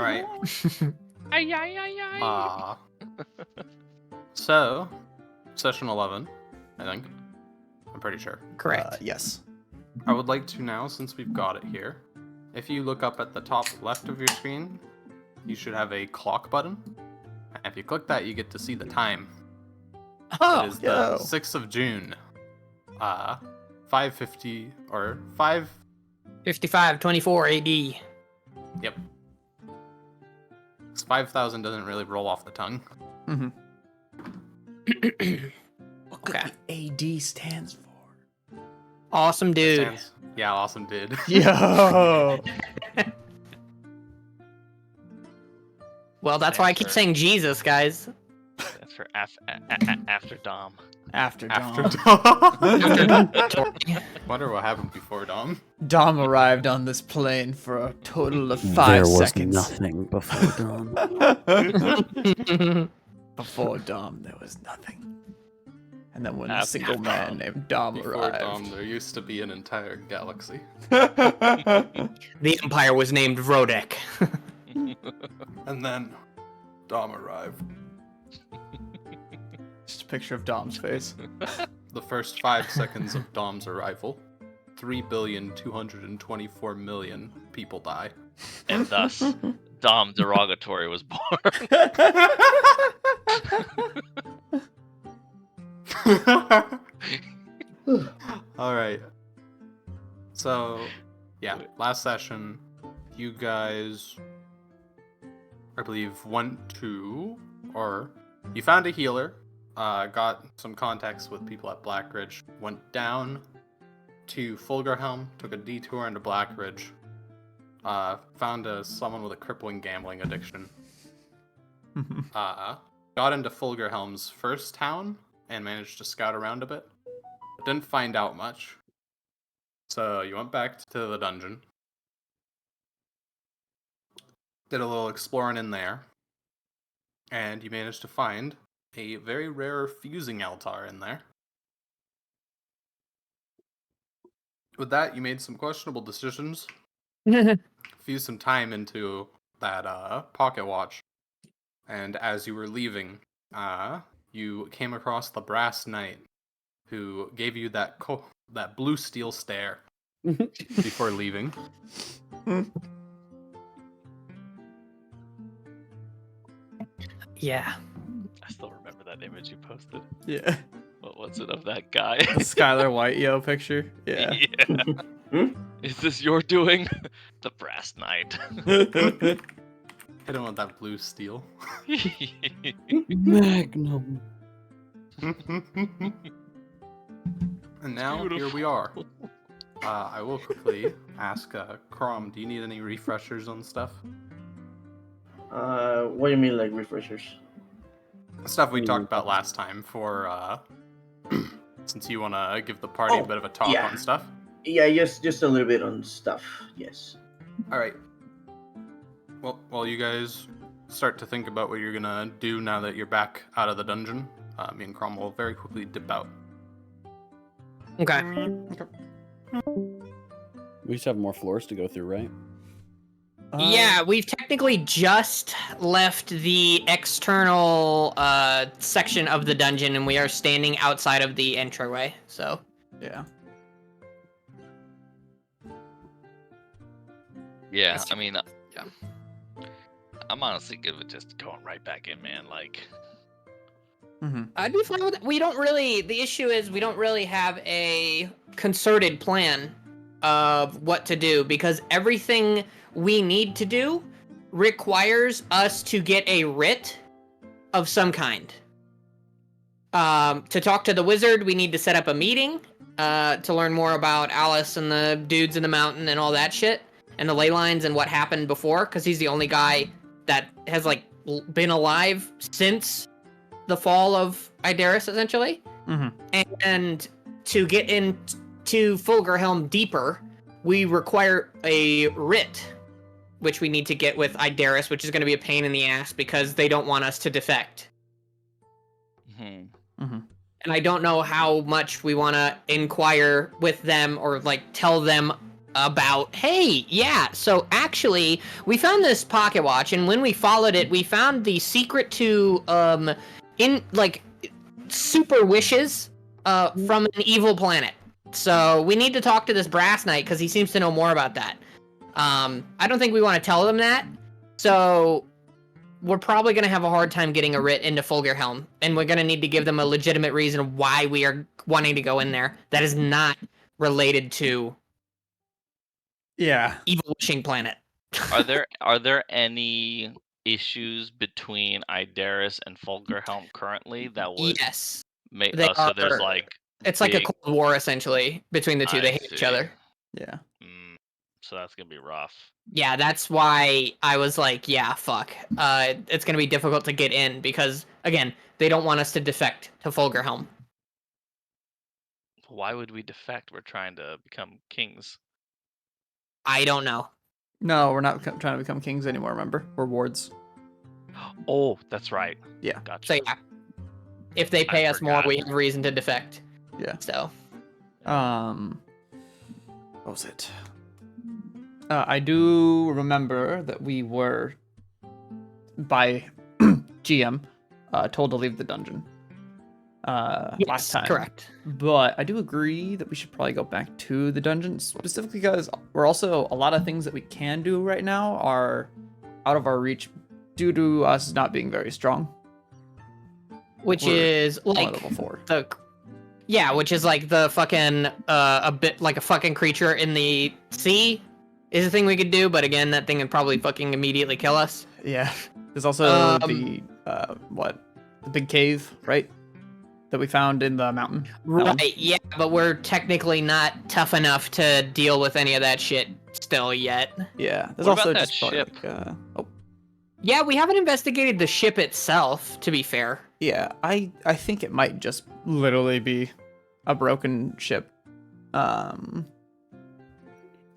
right. Ay, ay, ay, ay. So, session 11, I think. I'm pretty sure. Correct. Yes. I would like to now, since we've got it here, if you look up at the top left of your screen, you should have a clock button. And if you click that, you get to see the time. Oh, It is the 6th of June. 5:50 or 5. 5524 AD. Yep. 5,000 doesn't really roll off the tongue. Mm-hmm. What could Okay. the AD stands for? Awesome dude. Yeah, awesome dude. Yo. Well, that's why I keep saying Jesus, guys. That's for after Dom. After Dom. Wonder what happened before Dom. Dom arrived on this plane for a total of 5 there was seconds. nothing before dawn. Before Dom, there was nothing. And then when a After single Dom. man named Dom Before arrived. Dom, there used to be an entire galaxy. The Empire was named Vodek. And then Dom arrived. Just a picture of Dom's face. The first 5 seconds of Dom's arrival, 3,224,000,000 people die. And thus, Dom Derogatory was born. Alright. So, yeah, last session, you guys, I believe, went to, or you found a healer, got some contacts with people at Blackridge, went down to Fulgerhelm, took a detour into Blackridge, found someone with a crippling gambling addiction, got into Fulgerhelm's first town, and managed to scout around a bit, but didn't find out much. So you went back to the dungeon, did a little exploring in there, and you managed to find a very rare fusing altar in there. With that, you made some questionable decisions, fused some time into that pocket watch, and as you were leaving, you came across the Brass Knight, who gave you that blue steel stare before leaving. Yeah. I still remember that image you posted. Yeah. What was it of that guy? The Skylar White picture. Yeah. Yeah. Is this your doing? The Brass Knight. Hit him with that blue steel. Magnum. And now, here we are. I will quickly ask Crom, do you need any refreshers on stuff? What do you mean, like refreshers? Stuff we talked about last time for, since you want to give the party a bit of a talk yeah. on stuff. Yeah, just a little bit on stuff. Yes. Alright. Well, while you guys start to think about what you're gonna do now that you're back out of the dungeon, me and Crom will very quickly dip out. Okay. We just have more floors to go through, right? Yeah, we've technically just left the external section of the dungeon, and we are standing outside of the entryway. So Yeah. Yeah, I mean, yeah. I'm honestly good with just going right back in, man. Like, Mm-hmm. I'd be fine with it. We don't really. The issue is we don't really have a concerted plan of what to do because everything we need to do requires us to get a writ of some kind. To talk to the wizard, we need to set up a meeting to learn more about Alice and the dudes in the mountain and all that shit, and the ley lines and what happened before, because he's the only guy that has like been alive since the fall of Ideris, essentially. Mm-hmm. And to get into Fulgerhelm deeper, we require a writ, which we need to get with Ideris, which is going to be a pain in the ass because they don't want us to defect. Mm-hmm. And I don't know how much we want to inquire with them or like tell them about, hey, yeah, so actually, we found this pocket watch, and when we followed it, we found the secret to, super wishes, from an evil planet. So, we need to talk to this Brass Knight, because he seems to know more about that. I don't think we want to tell them that, so we're probably going to have a hard time getting a writ into Fulgerhelm, and we're going to need to give them a legitimate reason why we are wanting to go in there that is not related to Yeah. evil wishing planet. Are there any issues between Ideris and Fulgerhelm currently that would Yes, make they so there's are. like It's like a big- Cold War essentially between the two. I They hate each see. other. Yeah. So that's gonna be rough. Yeah, that's why I was like, yeah, fuck. It's gonna be difficult to get in because again, they don't want us to defect to Fulgerhelm. Why would we defect? We're trying to become kings. I don't know. No, we're not trying to become kings anymore, remember? We're wards. Oh, that's right. Yeah. Gotcha. So yeah, if they pay us more, forgot. we have reason to defect. Yeah. So What was it? I do remember that we were, by GM, told to leave the dungeon. yes, Last time. correct. But I do agree that we should probably go back to the dungeon, specifically because we're also, a lot of things that we can do right now are out of our reach due to us not being very strong. Which We're is only like level 4. which is like the fucking a bit like a fucking creature in the sea is a thing we could do, but again, that thing would probably fucking immediately kill us. Yeah. There's also the big cave, right? That we found in the mountain. That one? Right, yeah, but we're technically not tough enough to deal with any of that shit still yet. Yeah. There's What also about that just probably, ship? Yeah, we haven't investigated the ship itself, to be fair. yeah. I think it might just literally be a broken ship.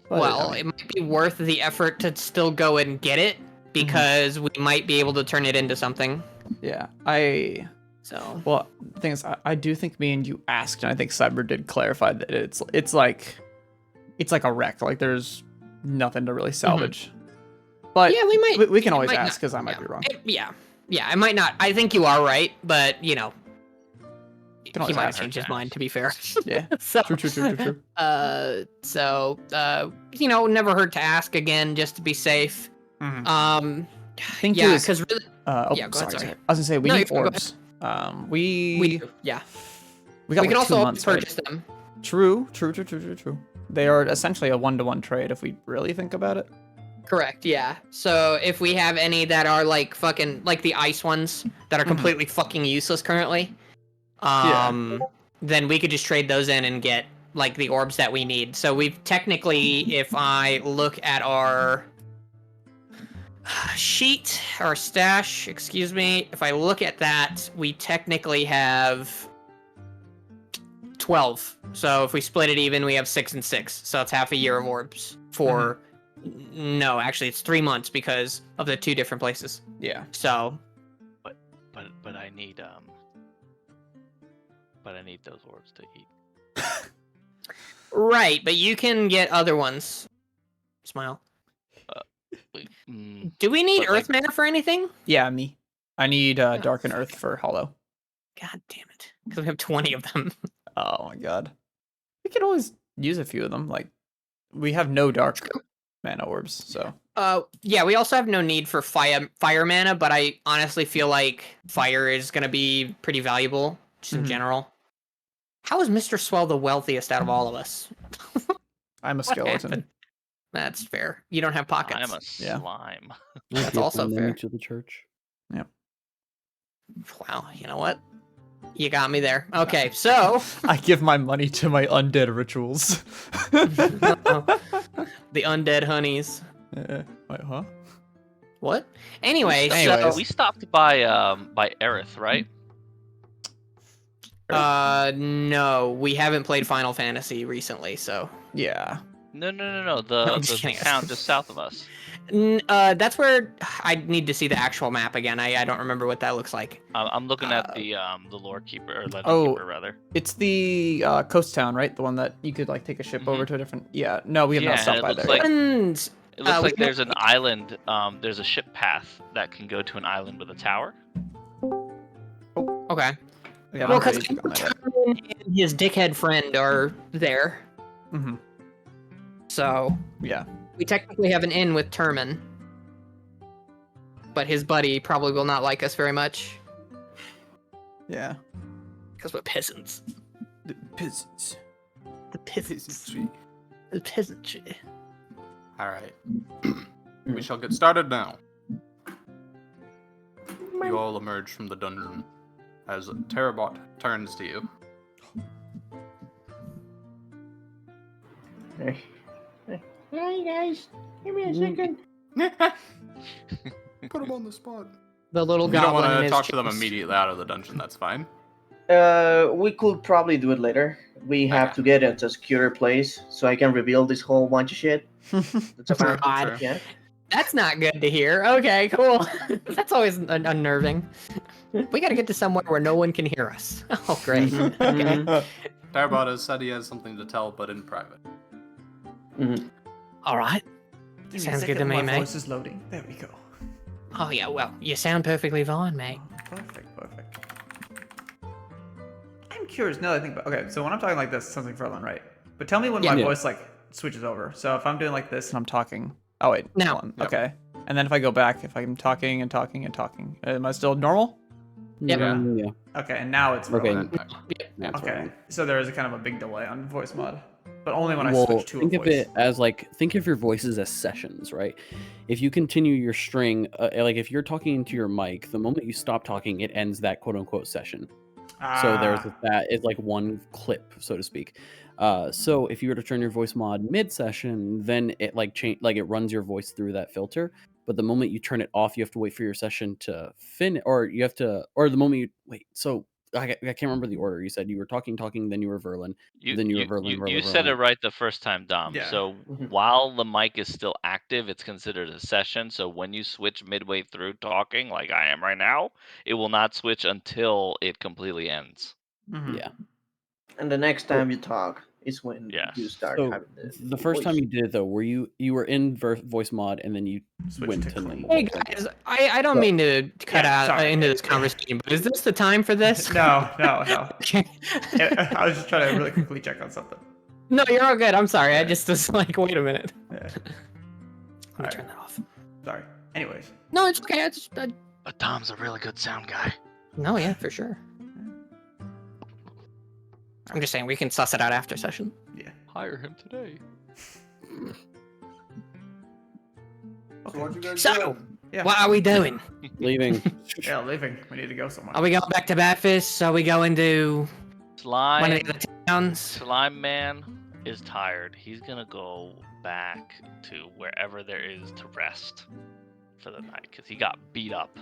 But, Well, I mean, it might be worth the effort to still go and get it, because we might be able to turn it into something. yeah. So Well, the thing is, I do think me and you asked, and I think Cyber did clarify that it's like a wreck. Like there's nothing to really salvage. But yeah, we might. we can always might ask not- because I might yeah. be wrong. Yeah, I might not. I think you are right, but you know, Can he always might have ask. changed his mind. To be fair. Yeah. So, True. never hurt to ask again, just to be safe. I think Yeah, it was, because really, yeah, go ahead, sorry. I was gonna say we No, need go ahead. orbs. we do, yeah, we got we like can also 2 months. Right? purchase them. True. They are essentially a 1-to-1 trade if we really think about it. Correct, yeah. So if we have any that are like fucking like the ice ones that are completely fucking useless currently, then we could just trade those in and get like the orbs that we need. So we've technically, if I look at our sheet, our stash, excuse me, if I look at that, we technically have 12. So if we split it even, we have 6 and 6. So it's half a year of orbs for. No, actually, it's 3 months because of the 2 different places. Yeah. So, But I need those orbs to eat. right, but you can get other ones. Smile. Do we need But, Earth like- mana for anything? Yeah, me. I need Dark and Earth for Hollow. God damn it. Because we have 20 of them. Oh my god. We could always use a few of them. Like, we have no dark mana orbs, so. Yeah, we also have no need for fire mana, but I honestly feel like fire is going to be pretty valuable, just in general. How is Mr. Swell the wealthiest out of all of us? I'm a What skeleton. happened? That's fair. You don't have pockets. I am a Yeah. slime. That's also fair. To the church. Wow, you know what? You got me there. Okay, so I give my money to my undead rituals. the undead honeys. Wait, huh? What? Anyway, Anyways. We stopped by Aerith, right? no, we haven't played Final Fantasy recently, so Yeah. No. No, The I'm just kidding. town just south of us. That's where I need to see the actual map again. I don't remember what that looks like. I'm looking at the lore keeper or legend Oh. keeper rather. It's the coast town, right? The one that you could like take a ship over to a different. Yeah. No, we have Yeah, not and stopped it by looks there like- yet. And It looks like we there's an island. There's a ship path that can go to an island with a tower. okay. Yeah, Well, I'm because ready to go on that yet. and his dickhead friend are there, Mhm. so Yeah. we technically have an in with Termin. But his buddy probably will not like us very much Yeah. because we're peasants. The peasants. The peasants. The peasantry. All right. We shall get started now. You all emerge from the dungeon as Terabot turns to you. Hey, guys, give me a second. Put him on the spot. The little You don't goblin want in to his talk to them chest. immediately out of the dungeon, that's fine. We could probably do it later. We have Okay. to get into a secure place so I can reveal this whole bunch of shit. That's a True, God. true. Yeah. That's not good to hear. Okay, cool. That's always unnerving. We gotta get to somewhere where no one can hear us. Oh, great. Okay. Terabot has said he has something to tell, but in private. All right. Sounds good to me, My mate. voice is loading. There we go. Oh, yeah, well, you sound perfectly fine, mate. Perfect. I'm curious now that I think about. Okay, so when I'm talking like this, it sounds like Verlin, right? But tell me when my Yeah. voice like switches over. So if I'm doing like this and I'm talking. Oh wait. Now. hold on. Yep. Okay. And then if I go back, if I'm talking, am I still normal? Yep. Yeah. Okay, and now it's Okay. Verlin. That's Okay. right. So there is a kind of a big delay on voice mod, but only when I Well, switch to a think voice. of it as like think of your voices as sessions, right? If you continue your string, like if you're talking into your mic, the moment you stop talking, it ends that quote unquote session. So there's that is like one clip, so to speak. So if you were to turn your voice mod mid-session, then it like it runs your voice through that filter. But the moment you turn it off, you have to wait for your session to finish, or the moment you wait. So I can't remember the order. You said you were talking, then you were Verlin, then you were Verlin. You said it right the first time, Dom. Yeah. So while the mic is still active, it's considered a session. So when you switch midway through talking, like I am right now, it will not switch until it completely ends. Mhm. Yeah. And the next time you talk is when Yes. you start So having the first time voice. you did it though, were you were in voice mod and then you Switch went to to clean. Hey, guys, I don't mean to cut Yeah, out sorry. into this conversation, but is this the time for this? No. Okay. I was just trying to really quickly check on something. No, you're all good. I'm sorry. I Yeah. just was like, wait a minute. Yeah. Let me Alright. turn that off. Sorry. Anyways. No, it's okay. But Dom's a really good sound guy. No, yeah, for sure. I'm just saying we can suss it out after session. Yeah. Hire him today. So, Yeah. what are we doing? leaving. Yeah, leaving. We need to go somewhere. Are we going back to Badfist? Are we going to one Slime. of the other towns? Slime Man is tired. He's gonna go back to wherever there is to rest for the night because he got beat up.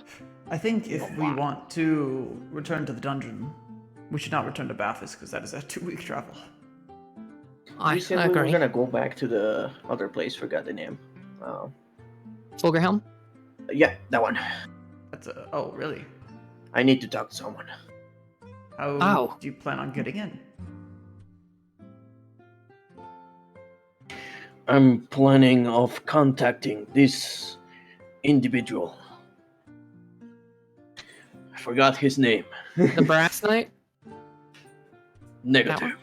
I think if we want to return to the dungeon, we should not return to Bathus because that is a 2-week travel. I We said we were agree. gonna go back to the other place. Forgot the name. Fulgerhelm? Yeah, that one. That's a. Oh, really? I need to talk to someone. How Oh. do you plan on getting in? I'm planning of contacting this individual. I forgot his name. The Brass Knight? Negative.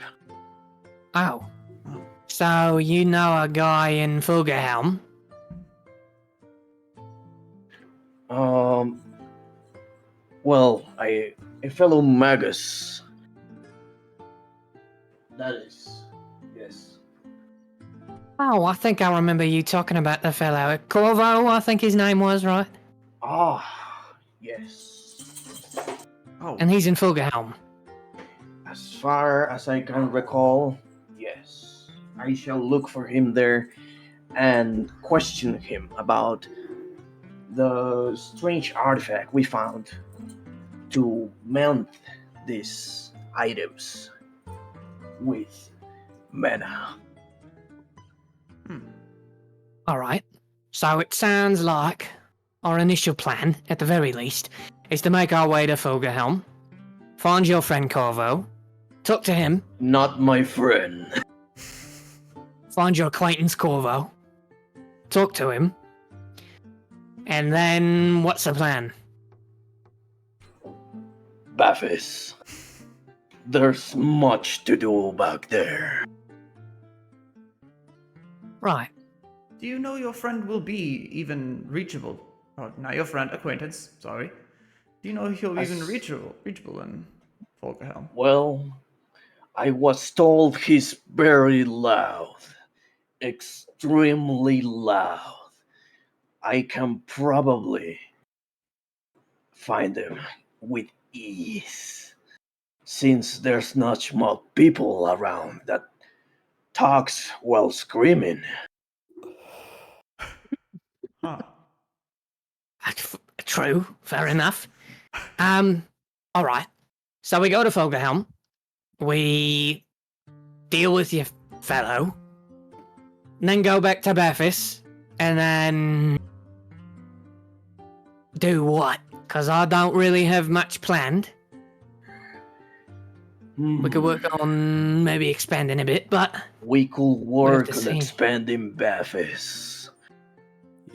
Oh. So you know a guy in Fulgerhelm? Well, a fellow magus. That is, yes. Oh, I think I remember you talking about the fellow. Corvo, I think his name was, right? Ah, yes. Oh. And he's in Fulgerhelm. As far as I can recall, yes. I shall look for him there and question him about the strange artifact we found to melt these items with mana. Alright. So it sounds like our initial plan, at the very least, is to make our way to Fogelhelm, find your friend Corvo, talk to him, Not my friend. find your acquaintance Corvo, talk to him, and then what's the plan? Baphis. There's much to do back there. Right. Do you know your friend will be even reachable? Oh, not your friend, acquaintance, sorry. Do you know he'll be even reachable in Folkerhelm? Well, I was told he's very loud. Extremely loud. I can probably find him with ease. Since there's not much people around that talks while screaming. Huh. True. Fair enough. Alright. So we go to Fogelhelm. We deal with your fellow. And then go back to Baphis. And then... do what? Because I don't really have much planned. We could work on maybe expanding a bit, but... We could work to on see. expanding Baphis.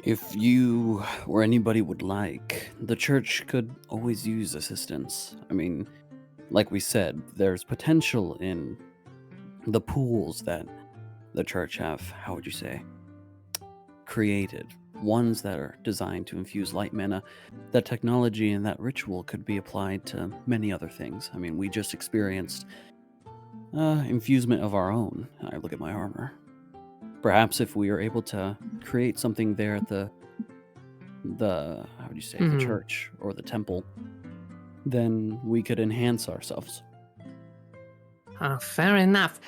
If you or anybody would like, the church could always use assistance. I mean, like we said, there's potential in the pools that the church have, how would you say, created. Ones that are designed to infuse light mana. That technology and that ritual could be applied to many other things. I mean, we just experienced infusement of our own. I look at my armor. Perhaps if we are able to create something there at the how would you say, the church or the temple, then we could enhance ourselves. Oh, fair enough.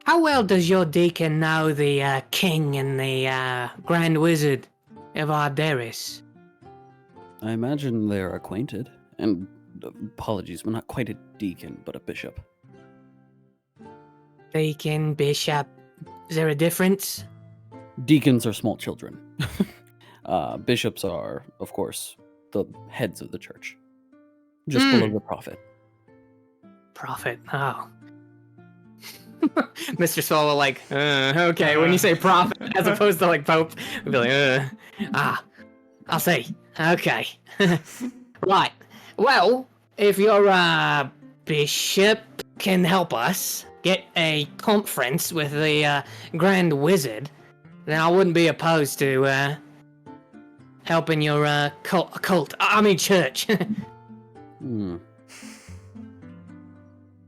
How well does your deacon know the king and the grand wizard of Ideris? I imagine they're acquainted. And apologies, we're not quite a deacon, but a bishop. Deacon, bishop, is there a difference? Deacons are small children. Bishops are, of course, the heads of the church. Just below the prophet. Prophet, oh. Mr. Swallow, like, okay, when you say prophet as opposed to like pope, we'd be like, I'll see. Okay. Right. Well, if your bishop can help us get a conference with the Grand Wizard, then I wouldn't be opposed to helping your church.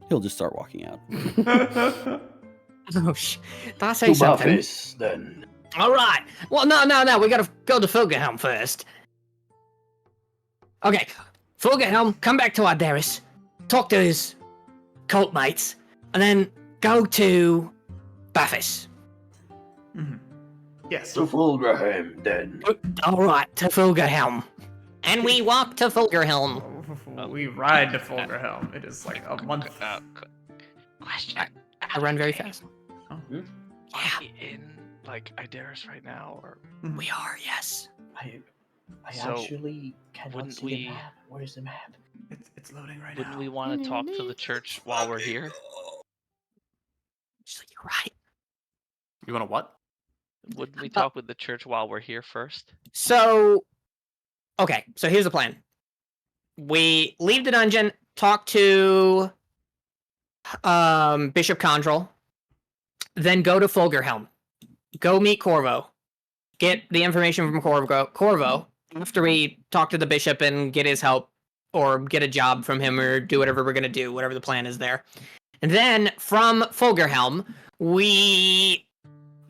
He'll just start walking out. Oh, did I say To something? Baphis, then. All right. Well, no. We gotta go to Fulgerhelm first. Okay, Fulgerhelm, come back to Ideris, talk to his cult mates, and then go to Baphis. Yes. To Fulgerheim, then. All right, to Fulgerhelm. And we walk to Fulgerhelm. We ride to Folkerhelm. It is like a month. Question. I run very fast. Oh. Yeah, Are we in like Ideris right now, or we are, yes. I So, actually cannot wouldn't see we- the map. Where's the map? It's loading right wouldn't now. we want to talk to the church while we're here? So you're right. You want to what? Wouldn't we talk with the church while we're here first? So, okay, so here's the plan. We leave the dungeon, talk to Bishop Condrel, then go to Fulgerhelm. Go meet Corvo. Get the information from Corvo after we talk to the bishop and get his help or get a job from him or do whatever we're going to do, whatever the plan is there. And then from Fulgerhelm, we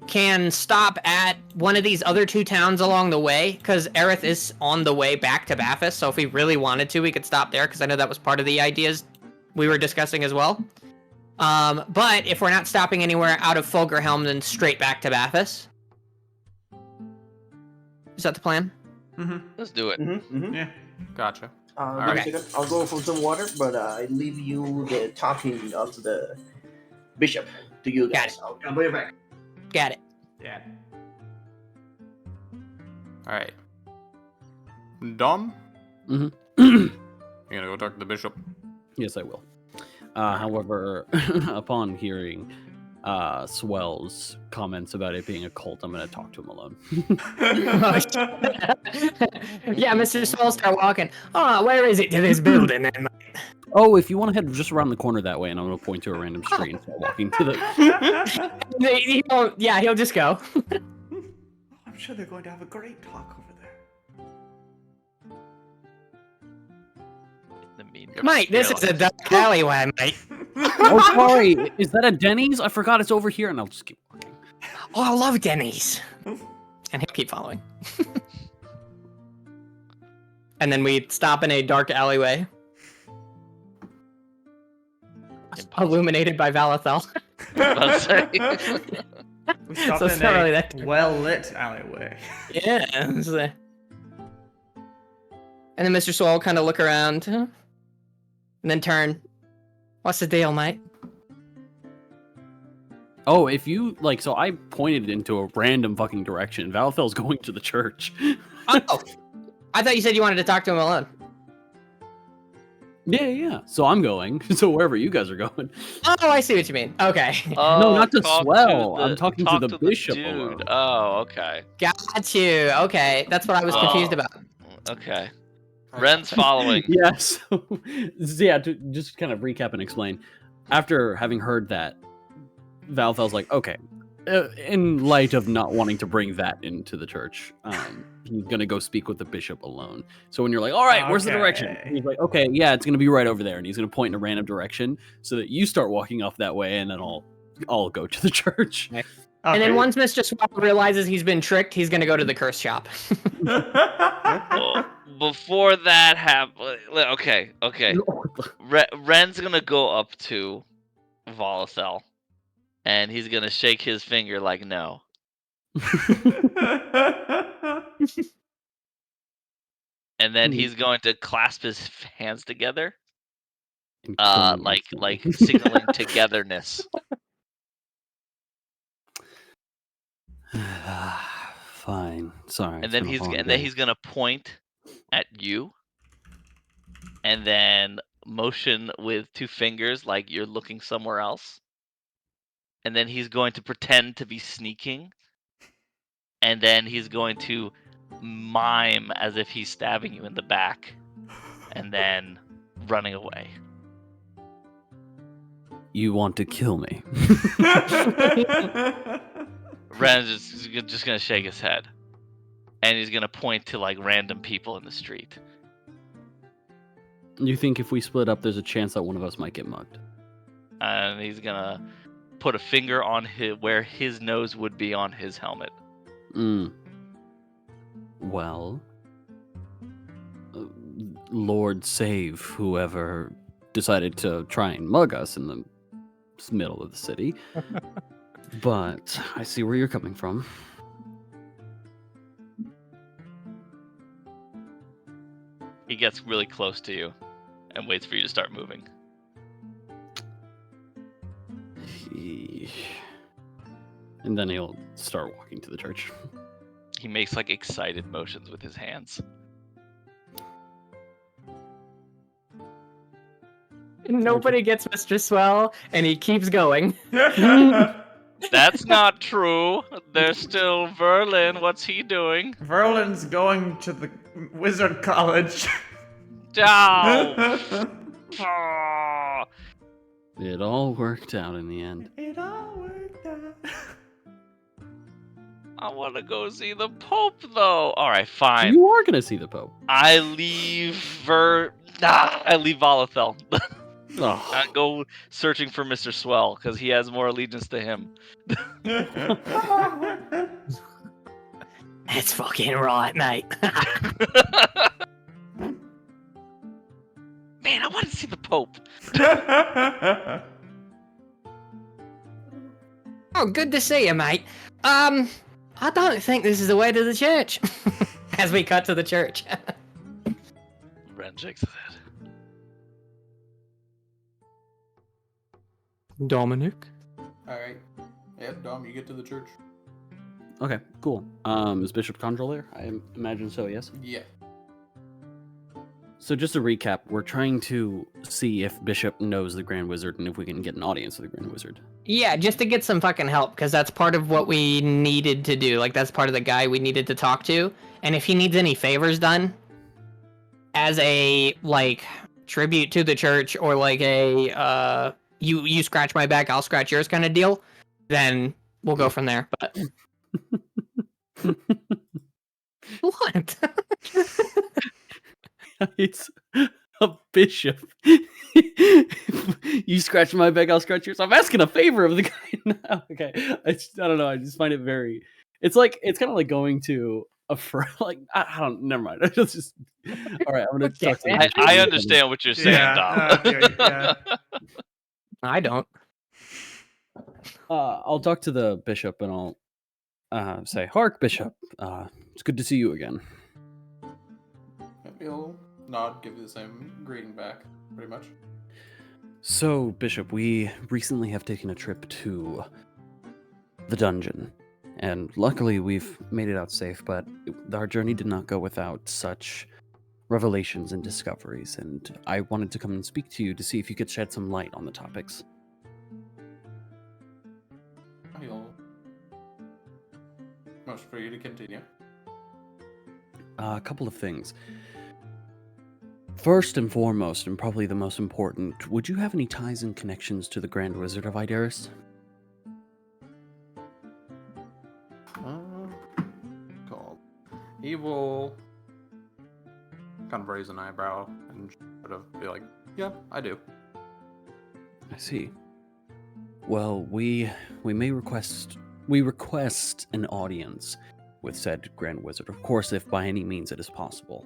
can stop at one of these other two towns along the way, because Aerith is on the way back to Baphis, so if we really wanted to, we could stop there, because I know that was part of the ideas we were discussing as well. But if we're not stopping anywhere out of Fulgerhelm, then straight back to Baphis. Is that the plan? Let's do it. Yeah. Gotcha. Wait Alright. a second. I'll go for some water, but I leave you the talking of the bishop to you Got guys. I'll be right back. Got it. Yeah. All right. Dom, Mhm. you gonna go talk to the bishop? Yes, I will. However, upon hearing Swell's comments about it being a cult, I'm going to talk to him alone. Yeah, Mr. Swell, start walking. Oh, where is it to this building then, mate? Oh, if you want to head just around the corner that way, and I'm going to point to a random street and start walking to the... He'll just go. I'm sure they're going to have a great talk over there. The mean Mate, this is a dark alleyway, mate. Oh, sorry. Is that a Denny's? I forgot it's over here, and I'll just keep walking. Oh, I love Denny's. And he'll keep following. And then we stop in a dark alleyway. Illuminated by Valathel. We stopped So it's in not a really that- well-lit alleyway. Yeah. And then Mr. Swell will kind of look around. And then turn. What's the deal, mate? Oh, if you, like, so I pointed into a random fucking direction. Valathel's going to the church. Oh! I thought you said you wanted to talk to him alone. Yeah. So I'm going. So wherever you guys are going. Oh, I see what you mean. Okay. No, not to talk Swell. the- I'm talking to talk the bishop dude. alone. Oh, okay. Got you. Okay. That's what I was confused about. Okay. Ren's following. Yeah, so yeah, to just kind of recap and explain. After having heard that, Valathel's like, okay, in light of not wanting to bring that into the church, he's gonna go speak with the bishop alone. So when you're like, all right, where's the direction? Okay. He's like, okay, yeah, it's gonna be right over there, and he's gonna point in a random direction so that you start walking off that way, and then I'll go to the church. And then once Mr. Swell realizes he's been tricked, he's gonna go to the curse shop. Well, before that happens, okay. Ren's gonna go up to Valathel, and he's gonna shake his finger like no. And then he's going to clasp his hands together, like signaling togetherness. Fine. Sorry. And then he's gonna point at you, and then motion with two fingers like you're looking somewhere else. And then he's going to pretend to be sneaking, and then he's going to mime as if he's stabbing you in the back, and then running away. You want to kill me? Ren's just gonna shake his head, and he's gonna point to like random people in the street. You think if we split up, there's a chance that one of us might get mugged? And he's gonna put a finger on where his nose would be on his helmet. Well, Lord save whoever decided to try and mug us in the middle of the city. But I see where you're coming from. He gets really close to you and waits for you to start moving. And then he'll start walking to the church. He makes like excited motions with his hands. Nobody gets Mr. Swell, and he keeps going. That's not true. There's still Verlin. What's he doing? Verlin's going to the wizard college. Oh. Oh. It all worked out in the end. It all worked out. I want to go see the Pope, though. All right, fine. You are gonna see the Pope. I leave Valathel. Oh. I go searching for Mr. Swell because he has more allegiance to him. That's fucking right, mate. Man, I want to see the Pope. Oh, good to see you, mate. I don't think this is the way to the church. As we cut to the church. Ren shakes his head. Dominic? All right. Yep, Dom, you get to the church. Okay, cool. Is Bishop Condrel there? I imagine so, yes? Yeah. So just to recap, we're trying to see if Bishop knows the Grand Wizard and if we can get an audience with the Grand Wizard. Yeah, just to get some fucking help, because that's part of what we needed to do. Like, that's part of the guy we needed to talk to. And if he needs any favors done, as a, like, tribute to the church, or like a, you scratch my back, I'll scratch yours kind of deal, then we'll go from there. But what? It's a bishop. You scratch my back, I'll scratch yours. I'm asking a favor of the guy now. Okay, I don't know. I just find it very. It's kind of like going to a like I don't. Never mind. It's just all right. I'm gonna talk to the bishop. I understand what you're saying, Dom. yeah. I don't. I'll talk to the bishop and I'll say, "Hark, Bishop. It's good to see you again." He'll nod, give you the same greeting back, pretty much. So, Bishop, we recently have taken a trip to the dungeon, and luckily we've made it out safe, but our journey did not go without such revelations and discoveries, and I wanted to come and speak to you to see if you could shed some light on the topics. He'll motion for you to continue. A couple of things. First and foremost, and probably the most important, would you have any ties and connections to the Grand Wizard of Ideris? Called. He will kind of raise an eyebrow and sort of be like, "Yeah, I do." I see. Well, we request an audience with said Grand Wizard, of course, if by any means it is possible.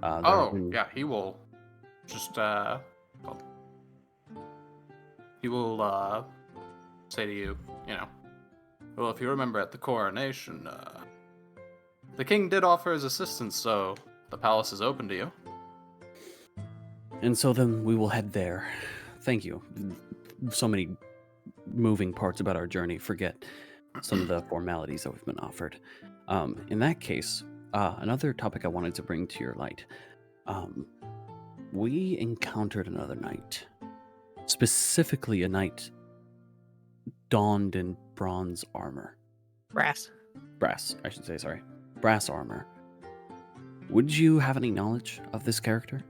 Yeah, he will just he will say to you, well, if you remember at the coronation, the king did offer his assistance, so the palace is open to you. And so then we will head there. Thank you. So many moving parts about our journey. Forget some of the formalities that we've been offered. In that case, another topic I wanted to bring to your light. We encountered another knight. Specifically a knight donned in bronze armor. Brass, I should say, sorry. Brass armor. Would you have any knowledge of this character?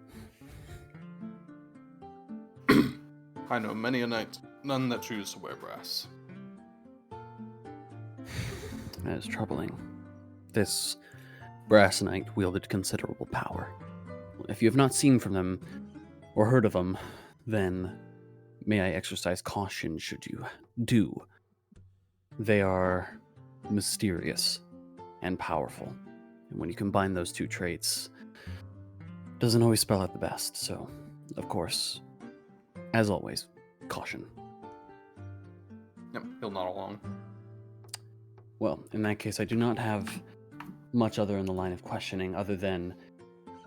I know many a knight, none that choose to wear brass. That is troubling. This brass knight wielded considerable power. If you have not seen from them or heard of them, then may I exercise caution should you do. They are mysterious and powerful. And when you combine those two traits, it doesn't always spell out the best. So, of course, as always, caution. Yep, he'll nod along. Well, in that case, I do not have much other in the line of questioning other than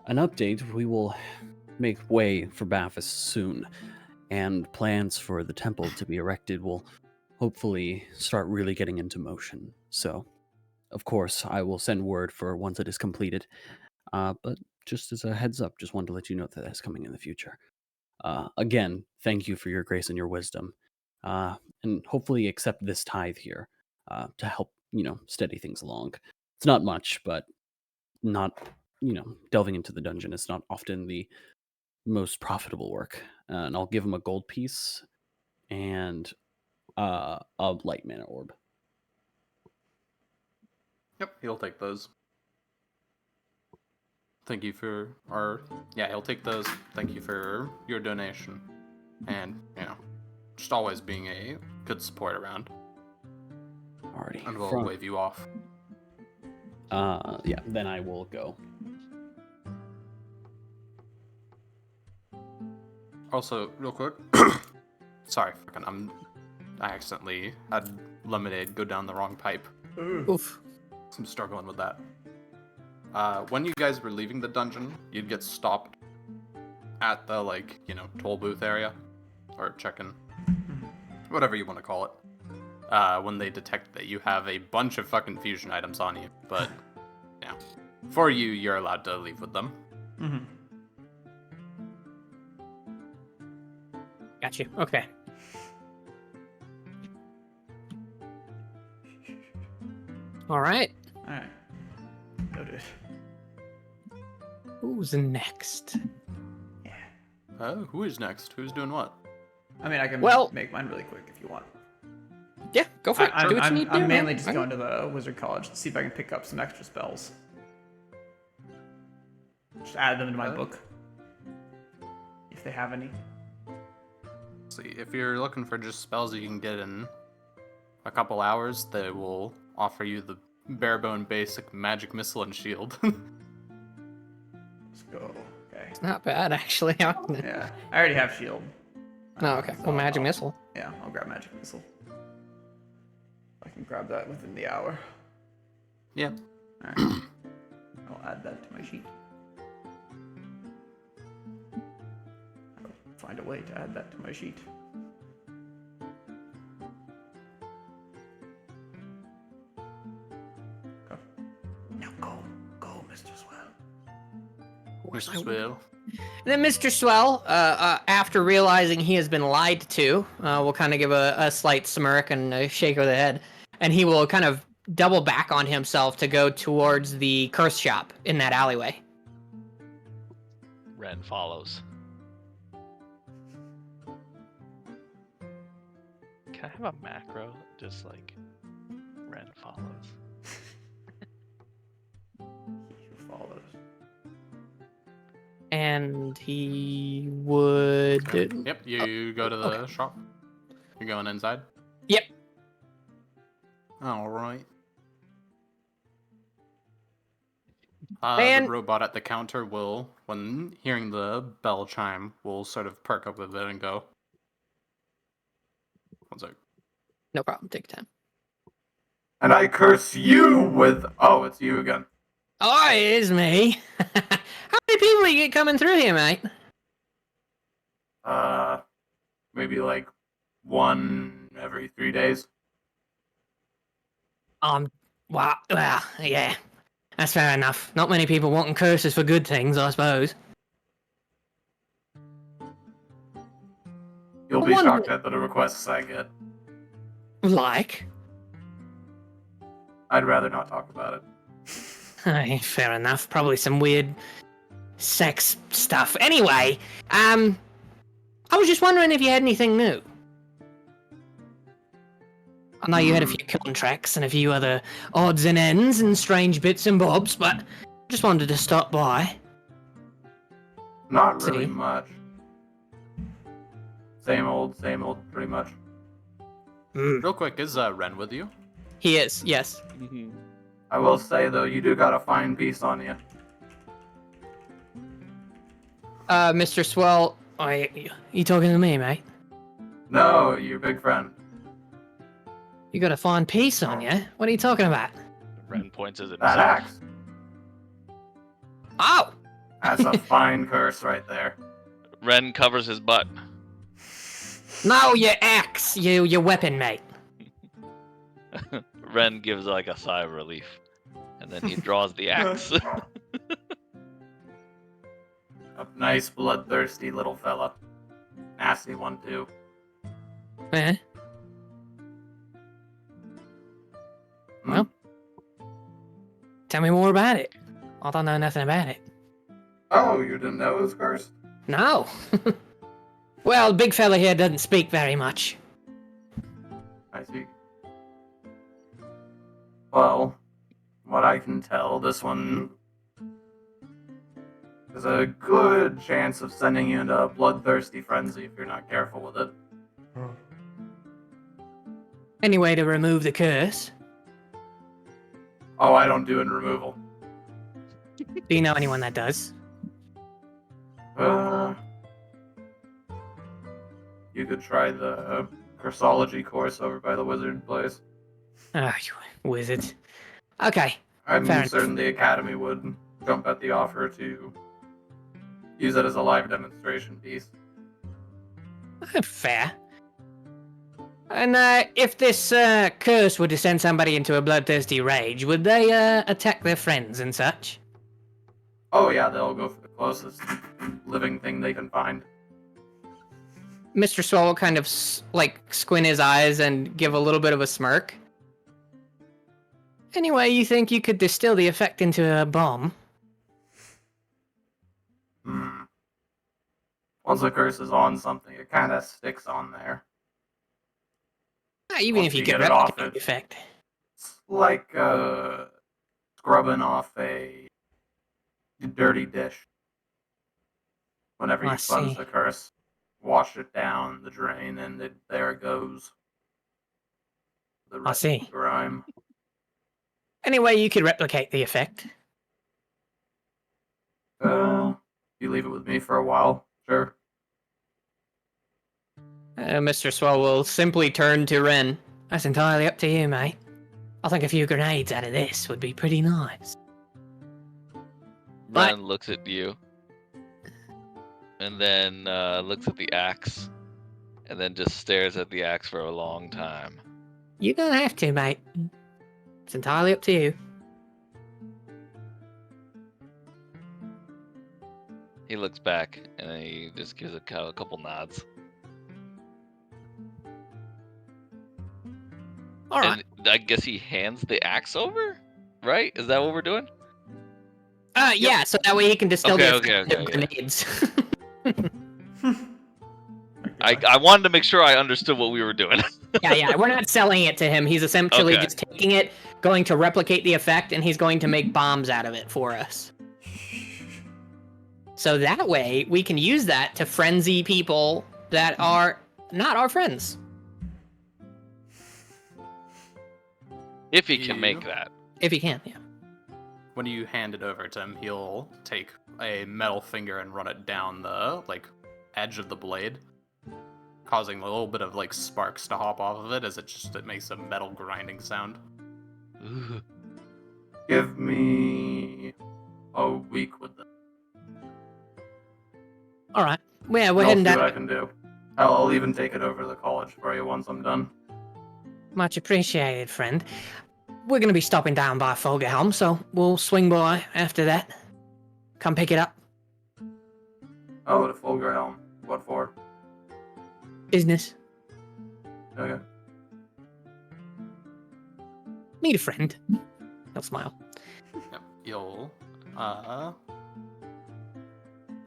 an update. We will make way for Bafis soon, and plans for the temple to be erected will hopefully start really getting into motion. So, of course, I will send word for once it is completed. But just as a heads up, just wanted to let you know that that's coming in the future. Again, thank you for your grace and your wisdom. And hopefully accept this tithe here to help, steady things along. It's not much, but not, delving into the dungeon is not often the most profitable work. And I'll give him a gold piece and a light mana orb. Yep, he'll take those. Thank you for he'll take those. Thank you for your donation. And, just always being a good support around. Alrighty. And we'll wave you off. Yeah, then I will go. Also, real quick. Sorry, I accidentally had lemonade go down the wrong pipe. oof. So I'm struggling with that. When you guys were leaving the dungeon, you'd get stopped at the, toll booth area. Or check-in. Whatever you want to call it. when they detect that you have a bunch of fucking fusion items on you. But yeah, for you, you're allowed to leave with them. Mm-hmm. Got you. Okay. All right. All right. Noted. Who's next? Who is next? Who's doing what? I mean, I can Well- make mine really quick if you want. Yeah, go for it. Do what you need to do. I'm mainly man. just going to the Wizard College to see if I can pick up some extra spells. Just add them to my book. If they have any. See, if you're looking for just spells you can get in a couple hours, they will offer you the barebone basic magic missile and shield. Let's go. Okay. It's not bad, actually. No, Yeah. I already have shield. okay. Well, magic missile. Yeah, I'll grab magic missile. I can grab that within the hour. Yeah. Alright. I'll add that to my sheet. I'll find a way to add that to my sheet. Go. Now go. Go, Mr. Swell. Mr. Swill. Then Mr. Swell, after realizing he has been lied to, will kind of give a slight smirk and a shake of the head, and he will kind of double back on himself to go towards the curse shop in that alleyway. Ren follows. Can I have a macro? Just like Ren follows. He who follows. And he would... Yep, you go to the shop. You're going inside? Yep. Alright. And- The robot at the counter will, when hearing the bell chime, will sort of perk up a bit and go. One sec. No problem. Take your time. And I curse you with... Oh, it's you again. Oh, it is me. How many people you get coming through here, mate? Maybe like one every 3 days. Well, yeah. That's fair enough. Not many people wanting curses for good things, I suppose. You'll be shocked at the requests I get. Like? I'd rather not talk about it. Aye, fair enough. Probably some weird sex stuff. Anyway, I was just wondering if you had anything new. I know you had a few contracts and a few other odds and ends and strange bits and bobs, but just wanted to stop by. Not really See? much. Same old, pretty much. Real quick, is Ren with you? He is, yes. I will say, though, you do got a fine piece on you. Mr. Swell, you talking to me, mate? No, your big friend. You got a fine piece on you? What are you talking about? Ren points at That himself. axe. Oh! That's a fine curse right there. Ren covers his butt. No, your axe, your weapon, mate. Ren gives like a sigh of relief, and then he draws the axe. A nice, bloodthirsty little fella. Nasty one, too. Eh? Well, tell me more about it. I don't know nothing about it. Oh, you didn't know it was cursed? No. Well, the big fella here doesn't speak very much. I see. Well, what I can tell, this one is a good chance of sending you into a bloodthirsty frenzy if you're not careful with it. Any way to remove the curse? Oh, I don't do in removal. Do you know anyone that does? You could try the cursology course over by the wizard place. Ah, you wizard. Okay. I'm Fair enough. certain the academy would jump at the offer to use it as a live demonstration piece. Fair. And if this curse were to send somebody into a bloodthirsty rage, would they attack their friends and such? Oh yeah, they'll go for the closest living thing they can find. Mr. Swell will kind of squint his eyes and give a little bit of a smirk. Anyway, you think you could distill the effect into a bomb? Once a curse is on something, it kind of sticks on there. Even Once if you you could get it off replicate the it. effect. It's like scrubbing off a dirty dish. Whenever I you cleanse see. the curse, wash it down the drain, and there it goes. The I see. grime. Anyway, you could replicate the effect. You leave it with me for a while, sure. Mr. Swell will simply turn to Ren. That's entirely up to you, mate. I think a few grenades out of this would be pretty nice. Right. Ren looks at you, and then looks at the axe, and then just stares at the axe for a long time. You don't have to, mate. It's entirely up to you. He looks back, and then he just gives a couple nods. All right. And I guess he hands the axe over, right? Is that what we're doing? Yeah, so that way he can distill the Okay, effect of yeah. grenades. I wanted to make sure I understood what we were doing. yeah, we're not selling it to him. He's essentially Okay. just taking it, going to replicate the effect, and he's going to make bombs out of it for us. So that way, we can use that to frenzy people that are not our friends. If he can make that. If he can, yeah. When you hand it over to him, he'll take a metal finger and run it down the edge of the blade, causing a little bit of sparks to hop off of it as it makes a metal grinding sound. Ooh. Give me a week with them. All right. Yeah, we're I'll heading see what I down. can do. I'll even take it over to the college for you once I'm done. Much appreciated, friend. We're going to be stopping down by Folgerhelm, so we'll swing by after that. Come pick it up. Oh, to Fulgerhelm. What for? Business. Okay. Meet a friend. He'll smile. Yep. You'll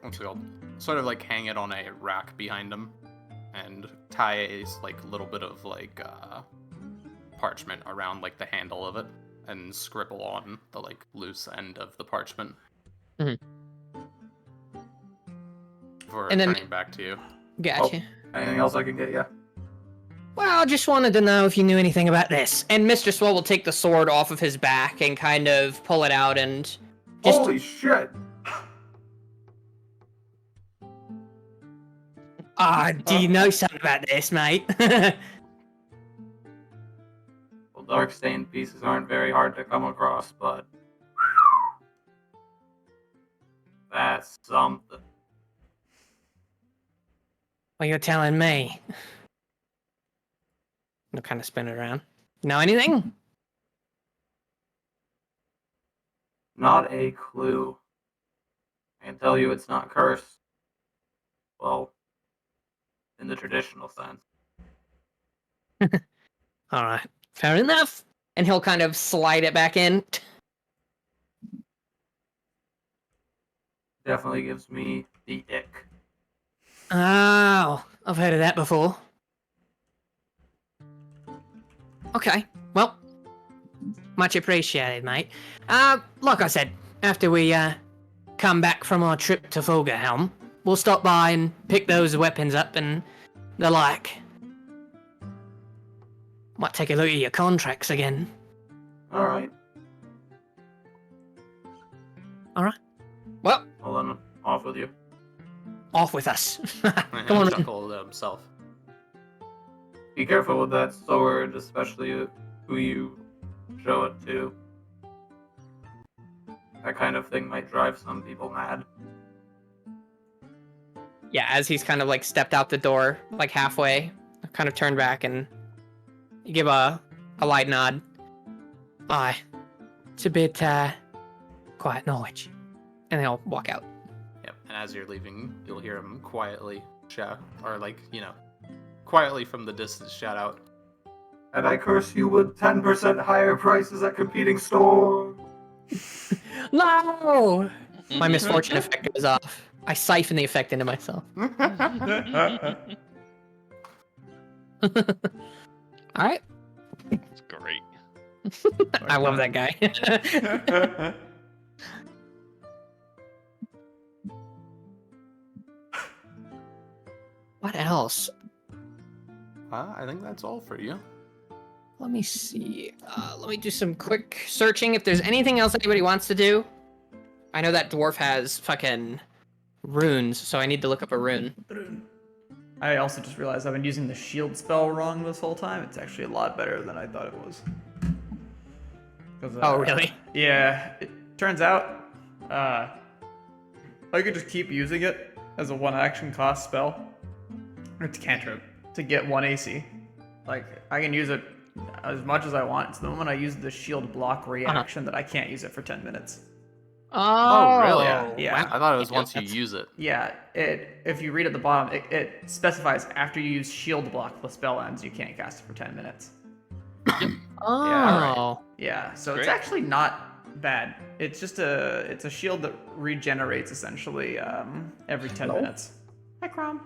what's it called? Sort of hang it on a rack behind him, and tie a little bit of parchment around the handle of it, and scribble on the loose end of the parchment. Mhm. Before And then- turning back to you. Gotcha. Anything else I can get you? Well, I just wanted to know if you knew anything about this. And Mr. Swell will take the sword off of his back and kind of pull it out and just... Holy shit! do you know something about this, mate? Well, dark stained pieces aren't very hard to come across, but that's something. Well, you're telling me. I'll kind of spin it around. Know anything? Not a clue. I can tell you it's not cursed. Well, in the traditional sense. All right. Fair enough. And he'll kind of slide it back in. Definitely gives me the ick. Oh, I've heard of that before. Okay, well, much appreciated, mate. Like I said, after we come back from our trip to Fulgerhelm, we'll stop by and pick those weapons up and the like. Might take a look at your contracts again. Alright. Well, Well then, off with you. off with us. And Come he'll on. chuckle to himself. Be careful with that sword, especially who you show it to. That kind of thing might drive some people mad. Yeah, as he's kind of stepped out the door, halfway, kind of turned back and You give a light nod. Aye. It's a bit, quiet knowledge. And they'll walk out. Yep. And as you're leaving, you'll hear him quietly shout, or like, quietly from the distance shout out. And I curse you with 10% higher prices at competing stores. No! My misfortune effect goes off. I siphon the effect into myself. Alright. It's great. I love that guy. What else? I think that's all for you. Let me see. Let me do some quick searching. If there's anything else anybody wants to do. I know that dwarf has fucking runes, so I need to look up a rune. I also just realized I've been using the shield spell wrong this whole time. It's actually a lot better than I thought it was. Oh, really? Yeah. It turns out, I could just keep using it as a 1-action cost spell. It's cantrip to get 1 AC. Like, I can use it as much as I want. It's the moment I use the shield block reaction that I can't use it for 10 minutes. Oh, really? Yeah. I thought it was once you use it. Yeah, if you read at the bottom, it specifies after you use shield block, the spell ends. You can't cast it for 10 minutes. Oh. Yeah, so Great. it's actually not bad. It's just it's a shield that regenerates essentially every 10 Hello? minutes. Hi, Crom.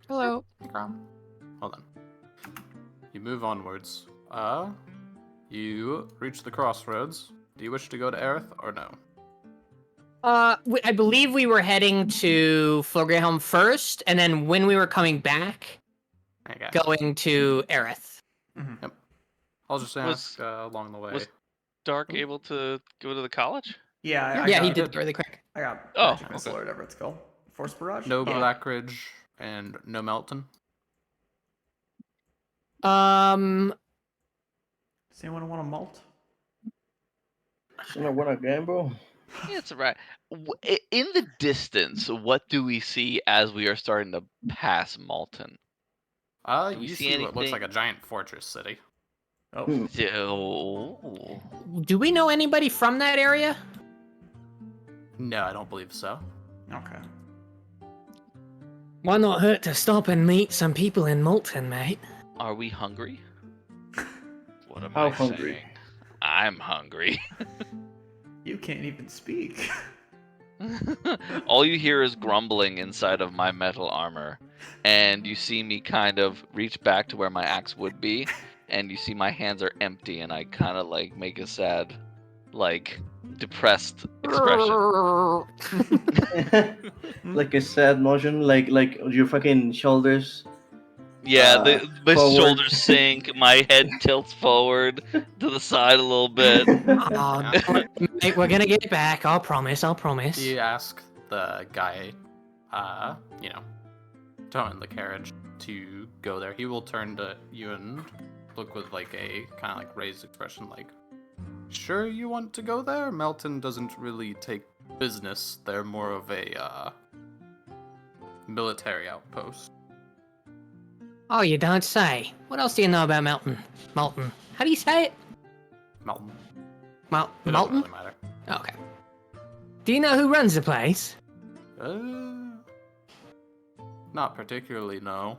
Hello. Hold on. You move onwards. You reach the crossroads. Do you wish to go to Aerith or no? I believe we were heading to Florgehelm first, and then when we were coming back, Okay. going to Aerith. I'll just Was- ask along the way. Was Dark able to go to the college? Yeah, I Yeah, got, he did it really quick. I got Oh, magic missile okay. or whatever it's called. Force barrage. No Yeah. Blackridge and no Melton. Um, Does anyone want a malt? You know what again, bro? Yeah, it's right. In the distance, what do we see as we are starting to pass Malton? Do we You see see what looks like a anything? giant fortress city. Oh, Hmm. Oh. do we know anybody from that area? No, I don't believe so. okay. Why not hurt to stop and meet some people in Molten, mate? Are we hungry? What am How I hungry? saying? I'm hungry. You can't even speak. All you hear is grumbling inside of my metal armor, and you see me kind of reach back to where my axe would be, and you see my hands are empty, and I kind of like make a sad, like depressed expression. Like a sad motion, like your fucking shoulders. Yeah, my Forward. shoulders sink, my head tilts forward to the side a little bit. Oh, Yeah. mate, we're gonna get it back. I'll promise. I'll promise. You ask the guy, towing the carriage to go there. He will turn to you and look with like a kind of like raised expression, like, sure you want to go there? Melton doesn't really take business. They're more of a military outpost. Oh, you don't say. What else do you know about Melton? Molten. How do you say it? Melton. It doesn't Molten? really matter. Okay. Do you know who runs the place? Not particularly, no.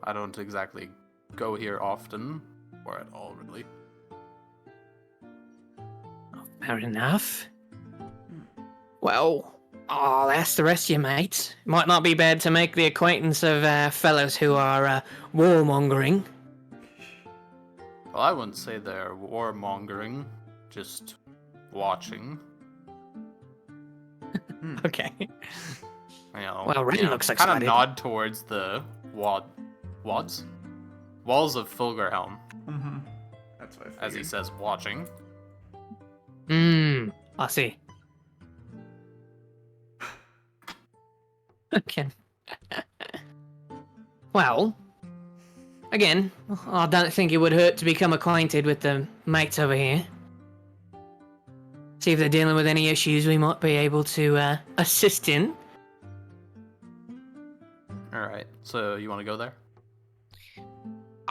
I don't exactly go here often, or at all, really. Fair enough. Well, I'll ask the rest of you mates. Might not be bad to make the acquaintance of fellows who are warmongering. Well, I wouldn't say they're warmongering, just watching. Okay. You know, Well, Ren looks kind excited. of nod towards the walls of Fulgerhelm, Mm-hmm. That's what I figured. as he says, watching. I see. Okay. Well, again, I don't think it would hurt to become acquainted with the mates over here. See if they're dealing with any issues we might be able to assist in. Alright, so you want to go there?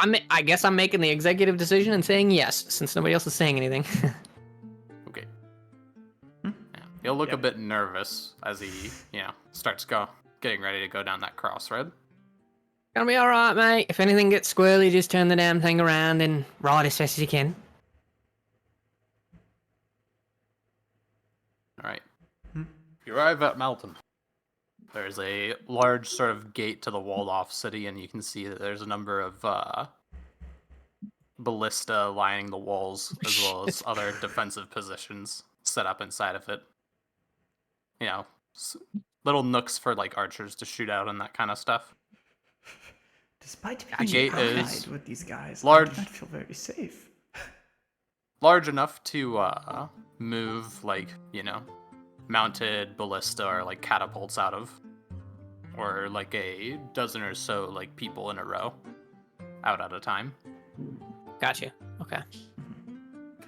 I guess I'm making the executive decision and saying yes, since nobody else is saying anything. Okay. Yeah. He'll look a bit nervous as he, starts getting ready to go down that crossroad. Gonna be alright, mate. If anything gets squirrely, just turn the damn thing around and ride as fast as you can. Alright. You arrive at Malton. There's a large sort of gate to the walled-off city, and you can see that there's a number of ballista lining the walls, as well as other defensive positions set up inside of it. Little nooks for like archers to shoot out and that kind of stuff. Despite The being gate allied is with these guys, large. I do not feel very safe. Large enough to move mounted ballista or like catapults out of, or like a dozen or so like people in a row out at a time. Gotcha. Okay.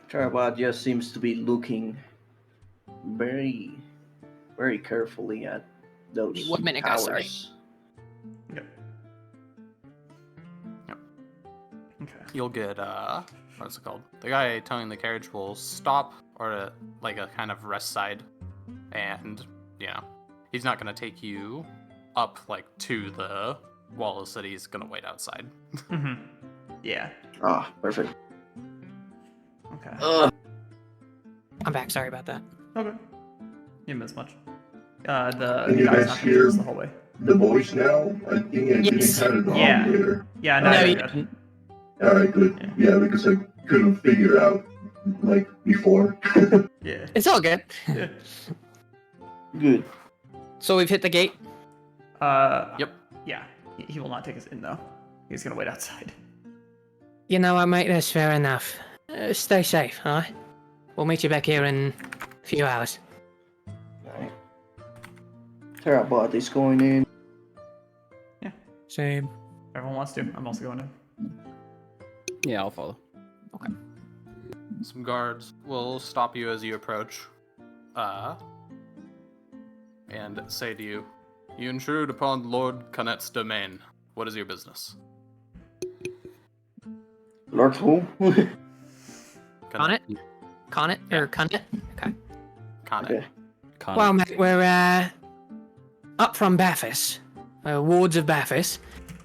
Terabot just seems to be looking very, very carefully at those 1 minute, guys, sorry. towers. Yep. Okay. You'll get what's it called? The guy towing the carriage will stop or like a kind of rest side, and he's not gonna take you up like to the wall of the city. He's gonna wait outside. Yeah. Ah, perfect. Okay. I'm back. Sorry about that. Okay. You didn't miss much. The Can you guy's guys not hear gonna use the hallway. the voice now? I think I'm getting Yes. kind of the Yeah. operator. Yeah, no, No, you're you good. didn't. Alright, good. Yeah, because I couldn't figure out like before. Yeah. It's all good. Yeah. Good. So we've hit the gate. Yep. Yeah. He will not take us in though. He's gonna wait outside. You know what, mate? That's fair enough. Stay safe, alright? We'll meet you back here in a few hours. Alright. Terabot is going in. Same. Everyone wants to. I'm also going in. Yeah, I'll follow. Some guards will stop you as you approach, and say to you, "You intrude upon Lord Connet's domain. What is your business?" Lord who? Con it? Con it? Or con it? Okay. Connet. Okay. Connor. Well, mate, we're up from Bathus, wards of Bathus,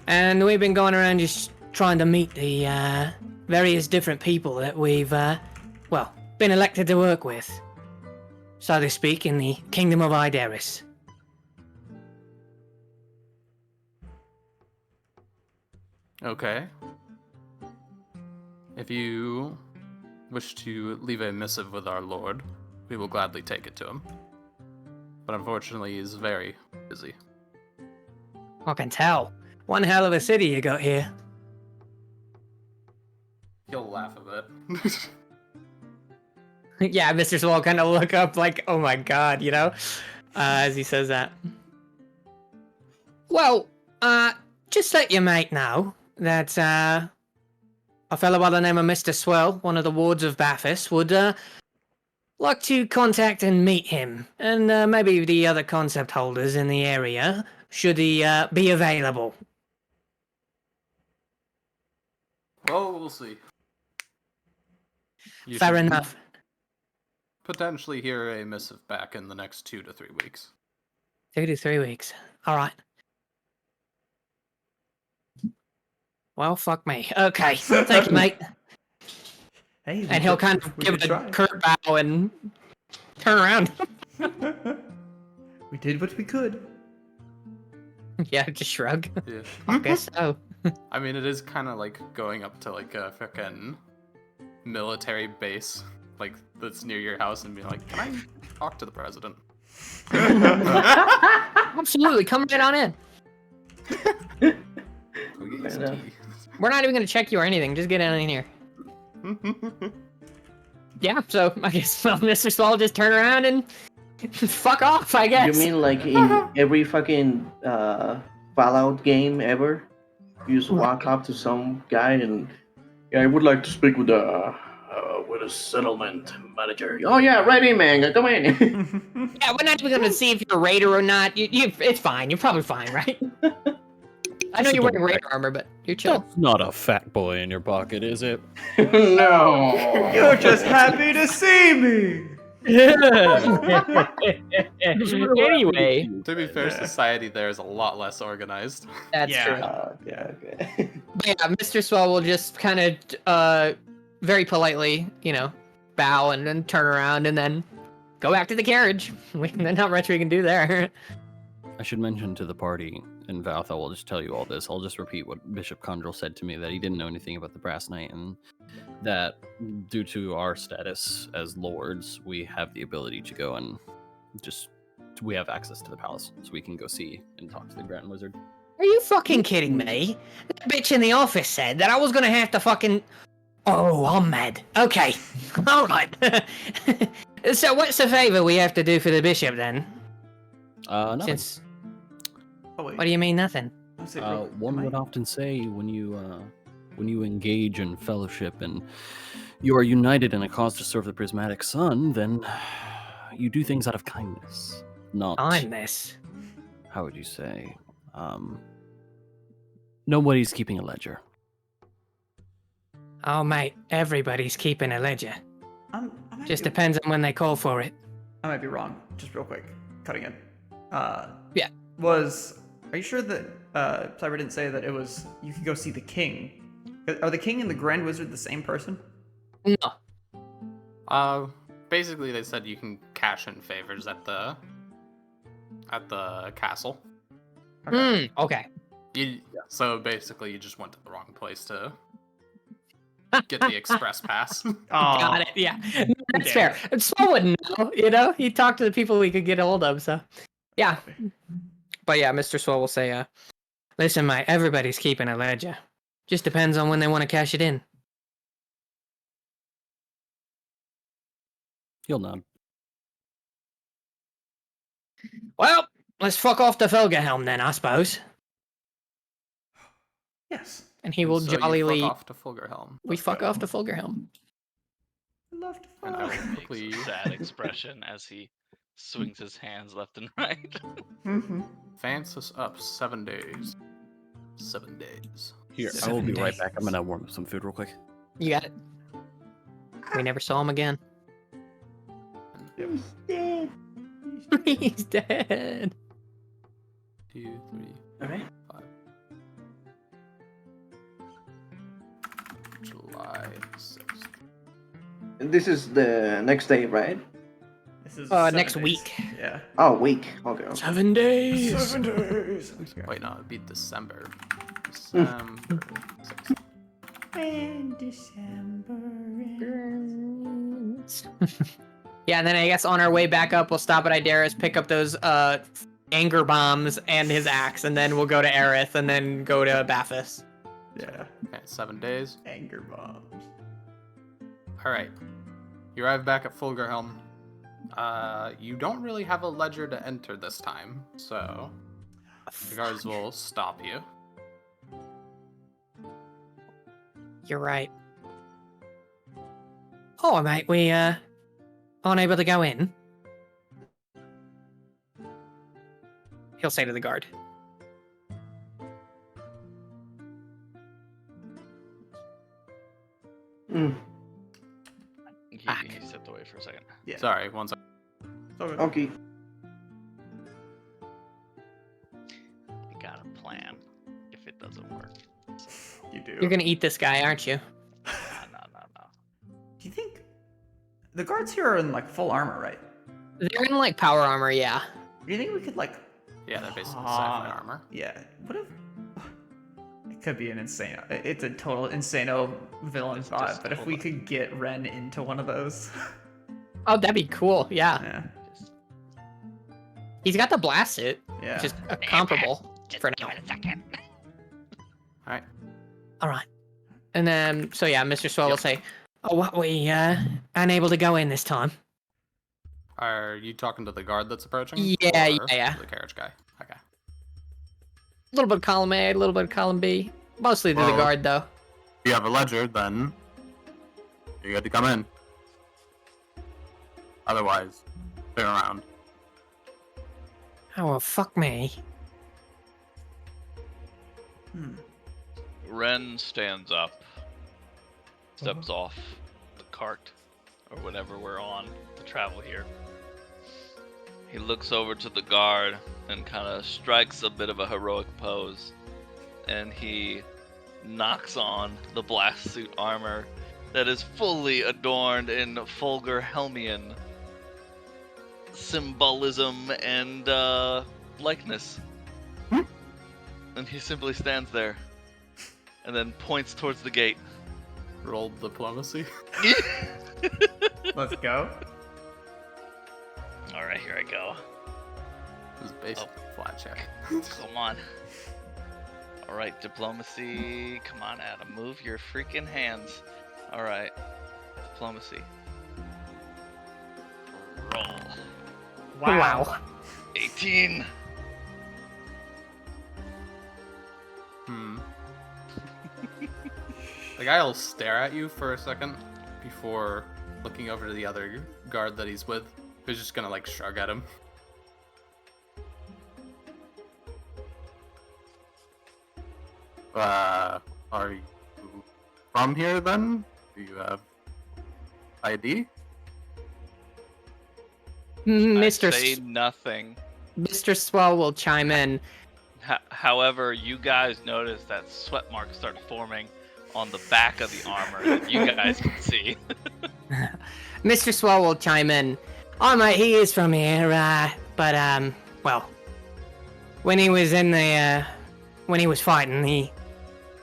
and we've been going around just trying to meet the various different people that we've, been elected to work with, so to speak, in the Kingdom of Ideris. Okay. If you wish to leave a missive with our lord, we will gladly take it to him. But unfortunately, he's very busy. I can tell. One hell of a city you got here. He'll laugh a bit. Yeah, Mr. Swall kind of look up like, oh my god, as he says that. Well, just let your mate know that, a fellow by the name of Mr. Swell, one of the wards of Bathus, would, like to contact and meet him, and, maybe the other concept holders in the area, should he, be available. Well, we'll see. You Fair should enough. Potentially hear a missive back in the next 2 to 3 weeks. 2 to 3 weeks. Alright. Well, fuck me. Okay, thank you, mate. Hey. And he'll kind of give it a curt bow and turn around. We did what we could. Yeah, just shrug. Yeah. I guess so. I mean, it is kind of like going up to like a frickin' military base, like that's near your house, and being like, "Can I talk to the president?" Absolutely, come right on in. We get you Fair some enough. tea. We're not even gonna check you or anything. Just get on in here. Yeah, so I guess Mr. Swall just turn around and fuck off, I guess. You mean like in every fucking Fallout game ever? You just walk up to some guy and yeah, I would like to speak with a settlement manager. Oh yeah, right in, man. Come in. Yeah, we're not even gonna see if you're a raider or not. You it's fine. You're probably fine, right? I know Just you're a wearing double raid check. armor, but you're chill. That's not a fat boy in your pocket, is it? No. You're just happy to see me. Anyway, To be fair, Yeah. society there is a lot less organized. that's Yeah. true. Okay. But yeah, Mr. Swell will just kind of, very politely, bow and then turn around and then go back to the carriage. There's not much we can do there. I should mention to the party, and Valtha will just tell you all this. I'll just repeat what Bishop Condrel said to me, that he didn't know anything about the Brass Knight, and that due to our status as lords, we have the ability to go and we have access to the palace, so we can go see and talk to the Grand Wizard. Are you fucking kidding me? That bitch in the office said that I was gonna have to fucking... Oh, I'm mad. Okay. Alright. So what's the favor we have to do for the bishop then? Nothing. Since... Oh, wait. What do you mean nothing? Let's see, One would often say when you engage in fellowship and you are united in a cause to serve the prismatic sun, then you do things out of kindness, not Kindness. how would you say? Nobody's keeping a ledger. Oh, mate, everybody's keeping a ledger. I might Just be- depends on when they call for it. I might be wrong. Just real quick. Cutting in. Yeah. Are you sure that Cyber didn't say that it was you could go see the king? Are the king and the Grand Wizard the same person? No. Basically, they said you can cash in favors at the castle. Okay. So basically, you just went to the wrong place to get the express pass. Got it, yeah. That's Damn. fair. Swell wouldn't know, He talked to the people he could get a hold of, so... Yeah. But yeah, Mr. Swell will say, listen, mate, everybody's keeping a ledger. Just depends on when they want to cash it in. He'll nod. Well, let's fuck off to Felgerhelm then, I suppose. Yes. And he will So you jollily... fuck off to Fulgerhelm. We fuck off to Fulgerhelm. I love to And I fuck. will Makes quickly a sad expression as he swings his hands left and right. Mm-hmm. advance us up 7 days. 7 days. Here, I 7 will be right back. I'm days. gonna warm up some food real quick. You got it. We never saw him again. He's dead. He's dead. 2, 3, Okay. 5. July 6th. This is the next day, right? This is Next 7 days. week. Yeah. Oh, week. Okay. 7 days. 7 days. Wait, no, it'd be December. December 6th. In December. Yeah, and then I guess on our way back up, we'll stop at Ideris, pick up those anger bombs and his axe, and then we'll go to Aerith, and then go to Bathus. Yeah. Okay, 7 days. Anger bombs. Alright. You arrive back at Fulgerhelm. You don't really have a ledger to enter this time, so the guards will stop you. You're right. Oh, mate, we aren't able to go in. He'll say to the guard. Mm. He Back. stepped away for a second. Yeah. Sorry, one second. Okay. Okay. We got a plan if it doesn't work. You do. You're gonna eat this guy, aren't you? No. Do you think the guards here are in like full armor, right? They're in like power armor, yeah. Do you think we could like? Yeah, they're basically Ah. sci-fi armor. Yeah. What if? It could be an insane. It's a total insano villain thought. Just But if hold we on. could get Ren into one of those, Oh, that'd be cool, yeah. yeah, Just He's got the blast suit, yeah. which is comparable for now. Alright. Alright. And then, so yeah, Mr. Swell will say, oh, what, we unable to go in this time. Are you talking to the guard that's approaching? Yeah, Or yeah. The carriage guy. Okay. A little bit of column A, a little bit of column B. Mostly to the Well- guard, though. If you have a ledger, then you get to come in. Otherwise, stay around. Oh, well, fuck me. Ren stands up, steps off the cart, or whatever we're on to travel here. He looks over to the guard and kind of strikes a bit of a heroic pose, and he knocks on the blast suit armor that is fully adorned in Fulgur Helmian symbolism and likeness. And he simply stands there and then points towards the gate. Roll diplomacy. Let's go. Alright, here I go. It was basically flat check. Come on. Alright, diplomacy. Come on, Adam. Move your freaking hands. Alright. Diplomacy. Roll. Wow. 18. The guy will stare at you for a second before looking over to the other guard that he's with, who's just gonna like shrug at him. Are you from here then? Do you have ID? Mr. I say nothing. Mr. Swell will chime in. However, you guys notice that sweat marks start forming on the back of the armor that you guys can see. Mr. Swell will chime in. Oh, mate, he is from here, but, well, when he was in the, when he was fighting, he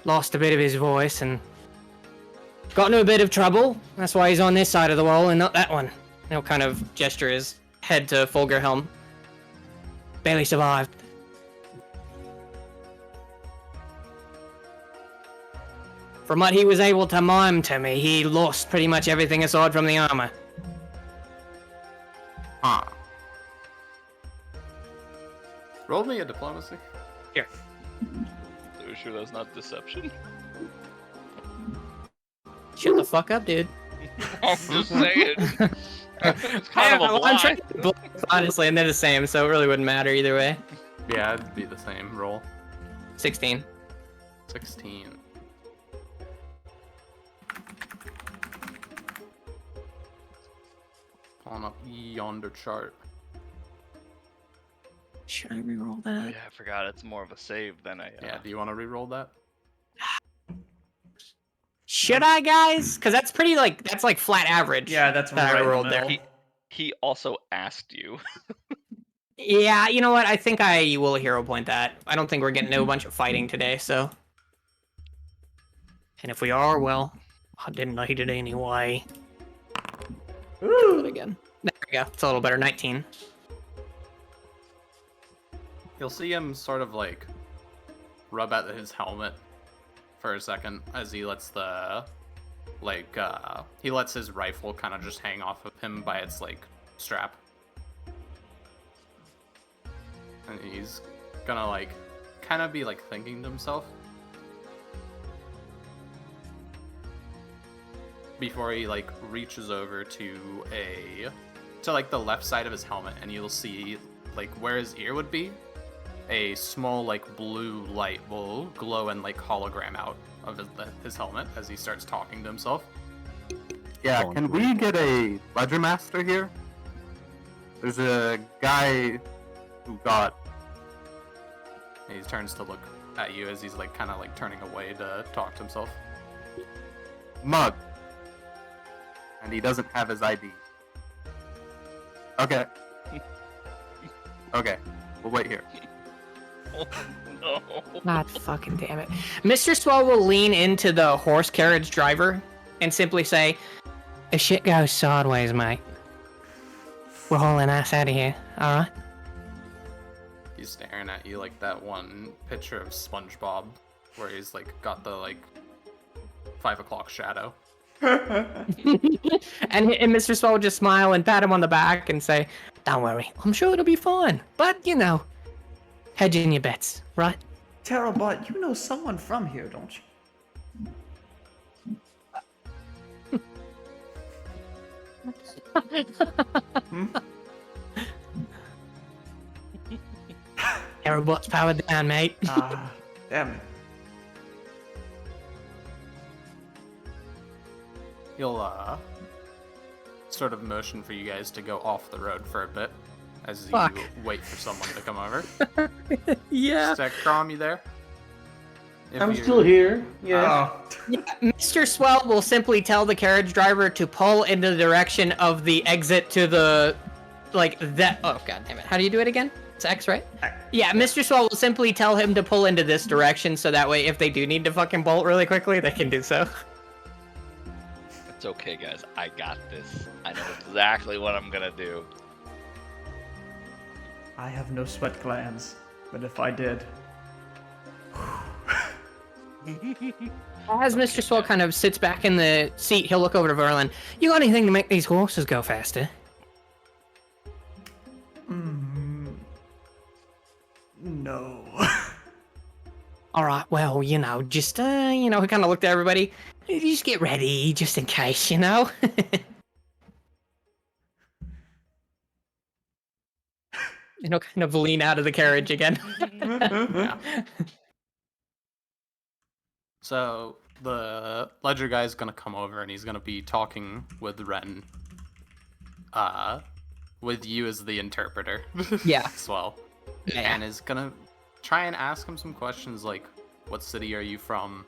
lost a bit of his voice and got into a bit of trouble. That's why he's on this side of the wall and not that one. He'll kind of gesture his head to Fulgur Helm. Barely survived. From what he was able to mime to me, he lost pretty much everything aside from the armor. Huh. Roll me a diplomacy. Here. Are you sure that's not deception? Shut the fuck up, dude. I'm just saying. It's kind of a I'm lie. trying to honestly, and they're the same, so it really wouldn't matter either way. Yeah, it'd be the same roll. 16. 16. Pulling up yonder chart. Should I reroll Oh, that? yeah, I forgot. It's more of a save than a. Yeah, do you want to re-roll that? Should I, guys? Because that's pretty that's like flat average. Yeah, that's that right I in the rolled middle. there. He also asked you. Yeah, you know what? I think I will hero point that. I don't think we're getting a bunch of fighting today, so. And if we are, well, I didn't need it anyway. Ooh. It again. There we go. It's a little better. 19. You'll see him sort of like rub at his helmet for a second as he lets he lets his rifle kind of just hang off of him by its like strap. And he's gonna like kind of be like thinking to himself before he like reaches over to like the left side of his helmet, and you'll see like where his ear would be, a small like blue light will glow and like hologram out of his helmet as he starts talking to himself. Yeah, can we get a Ledger Master here? There's a guy who got... And he turns to look at you as he's like kind of like turning away to talk to himself. mug. And he doesn't have his ID. Okay. Okay, we'll wait here. Oh, no. God fucking damn it. Mr. Swell will lean into the horse carriage driver and simply say, if shit goes sideways, mate, we're hauling ass out of here, alright? He's staring at you like that one picture of SpongeBob where he's like got the like 5 o'clock shadow. and Mr. Swell will just smile and pat him on the back and say, don't worry, I'm sure it'll be fine. But, you know, hedging your bets, right? Terrabot, you know someone from here, don't you? Aerobot's powered down, mate. Ah, damn it. he'll sort of motion for you guys to go off the road for a bit as Fuck. you wait for someone to come over. Yeah. Crom, you there? If I'm you're- still here. Yes. Oh. Yeah, Mr. Swell will simply tell the carriage driver to pull in the direction of the exit to the, like, that. Oh, god damn it. How do you do it again? It's X, right? Yeah, Mr. Swell will simply tell him to pull into this direction so that way if they do need to fucking bolt really quickly, they can do so. It's okay, guys. I got this. I know exactly what I'm gonna do. I have no sweat glands, but if I did. As Mr. Swell kind of sits back in the seat, he'll look over to Verlin. You got anything to make these horses go faster? No. All right, well, you know, just, he kind of looked at everybody. Just get ready, just in case, you know? And he'll kind of lean out of the carriage again. Yeah. So the ledger guy's gonna come over and he's gonna be talking with Ren. With you as the interpreter. Yeah. As well. Yeah. And is gonna try and ask him some questions like, what city are you from?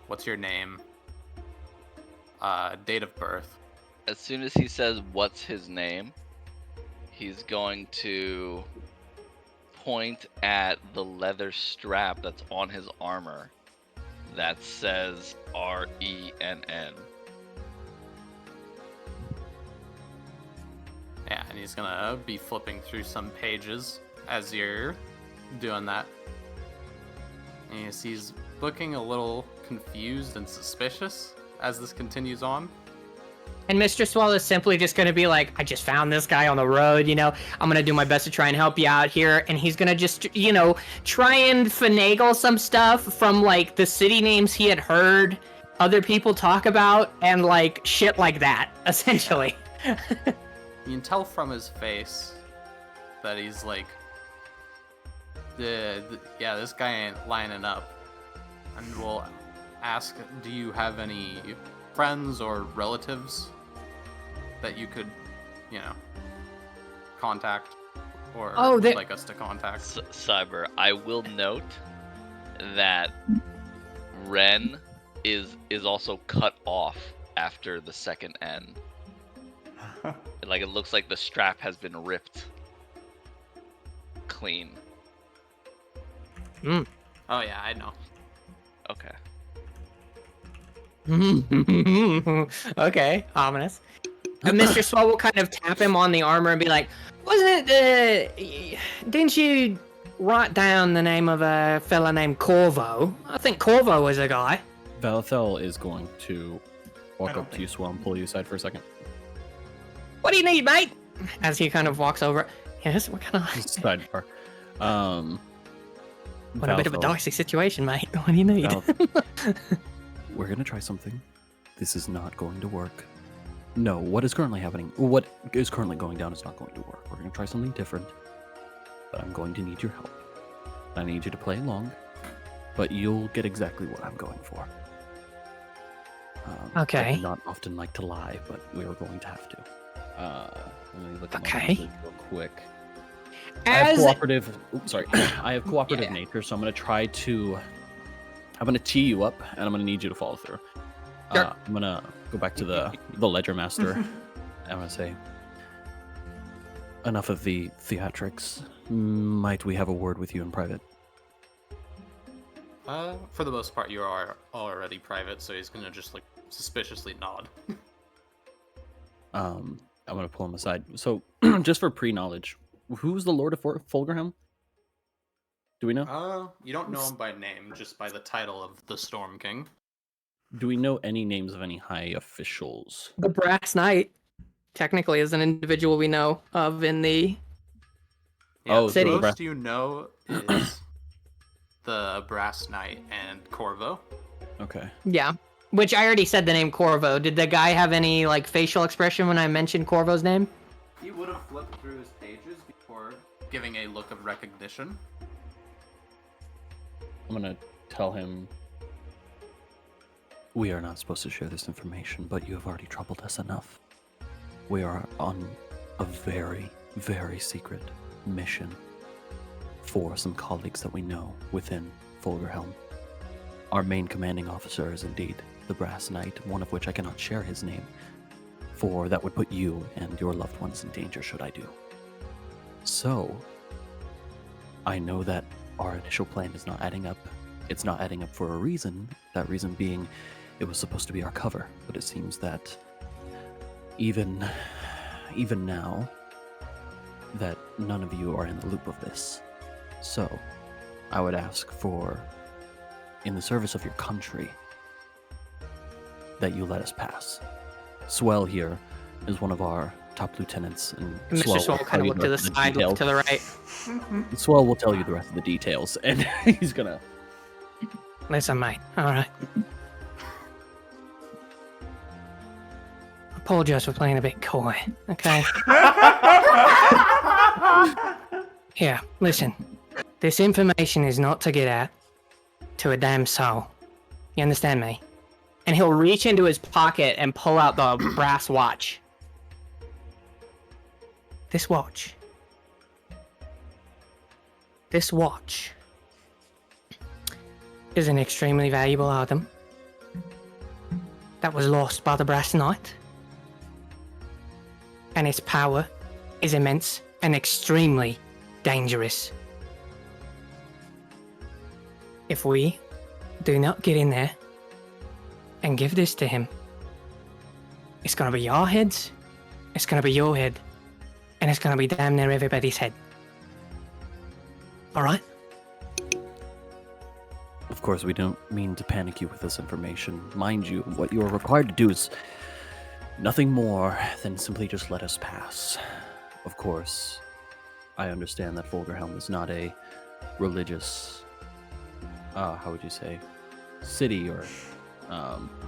What's your name? Date of birth. As soon as he says what's his name, he's going to point at the leather strap that's on his armor that says RENN. Yeah, and he's gonna be flipping through some pages as you're doing that. And he's looking a little confused and suspicious as this continues on. And Mr. Swell is simply just going to be like, I just found this guy on the road, I'm going to do my best to try and help you out here. And he's going to just, try and finagle some stuff from, like, the city names he had heard other people talk about and, like, shit like that, essentially. You can tell from his face that he's like, yeah, this guy ain't lining up. And we'll ask, do you have any friends or relatives that you could, contact or would like us to contact? Cyber, I will note that Ren is also cut off after the second N. Like, it looks like the strap has been ripped clean. Mm. Oh yeah, I know. Okay. Okay, ominous. And Mr. Swell will kind of tap him on the armor and be like, wasn't it, didn't you write down the name of a fella named Corvo? I think Corvo was a guy. Valathel is going to walk up to you, Swell, and pull you aside for a second. What do you need, mate? As he kind of walks over. Yes, what kind of... Sidebar. What a bit of a Valathel- dicey situation, mate. What do you need? We're gonna try something. This is not going to work. No, what is currently happening, what is currently going down is not going to work. We're gonna try something different, but I'm going to need your help. I need you to play along, but you'll get exactly what I'm going for. Okay. I do not often like to lie, but we are going to have to. Let me look at my Okay. message real quick. I have As cooperative. Oops, sorry. I have cooperative Yeah. nature, so I'm gonna try to. I'm gonna tee you up, and I'm gonna need you to follow through. Sure. I'm gonna go back to the ledger master. I'm gonna say, enough of the theatrics. Might we have a word with you in private? For the most part, you are already private, so he's gonna just like suspiciously nod. I'm gonna pull him aside. So, just for pre-knowledge, who's the Lord of Fulgurham? Do we know? You don't know him by name, just by the title of the Storm King. Do we know any names of any high officials? the Brass Knight, technically, is an individual we know of in the... Yeah, Oh, the City. most you know is the Brass Knight and Corvo. Okay. Yeah. Which I already said the name Corvo. Did the guy have any, like, facial expression when I mentioned Corvo's name? He would have flipped through his pages before giving a look of recognition. I'm gonna tell him. We are not supposed to share this information, but you have already troubled us enough. We are on a very, very secret mission for some colleagues that we know within Fulgerhelm. Our main commanding officer is indeed the Brass Knight, one of which I cannot share his name, for that would put you and your loved ones in danger should I do. So, I know that our initial plan is not adding up. It's not adding up for a reason, that reason being it was supposed to be our cover, but it seems that even now, that none of you are in the loop of this. So, I would ask for, in the service of your country, that you let us pass. Swell here is one of our top lieutenants, and Mr. Swell kind of look to the side, look to the right. Swell will tell you the rest of the details, and he's gonna... Listen, mate, alright. Apologise for playing a bit coy, okay? Here, listen. This information is not to get out to a damn soul. You understand me? And he'll reach into his pocket and pull out the brass watch. This watch is an extremely valuable item that was lost by the Brass Knight. And its power is immense and extremely dangerous. If we do not get in there and give this to him, it's gonna be our heads, it's gonna be your head, and it's gonna be damn near everybody's head. Alright? Of course, we don't mean to panic you with this information. Mind you, what you are required to do is nothing more than simply just let us pass. Of course, I understand that Fulgerhelm is not a religious, how would you say, city or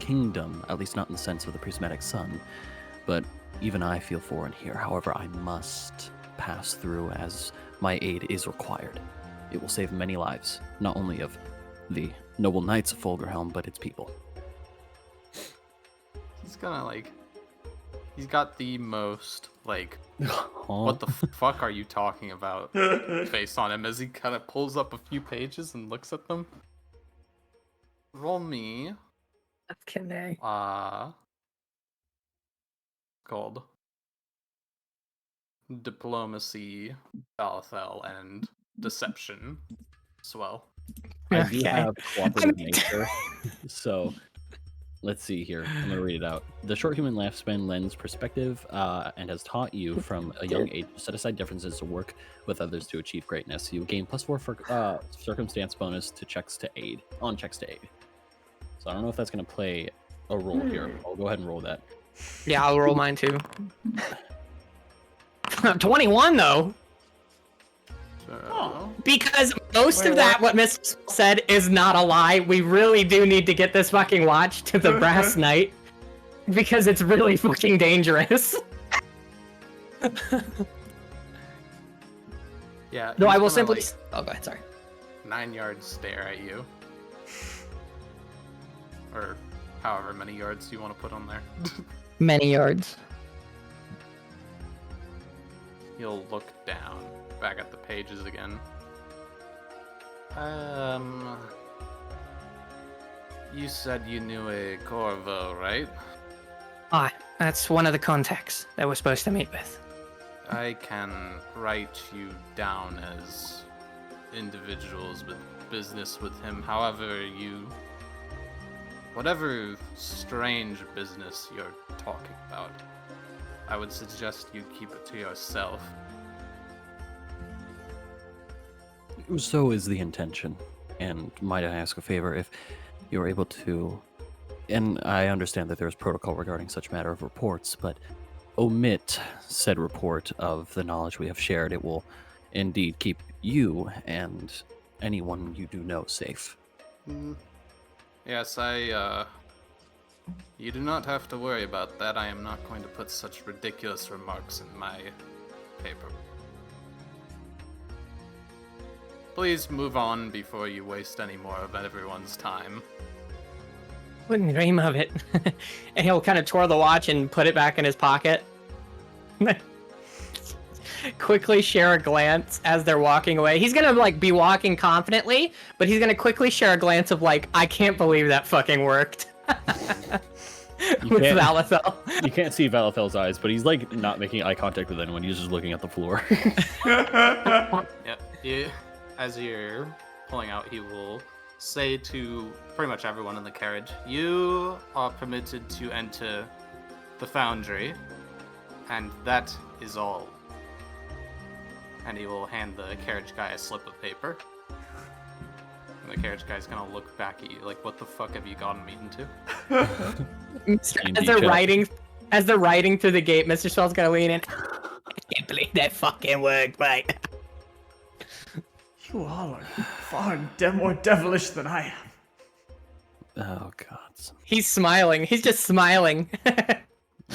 kingdom, at least not in the sense of the prismatic sun, but even I feel foreign here. However, I must pass through as my aid is required. It will save many lives, not only of the noble knights of Fulgerhelm, but its people. He's gonna, he's got the most, what the fuck are you talking about face on him as he kind of pulls up a few pages and looks at them. Roll me. Okay. Called Diplomacy, Balthel, and Deception. Swell. I do have cooperative nature, so let's see here. I'm gonna read it out. The short human lifespan lends perspective and has taught you from a young age to set aside differences to work with others to achieve greatness. You gain +4 for circumstance bonus to checks to aid. So I don't know if that's gonna play a role here. I'll go ahead and roll that. Yeah, I'll roll mine too. 21 though. Because most of that, what Miss said, is not a lie. We really do need to get this fucking watch to the Brass Knight. Because it's really fucking dangerous. Yeah. No, I will gonna, simply... Oh, go ahead, sorry. 9 yards stare at you. Or however many yards you want to put on there. Many yards. He'll look down, back at the pages again. You said you knew a Corvo, right? Aye, that's one of the contacts that we're supposed to meet with. I can write you down as individuals with business with him. However, whatever strange business you're talking about, I would suggest you keep it to yourself. So is the intention. And might I ask a favor, if you're able to, and I understand that there's protocol regarding such matter of reports, but omit said report of the knowledge we have shared. It will indeed keep you and anyone you do know safe. Yes, you do not have to worry about that. I am not going to put such ridiculous remarks in my paper. Please move on before you waste any more of everyone's time. Wouldn't dream of it. And he'll kind of twirl the watch and put it back in his pocket. Quickly share a glance as they're walking away. He's gonna like be walking confidently, but he's gonna quickly share a glance of like, I can't believe that fucking worked. With Valethel. You can't see Valethel's eyes, but he's like not making eye contact with anyone. He's just looking at the floor. Yep. As you're pulling out, he will say to pretty much everyone in the carriage, you are permitted to enter the foundry, and that is all. And he will hand the carriage guy a slip of paper. And the carriage guy's gonna look back at you like, what the fuck have you gotten me into? As they're riding through the gate, Mr. Swell's gonna lean in. I can't believe that fucking worked, mate. You all are far more devilish than I am. Oh god. He's smiling. He's just smiling. I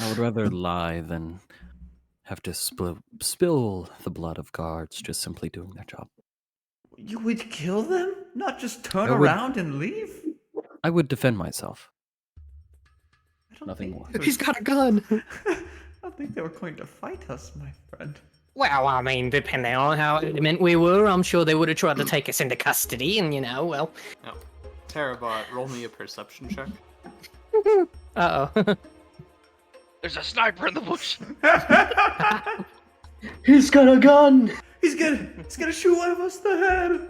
would rather lie than have to spill the blood of guards just simply doing their job. You would kill them? Not just turn I would- around and leave? I would defend myself. I don't Nothing think more. He's got a gun. I don't think they were going to fight us, my friend. Well, I mean, depending on how adamant we were, I'm sure they would have tried to take us into custody, and well. No. Terabot, roll me a perception check. Uh-oh. There's a sniper in the bush. He's got a gun! He's gonna shoot one of us in the head!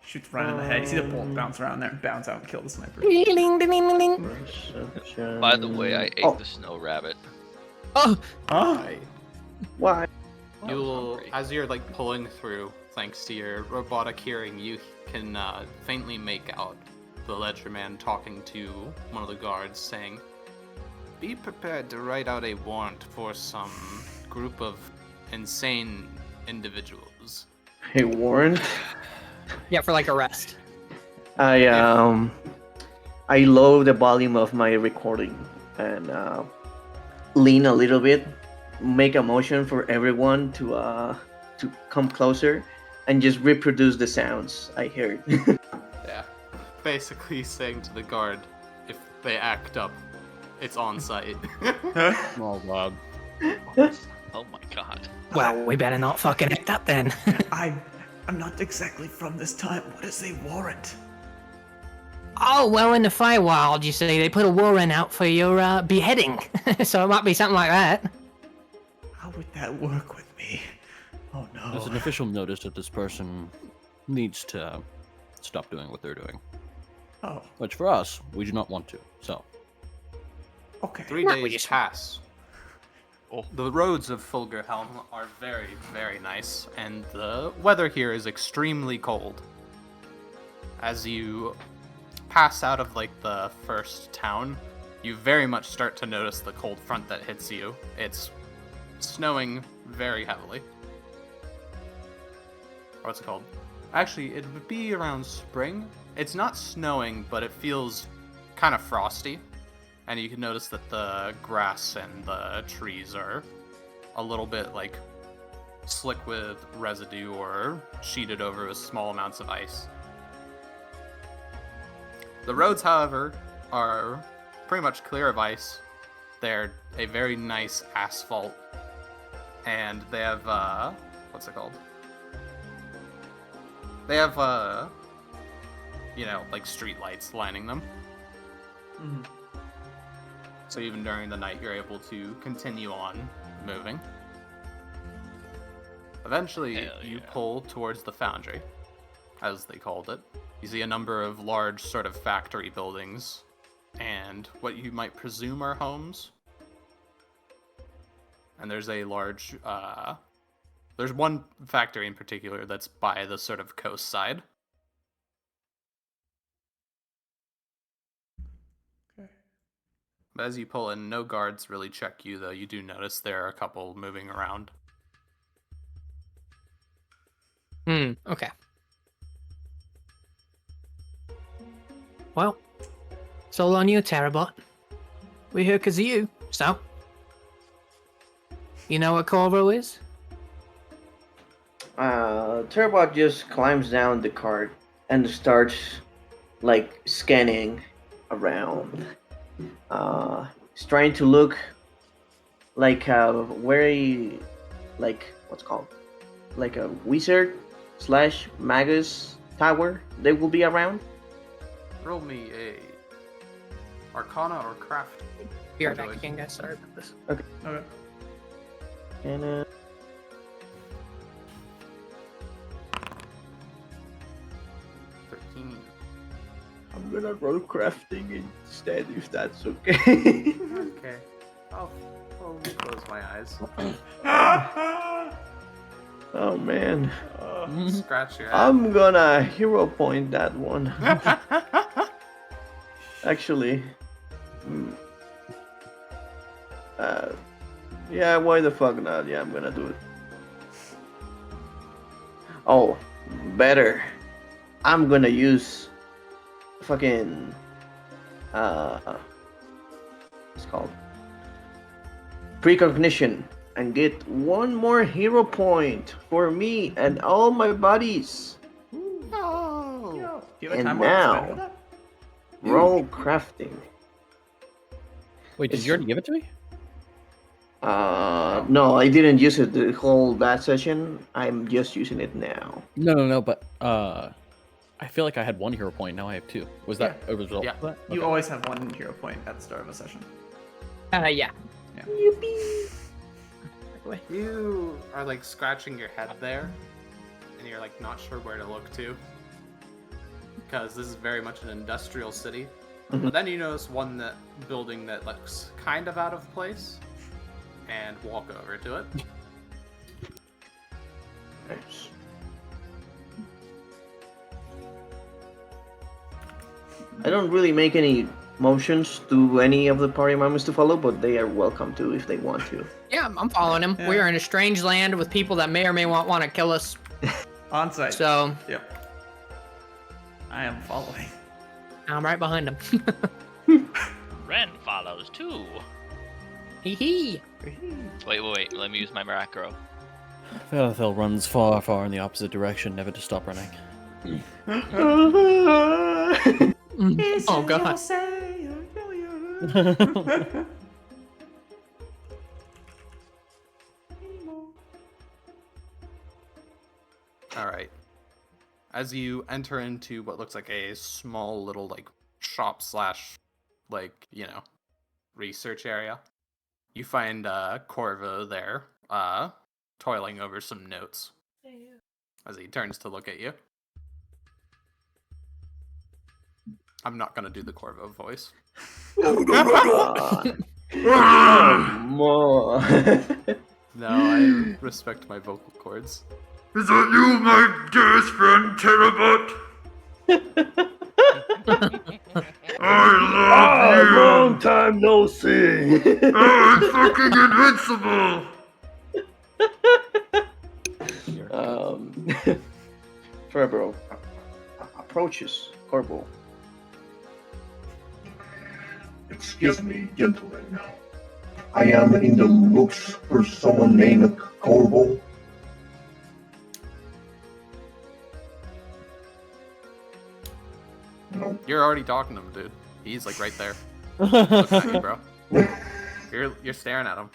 Shoots right in the head. You see the bolt bounce around there and bounce out and kill the sniper. By the way, I ate the snow rabbit. Oh! Huh? Why? You will, as you're like pulling through, thanks to your robotic hearing, you can faintly make out the ledger man talking to one of the guards saying, be prepared to write out a warrant for some group of insane individuals. Hey, Warren. Yeah, for like arrest. I lower the volume of my recording and lean a little bit, make a motion for everyone to come closer, and just reproduce the sounds I heard. Yeah. Basically saying to the guard, if they act up, it's on site. Oh god. Oh my god. Well, we better not fucking act up then. I'm not exactly from this time. What is a warrant? Oh, well, in the Feywild, you see, they put a warrant out for your beheading. So it might be something like that. How would that work with me? Oh no. There's an official notice that this person needs to stop doing what they're doing. Oh, Which for us, we do not want to. So, okay. 3 Not days pass. The roads of Fulgerhelm are very, very nice, and the weather here is extremely cold. As you pass out of like the first town, you very much start to notice the cold front that hits you. It's snowing very heavily. Or what's it called? Actually, it would be around spring. It's not snowing, but it feels kind of frosty. And you can notice that the grass and the trees are a little bit like slick with residue or sheeted over with small amounts of ice. The roads, however, are pretty much clear of ice. They're a very nice asphalt, and they have, what's it called? They have, like street lights lining them. Mhm. So even during the night, you're able to continue on moving. Eventually, Hell you yeah. pull towards the foundry, as they called it. You see a number of large sort of factory buildings, and what you might presume are homes. And there's a large, there's one factory in particular that's by the sort of coast side. But as you pull in, no guards really check you, though. You do notice there are a couple moving around. Okay. Well, it's all on you, Terabot. We're here 'cause of you, so. You know what Corvo is? Turbot just climbs down the cart and starts like scanning around. He's trying to look like a very, like, what's it called? Like a wizard / magus tower they will be around. Roll me a Arcana or Craft. Be right back again, guys. Sorry about this. Okay. And 13. I'm gonna roll crafting instead, if that's okay. Okay. I'll close my eyes. Oh man, Scratch your head. I'm gonna hero point that one. Actually, yeah, why the fuck not? Yeah, I'm gonna do it. Oh, better. I'm gonna use fucking it's called precognition and get one more hero point for me and all my buddies. No. Do you have a And time limit now- for that? Roll crafting. Wait, did you already give it to me? No, I didn't use it the whole that session. I'm just using it now. No, but I feel like I had 1 hero point. Now I have 2. Was that a result? Yeah. of that? You Okay. always have 1 hero point at the start of a session. Yeah. You are like scratching your head there, and you're like not sure where to look to, because this is very much an industrial city. Mhm. But then you notice one building that looks kind of out of place, and walk over to it. Nice. I don't really make any motions to any of the party members to follow, but they are welcome to if they want to. Yeah, I'm following him. Yeah. We are in a strange land with people that may or may not want to kill us. On site. So Yep. I am following. I'm right behind him. Ren follows too. Hee hee. Wait. Let me use my Miracro. Falathel runs far, far in the opposite direction, never to stop running. Oh god. All right. As you enter into what looks like a small little like shop / like, you know, research area, you find Corvo there, toiling over some notes. As he turns to look at you. I'm not gonna do the Corvo voice. More. No, I respect my vocal cords. Is that you, my dearest friend, Terabot? I love you! Long time no see. I'm fucking invincible! Trevor approaches Corvo. Excuse me, gentlemen. I am in the looks for someone named Corvo. No. You're already talking to him, dude. He's like right there. Looking at you, bro. You're staring at him.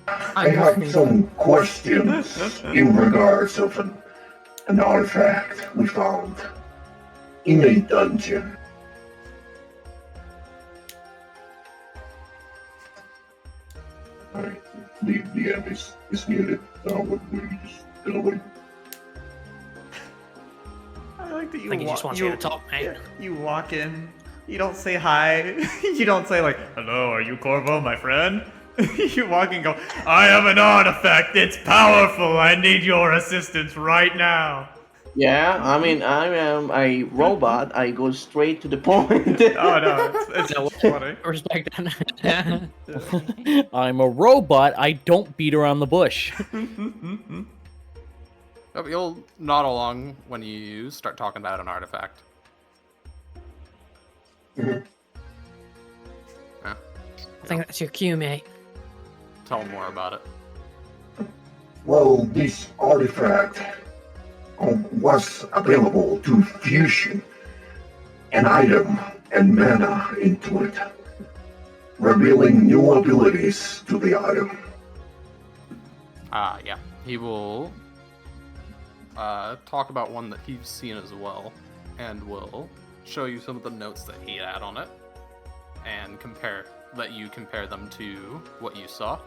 I have some questions in regards of an artifact we found in a dungeon. Alright, the DM is muted. So we just go away. I like that you I think he just wants you to talk, man. Yeah, you walk in. You don't say hi. You don't say like, "Hello, are you Corvo, my friend?" You walk in and go, "I have an artifact. It's powerful. I need your assistance right now." Yeah, I mean, I am a robot. I go straight to the point. Oh no, it's funny. Respect that. I'm a robot. I don't beat around the bush. Oh, you'll nod along when you start talking about an artifact. Mhm. Yeah. I think that's your cue, mate. Tell him more about it. Well, this artifact was available to Fusion an item and mana into it, revealing new abilities to the item. Yeah. He will talk about one that he's seen as well, and will show you some of the notes that he had on it, and let you compare them to what you saw.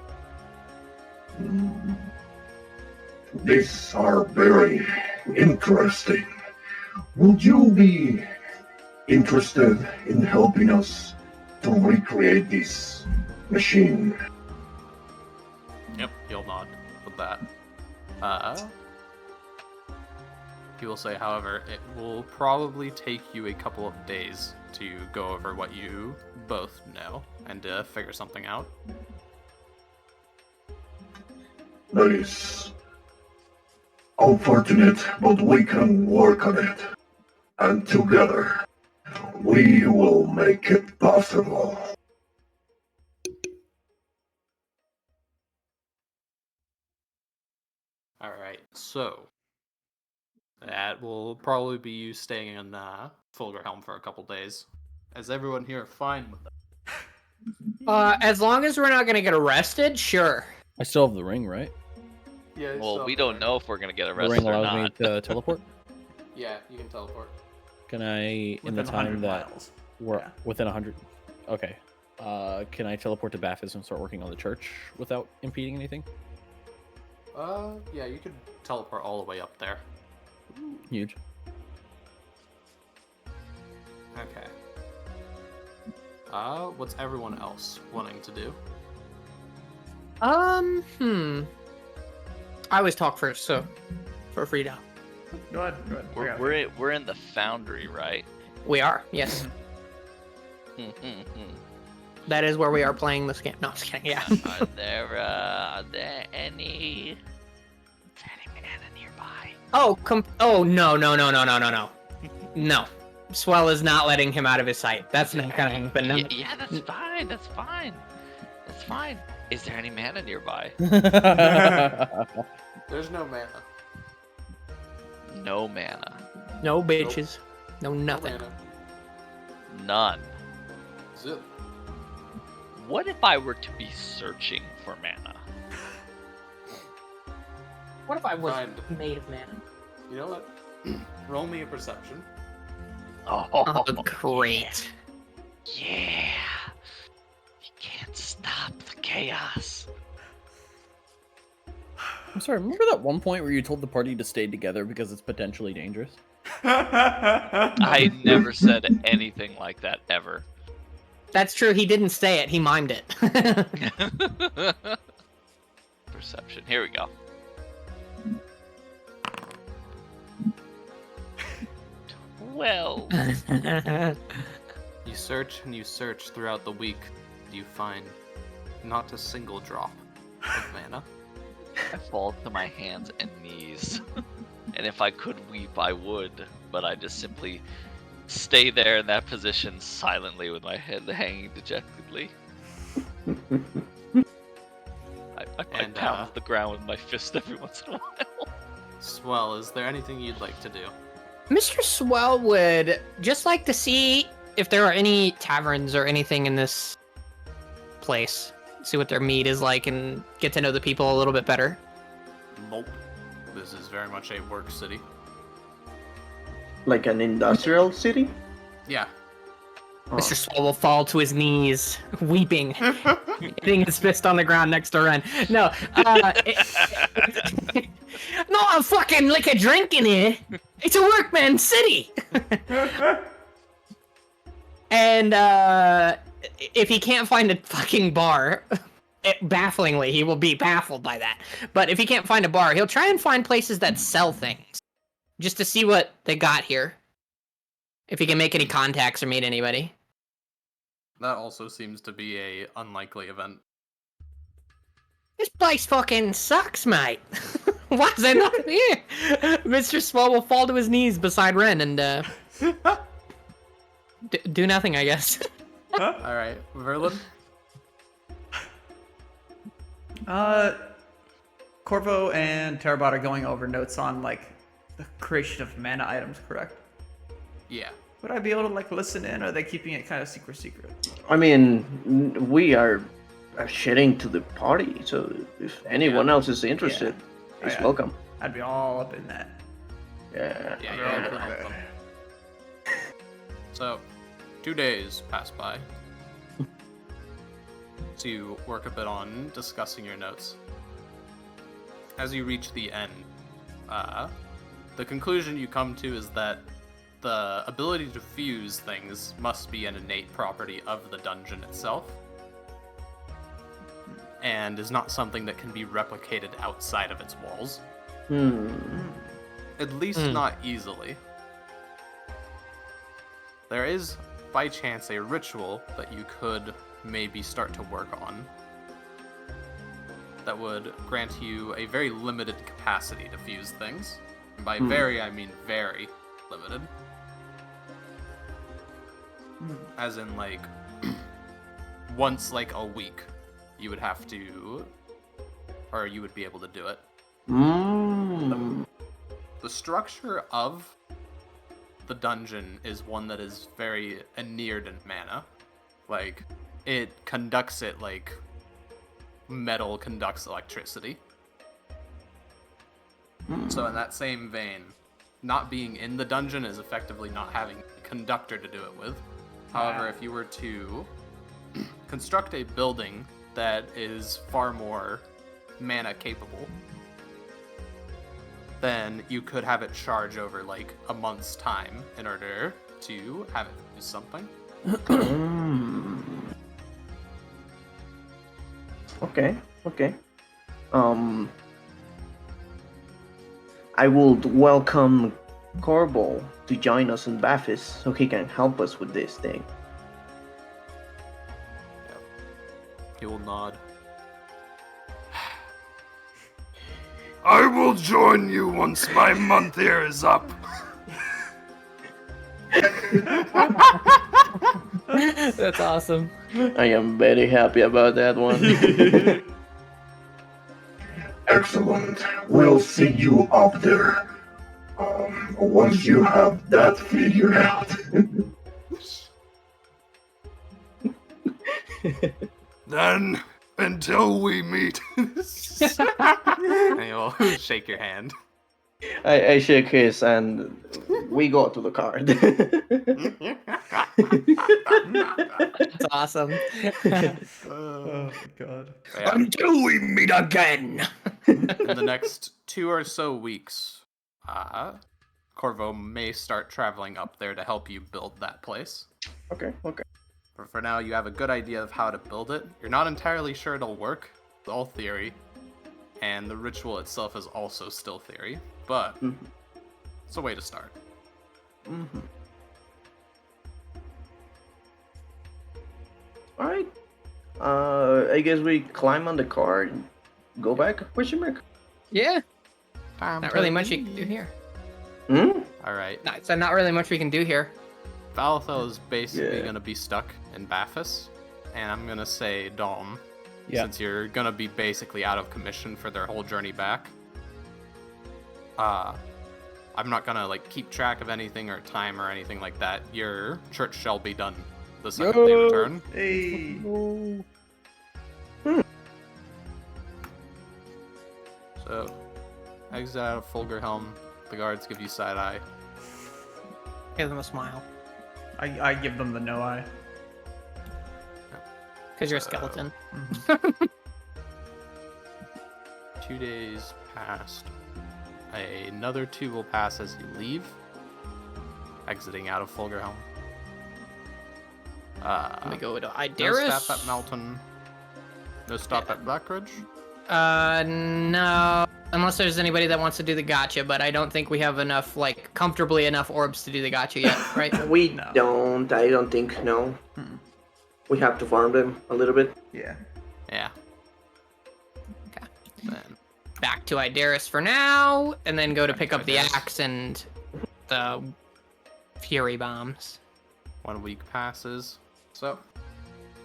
These are very interesting. Would you be interested in helping us to recreate this machine? Yep, he'll nod with that. He will say, however, it will probably take you a couple of days to go over what you both know and to figure something out. That is unfortunate, but we can work on it. And together, we will make it possible. Alright, so that will probably be you staying in Fulgerhelm for a couple days. Is everyone here fine with that? As long as we're not gonna get arrested, sure. I still have the ring, right? Yeah. Well, we don't know if we're gonna get The arrested ring or allows me not. to teleport. Yeah, you can teleport. Can I, in the Within time 100 that miles. we're Yeah. within 100? Okay. Can I teleport to Bathis and start working on the church without impeding anything? Yeah, you could teleport all the way up there. Huge. Okay. What's everyone else wanting to do? I always talk first, so feel free to. Go ahead. I got it. We're in the foundry, right? We are, yes. That is where we are playing this game. No, I'm just kidding. Yeah. Are there any mana nearby? Oh, no. No. Swell is not letting him out of his sight. That's not gonna happen. No. Yeah, that's fine. That's fine. Is there any mana nearby? There's no mana. No mana. No bitches. No nothing. No mana. None. Zip. What if I were to be searching for mana? What if I was Find. made of mana? You know what? Roll me a perception. Oh, Great. yeah. You can't stop the chaos. I'm sorry, remember that one point where you told the party to stay together because it's potentially dangerous? I never said anything like that ever. That's true. He didn't say it. He mimed it. Perception. Here we go. 12. You search and you search throughout the week. You find not a single drop of mana. I fall to my hands and knees. And if I could weep, I would. But I just simply stay there in that position silently with my head hanging dejectedly. I pound the ground with my fist every once in a while. Swell, is there anything you'd like to do? Mr. Swell would just like to see if there are any taverns or anything in this place. See what their meat is like and get to know the people a little bit better. Nope. This is very much a work city. Like an industrial city? Yeah. Oh. Mr. Swell will fall to his knees, weeping, hitting his fist on the ground next to Ren. No, no, I'm fucking like a drink in here. It's a workman city. And if he can't find a fucking bar, bafflingly, he will be baffled by that. But if he can't find a bar, he'll try and find places that sell things, just to see what they got here. If he can make any contacts or meet anybody. That also seems to be a unlikely event. This place fucking sucks, mate. Why is it not here? Mr. Swell will fall to his knees beside Ren and do nothing, I guess. Alright, Verlin? Corvo and Terabot are going over notes on like the creation of mana items, correct? Yeah. Would I be able to like listen in, or are they keeping it kind of secret? I mean, we are sharing to the party, so if anyone else is interested, Yeah. is welcome. I'd be all up in that. Yeah. Yeah, you're able to help them. So, 2 days pass by. So you work a bit on discussing your notes. As you reach the end, the conclusion you come to is that the ability to fuse things must be an innate property of the dungeon itself, and is not something that can be replicated outside of its walls. At least not easily. There is, by chance, a ritual that you could maybe start to work on that would grant you a very limited capacity to fuse things. And by very, I mean very limited. As in, like, once, like, a week, you would have to, or you would be able to do it. The structure of the dungeon is one that is very inured in mana. Like, it conducts it like metal conducts electricity. So in that same vein, not being in the dungeon is effectively not having a conductor to do it with. However, if you were to construct a building that is far more mana capable, then you could have it charge over like a month's time in order to have it do something. Okay. I would welcome Corbo to join us in Bafis so he can help us with this thing. He will nod. I will join you once my month here is up. That's awesome. I am very happy about that one. Excellent. We'll see you up there. Once you have that figured out. Then, until we meet. And he'll shake your hand. I shake his and we go to the car. That's awesome. Oh god. Yeah. Until we meet again. In the next 2 or so weeks, Corvo may start traveling up there to help you build that place. Okay. But for now, you have a good idea of how to build it. You're not entirely sure it'll work. It's all theory. And the ritual itself is also still theory. But it's a way to start. Alright. I guess we climb on the car and go back? Question mark? Yeah. Not really much you can do here. Alright. No, so not really much we can do here. Valthel is basically going to be stuck in Bafis. And I'm going to say Dom. Yeah. Since you're going to be basically out of commission for their whole journey back. I'm not going to like keep track of anything or time or anything like that. Your church shall be done the second they return. Hey. So, exit out of Fulgerhelm. The guards give you side eye. Give them a smile. I give them the no eye. Because you're a skeleton. 2 days passed. Another 2 will pass as you leave, exiting out of Fulgerhelm. Let me go to No Ideris. stop at Melton. No stop at Blackridge. No. Unless there's anybody that wants to do the gotcha, but I don't think we have enough, like, comfortably enough orbs to do the gotcha yet, right? I don't think, no. We have to farm them a little bit. Yeah. Yeah. Okay. Then Back to Ideris for now, and then go to pick up the axe and the fury bombs. 1 week passes. So,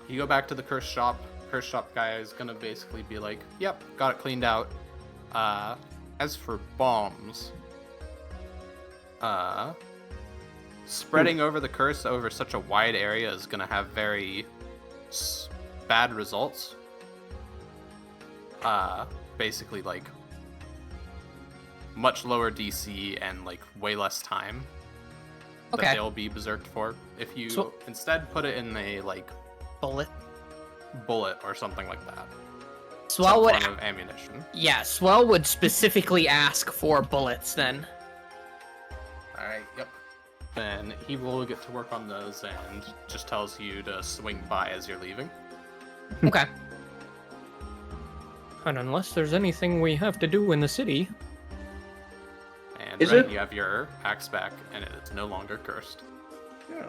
you go back to the curse shop. Curse shop guy is gonna basically be like, yep, got it cleaned out. As for bombs, spreading over the curse over such a wide area is going to have very bad results. Basically, like, much lower DC and, like, way less time Okay. that they'll be berserked for. If you instead put it in a, like, Bullet. bullet or something like that. Swell Some would. form of ammunition. Yeah, Swell would specifically ask for bullets then. Alright, yep. Then he will get to work on those and just tells you to swing by as you're leaving. Okay. And unless there's anything we have to do in the city. And Is Ren, it- you have your axe back, and it is no longer cursed. Yeah.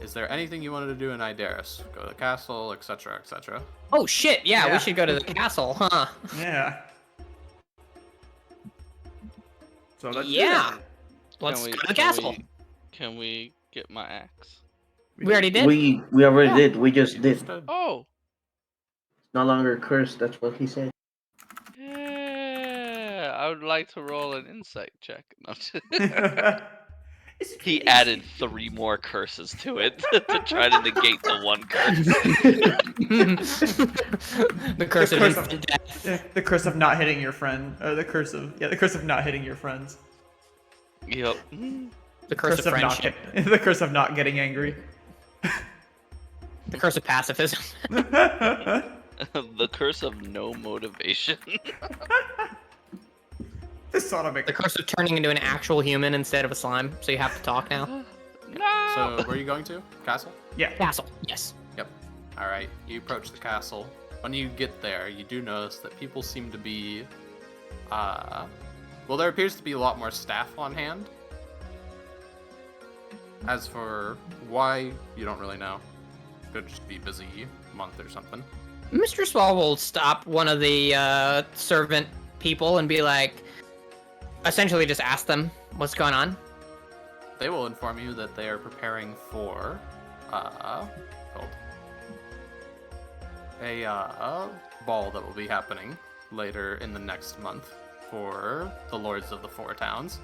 Is there anything you wanted to do in Ideris? Go to the castle, etc., etc. Oh shit, yeah, Yeah. we should go to the castle, huh? Yeah. So let's do Yeah. that. Let's Can go we- to the can castle. Can we get my axe? We already did. We already Yeah. did. We just You did. just did. Oh, No longer cursed. That's what he said. yeah. I would like to roll an insight check. No, Is it he easy? added 3 more curses to it to try to negate the 1 curse. The curse of curse of- instant death. Yeah, the curse of not hitting your friend, or the curse of not hitting your friends. Yep. The curse of not friendship. the curse of not getting angry. The curse of pacifism. The curse of no motivation. This sort of The curse of turning into an actual human instead of a slime, so you have to talk now. No. So, where are you going to? Castle? Yeah. Castle, yes. Yep. Alright, you approach the castle. When you get there, you do notice that people seem to be, well, there appears to be a lot more staff on hand. As for why, you don't really know. Could just be busy month or something. Mr. Swall will stop one of the servant people and be like, essentially just ask them what's going on. They will inform you that they are preparing for, called a ball that will be happening later in the next month for the Lords of the Four Towns.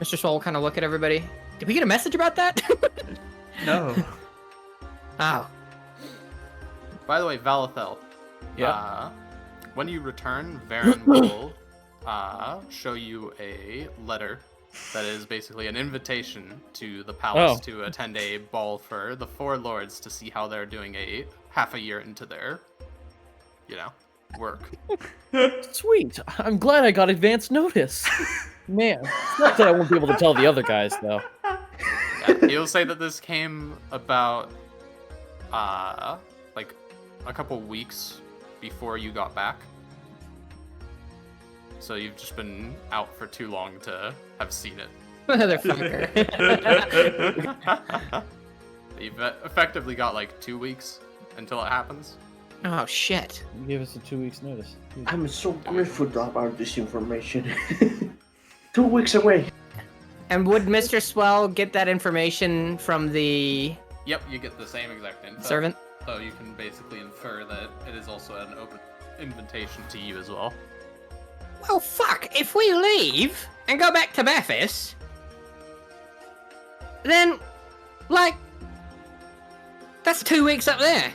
Mr. Swall will kind of look at everybody. Did we get a message about that? No. Oh. By the way, Valathel. Yeah. When you return, Varen will show you a letter that is basically an invitation to the palace to attend a ball for the 4 lords to see how they're doing a half a year into their, work. Sweet. I'm glad I got advance notice. Man, it's not that I won't be able to tell the other guys though. Yeah, he'll say that this came about, like, a couple weeks before you got back. So you've just been out for too long to have seen it. Motherfucker. You've effectively got, like, 2 weeks until it happens. Oh, shit. You gave us a 2 weeks notice. I'm so grateful about this information. 2 weeks away. And would Mr. Swell get that information from the Yep, you get the same exact info. servant? So you can basically infer that it is also an open invitation to you as well. Well, fuck. If we leave and go back to Memphis, then, like, that's 2 weeks up there.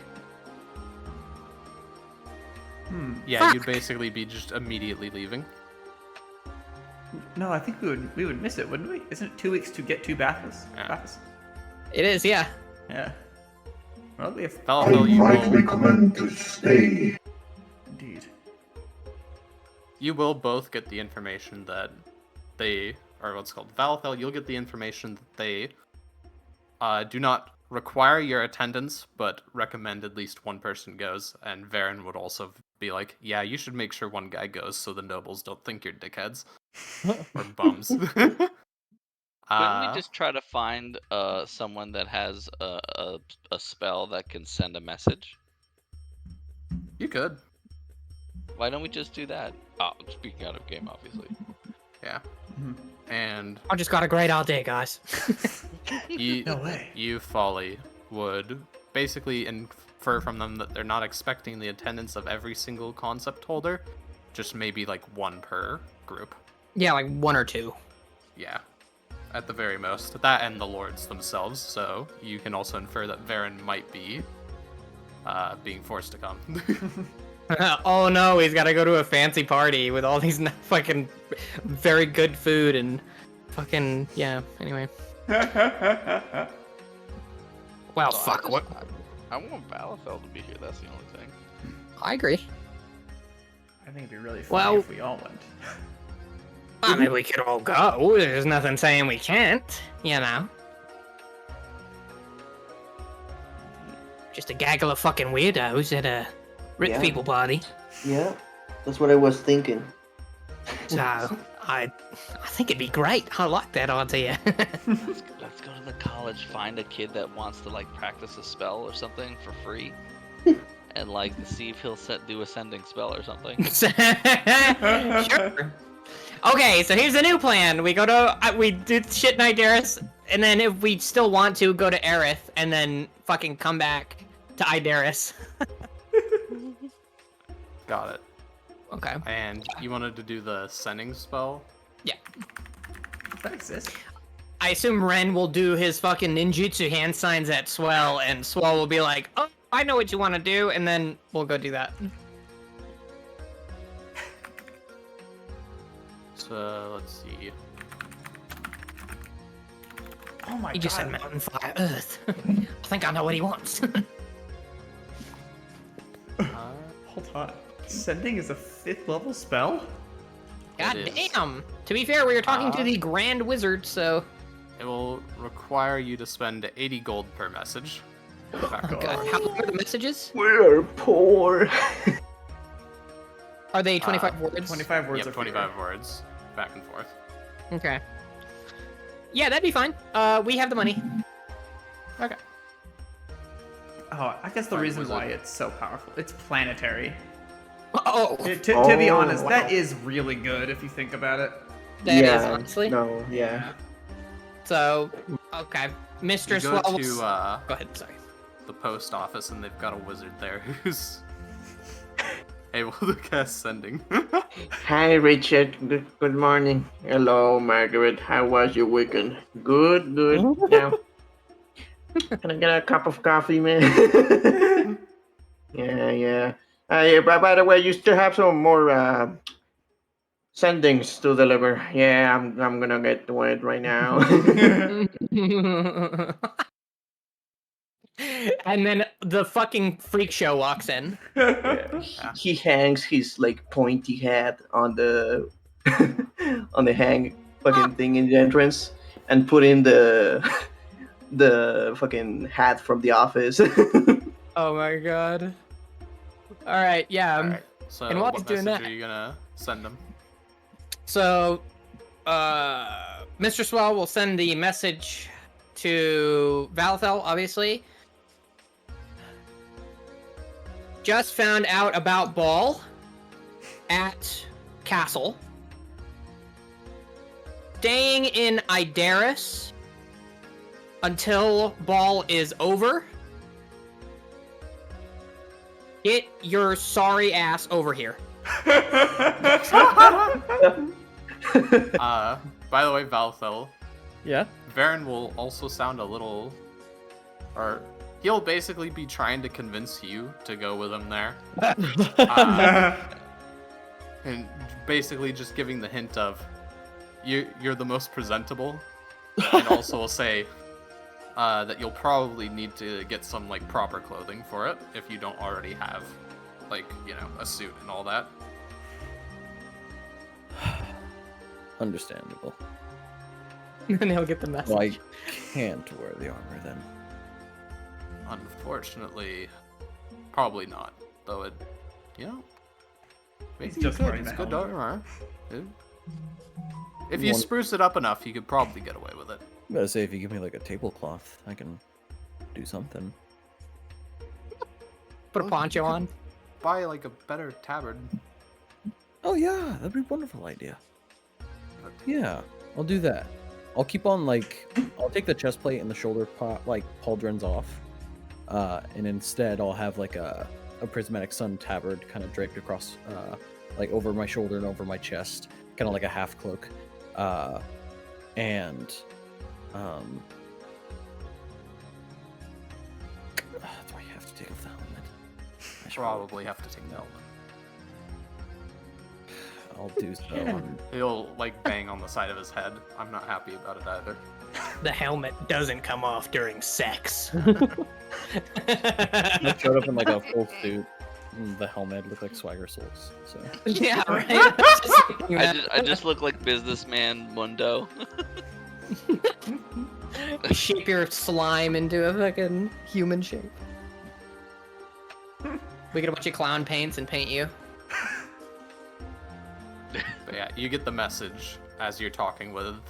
Yeah, Fuck. you'd basically be just immediately leaving. No, I think we would miss it, wouldn't we? Isn't it 2 weeks to get to Bathus? Yeah. Bathus? It is, yeah. Yeah. Well, we have... I Valathel, you might will, recommend to stay. Indeed. you will both get the information that they, or what's called Valathel, you'll get the information that they do not require your attendance, but recommend at least one person goes, and Varen would also be like, yeah, you should make sure one guy goes so the nobles don't think you're dickheads. Or bums. Couldn't we just try to find someone that has a spell that can send a message? You could. Why don't we just do that? Oh, speaking out of game, obviously. Yeah. Mhm. And I just got a great idea, guys. you, No way. you, Folly, would basically infer from them that they're not expecting the attendance of every single concept holder, just maybe like one per group. Yeah, like 1 or 2. Yeah, at the very most. That and the lords themselves, so you can also infer that Varen might be being forced to come. Oh no, he's gotta go to a fancy party with all these fucking very good food and fucking, yeah, anyway. Well, fuck, what? I want Balafel to be here, that's the only thing. I agree. I think it'd be really funny Well- if we all went. I mean, we could all go. There's nothing saying we can't, you know. Just a gaggle of fucking weirdos at a rich Yeah. people party. Yeah, that's what I was thinking. So, I think it'd be great. I like that idea. Let's go to the college, find a kid that wants to like practice a spell or something for free, and like see if he'll do a sending spell or something. Sure. Okay, so here's a new plan. We go to we do shit in Ideris, and then if we still want to, go to Aerith, and then fucking come back to Ideris. Got it. Okay. And you wanted to do the sending spell? Yeah. Does that exist? I assume Ren will do his fucking ninjutsu hand signs at Swell, and Swell will be like, "Oh, I know what you want to do," and then we'll go do that. So let's see. Oh my He just said god. mountain, fire, earth. I think I know what he wants. Hold on. Sending is a 5th level spell? God It is. damn. To be fair, we were talking to the Grand Wizard, so. It will require you to spend 80 gold per message. Oh god. How long are the messages? We're poor. Are they 25 words? 25 words Yep, of 25 words, back and forth. Okay. Yeah, that'd be fine. We have the money. Okay. Oh, I guess the Fine reason wizard. why it's so powerful, it's planetary. Oh, To be honest, wow. that is really good if you think about it. that is honestly. No, yeah. So, okay. You Mistress go Swell. to Go ahead, sorry. the post office and they've got a wizard there who's able to cast sending. Hi, Richard. Good morning. Hello, Margaret. How was your weekend? Good. Yeah. Can I get a cup of coffee, man? Yeah. By the way, you still have some more sendings to deliver. Yeah, I'm gonna get to it right now. And then the fucking freak show walks in. He hangs his like pointy hat on the on the hang fucking thing in the entrance and put in the fucking hat from the office. Oh my god. Alright, yeah. Alright, so and while he's what doing message that- are you gonna send them? So, Mr. Swell will send the message to Valthel, obviously. Just found out about Ball at Castle. Staying in Ideris until Ball is over. Get your sorry ass over here. By the way, Valthel, Yeah. Varen will also sound a little, or he'll basically be trying to convince you to go with him there, and basically just giving the hint of you're the most presentable, and also will say that you'll probably need to get some like proper clothing for it if you don't already have, like, you know, a suit and all that. Understandable. And he'll get the message. Well, I can't wear the armor then. Unfortunately, probably not. Though it, you know, maybe It's you just could. wearing It's the good helmet. armor. If you One- spruce it up enough, you could probably get away with it. I'm gonna say if you give me like a tablecloth, I can do something. Put a poncho on. Buy like a better tabard. Oh yeah, that'd be a wonderful idea. Yeah, I'll do that. I'll keep on like I'll take the chest plate and the shoulder pauldrons off, and instead I'll have like a prismatic sun tabard kind of draped across like over my shoulder and over my chest, kind of like a half cloak. And do I have to take off the helmet? I should Probably have to take the helmet. I'll do so. He'll like bang on the side of his head. I'm not happy about it either. The helmet doesn't come off during sex. I showed up in like a full suit. The helmet looked like Swagger Souls. So Yeah, right. I just look like businessman Mundo. Shape your slime into a fucking human shape. We get a bunch of clown paints and paint you. But yeah, you get the message as you're talking with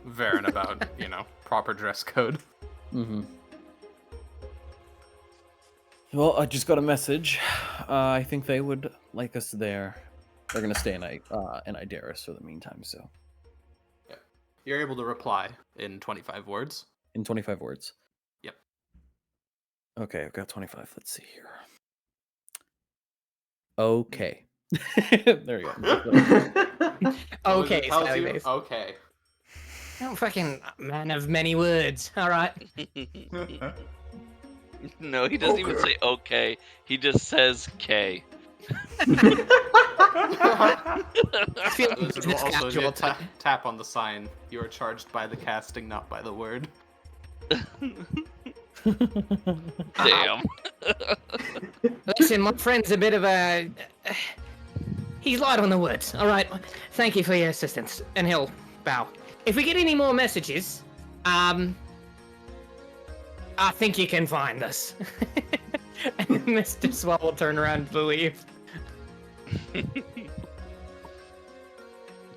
Varen about, proper dress code. Mm-hmm. Well, I just got a message. I think they would like us there. They're gonna stay in Ideris for the meantime, so. Yeah. You're able to reply in 25 words. In 25 words? Yep. Okay, I've got 25. Let's see here. Okay. There you go. Okay, Tells smiley you, face. okay. Oh, fucking man of many words. All right. No, he doesn't even say okay. He just says K. I feel like Wizard will business also casual get tap on the sign. You are charged by the casting, not by the word. Damn. Listen, my friend's a bit of a... He's light on the words. All right. Thank you for your assistance. And he'll bow. If we get any more messages, I think you can find us. And Mr. Swell will turn around to leave.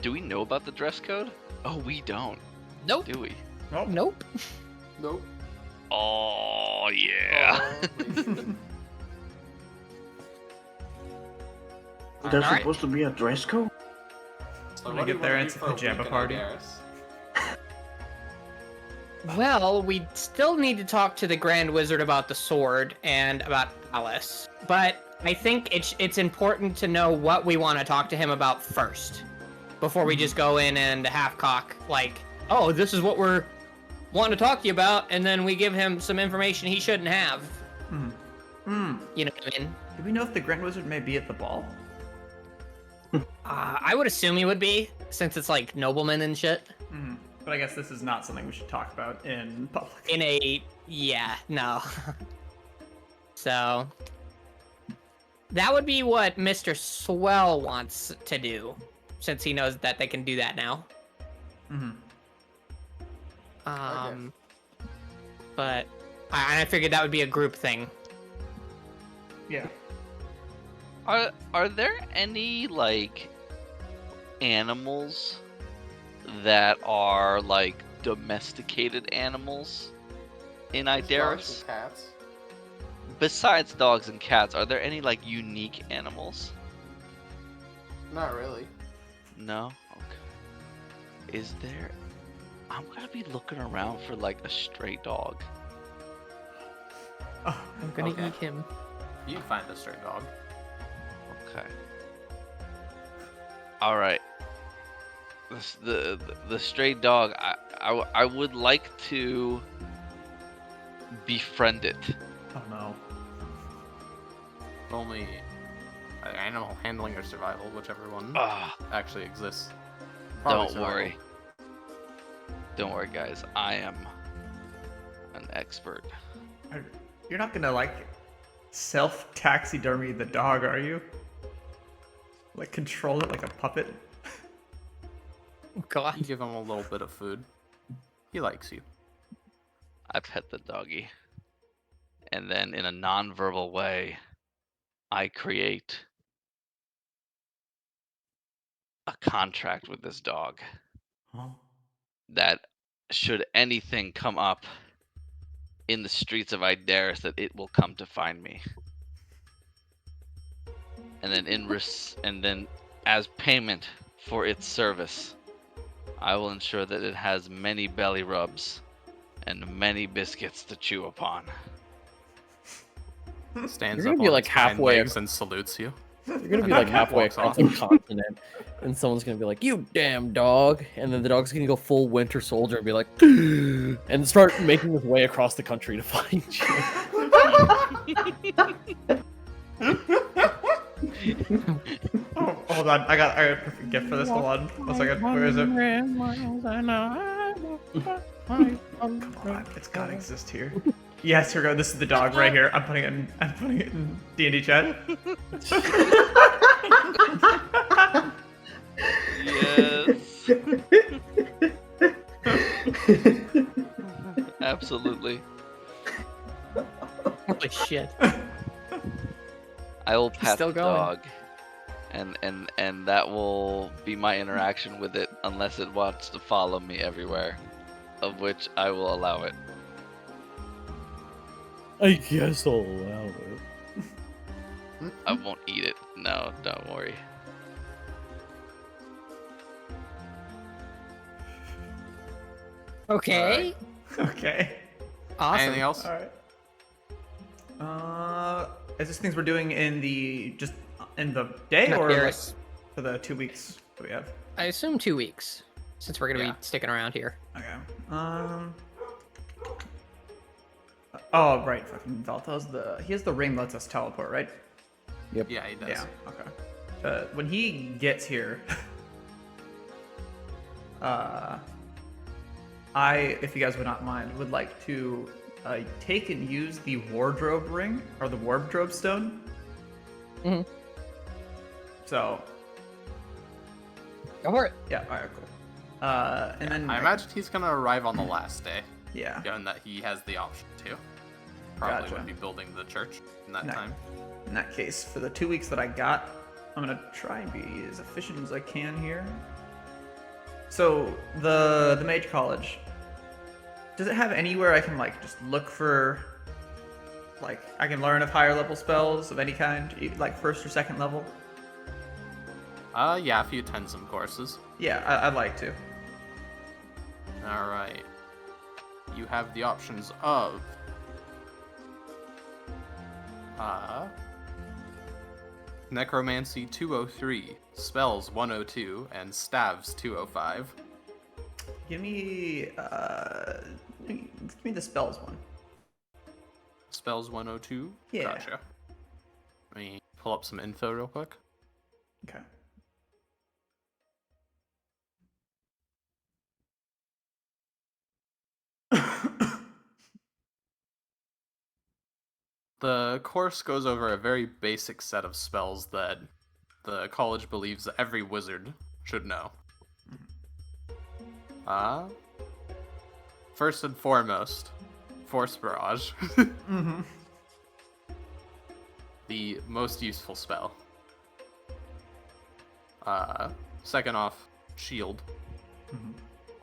Do we know about the dress code? Oh, we don't. Nope. Do we? Nope. Nope. Oh, yeah. There's Alright. supposed to be a dress code? So When what I do get you there, wanna it's do a for a pajama week in party. Ideris? Well, we still need to talk to the Grand Wizard about the sword and about Alice. But I think it's important to know what we want to talk to him about first. Before we just go in and half-cock, like, oh, this is what we're wanting to talk to you about, and then we give him some information he shouldn't have. You know what I mean? Do we know if the Grand Wizard may be at the ball? I would assume he would be, since it's like noblemen and shit. But I guess this is not something we should talk about in public. No. So, that would be what Mr. Swell wants to do, since he knows that they can do that now. But I figured that would be a group thing. Yeah. Are there any, like, animals that are, like, domesticated animals in Dogs Ideris? and cats. Besides dogs and cats, are there any, like, unique animals? Not really. No? Okay. Is there... I'm gonna be looking around for, like, a stray dog. I'm gonna Okay. eat him. You can find a stray dog. Okay. All right. The stray dog. I would like to befriend it. Oh no. Only animal handling or survival, whichever one Ah, actually exists. Probably don't survival. worry. Don't worry, guys. I am an expert. You're not gonna, like, self-taxidermy the dog, are you? Like, control it like a puppet? You God. give him a little bit of food. He likes you. I pet the doggy. And then in a non-verbal way, I create a contract with this dog Huh? that should anything come up in the streets of Ideris, that it will come to find me. And then and then as payment for its service, I will ensure that it has many belly rubs and many biscuits to chew upon. Stands You're up gonna be on like its hind halfway legs and salutes you. You're gonna be like halfway across the continent, and someone's gonna be like, "You damn dog!" And then the dog's gonna go full Winter Soldier and be like, and start making his way across the country to find you. Oh, hold on. I got a perfect gift for this. Hold on. 1 second. Where is it? Come on. It's gotta exist here. Yes, here we go. This is the dog right here. I'm putting it in D&D chat. Yes. Absolutely. Holy shit. I will pet Still the going. dog, and that will be my interaction with it, unless it wants to follow me everywhere, of which I will allow it. I guess I'll allow it. I won't eat it. No, don't worry. Okay. Okay. Awesome. Anything else? All right. Is this things we're doing in the day Not or like Ideris. for the 2 weeks that we have? I assume 2 weeks, since we're gonna Yeah. be sticking around here. Okay. Oh right, fucking Valto's he has the ring lets us teleport, right? Yeah, he does. Yeah. Okay. When he gets here, if you guys would not mind, would like to take and use the wardrobe ring or the wardrobe stone. Mhm. So Go for it. yeah, all right, cool. And then I imagine he's gonna arrive on the last day, yeah, given that he has the option to. Probably Gotcha. would be building the church in that No. time. in that case, for the 2 weeks that I got, I'm gonna try and be as efficient as I can here. So the Mage College, does it have anywhere I can like just look for, like I can learn of higher level spells of any kind, like first or second level? Yeah, if you attend some courses. Yeah, I'd like to. Alright. You have the options of Necromancy 203, Spells 102, and Staves 205. Give me the spells one. Spells 102? Yeah. Gotcha. Let me pull up some info real quick. Okay. The course goes over a very basic set of spells that the college believes every wizard should know. First and foremost, Force Barrage. Mm-hmm. The most useful spell. Second off, Shield. Mhm.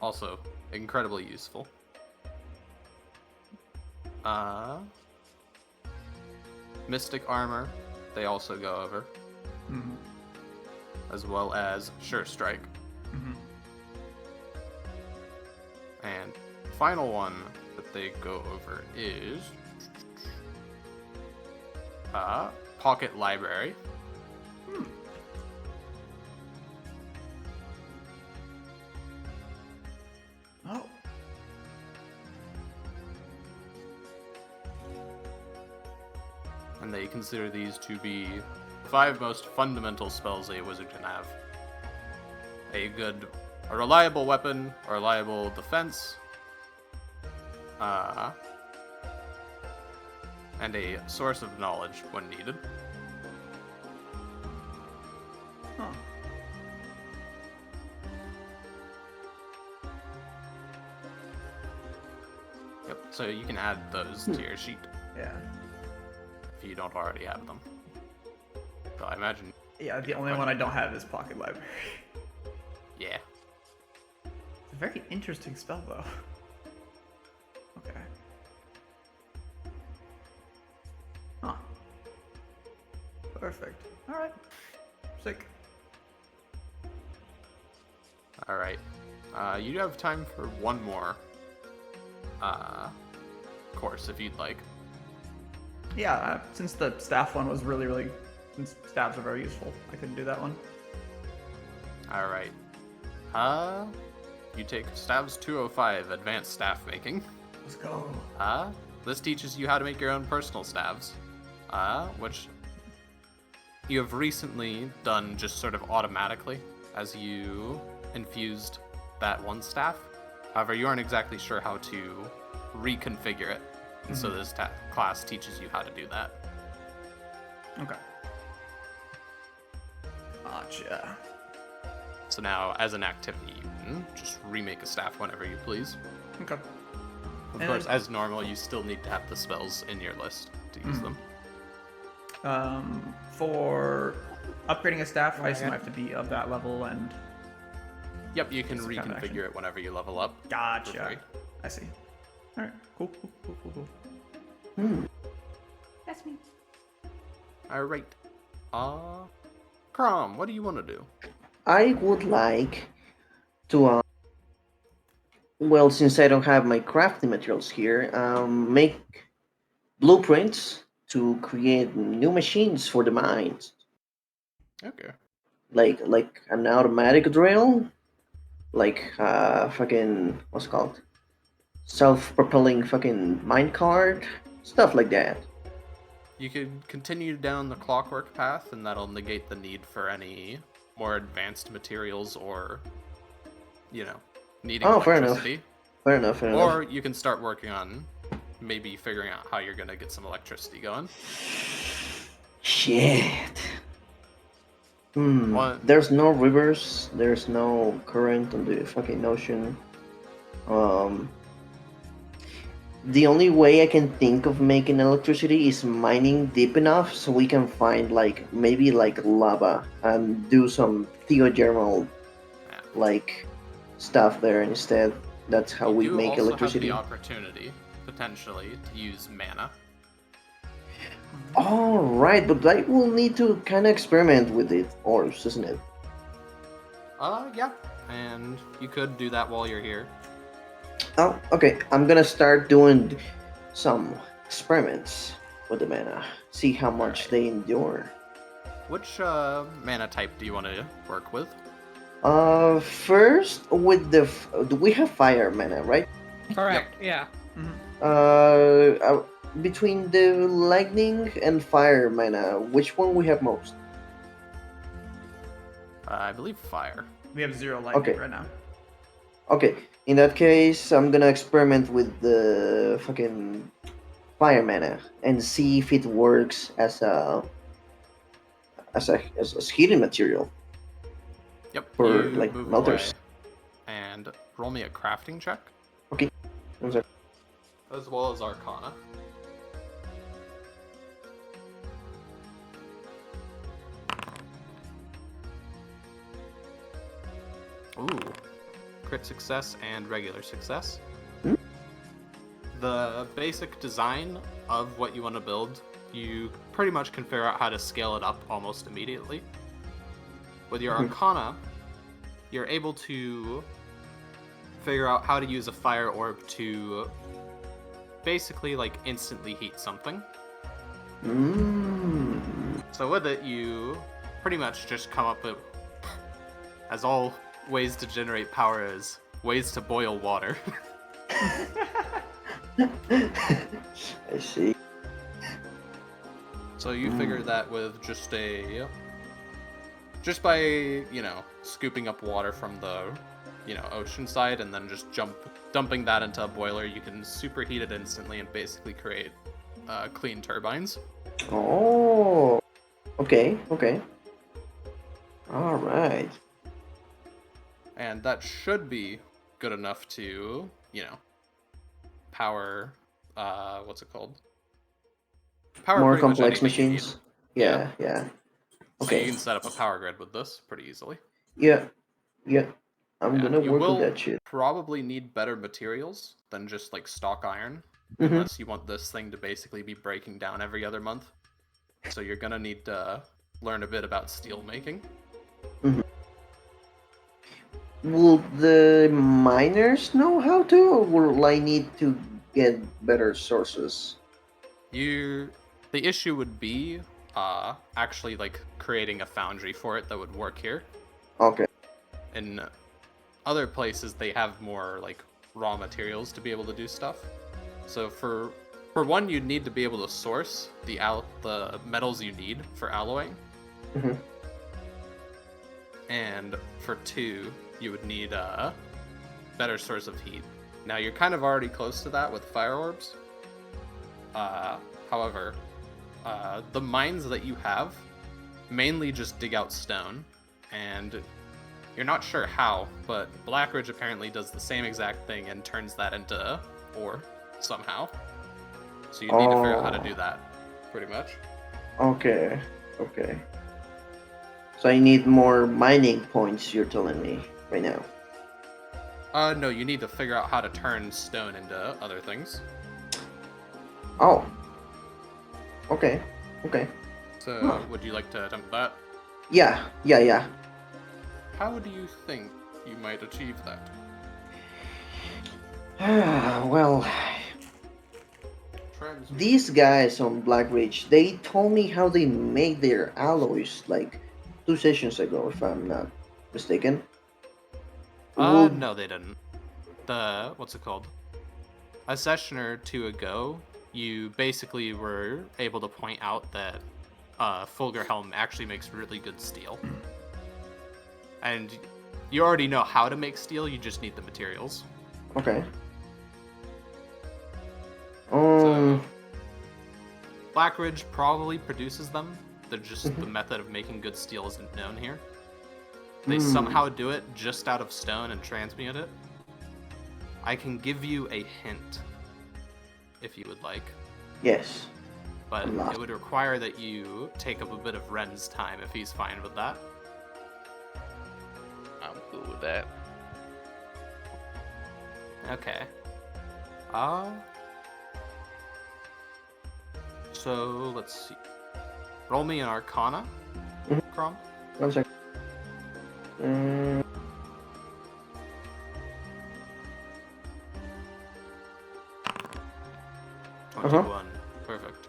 Also incredibly useful. Mystic Armor, they also go over, Mm-hmm. as well as Sure Strike. Mm-hmm. And final one that they go over is Pocket Library. Oh. And they consider these to be the 5 most fundamental spells a wizard can have. A reliable weapon, a reliable defense, and a source of knowledge when needed. Huh. Yep, so you can add those to your sheet Yeah. if you don't already have them. So I imagine, Yeah, the only one I don't have is Pocket Library. yeah. It's a very interesting spell, though. Okay. Huh. Perfect. Alright. Sick. Alright. You do have time for one more course if you'd like. Yeah, since the staff one was really, really Since stabs are very useful, I couldn't do that one. All right. You take Stabs 205, Advanced Staff Making. Let's go. This teaches you how to make your own personal staves, which you have recently done just sort of automatically as you infused that one staff. However, you aren't exactly sure how to reconfigure it, and so this class teaches you how to do that. Okay. Gotcha. So now, as an activity, you can just remake a staff whenever you please. Okay. Of And course, as normal, you still need to have the spells in your list to use them. For upgrading a staff, I assume I have to be of that level and. Yep, you can It's a kind of action. reconfigure it whenever you level up. for Gotcha. free. I see. All right. Cool. That's me. All right. Crom, what do you want to do? I would like to, well, since I don't have my crafting materials here, make blueprints to create new machines for the mines, Okay. like an automatic drill, like fucking what's it called, self-propelling fucking minecart, stuff like that. You could continue down the clockwork path, and that'll negate the need for any more advanced materials or, needing Oh, fair enough. electricity. Fair enough. Or you can start working on maybe figuring out how you're going to get some electricity going. Shit. What? There's no rivers. There's no current on the fucking ocean. The only way I can think of making electricity is mining deep enough so we can find maybe lava and do some geothermal stuff there instead. That's how we make You also electricity. have the opportunity, potentially, to use mana. All right, but I will need to kind of experiment with it, orbs, isn't it? Yeah. And you could do that while you're here. Oh, okay. I'm gonna start doing some experiments with the mana. See how much they endure. Which mana type do you want to work with? First with do we have fire mana, right? Correct. Yeah. Between the lightning and fire mana, which one we have most? I believe fire. We have 0 lightning Okay. right now. Okay, in that case, I'm gonna experiment with the fucking fire mana and see if it works as a heating material. Yep. For, you move melters. away and roll me a crafting check. Okay. One sec. As well as Arcana. Ooh. Crit success and regular success. The basic design of what you want to build, you pretty much can figure out how to scale it up almost immediately. With your Arcana, you're able to figure out how to use a fire orb to basically instantly heat something. So with it, you pretty much just come up with, as all ways to generate power is, ways to boil water. I see. So you figure that with just by, scooping up water from the, ocean side and then just dumping that into a boiler, you can superheat it instantly and basically create clean turbines. Oh, okay. All right. And that should be good enough to, power, what's it called? Power More pretty much complex anything you need. machines. Yeah. So Okay. you can set up a power grid with this pretty easily. Yeah. I'm Yeah, gonna you work will with that shit. probably need better materials than just stock iron, Mhm. unless you want this thing to basically be breaking down every other month. So you're gonna need to learn a bit about steel making. Will the miners know how to, or will I need to get better sources? The issue would be actually like creating a foundry for it that would work here. Okay. In other places, they have more like raw materials to be able to do stuff. So for one, you'd need to be able to source the metals you need for alloying. Mm-hmm. And for two, you would need a better source of heat. Now you're kind of already close to that with fire orbs. However, the mines that you have mainly just dig out stone, and you're not sure how, but Blackridge apparently does the same exact thing and turns that into ore somehow. So you need to figure out how to do that, pretty much. Okay. Okay. So I need more mining points, you're telling me right now. No, you need to figure out how to turn stone into other things. Oh. Okay. Okay. So, would you like to attempt that? Yeah. How do you think you might achieve that? Well, these guys on Black Ridge, they told me how they make their alloys like 2 sessions ago, if I'm not mistaken. No, they didn't. What's it called? A session or two ago, you basically were able to point out that Fulgerhelm actually makes really good steel. And you already know how to make steel, you just need the materials. Okay. So, Blackridge probably produces them. They're just the method of making good steel isn't known here. They somehow do it just out of stone and transmute it. I can give you a hint if you would like. Yes. But it would require that you take up a bit of Ren's time if he's fine with that. I'm cool with that. Okay. So let's see. Roll me an Arcana, Crom. 1 second. 21. Perfect.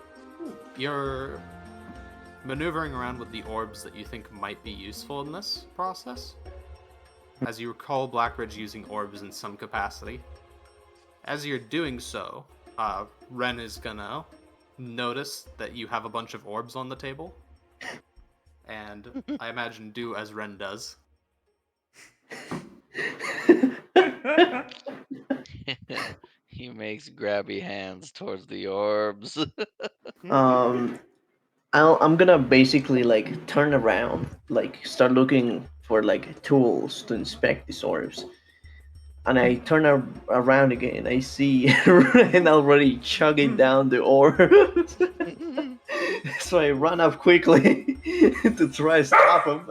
You're maneuvering around with the orbs that you think might be useful in this process. As you recall, Blackridge using orbs in some capacity. As you're doing so, Ren is gonna notice that you have a bunch of orbs on the table. And I imagine do as Ren does. He makes grabby hands towards the orbs. I'm gonna basically like turn around, like start looking for like tools to inspect these orbs. And I turn around again. I see Ren already chugging down the orbs. So I run up quickly to try to stop him.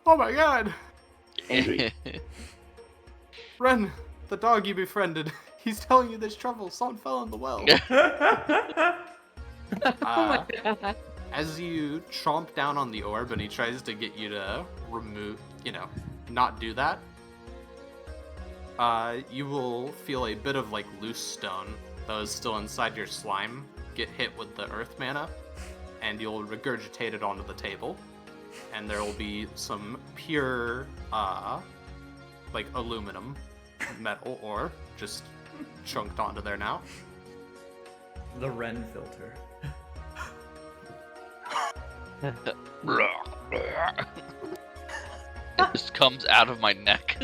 Oh my god! Angry. Ren, the dog you befriended, he's telling you there's trouble. Someone fell in the well. Oh my god. As you chomp down on the orb and he tries to get you to not do that, you will feel a bit of like loose stone that is still inside your slime get hit with the earth mana, and you'll regurgitate it onto the table, and there will be some pure like aluminum metal ore just chunked onto there now. The Ren filter. It just comes out of my neck.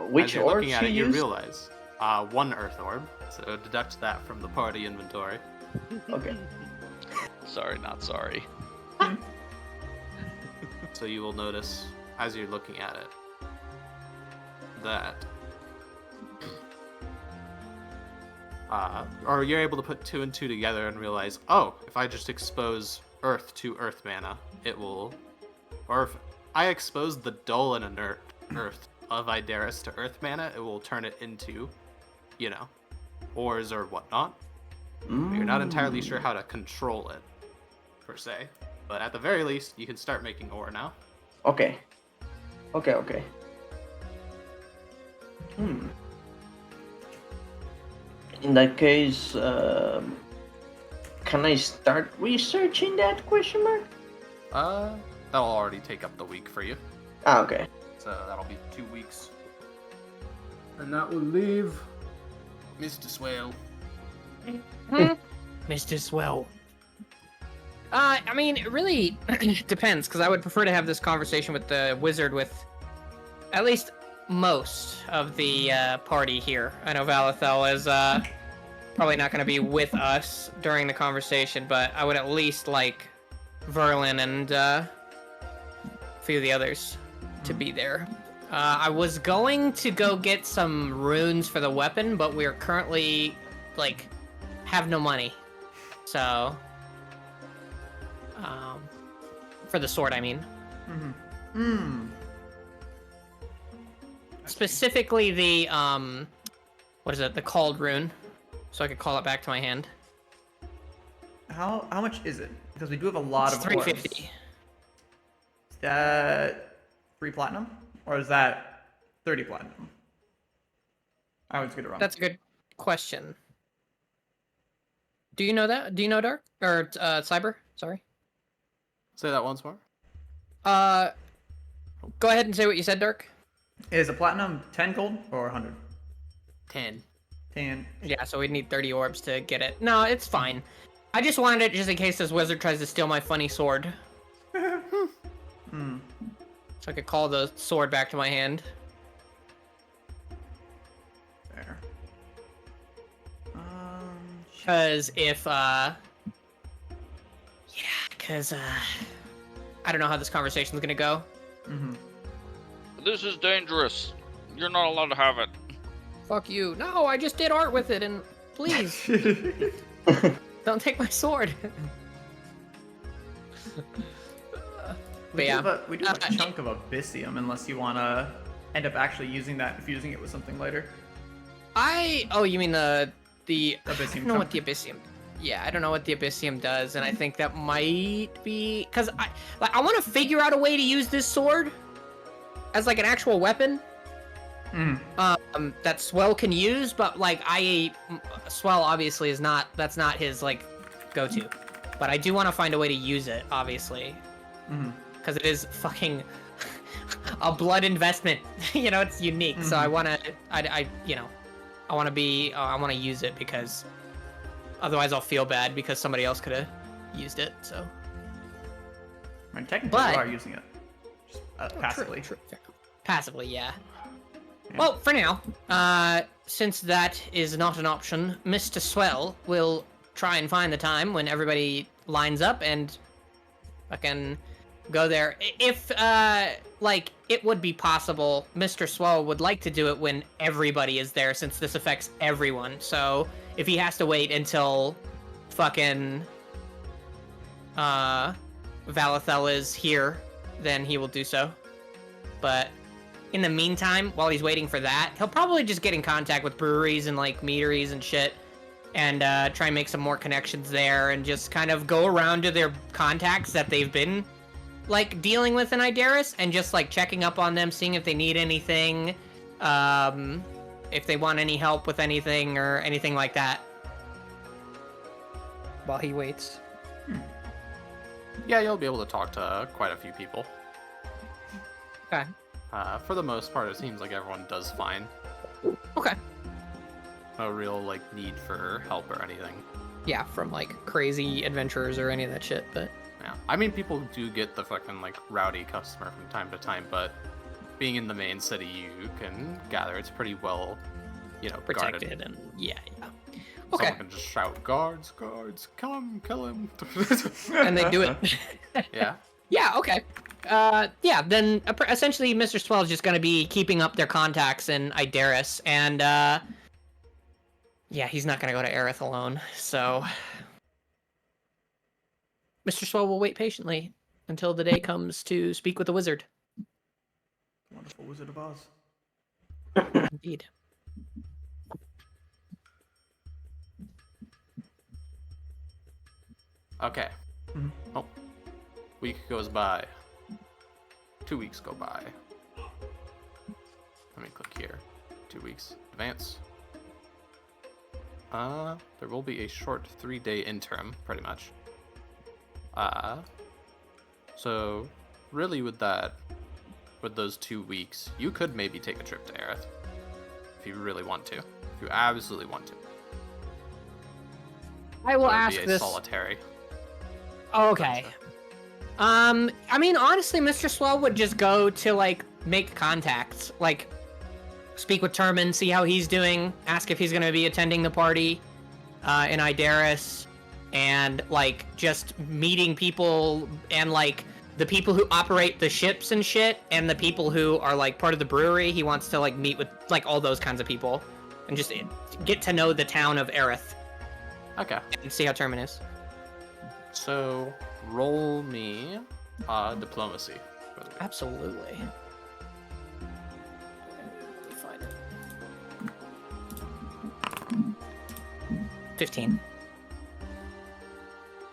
Which As you're orb looking at she it, you used? realize one earth orb, so deduct that from the party inventory. Okay. Sorry, not sorry. So you will notice, as you're looking at it, that or you're able to put 2 and 2 together and realize, oh, if I just expose earth to earth mana, it will, or if I expose the dull and inert earth of Ideris to earth mana, it will turn it into, ores or whatnot. But you're not entirely sure how to control it, per se. But at the very least, you can start making ore now. Okay. In that case, can I start researching that question mark? That'll already take up the week for you. Ah, okay. So that'll be 2 weeks. And that will leave Mr. Swale. Mr. Swell. I mean, it really depends, because I would prefer to have this conversation with the wizard with at least most of the party here. I know Valathel is probably not going to be with us during the conversation, but I would at least like Verlin and a few of the others to be there. I was going to go get some runes for the weapon, but we're currently, like, have no money. So, for the sword, I mean. Specifically the, what is it, the called rune, so I could call it back to my hand. How much is it? Because we do have a lot It's of orbs. 350. Is that 3 platinum? Or is that 30 platinum? I always get it wrong. That's a good question. Do you know that? Do you know Dark? Or, Cyber? Sorry. Say that once more. Go ahead and say what you said, Dark. Is a platinum 10 gold or 100? 10. 10. Yeah, so we'd need 30 orbs to get it. No, it's fine. I just wanted it just in case this wizard tries to steal my funny sword. So I could call the sword back to my hand. There. Because if, I don't know how this conversation's gonna go. This is dangerous. You're not allowed to have it. Fuck you. No, I just did art with it, and please, don't take my sword. We do have a chunk of Abyssium, unless you want to end up actually using that, fusing it with something later. Oh, you mean the Abyssium I don't know chunk. what the Abyssium. Yeah, I don't know what the Abyssium does, and I think that might be because I want to figure out a way to use this sword as like an actual weapon. That Swell can use, but like Swell obviously is not. That's not his like go-to. But I do want to find a way to use it, obviously, because it is fucking a blood investment. You know, it's unique. So I want to. I want to use it because otherwise I'll feel bad because somebody else could have used it. So. I mean, technically, you are using it. Just, passively. True. Passively, yeah. Well, for now, since that is not an option, Mr. Swell will try and find the time when everybody lines up and fucking go there. If, like, it would be possible, Mr. Swell would like to do it when everybody is there, since this affects everyone. So, if he has to wait until fucking, Valathel is here, then he will do so. But in the meantime, while he's waiting for that, he'll probably just get in contact with breweries and like meaderies and shit, and try and make some more connections there, and just kind of go around to their contacts that they've been like dealing with in Ideris, and just like checking up on them, seeing if they need anything, if they want any help with anything or anything like that. While he waits. Yeah, you'll be able to talk to quite a few people. Okay. For the most part, it seems like everyone does fine. Okay. No real, like, need for help or anything. Yeah, from like crazy adventurers or any of that shit, but Yeah. I mean, people do get the fucking, like, rowdy customer from time to time, but being in the main city, you can gather it's pretty well, protected guarded. and yeah. Okay. Someone can just shout, guards, kill him. And they do it. Yeah. Yeah, okay. Yeah, then essentially Mr. Swell is just going to be keeping up their contacts in Ideris, and yeah, he's not going to go to Aerith alone, so Mr. Swell will wait patiently until the day comes to speak with the wizard. Wonderful Wizard of Oz. Indeed. Okay. Oh. Week goes by. 2 weeks go by. Let me click here. 2 weeks. Advance. There will be a short 3-day interim, pretty much. So really with those 2 weeks, you could maybe take a trip to Aerith. If you really want to. If you absolutely want to. I will That would ask be a this. solitary. Okay. adventure. I mean, honestly, Mr. Swell would just go to, like, make contacts. Like, speak with Termin, see how he's doing, ask if he's going to be attending the party in Ideris, and, like, just meeting people and, like, the people who operate the ships and shit, and the people who are, like, part of the brewery. He wants to, like, meet with, like, all those kinds of people and just get to know the town of Aerith Okay. and see how Termin is. So roll me diplomacy. Absolutely. Let me find it. 15.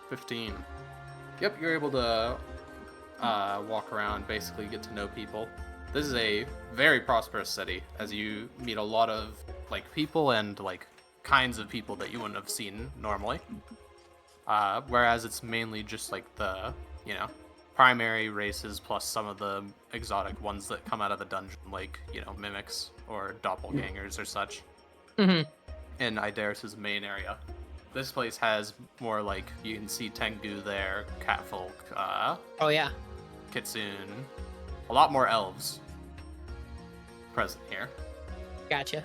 15. Yep, you're able to walk around, basically get to know people. This is a very prosperous city, as you meet a lot of like people and like kinds of people that you wouldn't have seen normally. Whereas it's mainly just like the, you know, primary races plus some of the exotic ones that come out of the dungeon, like, you know, mimics or doppelgangers or such. Mm-hmm. In Ideris' main area. This place has more like, you can see Tengu there, Catfolk, Oh, yeah. Kitsune, a lot more elves present here, Gotcha.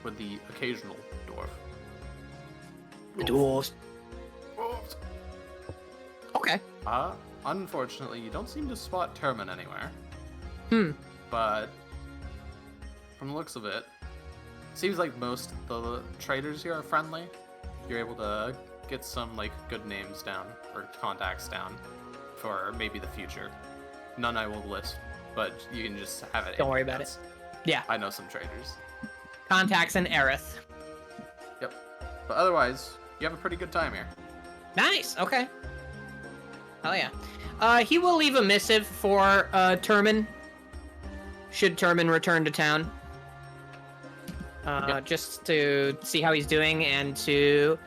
with the occasional dwarf. The dwarves. Okay. Unfortunately, you don't seem to spot Termin anywhere. But from the looks of it, seems like most of the traders here are friendly. You're able to get some like good names down or contacts down for maybe the future. None I will list, but you can just have it. Don't worry about it. Yeah. I know some traders. Contacts in Aerith. Yep. But otherwise, you have a pretty good time here. Nice. Okay. Hell yeah. He will leave a missive for Termin. Should Termin return to town. Yep. Just to see how he's doing and to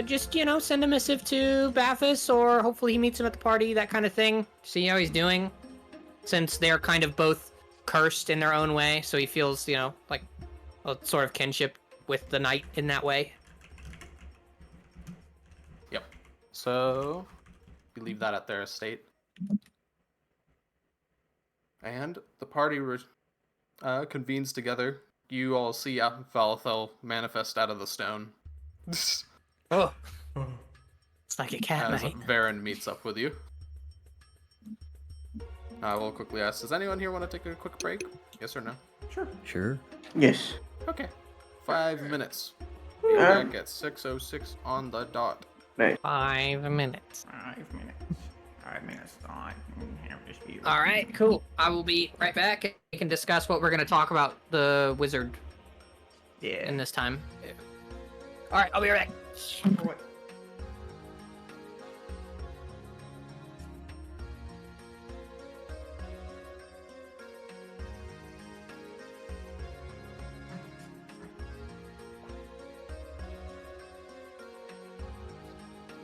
just, you know, send a missive to Bathus, or hopefully he meets him at the party, that kind of thing. See how he's doing. Since they're kind of both cursed in their own way, so he feels, you know, like a sort of kinship with the knight in that way. Yep. So, we leave that at their estate. And the party convenes together. You all see Valthel manifest out of the stone. Oh. It's like a cat, As mate. Varen meets up with you. I will quickly ask, does anyone here want to take a quick break? Yes or no? Sure. Yes. Okay. 5 minutes. Be back at 6:06 on the dot. 5 minutes. 5 minutes. 5 minutes. I can have this beer. All right, cool. I will be right back. We can discuss what we're going to talk about the wizard Yeah. in this time. All right, I'll be right back.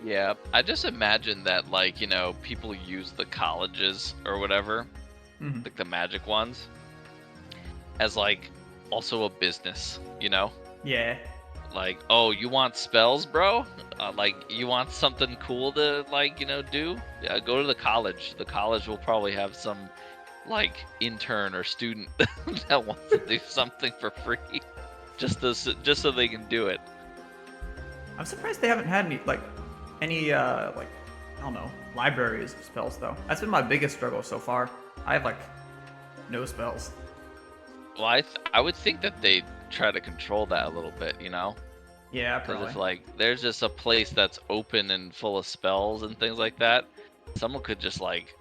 Yeah, I just imagine that, like, you know, people use the colleges or whatever, Mhm. like the magic ones, as like also a business, you know? Yeah. Like, oh, you want spells, bro? Like, you want something cool to, like, you know, do? Yeah, go to the college. The college will probably have some, like, intern or student that wants to do something for free, just so they can do it. I'm surprised they haven't had any like I don't know, libraries of spells though. That's been my biggest struggle so far. I have like no spells. Well, I would think that they try to control that a little bit, you know? Yeah, Because probably. if like there's just a place that's open and full of spells and things like that, someone could just like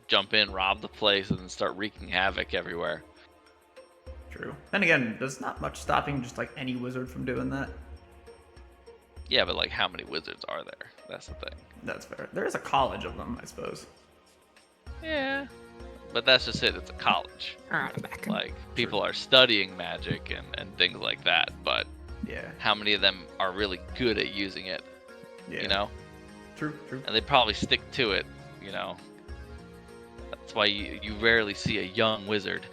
jump in, rob the place, and then start wreaking havoc everywhere. True. Then again, there's not much stopping just like any wizard from doing that. Yeah, but like how many wizards are there? That's the thing. That's fair. There is a college of them, I suppose. Yeah. But that's just it, it's a college. All right, I'm back. Like, people are studying magic and things like that, but Yeah. how many of them are really good at using it. Yeah. You know, True. and they probably stick to it. You know, that's why you rarely see a young wizard.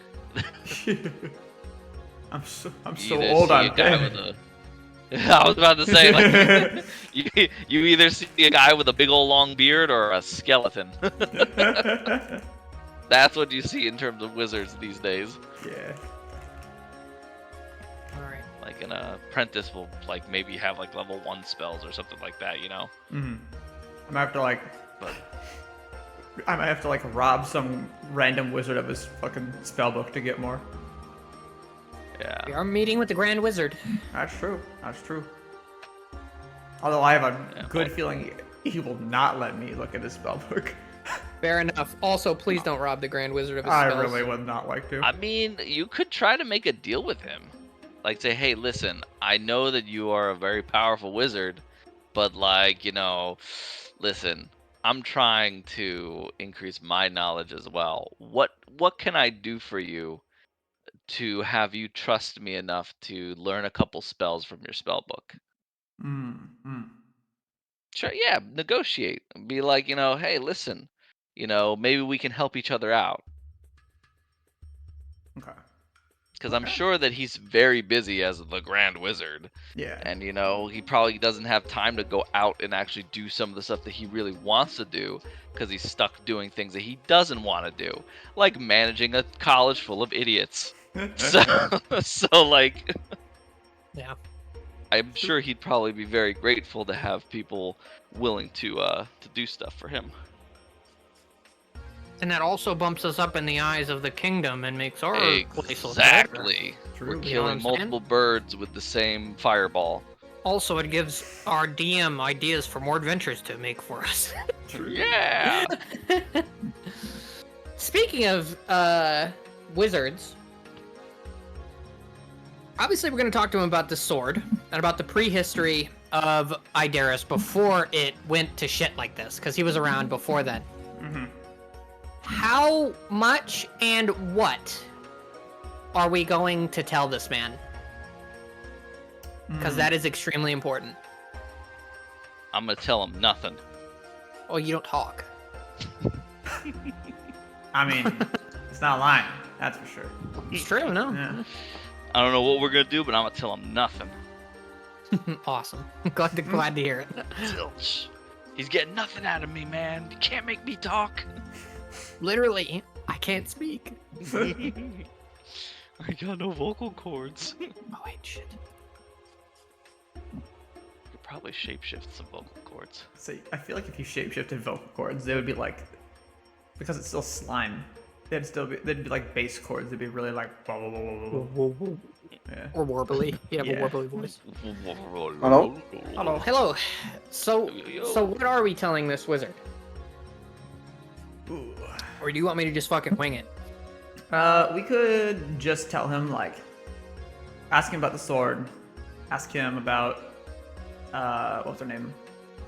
I'm so You either old. see I'm a guy dead. with a. I was about to say, like, you either see a guy with a big old long beard or a skeleton. That's what you see in terms of wizards these days. Yeah. All right. Like an apprentice will like maybe have like level 1 spells or something like that, you know. Mm-hmm. I might have to like. But I might have to like rob some random wizard of his fucking spell book to get more. yeah, We are meeting with the Grand Wizard. That's true. That's true. Although I have a Yeah, good feeling he will not let me look at his spell book. Fair enough. Also, please don't rob the Grand Wizard of his I spells. really would not like to. I mean, you could try to make a deal with him. Like say, hey, listen, I know that you are a very powerful wizard, but like, you know, listen, I'm trying to increase my knowledge as well. What can I do for you to have you trust me enough to learn a couple spells from your spell book? Sure, yeah, negotiate. Be like, you know, hey, listen, you know, maybe we can help each other out. Okay. Because I'm sure that he's very busy as the Grand Wizard. Yeah. And, you know, he probably doesn't have time to go out and actually do some of the stuff that he really wants to do because he's stuck doing things that he doesn't want to do, like managing a college full of idiots. So, like, Yeah. I'm sure he'd probably be very grateful to have people willing to do stuff for him. And that also bumps us up in the eyes of the kingdom and makes our place look better. Exactly. True. We're You know what killing I'm saying? multiple birds with the same fireball. Also, it gives our DM ideas for more adventures to make for us. Yeah. Speaking of wizards, obviously we're going to talk to him about the sword and about the prehistory of Ideris before it went to shit like this, because he was around before then. Mm-hmm. How much and what are we going to tell this man? Because that is extremely important. I'm gonna tell him nothing. Oh, you don't talk. I mean, it's not lying. That's for sure. It's true, no? Yeah. I don't know what we're gonna do, but I'm gonna tell him nothing. Awesome. Glad to hear it. Zilch. He's getting nothing out of me, man. You can't make me talk. Literally, I can't speak. I got no vocal cords. Oh, wait, shit. Could probably shapeshift some vocal cords. See, I feel like if you shapeshifted vocal cords, they would be like, because it's still slime, they'd be like bass chords. They'd be really like blah blah blah blah blah. Yeah. Or warbly. You have Yeah. a warbly voice. Hello? Hello. Hello. So what are we telling this wizard? Ooh. Or do you want me to just fucking wing it? We could just tell him, like, ask him about the sword, ask him about, what's her name?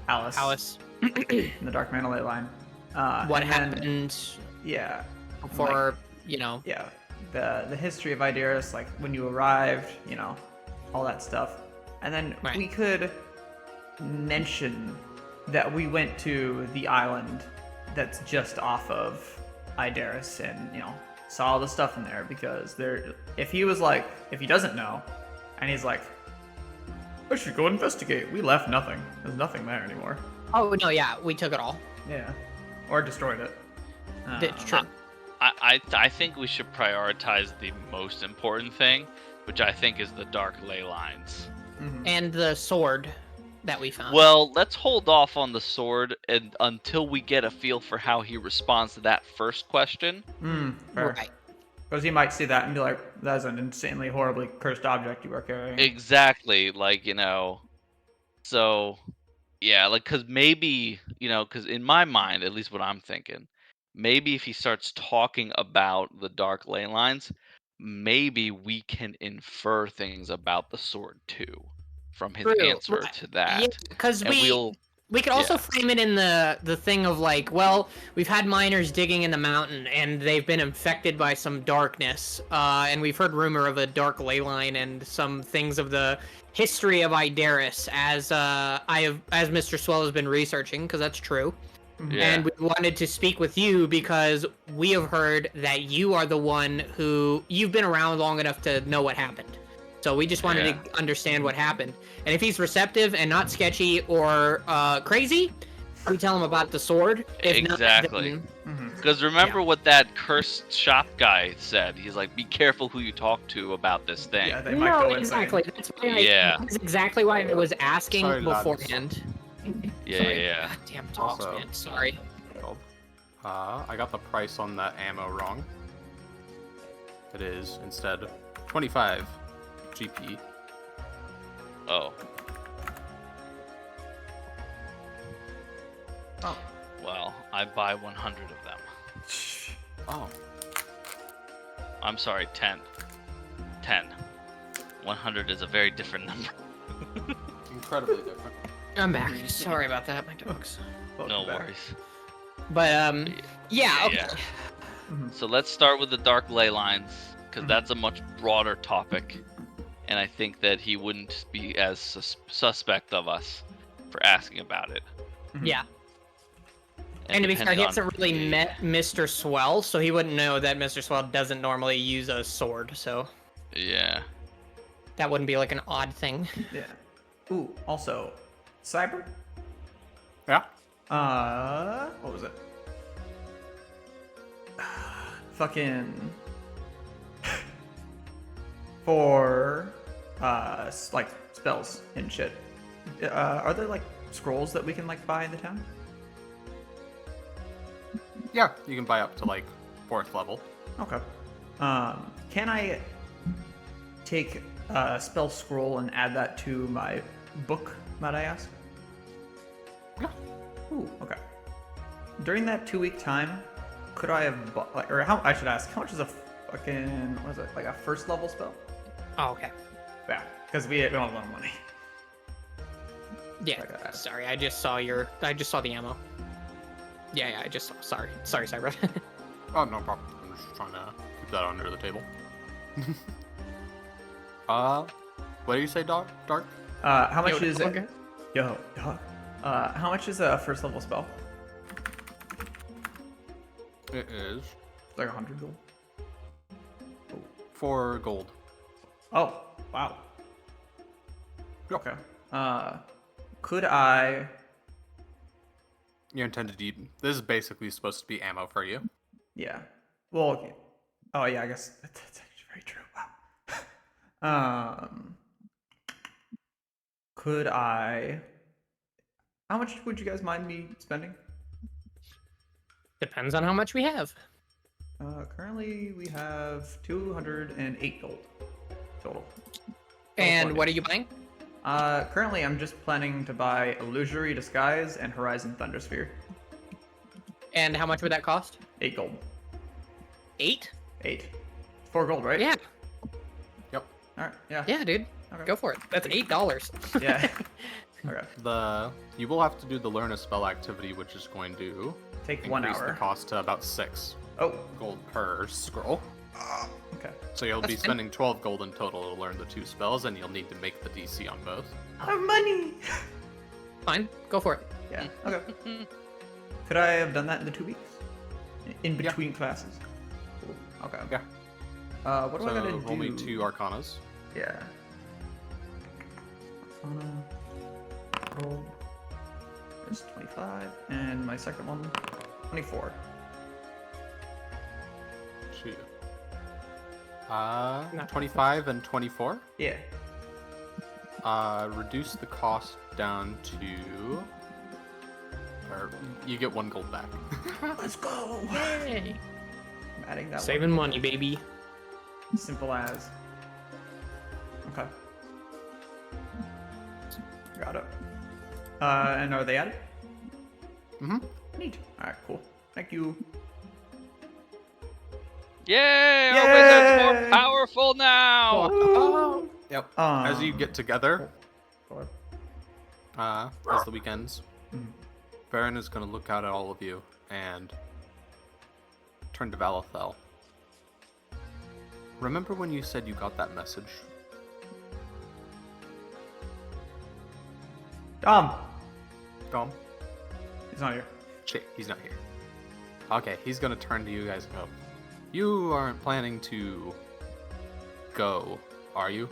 Alice. Alice. In the Dark Mantle ley line. What and then- happened Yeah. before, you know? Yeah. The history of Ideris, like, when you arrived, you know, all that stuff. And then Right. we could mention that we went to the island that's just off of Ideris and, you know, saw all the stuff in there, because if he doesn't know and he's like, I should go investigate, we left nothing. There's nothing there anymore. Oh, no, yeah, we took it all. Yeah. Or destroyed it. It's true. I think we should prioritize the most important thing, which I think is the dark ley lines. Mhm. And the sword that we found. Well, let's hold off on the sword until we get a feel for how he responds to that first question. Fair. Right. Because he might see that and be like, that's an insanely horribly cursed object you are carrying. Exactly, like, you know, so yeah, like, because maybe, you know, because in my mind, at least what I'm thinking, maybe if he starts talking about the dark ley lines, maybe we can infer things about the sword too from his True, answer right. to that. Yeah, because And we'll We could also Yeah. frame it in the thing of like, well, we've had miners digging in the mountain and they've been infected by some darkness, and we've heard rumor of a dark ley line and some things of the history of Ideris as Mr. Swell has been researching, because that's true. Yeah. And we wanted to speak with you because we have heard that you are the one who you've been around long enough to know what happened. So we just wanted to understand what happened. And if he's receptive and not sketchy or crazy, we tell him about the sword. If Exactly. Not, then, Because remember what that cursed shop guy said. He's like, be careful who you talk to about this thing. Yeah, they might no, go insane. exactly. That's why Yeah. That's exactly why I was asking Sorry, lads. beforehand. Yeah. Goddamn dogs, Also- man. Sorry. I got the price on that ammo wrong. It is instead 25 GP. Oh. Oh. Well, I buy 100 of them. Oh, I'm sorry, 10. 10. 100 is a very different number. incredibly different. I'm back. Sorry about that, my dogs. No Welcome back. worries. But yeah, okay. Yeah. So let's start with the dark ley lines, because that's a much broader topic, and I think that he wouldn't be as suspect of us for asking about it. Yeah. And to be fair, he depending hasn't on- really met Mr. Swell, so he wouldn't know that Mr. Swell doesn't normally use a sword, so Yeah. that wouldn't be like an odd thing. Yeah. Ooh, also, cyber. Yeah. What was it? Fucking. For, like spells and shit. Are there like scrolls that we can like buy in the town? Yeah, you can buy up to like 4th level. Okay. Can I take a spell scroll and add that to my book, might I ask? Yeah. Ooh, okay. During that 2-week time, could I have bought, like, or how, I should ask, how much is a fucking, what is it, like a 1st level spell? Oh, okay. Yeah, because we don't have a lot of money. Yeah. Okay. Sorry, I just saw the ammo. Yeah, I just saw. Sorry, Cyber. Oh, no problem. I'm just trying to keep that under the table. What do you say, Dark? How much Yo, is okay. it? Yo, dog. How much is a 1st level spell? It is Like 100 gold. 4 gold. Oh, wow. Okay. Could I? You intended to. This is basically supposed to be ammo for you. Yeah. Well. Okay. Oh yeah. I guess that's actually very true. Wow. Could I? How much would you guys mind me spending? Depends on how much we have. Currently we have 208 gold total. And what are you buying? Currently I'm just planning to buy Illusory Disguise and Horizon Thundersphere. And how much would that cost? 8 gold. 8? 8. 4 gold, right? Yeah. Yep. Alright, yeah. Yeah, dude. Okay. Go for it. That's $8. Yeah. Okay. You will have to do the learn a spell activity, which is going to Take 1 increase the hour. cost to about 6 Oh, gold per scroll. okay. So you'll be That's fine. spending 12 gold in total to learn the 2 spells, and you'll need to make the DC on both. I have money! Fine. Go for it. Yeah, okay. Could I have done that in the 2 weeks? In Yeah. between classes? Cool. Okay. Yeah. What do So I gotta roll me do? 2 arcanas. Yeah. Roll. There's 25, and my second one, 24. Shoot. 25 and 24. Yeah. Reduce the cost down to. Or you get 1 gold back. Let's go! Yay! I'm adding that Saving money, baby. one. Simple as. Okay. Got it. And are they added? Mm-hmm. Neat. Alright, cool. Thank you. Yay! Our wizard's more powerful now! Yep. As you get together, Four. as the weekends Baron is going to look out at all of you and turn to Valethel. Remember when you said you got that message? Dom. He's not here. Shit, he's not here. Okay, he's gonna turn to you guys and go, you aren't planning to go, are you?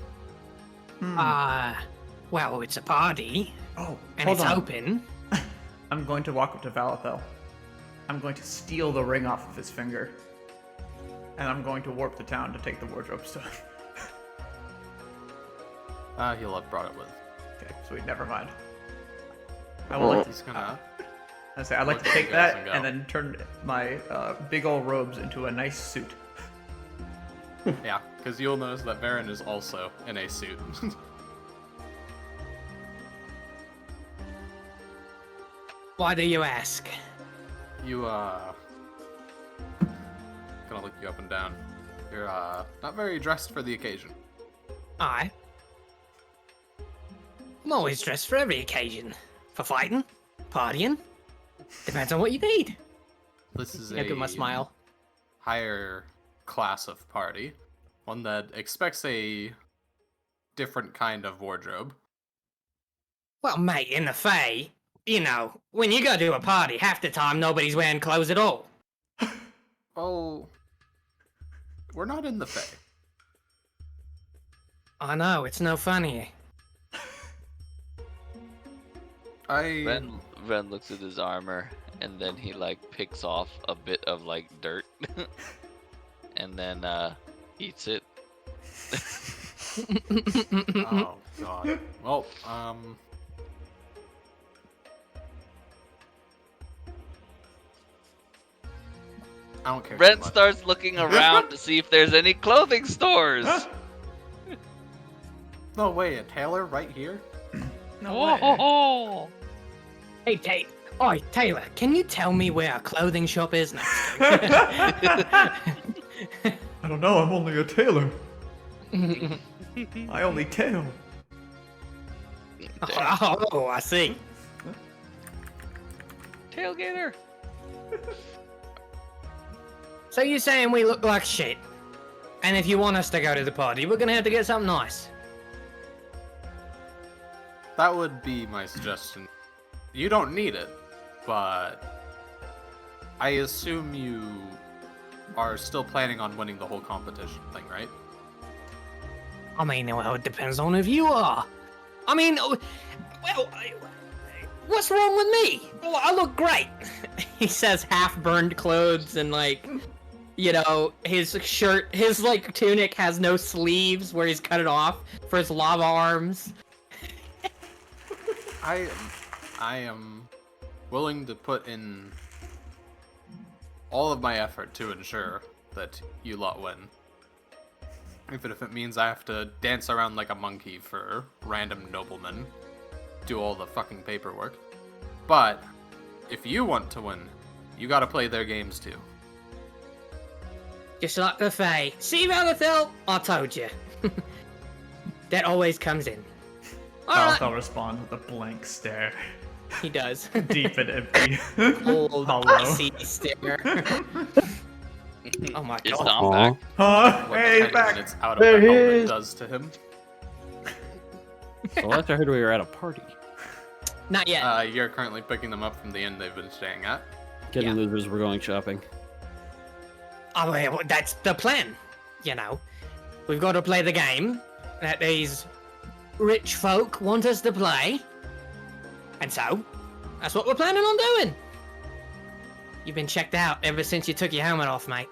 Well, it's a party. Oh, and hold it's on. open. I'm going to walk up to Valethel. I'm going to steal the ring off of his finger. And I'm going to warp the town to take the wardrobe stuff. He'll have brought it with. Okay, sweet, never mind. I would like to, He's gonna... I'd like to take that and then turn my big old robes into a nice suit. Yeah, because you'll notice that Baron is also in a suit. Why do you ask? You, gonna look you up and down. You're, not very dressed for the occasion. I'm always dressed for every occasion. For fighting, partying. Depends on what you need. This is Look at my smile. higher class of party. One that expects a different kind of wardrobe. Well, mate, in the Fae, you know, when you go to a party, half the time nobody's wearing clothes at all. Well, we're not in the Fae. I know, it's no funny. Ren looks at his armor, and then he like picks off a bit of like dirt, and then eats it. Oh god. Well, I don't care. too Ren much. starts looking around to see if there's any clothing stores. No way, a tailor right here? No way. Oh, Hey, Oi, Taylor, can you tell me where a clothing shop is next? I don't know, I'm only a tailor. I only tail. Oh, I see. tailgater. So you're saying we look like shit? And if you want us to go to the party, we're gonna have to get something nice. That would be my suggestion. You don't need it, but I assume you are still planning on winning the whole competition thing, right? I mean, well, it depends on if you are. I mean, well, what's wrong with me? Well, I look great. He says half-burned clothes and like, you know, his shirt, his like tunic has no sleeves where he's cut it off for his lava arms. I am willing to put in all of my effort to ensure that you lot win. Even if it means I have to dance around like a monkey for random noblemen, do all the fucking paperwork. But if you want to win, you gotta play their games too. Just like the Fae. See, Valethel? I told you. That always comes in. Alright. Valethel responds with a blank stare. He does. Deep and empty. Old Hollow. icy stare. Oh my Is god. Dom back? Huh? What Hey, the he's back. tiny minutes out of There the he helmet is. does to him. So last I heard we were at a party. Not yet. You're currently picking them up from the inn they've been staying at. Getting Yeah. losers, we're going shopping. Oh, well, that's the plan. You know, we've got to play the game that these rich folk want us to play. And so, that's what we're planning on doing. You've been checked out ever since you took your helmet off, mate.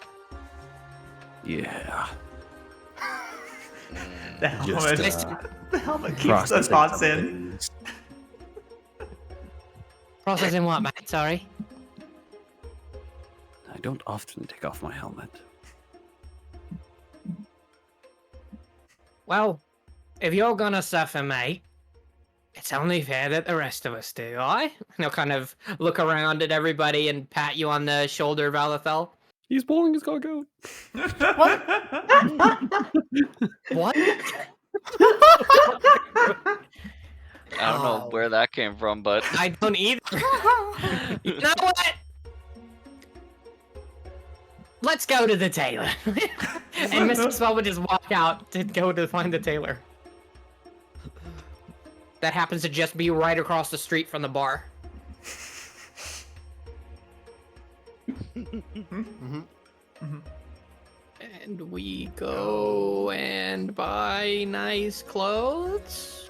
Yeah. The helmet, Just, the helmet keeps the processing thoughts some in. things. Processing what, mate? Sorry. I don't often take off my helmet. Well, if you're gonna suffer, mate, it's only fair that the rest of us do, aye? And he'll kind of look around at everybody and pat you on the shoulder, Valethel. He's pulling his cock out. What? I don't know Oh. where that came from, but I don't either. You know what? Let's go to the tailor. And Mr. Swell would just walk out to go to find the tailor. That happens to just be right across the street from the bar. And we go and buy nice clothes.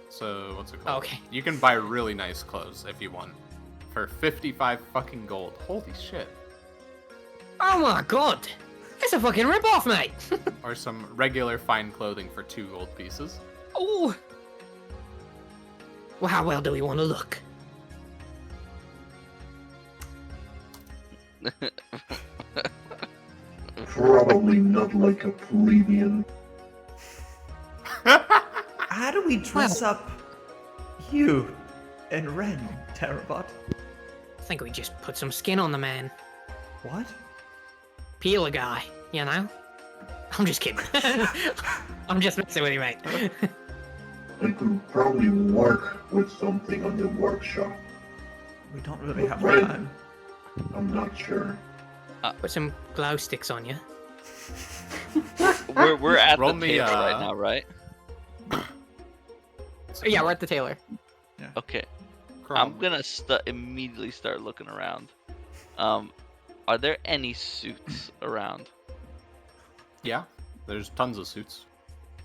So what's it called? Okay. You can buy really nice clothes if you want. For 55 fucking gold. Holy shit. Oh my god! It's a fucking ripoff, mate! Or some regular fine clothing for 2 gold pieces. Oh! Well, how well do we want to look? Probably not like a plebeian. How do we dress up you and Ren, Terabot? I think we just put some skin on the man. What? Peel a guy, you know? I'm just kidding. I'm just messing with you, mate. I could probably work with something on the workshop. We don't really have Right. time. I'm not sure. Put some glow sticks on you. we're at Roll the me, table right now, right? Oh, yeah, we're at the tailor. Okay. Chrome. I'm gonna immediately start looking around. Are there any suits around? Yeah, there's tons of suits.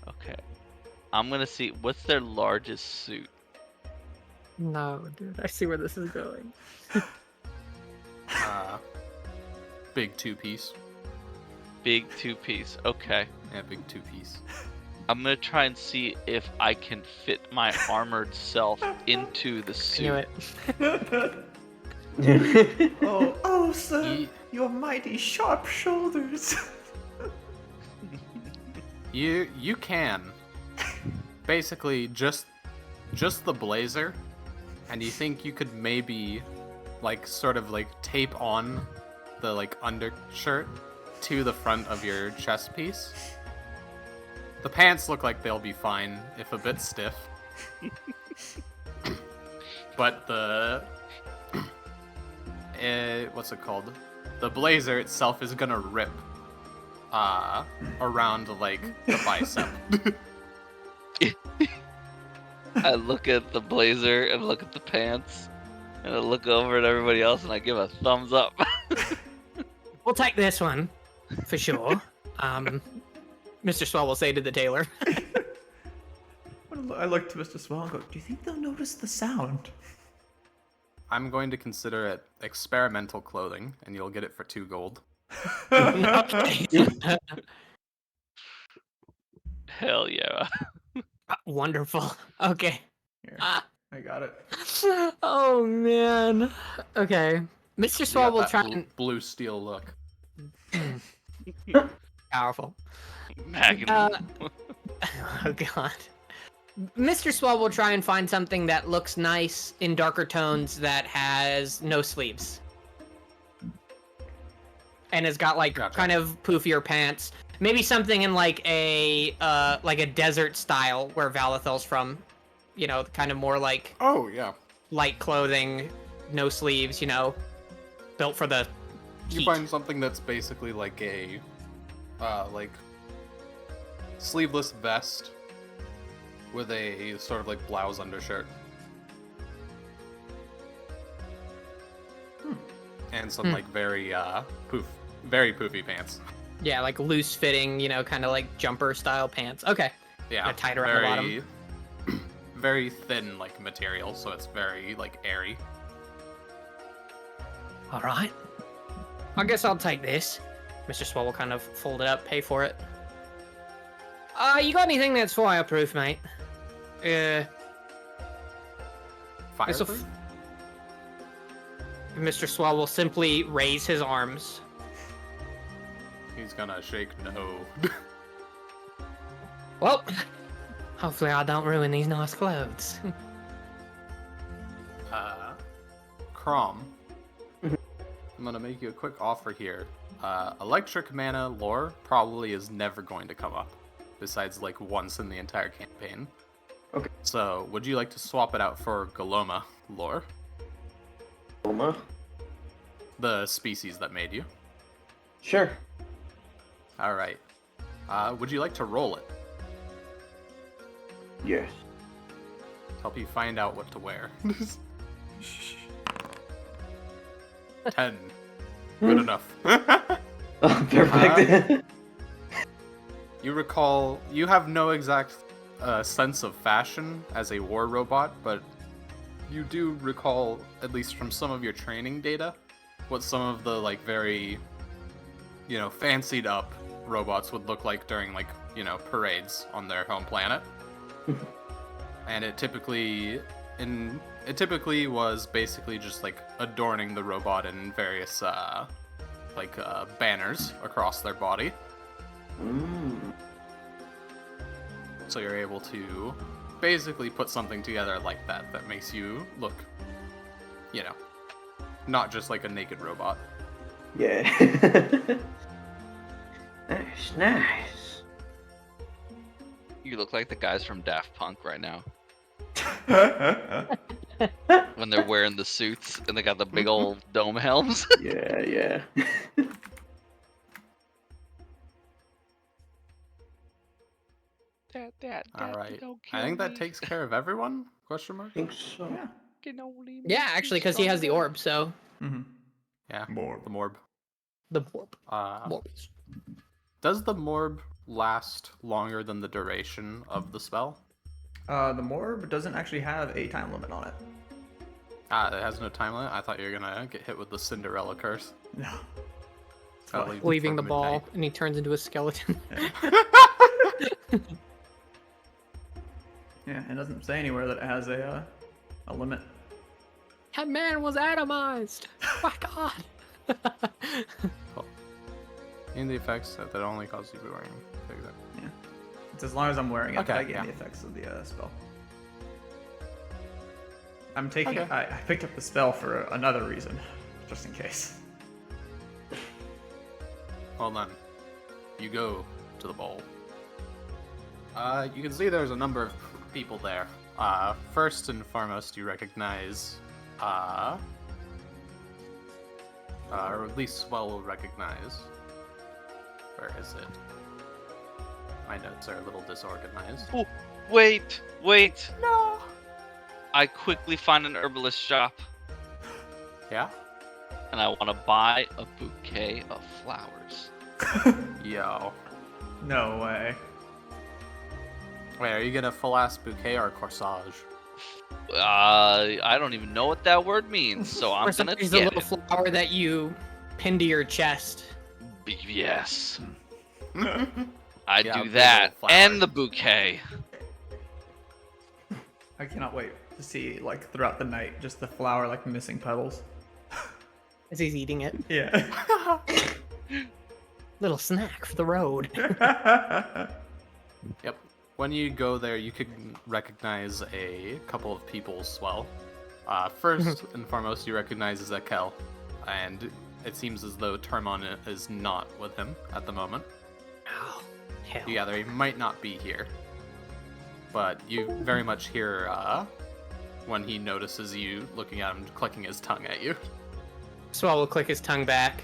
Okay. I'm gonna see what's their largest suit. No, dude, I see where this is going. Big 2-piece. Big 2-piece. Okay. Yeah, big 2-piece. I'm gonna try and see if I can fit my armored self into the I suit. knew it. Oh, sir, Ye- your mighty sharp shoulders. You can. Basically, just the blazer, and you think you could maybe, like, sort of, like, tape on the, like, undershirt to the front of your chest piece. The pants look like they'll be fine, if a bit stiff. But the... what's it called? The blazer itself is gonna rip around, like, the bicep. I look at the blazer and look at the pants, and I look over at everybody else and I give a thumbs up. We'll take this one, for sure. Mr. Swell will say to the tailor. I look to Mr. Swell and go, do you think they'll notice the sound? I'm going to consider it experimental clothing, and you'll get it for 2 gold. Hell yeah. Wonderful. Okay. Here, Ah. I got it. Oh, man. Okay. Mr. You Swell got will that try and... blue steel look. Powerful. Magnum. Oh, God. Mr. Swell will try and find something that looks nice in darker tones that has no sleeves. And has got, like, Gotcha. kind of poofier pants. Maybe something in, like a desert style where Valathel's from. You know, kind of more, like, Oh, yeah. light clothing, no sleeves, you know, built for the You heat. find something that's basically like a, like, sleeveless vest with a sort of like blouse undershirt. And some like very poofy pants. Yeah, like loose fitting, you know, kind of like jumper style pants. Okay. Yeah, tight around the bottom. very thin like material, so it's very like airy. All right. I guess I'll take this. Mr. Swell will kind of fold it up, pay for it. You got anything that's fireproof, mate? This'll Fireproof? Mr. Swell will simply raise his arms. He's gonna shake no. Well, hopefully I don't ruin these nice clothes. Crom. I'm gonna make you a quick offer here. Electric mana lore probably is never going to come up, besides like once in the entire campaign. Okay. So, would you like to swap it out for Goloma lore? Goloma? The species that made you. Sure. Alright. Would you like to roll it? Yes. Help you find out what to wear. 10. Good enough. Oh, perfect. You recall, you have no exact sense of fashion as a war robot, but you do recall, at least from some of your training data, what some of the, like, very, fancied up robots would look like during, like, parades on their home planet. And it typically was basically just, like, adorning the robot in various, banners across their body. So you're able to basically put something together like that makes you look, not just like a naked robot. Yeah. Nice. You look like the guys from Daft Punk right now. When they're wearing the suits and they got the big old dome helms. Yeah. Alright. I think that takes care of everyone? Question mark? I think so. Yeah, actually, because he has the orb, so Mm-hmm. Yeah. Morb. The morb. the orb. Morbius. Does the morb last longer than the duration of the spell? The morb doesn't actually have a time limit on it. It has no time limit? I thought you were gonna get hit with the Cinderella curse. No. That'll leave Leaving for the ball, midnight. and he turns into a skeleton. Yeah, it doesn't say anywhere that it has a limit. That man was atomized. My God. In the effects that only cause you to be wearing. Yeah. It's as long as I'm wearing it that Okay, I get yeah. the effects of the spell. I'm taking. Okay. I picked up the spell for another reason, just in case. Well then, you go to the bowl. You can see there's a number of people there. First and foremost, you recognize, or at least well recognize. Where is it? My notes are a little disorganized. Oh, wait. No. I quickly find an herbalist shop Yeah? and I want to buy a bouquet of flowers. Yo. No way. Wait, are you gonna full-ass bouquet or corsage? I don't even know what that word means, so I'm gonna It's the get little it. flower that you pin to your chest. Yes. Yeah, I big do old that flower. and the bouquet. I cannot wait to see like throughout the night just the flower like missing petals. As he's eating it. Yeah. Little snack for the road. Yep. When you go there, you can recognize a couple of people as well. First and foremost, you recognize Zekel, and it seems as though Termon is not with him at the moment. Oh, hell. You gather he might not be here, but you very much hear when he notices you looking at him, clicking his tongue at you. Swallow will click his tongue back.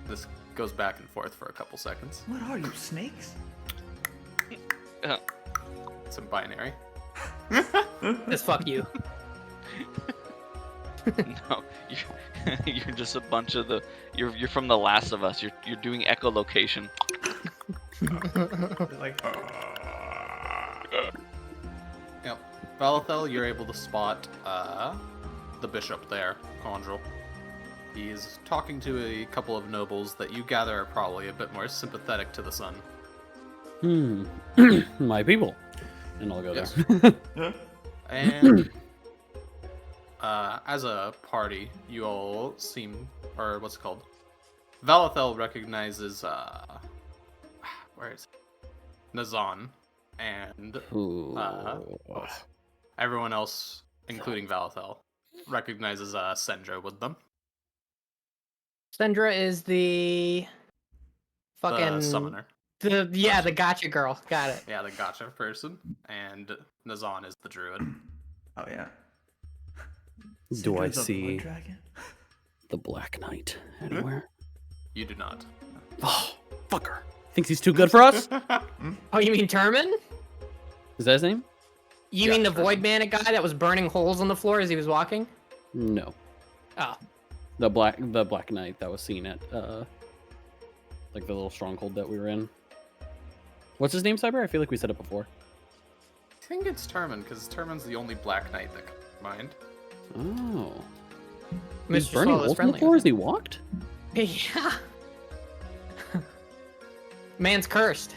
This goes back and forth for a couple seconds. What are you, snakes? It's in binary. Just fuck you. No, you're just a bunch of the. You're from The Last of Us. You're doing echolocation. Like. Yep. Valethel, you're able to spot the bishop there, Condrel. He's talking to a couple of nobles that you gather are probably a bit more sympathetic to the sun. My people. And I'll go Yes. there. And as a party, you all seem, or what's it called? Valethel recognizes, where is it? Nazan, and everyone else, including Valethel, recognizes Sendra with them. Sendra is the fucking The summoner. The gotcha girl. Got it. Yeah, the gotcha person. And Nazan is the druid. Oh yeah. Do I Sigurd's a blood see dragon? the Black Knight anywhere? You do not. Oh, fucker. Thinks he's too good for us? Oh, you mean Termin? Is that his name? You Yeah, mean the Termin. Void Bandit guy that was burning holes on the floor as he was walking? No. Oh. The Black Knight that was seen at like the little stronghold that we were in. What's his name, Cyber? I feel like we said it before. I think it's Termin, because Termin's the only Black Knight that comes to mind. Oh. He's Mr. burning Swallow is holes in the friendly floor with as he walked? Yeah. Man's cursed.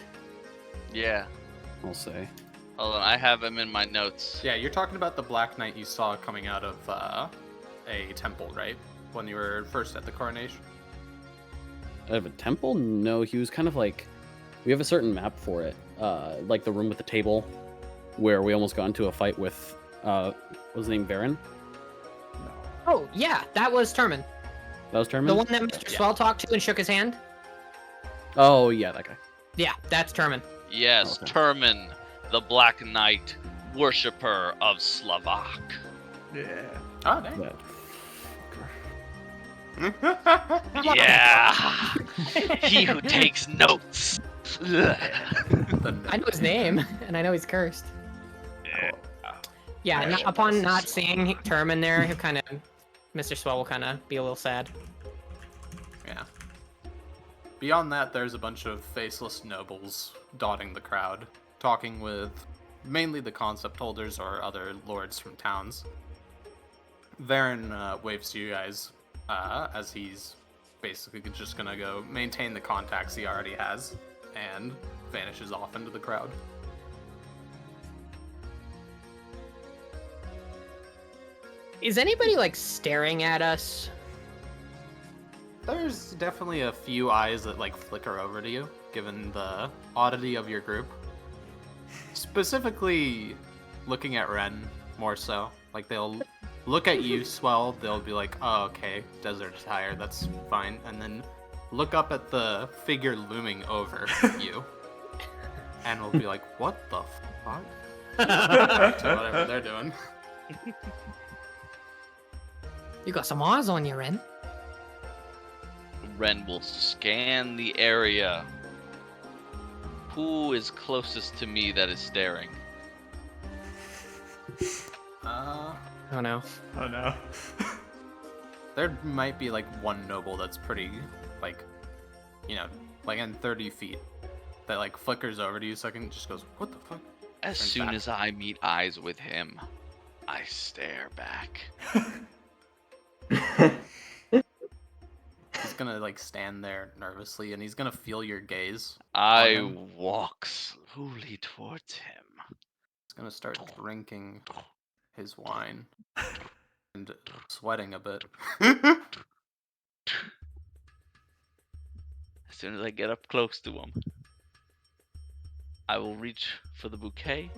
Yeah. I'll say. Hold on, I have him in my notes. Yeah, you're talking about the Black Knight you saw coming out of a temple, right? When you were first at the coronation? Out of a temple? No, he was kind of like... We have a certain map for it. Like the room with the table, where we almost got into a fight with... what was his name? Varen? Oh, yeah, that was Termin. That was Termin? The one that Mr. Swell talked to and shook his hand? Oh, yeah, that guy. Yeah, that's Termin. Yes, Okay. Termin, the Black Knight, worshipper of Slovak. Yeah. Oh, dang. That Yeah! He who takes notes. I know his name, and I know he's cursed. Yeah, upon not seeing Termin there, he'll kind of... Mr. Swell will kind of be a little sad. Yeah. Beyond that, there's a bunch of faceless nobles dotting the crowd, talking with mainly the concept holders or other lords from towns. Varen waves to you guys as he's basically just gonna go maintain the contacts he already has and vanishes off into the crowd. Is anybody, like, staring at us? There's definitely a few eyes that like flicker over to you, given the oddity of your group. Specifically, looking at Ren more so. Like they'll look at you, Swell. They'll be like, "Oh, okay, desert attire, that's fine," and then look up at the figure looming over you, and we'll be like, "What the fuck?" To whatever they're doing. You got some eyes on you, Ren. Ren will scan the area. Who is closest to me that is staring? Oh no. Oh no. There might be like one noble that's pretty, like, you know, like in 30 feet, that like flickers over to you a second and just goes, "What the fuck?" As Turns soon back. as I meet eyes with him, I stare back. He's gonna like stand there nervously and he's gonna feel your gaze. I him. walk slowly towards him. He's gonna start drinking his wine and sweating a bit. As soon as I get up close to him, I will reach for the bouquet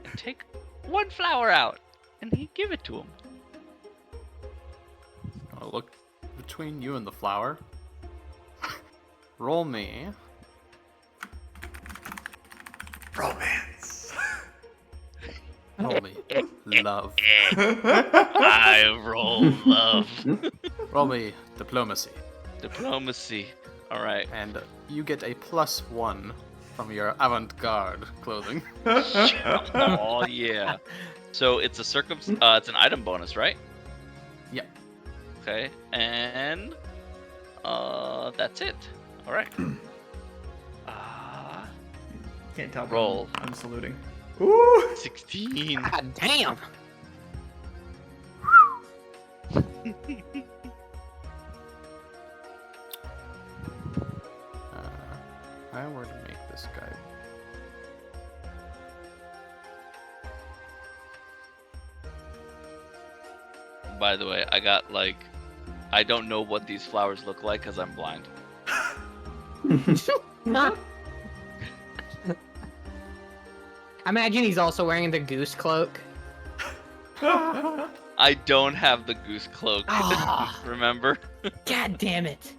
and take one flower out and give it to him. I'll look between you and the flower. Roll me. Romance. Roll me. Love. I roll love. Roll me diplomacy. Diplomacy. Alright. And you get a +1 from your avant-garde clothing. Oh yeah. So it's a it's an item bonus, right? Yep. Okay. And that's it. Alright. Can't tell. but Roll. I'm saluting. Ooh. 16. God damn. I were to make this guy. By the way, I got I don't know what these flowers look like because I'm blind. I imagine he's also wearing the goose cloak. I don't have the goose cloak. Ah. Remember? God damn it.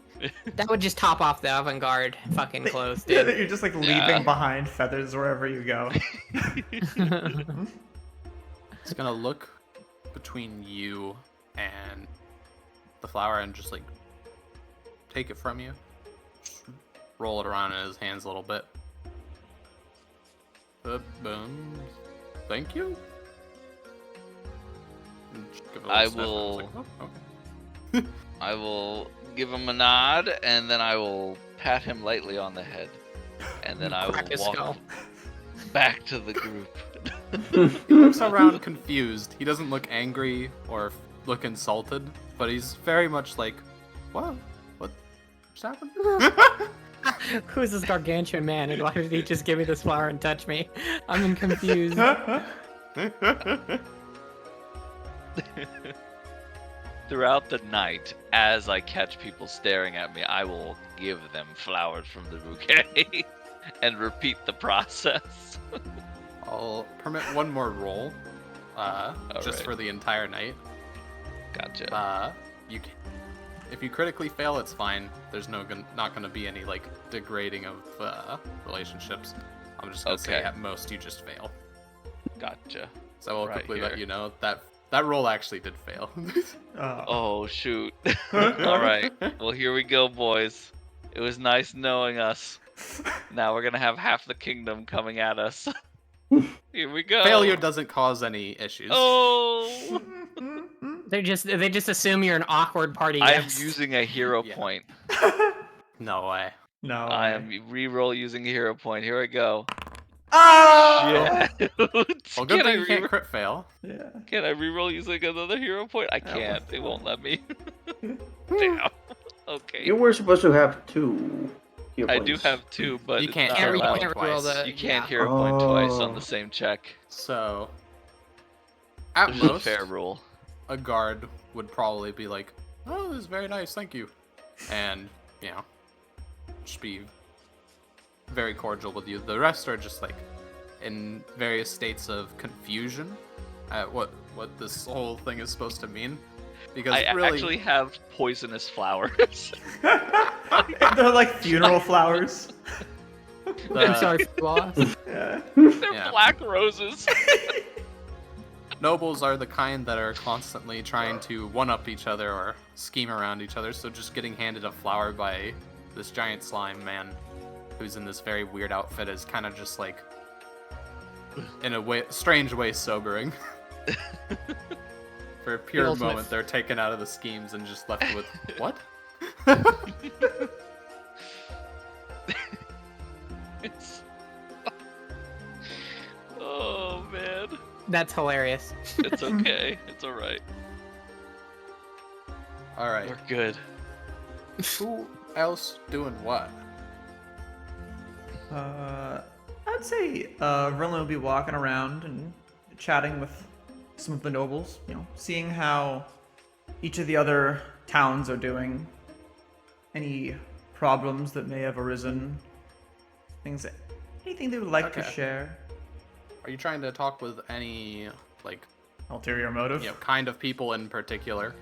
That would just top off the avant-garde fucking clothes, Yeah, dude. that you're just like leaving behind feathers wherever you go. It's gonna look between you and the flower and just like take it from you. Just roll it around in his hands a little bit. Thank you. And just give it a I little sniff, and will- it's like, oh, okay. I will give him a nod, and then I will pat him lightly on the head, and then I Crack his will walk skull. back to the group. He looks around confused. He doesn't look angry or look insulted, but he's very much like, "What? What just happened?" Who's this gargantuan man, and why did he just give me this flower and touch me? I'm confused. Throughout the night, as I catch people staring at me, I will give them flowers from the bouquet and repeat the process. I'll permit one more roll, just Alright. for the entire night. Gotcha. You can, if you critically fail, it's fine. There's not gonna be any like degrading of relationships. I'm just gonna say Okay. at most you just fail. Gotcha. So I'll Right quickly here. let you know that roll actually did fail. Oh, shoot. Alright. Well, here we go, boys. It was nice knowing us. Now we're gonna have half the kingdom coming at us. Here we go. Failure doesn't cause any issues. Oh! They just assume you're an awkward party I am guest. using a hero Yeah. point. No way. No. I am re-roll using a hero point. Here I go. Oh! Yeah. Well, good thing you can't crit fail. Yeah. Can I re-roll using another hero point? I can't. It won't let me. Damn. Okay. You were supposed to have 2 hero I do points. have 2, but You it's can't not hero allowed. point reroll twice. the- You can't yeah. hero point twice on Oh. the same check. So, at This is a most, fair rule. a guard would probably be like, "Oh, this is very nice, thank you," and just be very cordial with you. The rest are just like in various states of confusion at what this whole thing is supposed to mean, because I really, actually have poisonous flowers. They're like funeral flowers. I'm sorry for your loss. Yeah. They're Yeah. black roses. Nobles are the kind that are constantly trying to one-up each other or scheme around each other, so just getting handed a flower by this giant slime man who's in this very weird outfit is kind of just like, in a strange way, sobering. For a pure ultimate- moment, they're taken out of the schemes and just left with, what? It's... Oh, man. That's hilarious. It's okay. It's alright. Alright, We're good. who else doing what? I'd say Verlin will be walking around and chatting with some of the nobles, seeing how each of the other towns are doing, any problems that may have arisen, anything they would like to Okay. share. Are you trying to talk with any, like, Ulterior motive. kind of people in particular?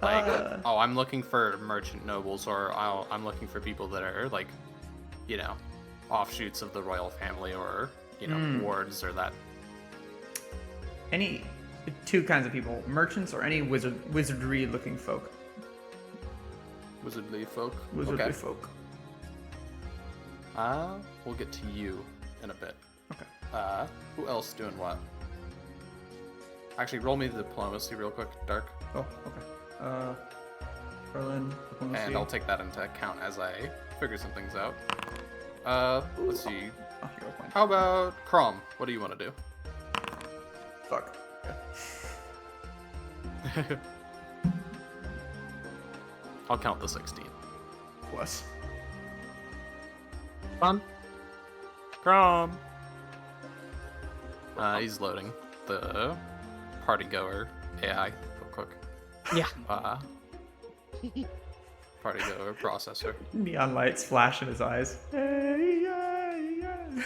Like, oh, I'm looking for merchant nobles, or I'm looking for people that are, like, offshoots of the royal family, or, wards, or that. Any 2 kinds of people: merchants or any wizardry-looking folk. Wizardly folk? Wizardry Okay. folk. We'll get to you in a bit. Okay. Who else doing what? Actually, roll me the diplomacy real quick, Dark. Oh, okay. Berlin, diplomacy. And I'll take that into account as I figure some things out. Let's see. Oh, hero point. How about Crom? What do you want to do? Fuck. I'll count the 16. Plus. Fun. Crom! He's loading the party goer AI real quick. Yeah. Party goer processor. Neon lights flash in his eyes. Hey, yeah, yeah.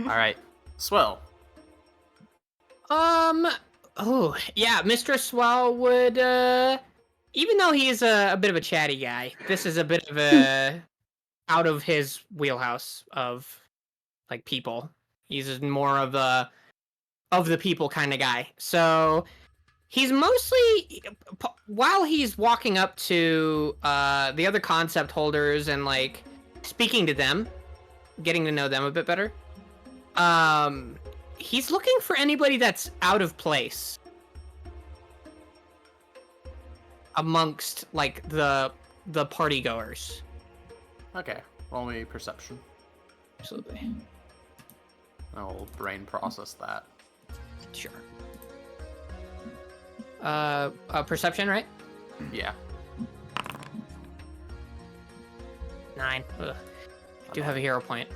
Alright. Swell. Oh, yeah, Mistress Swell would even though he is a bit of a chatty guy, this is a bit of a out of his wheelhouse of like people. He's more of the people kind of guy. So he's mostly while he's walking up to the other concept holders and like speaking to them, getting to know them a bit better. He's looking for anybody that's out of place amongst like the party goers. Okay, roll me perception. Absolutely. I'll brain process that. Sure. Perception, right? Yeah. 9. Ugh. I do have a hero point.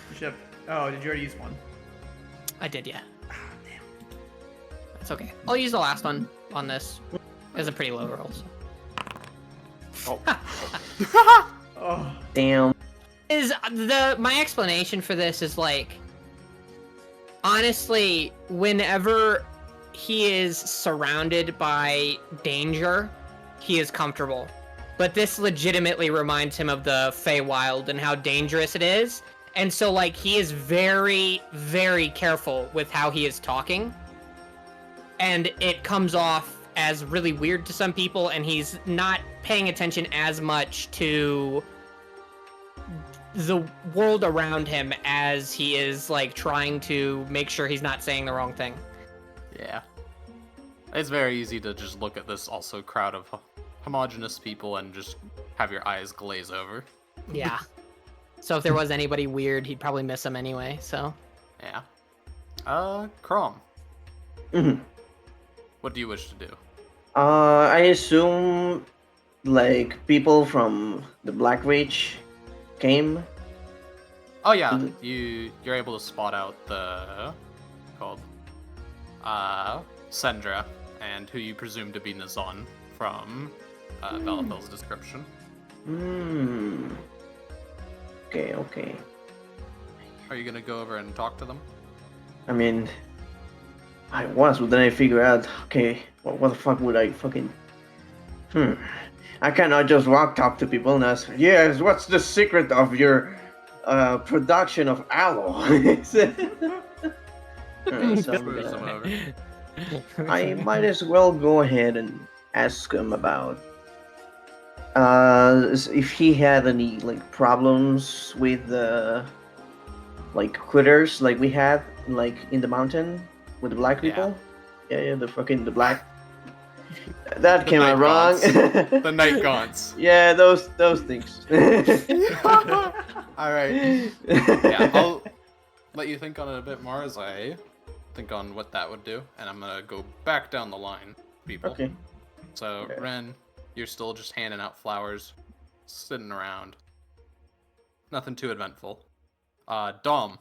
Bishop. Oh, did you already use one? I did, yeah. Ah, damn. It's okay. I'll use the last one on this. It's a pretty low roll. So. Oh. Oh. Damn. My explanation for this is like, honestly, whenever he is surrounded by danger, he is comfortable. But this legitimately reminds him of the Feywild and how dangerous it is. And so, like, he is very, very careful with how he is talking. And it comes off as really weird to some people, and he's not paying attention as much to the world around him as he is, like, trying to make sure he's not saying the wrong thing. Yeah. It's very easy to just look at this also crowd of homogenous people and just have your eyes glaze over. Yeah. So if there was anybody weird, he'd probably miss him anyway, so. Yeah. Crom. Mhm. What do you wish to do? I assume, like, people from the Black Reach came. Oh yeah, you're able to spot out the called Sendra and who you presume to be Nazan from Valapil's description. Hmm. Okay. Are you gonna go over and talk to them? I mean, I was, but then I figure out, okay, what the fuck would I fucking... I cannot just talk to people and ask, yes, what's the secret of your production of aloe? So Screws them over. I might as well go ahead and ask him about if he had any like problems with the like critters like we had like in the mountain with the black people. Yeah, the black. That came out wrong. The night gaunts. Yeah, those things. All right. Yeah, I'll let you think on it a bit more as I think on what that would do, and I'm gonna go back down the line, people. Okay. So Okay. Ren, you're still just handing out flowers, sitting around. Nothing too eventful. Dom.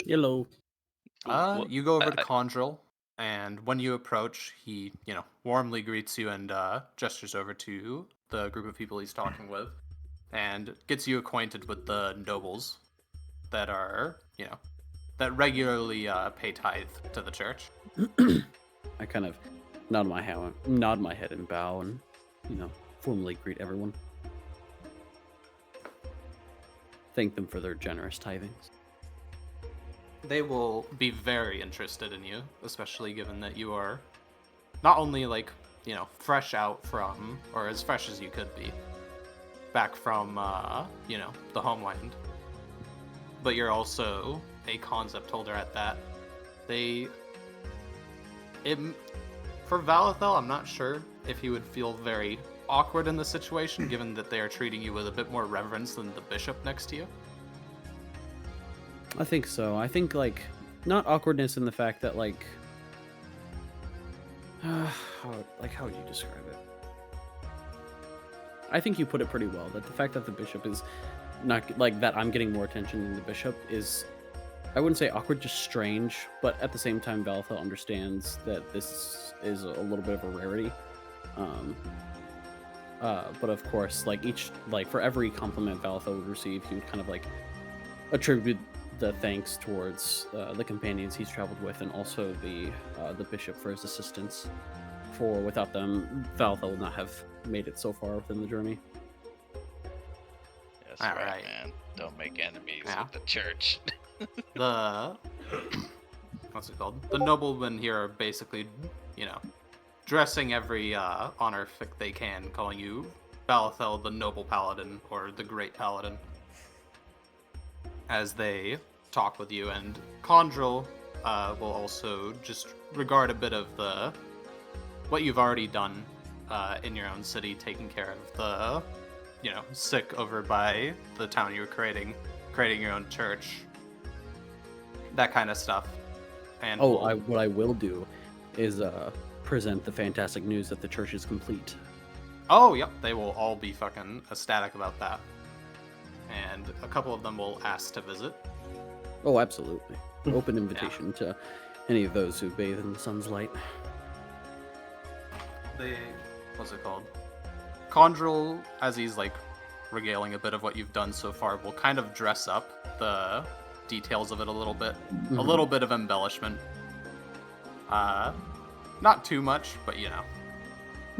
Hello. You go over to Condril, and when you approach, he, warmly greets you and gestures over to the group of people he's talking with, and gets you acquainted with the nobles that are, that regularly pay tithe to the church. I kind of nod my head and bow and, formally greet everyone. Thank them for their generous tithings. They will be very interested in you, especially given that you are not only fresh out from, or as fresh as you could be, back from, the homeland, but you're also a concept holder at that. For Valathel, I'm not sure if he would feel very awkward in the situation, given that they are treating you with a bit more reverence than the bishop next to you. I think so. I think, not awkwardness in the fact that, how would you describe it? I think you put it pretty well, that the fact that the bishop is not, that I'm getting more attention than the bishop is, I wouldn't say awkward, just strange, but at the same time, Valathel understands that this is a little bit of a rarity. But of course, for every compliment Valathel would receive, he would kind of, attribute the thanks towards the companions he's traveled with, and also the bishop for his assistance. for without them, Valthel would not have made it so far within the journey. That's All right, right. man. Don't make enemies Yeah. with the church. The what's it called? The noblemen here are basically, dressing every honorific they can, calling you Balthel the Noble Paladin or the Great Paladin, as they talk with you. And Condrel will also just regard a bit of what you've already done in your own city, taking care of the sick over by the town you were creating your own church, that kind of stuff. And what I will do is present the fantastic news that the church is complete. Oh, yep, they will all be fucking ecstatic about that. And a couple of them will ask to visit. Oh, absolutely. Open invitation to any of those who bathe in the sun's light. What's it called? Condrel, as he's regaling a bit of what you've done so far, will kind of dress up the details of it a little bit. Mm-hmm. A little bit of embellishment. Not too much, but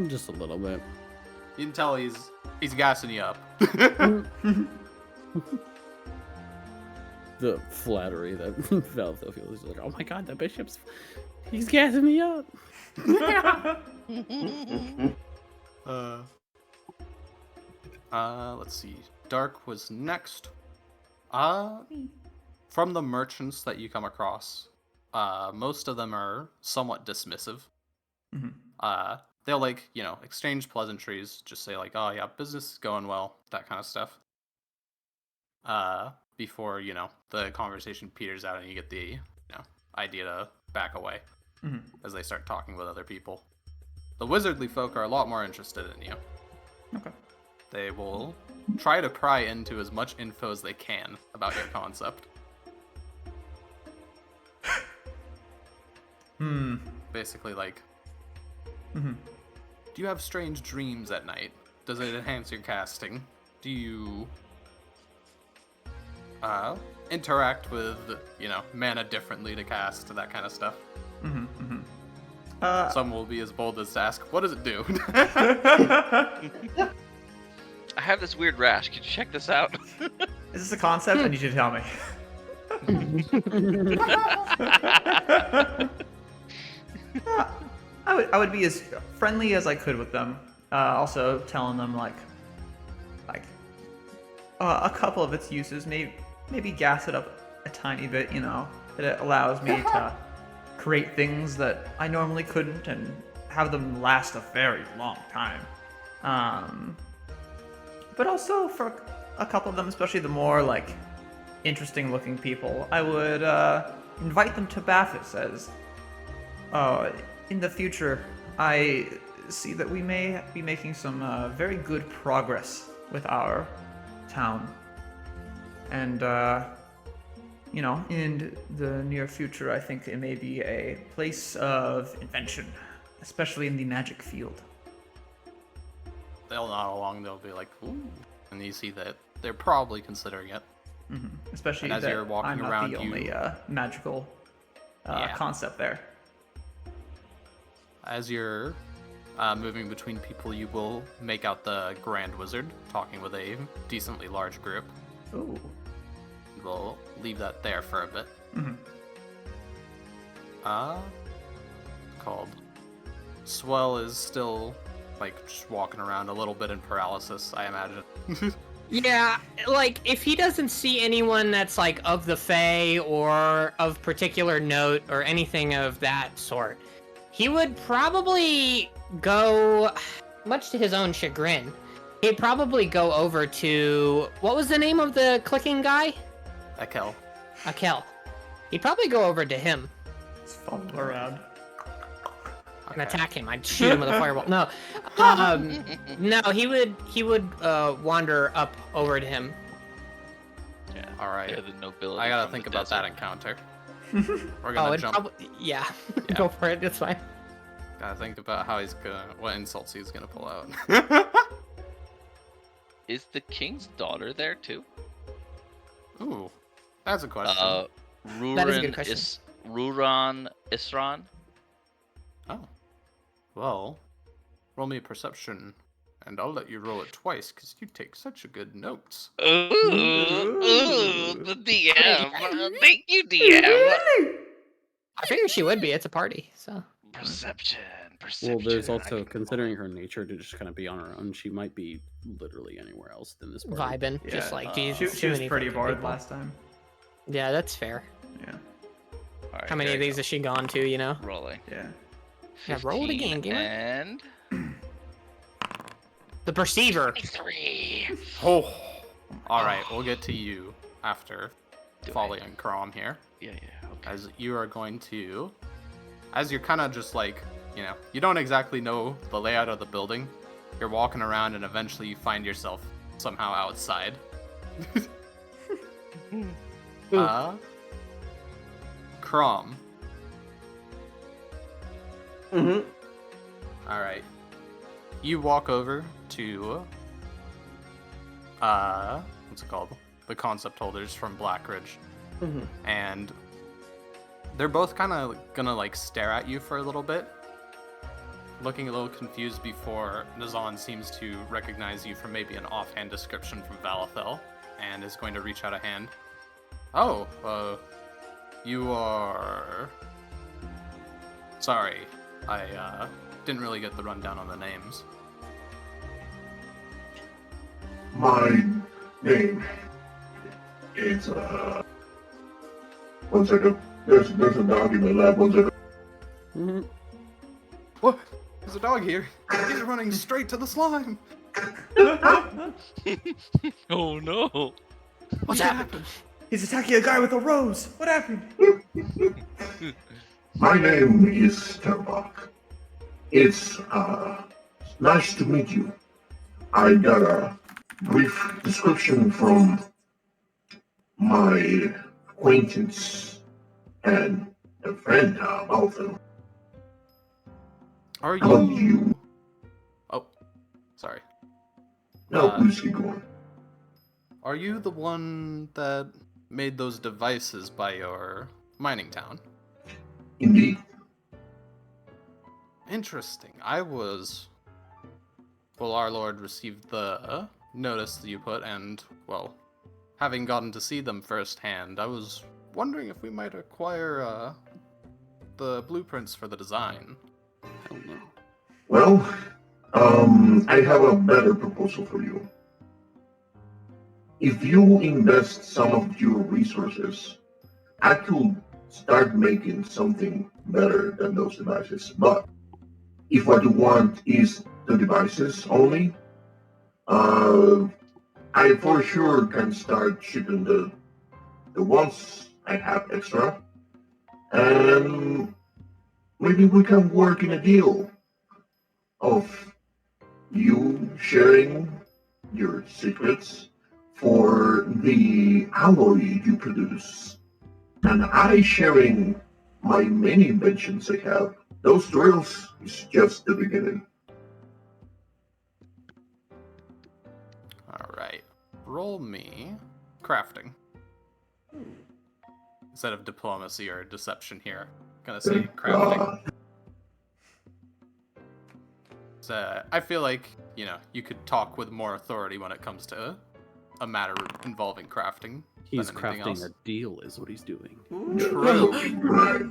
Just a little bit. You can tell he's gassing you up. The flattery that Valthel feels. He's like, oh my god, he's gassing me up. Let's see. Dark was next. From the merchants that you come across, most of them are somewhat dismissive. Mm-hmm. They'll exchange pleasantries, just say oh yeah, business is going well, that kind of stuff. Before the conversation peters out and you get the idea to back away as they start talking with other people. The wizardly folk are a lot more interested in you. Okay. They will try to pry into as much info as they can about your concept. Basically, Mm-hmm. do you have strange dreams at night? Does it enhance your casting? Do you interact with mana differently to cast, that kind of stuff? Some will be as bold as to ask, what does it do? I have this weird rash. Could you check this out? Is this a concept? I need you to tell me. I would be as friendly as I could with them. Also telling them a couple of its uses, maybe gas it up a tiny bit. That it allows me to create things that I normally couldn't and have them last a very long time. But also for a couple of them, especially the more interesting looking people, I would invite them to Bathis as in the future I see that we may be making some very good progress with our town. And in the near future, I think it may be a place of invention, especially in the magic field. They'll nod along, they'll be like, ooh. And you see that they're probably considering it. Mm-hmm. Especially and as that you're walking I'm not around, the only magical concept there. As you're moving between people, you will make out the Grand Wizard talking with a decently large group. Ooh. We'll leave that there for a bit. Mm-hmm. Called Swell is still just walking around a little bit in paralysis, I imagine. Yeah, if he doesn't see anyone that's of the Fae or of particular note or anything of that sort, he would probably go, much to his own chagrin, he'd probably go over to, what was the name of the clicking guy? Akel. He'd probably go over to him. Just follow around. And attack him. I'd shoot him with a fireball. No. No, he would wander up over to him. Yeah. All right. The nobility I gotta from think the about desert. that encounter. We're gonna jump. Yeah. Go for it. It's fine. Gotta think about what insults he's gonna pull out. Is the king's daughter there too? Ooh, that's a question. That is a good question. Ruran Isran? Oh. Well, roll me a perception, and I'll let you roll it twice, because you take such a good notes. Ooh, the DM. Thank you, DM. I figure she would be. It's a party, so. Perception. Well, there's also, considering her nature to just kind of be on her own, she might be literally anywhere else than this party. Vibing, Yeah. just like She, Jesus. she was pretty bored last time. Yeah, that's fair. Yeah. Right, How many of these has she gone to? You know. Rolling. Yeah. Yeah, roll it again, gamer. And The perceiver. 3. Oh. All right, we'll get to you after Folly and Crom here. Yeah. Okay. As you are going to, as you're kind of just like, you know, you don't exactly know the layout of the building. You're walking around and eventually you find yourself somehow outside. Crom. Mm-hmm. Alright. You walk over to, what's it called? The concept holders from Blackridge. Mm-hmm. And they're both kind of gonna like stare at you for a little bit, looking a little confused before Nazan seems to recognize you from maybe an offhand description from Valathel, and is going to reach out a hand. Oh, you are... Sorry, I didn't really get the rundown on the names. My name is, one second. There's a dog in the lab. One second. Mm-hmm. What? There's a dog here. He's running straight to the slime. Oh no. What's happened? He's attacking a guy with a rose. What happened? My name is Sterbach. It's, nice to meet you. I got a brief description from my acquaintance and a friend about them. Are How about you... you? Oh, sorry. No, please keep going. Are you the one that made those devices by your mining town? Indeed. Interesting. Well, our lord received the notice that you put, and, well, having gotten to see them firsthand, I was wondering if we might acquire, the blueprints for the design. Hell no. Well, I have a better proposal for you. If you invest some of your resources, I could start making something better than those devices. But if what you want is the devices only, I for sure can start shipping the ones I have extra, and maybe we can work in a deal of you sharing your secrets for the alloy you produce, and I sharing my many inventions I have. Those drills is just the beginning. Alright. Roll me crafting. Instead of diplomacy or deception here. Gonna say crafting. So, I feel like, you know, you could talk with more authority when it comes to a matter involving crafting. He's than anything crafting else. a deal, is what he's doing. True. We got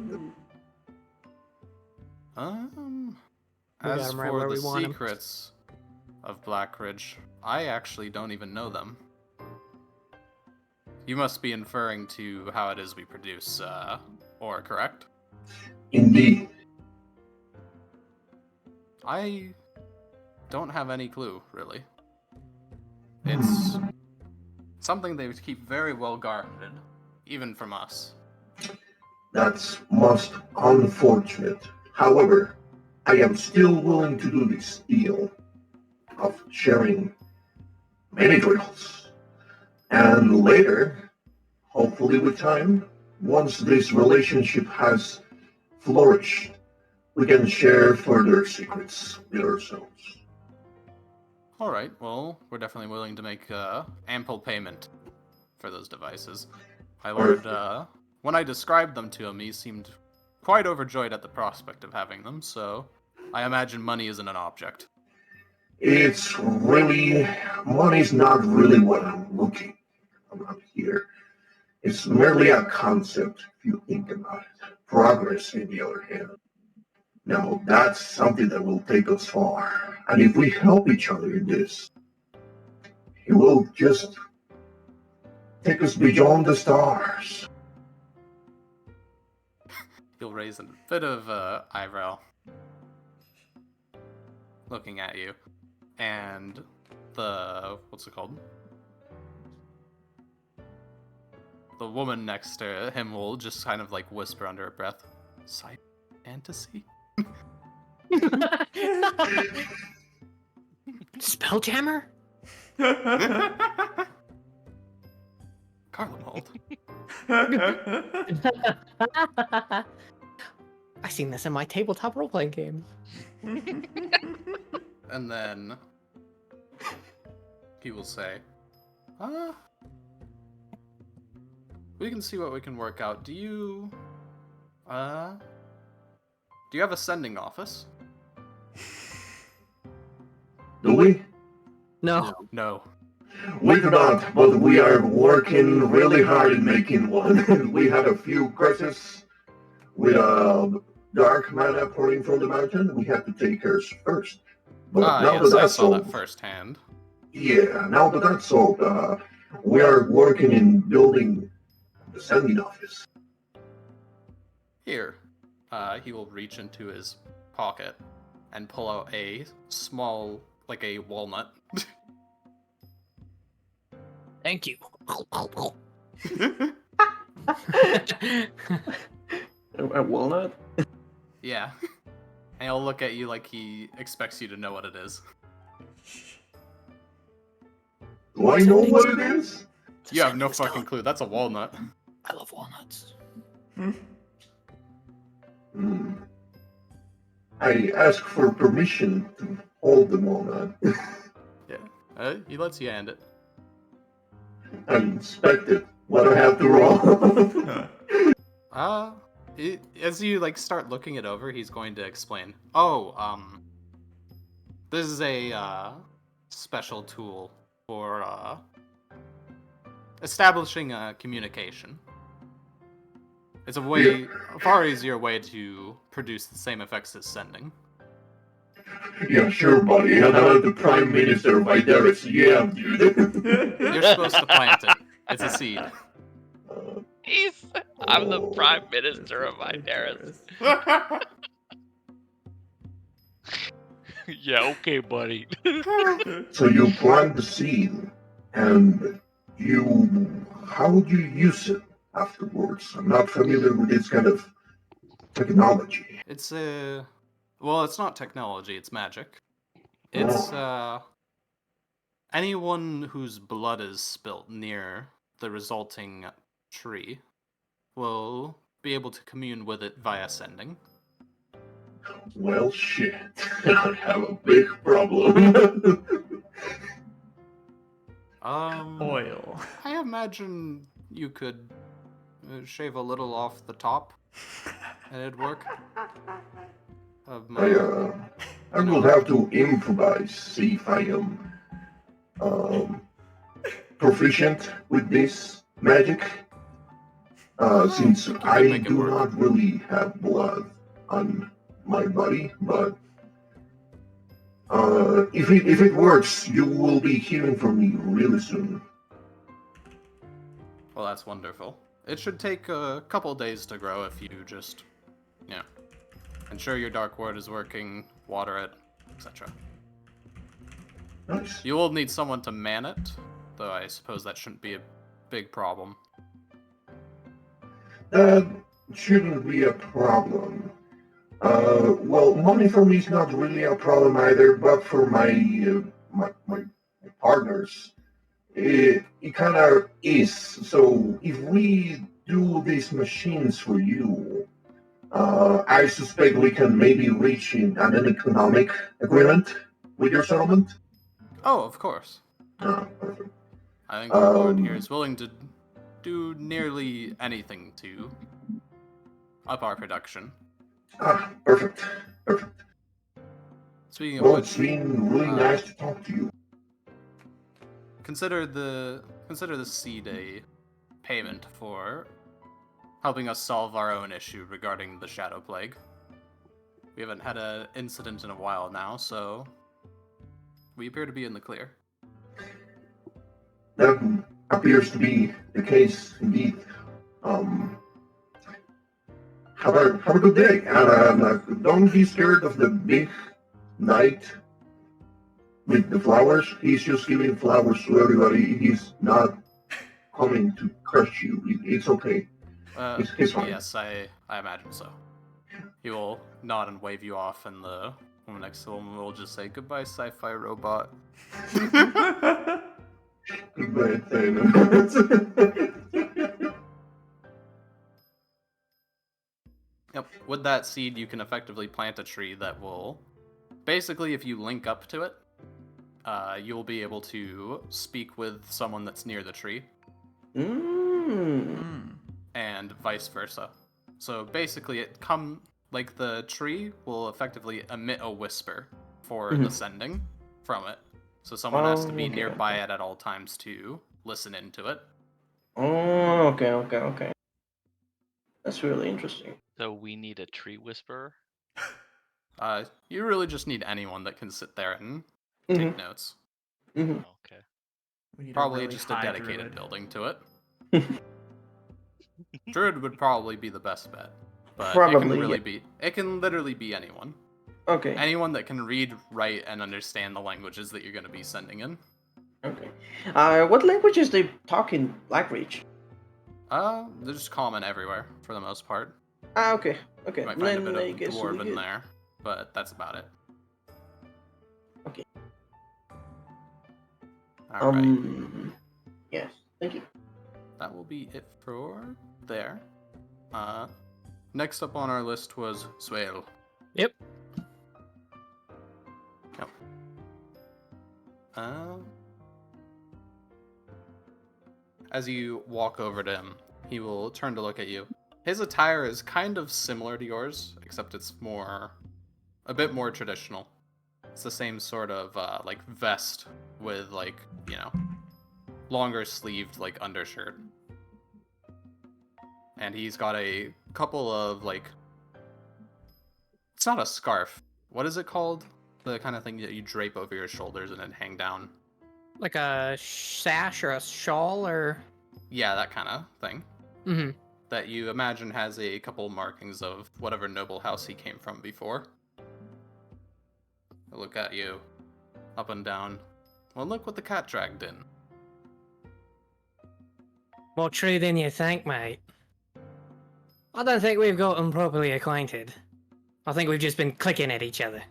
As 'em right for where the we want 'em. secrets of Blackridge, I actually don't even know them. You must be inferring to how it is we produce ore, correct? Indeed. I don't have any clue, really. It's something they keep very well guarded, even from us. That's most unfortunate. However, I am still willing to do this deal of sharing many drills. And later, hopefully with time, once this relationship has flourished, we can share further secrets with ourselves. Alright, well, we're definitely willing to make ample payment for those devices. My lord, when I described them to him, he seemed quite overjoyed at the prospect of having them, so I imagine money isn't an object. It's really, money's not really what I'm looking around here. It's merely a concept if you think about it. Progress, on the other hand. Now, that's something that will take us far. And if we help each other in this, it will just take us beyond the stars. He'll raise a bit of eyebrow, looking at you, and what's it called? The woman next to him will just kind of like whisper under her breath, "Side fantasy." Spelljammer? Carlamold. I seen this in my tabletop role-playing games. And then he will say, we can see what we can work out. Do you have a sending office? Do we? No. No. We do not, but we are working really hard in making one. We had a few crises with dark mana pouring from the mountain. We had to take care first. But now yes, that I that's saw solved, that firsthand. yeah, now that that's solved, we are working in building the sending office. Here, he will reach into his pocket and pull out a small, like a walnut. Thank you. A walnut? Yeah. And he'll look at you like he expects you to know what it is. Do I know what it is? You have no fucking clue. That's a walnut. I love walnuts. I ask for permission to hold the walnut. Yeah. He lets you hand it. I inspect it. What I have to roll. As you like start looking it over, he's going to explain. This is a special tool for establishing communication. It's a far easier way to produce the same effects as sending. Yeah, sure, buddy. And I'm the Prime Minister of Ideris. Yeah, dude. You're supposed to plant it. It's a seed. I'm the Prime Minister of Ideris. Yeah, okay, buddy. So you plant the seed, and how would you use it afterwards? I'm not familiar with this kind of technology. It's it's not technology, it's magic. It's anyone whose blood is spilt near the resulting tree will be able to commune with it via sending. Well, shit. I have a big problem. Oil. I I imagine you could shave a little off the top, and it'd work. I will have to improvise, see if I am proficient with this magic. Since you can I make it do work. not really have blood on my body, but if it works, you will be hearing from me really soon. Well, that's wonderful. It should take a couple days to grow if you just, ensure your dark ward is working, water it, etc. Nice. You will need someone to man it, though I suppose that shouldn't be a big problem. That shouldn't be a problem. Well, money for me is not really a problem either, but for my partners, it kind of is. So if we do these machines for you, I suspect we can maybe reach an economic agreement with your settlement. Oh, of course. Perfect. I think our lord here is willing to do nearly anything to up our production. Perfect. Speaking of Well, which, it's been really nice to talk to you. consider the seed a payment for helping us solve our own issue regarding the Shadow Plague. We haven't had an incident in a while now, so we appear to be in the clear. That appears to be the case indeed. Have a good day, and don't be scared of the big knight with the flowers. He's just giving flowers to everybody. He's not coming to crush you. It's okay. It's fine. Yes, I imagine so. He will nod and wave you off, and the woman next to him will just say, "Goodbye, sci-fi robot." Goodbye, Thanos. Yep. With that seed, you can effectively plant a tree that will, basically, if you link up to it, you'll be able to speak with someone that's near the tree, and vice versa. So basically, the tree will effectively emit a whisper for the sending from it. So someone has to be nearby it at all times to listen into it. Oh, okay. That's really interesting. So we need a tree whisperer. You really just need anyone that can sit there and take notes. Okay. We need Probably really just a high dedicated druid. building to it. Druid would probably be the best bet, but Probably, it can literally be anyone. Okay. Anyone that can read, write, and understand the languages that you're going to be sending in. Okay. What languages they talk in Blackreach? They're just common everywhere for the most part. Okay. You might find a bit I of guess we dwarven could- there, but that's about it. Okay. All right. Yes. Thank you. That will be it for there. Next up on our list was Swale. Yep. Yep. As you walk over to him, he will turn to look at you. His attire is kind of similar to yours, except it's a bit more traditional. It's the same sort of vest with longer sleeved undershirt. And he's got a couple of it's not a scarf. What is it called? The kind of thing that you drape over your shoulders and then hang down. Like a sash or a shawl or... Yeah, that kind of thing. Mm-hmm. That you imagine has a couple markings of whatever noble house he came from before. I look at you, up and down. Well, look what the cat dragged in. More true than you think, mate. I don't think we've gotten properly acquainted. I think we've just been clicking at each other.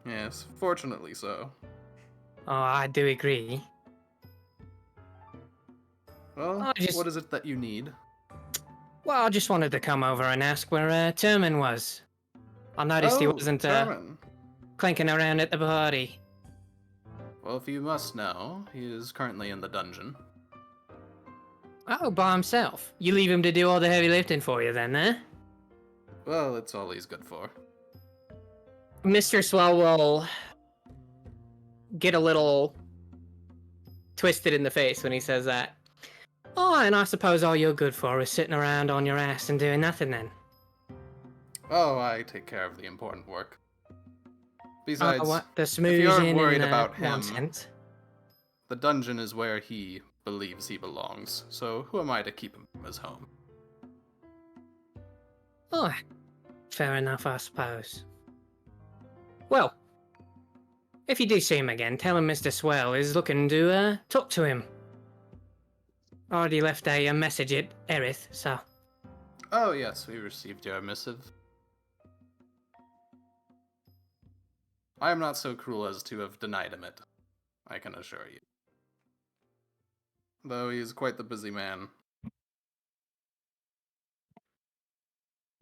Yes, fortunately so. Oh, I do agree. Well, what is it that you need? Well, I just wanted to come over and ask where Termin was. I noticed he wasn't Termin. clinking around at the party. Well, if you must know, he is currently in the dungeon. Oh, by himself. You leave him to do all the heavy lifting for you then, eh? Well, it's all he's good for. Mr. Swell will get a little twisted in the face when he says that. Oh, and I suppose all you're good for is sitting around on your ass and doing nothing then. Oh, I take care of the important work. Besides, what, the if you're smoozing worried and about him, nonsense. the dungeon is where he believes he belongs, so who am I to keep him from his home? Oh, fair enough, I suppose. Well, if you do see him again, tell him Mr. Swell is looking to talk to him. Already left a message at Aerith, so... Oh yes, we received your missive. I am not so cruel as to have denied him it, I can assure you. Though he is quite the busy man.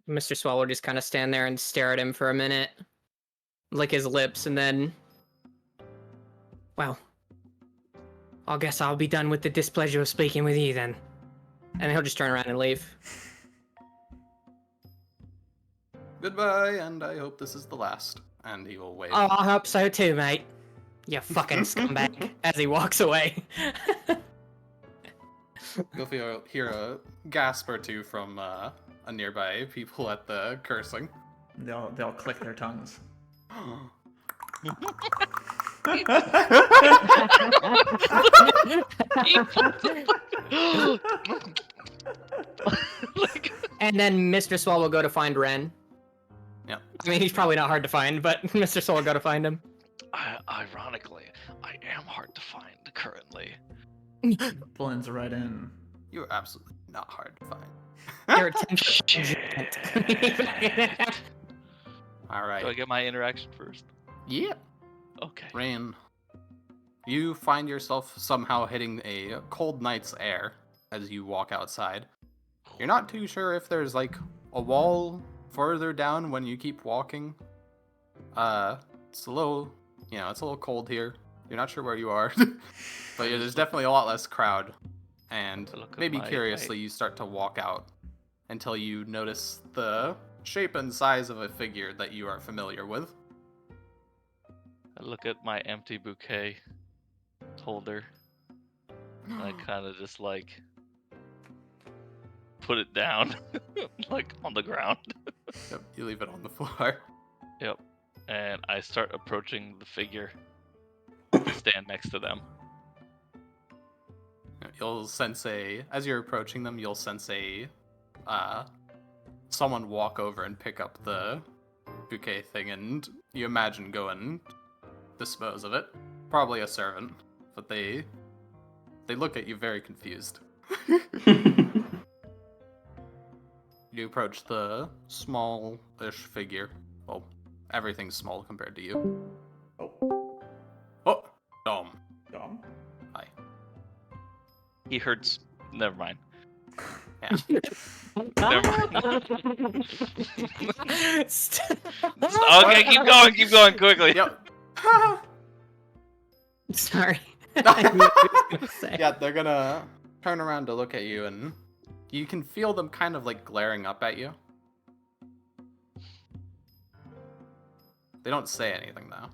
Mr. Swell will just kind of stand there and stare at him for a minute. Lick his lips and then... Well, I guess I'll be done with the displeasure of speaking with you then. And he'll just turn around and leave. Goodbye, and I hope this is the last. and he will wave. Oh, I hope so too, mate. You fucking scumbag. As he walks away. You'll hear a gasp or two from a nearby people at the cursing. They'll click their tongues. And then Mr. Swell will go to find Ren. Yeah. I mean, he's probably not hard to find, but Mr. Swell will go to find him. Ironically, I am hard to find currently. Blends right in. You're absolutely not hard to find. You're a 10 All right. Do I get my interaction first? Yeah. Okay. Rain. You find yourself somehow hitting a cold night's air as you walk outside. You're not too sure if there's like a wall further down when you keep walking. It's a little, it's a little cold here. You're not sure where you are, but yeah, there's definitely a lot less crowd. And maybe curiously, you start to walk out until you notice the shape and size of a figure that you are familiar with. I look at my empty bouquet holder. And I kind of just like put it down, like on the ground. Yep, you leave it on the floor. Yep. And I start approaching the figure. Stand next to them. You'll sense as you're approaching them, you'll sense someone walk over and pick up the bouquet thing, and you imagine go and dispose of it. Probably a servant, but they look at you very confused. You approach the small-ish figure. Well, everything's small compared to you. Oh, Dom. Hi. He hurts. Never mind. Yeah. Never mind. Okay, keep going quickly. Yep. Sorry. Yeah, they're gonna turn around to look at you, and you can feel them kind of like glaring up at you. They don't say anything though.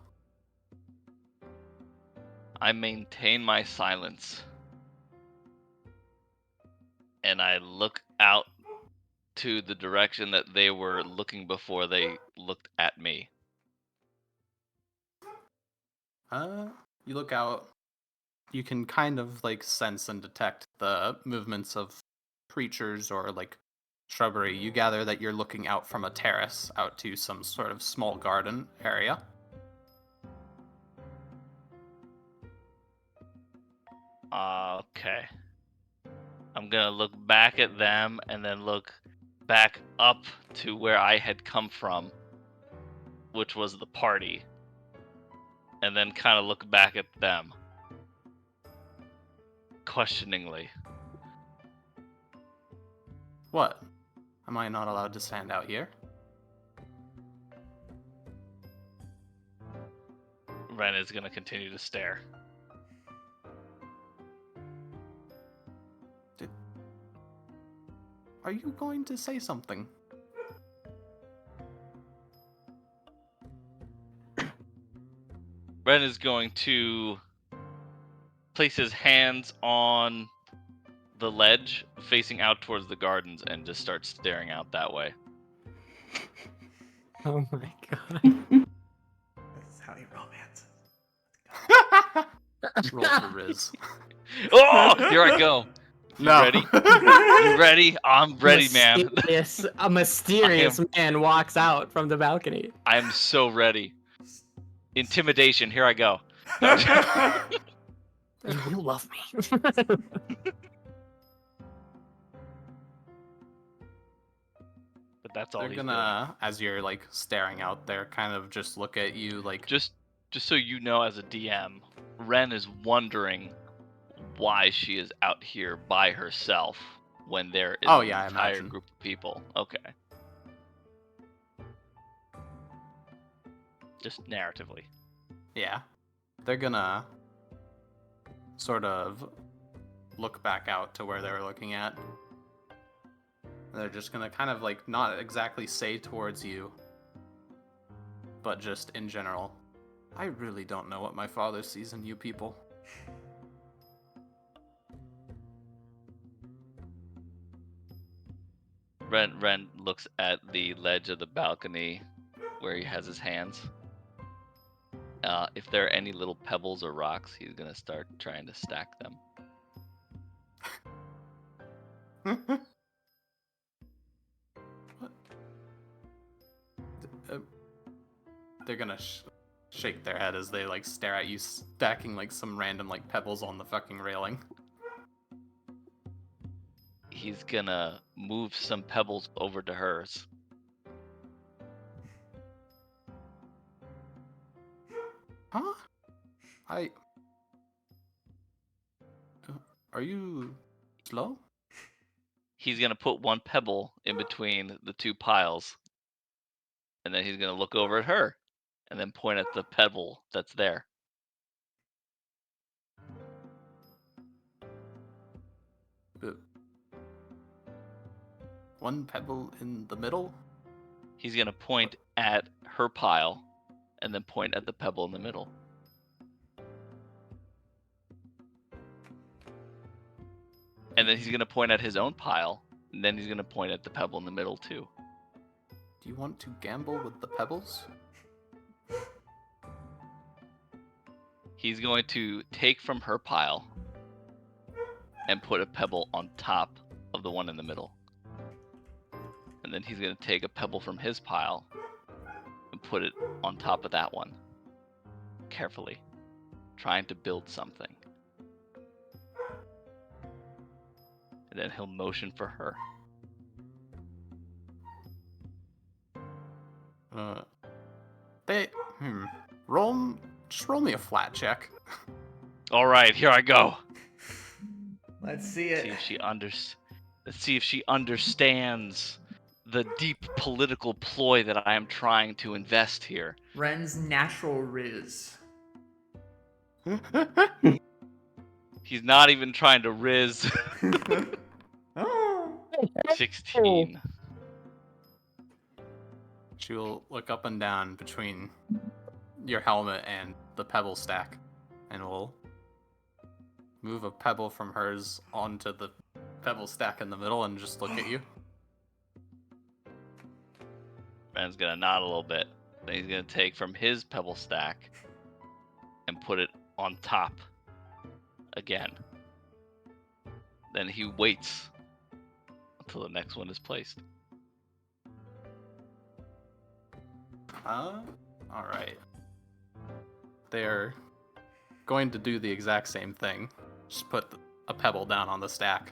I maintain my silence. And I look out to the direction that they were looking before they looked at me. You look out. You can kind of like sense and detect the movements of creatures or like shrubbery. You gather that you're looking out from a terrace out to some sort of small garden area. Okay. I'm gonna look back at them and then look back up to where I had come from, which was the party. And then kind of look back at them. Questioningly. What? Am I not allowed to stand out here? Ren is gonna continue to stare. Are you going to say something? Ren is going to place his hands on the ledge facing out towards the gardens and just start staring out that way. Oh my god. This is how you romance. Roll for Riz. Oh, here I go. You No. ready? You ready? I'm ready, man. A mysterious man walks out from the balcony. I'm so ready. Intimidation, here I go. You love me. But that's all They're he's gonna, as you're like staring out there, kind of just look at you like. doing. Just so you know, as a DM, Ren is wondering why she is out here by herself when there is Oh, an yeah, I entire imagine. group of people. Okay. Just narratively. Yeah. They're gonna sort of look back out to where they were looking at. They're just gonna kind of like not exactly say towards you, but just in general, I really don't know what my father sees in you people. Ren looks at the ledge of the balcony where he has his hands. If there are any little pebbles or rocks, he's gonna start trying to stack them. What? They're gonna shake their head as they like stare at you stacking like some random like pebbles on the fucking railing. He's gonna move some pebbles over to hers. Huh? Are you slow? He's gonna put one pebble in between the two piles, and then he's gonna look over at her, and then point at the pebble that's there. One pebble in the middle? He's gonna point at her pile, and then point at the pebble in the middle. And then he's gonna point at his own pile, and then he's gonna point at the pebble in the middle too. Do you want to gamble with the pebbles? He's going to take from her pile and put a pebble on top of the one in the middle. And then he's going to take a pebble from his pile and put it on top of that one. Carefully. Trying to build something. And then he'll motion for her. Just roll me a flat check. Alright, here I go. Let's see it. Let's see if she understands the deep political ploy that I am trying to invest here. Ren's natural riz. He's not even trying to riz. Oh. 16. She will look up and down between your helmet and the pebble stack, and will move a pebble from hers onto the pebble stack in the middle and just look at you. Ren's gonna nod a little bit. Then he's gonna take from his pebble stack and put it on top again. Then he waits until the next one is placed. Alright. They're going to do the exact same thing. Just put a pebble down on the stack.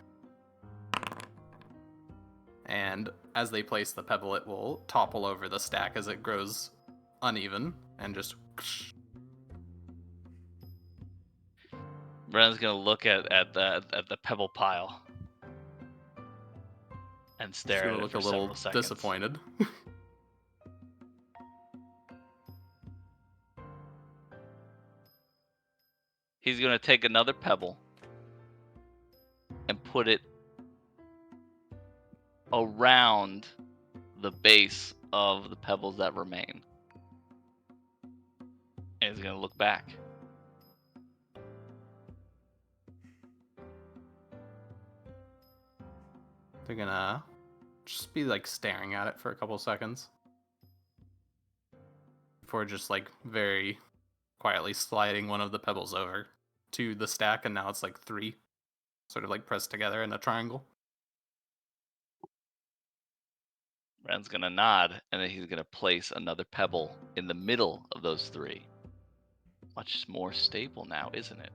And as they place the pebble, it will topple over the stack as it grows uneven and just... Ren's gonna look at the pebble pile and stare She'll at it look for a little several seconds. disappointed. He's gonna take another pebble and put it around the base of the pebbles that remain. And he's gonna look back. They're gonna just be like staring at it for a couple seconds before just like very quietly sliding one of the pebbles over to the stack, and now it's like 3 sort of like pressed together in a triangle. Ren's gonna nod, and then he's gonna place another pebble in the middle of those 3. Much more stable now, isn't it?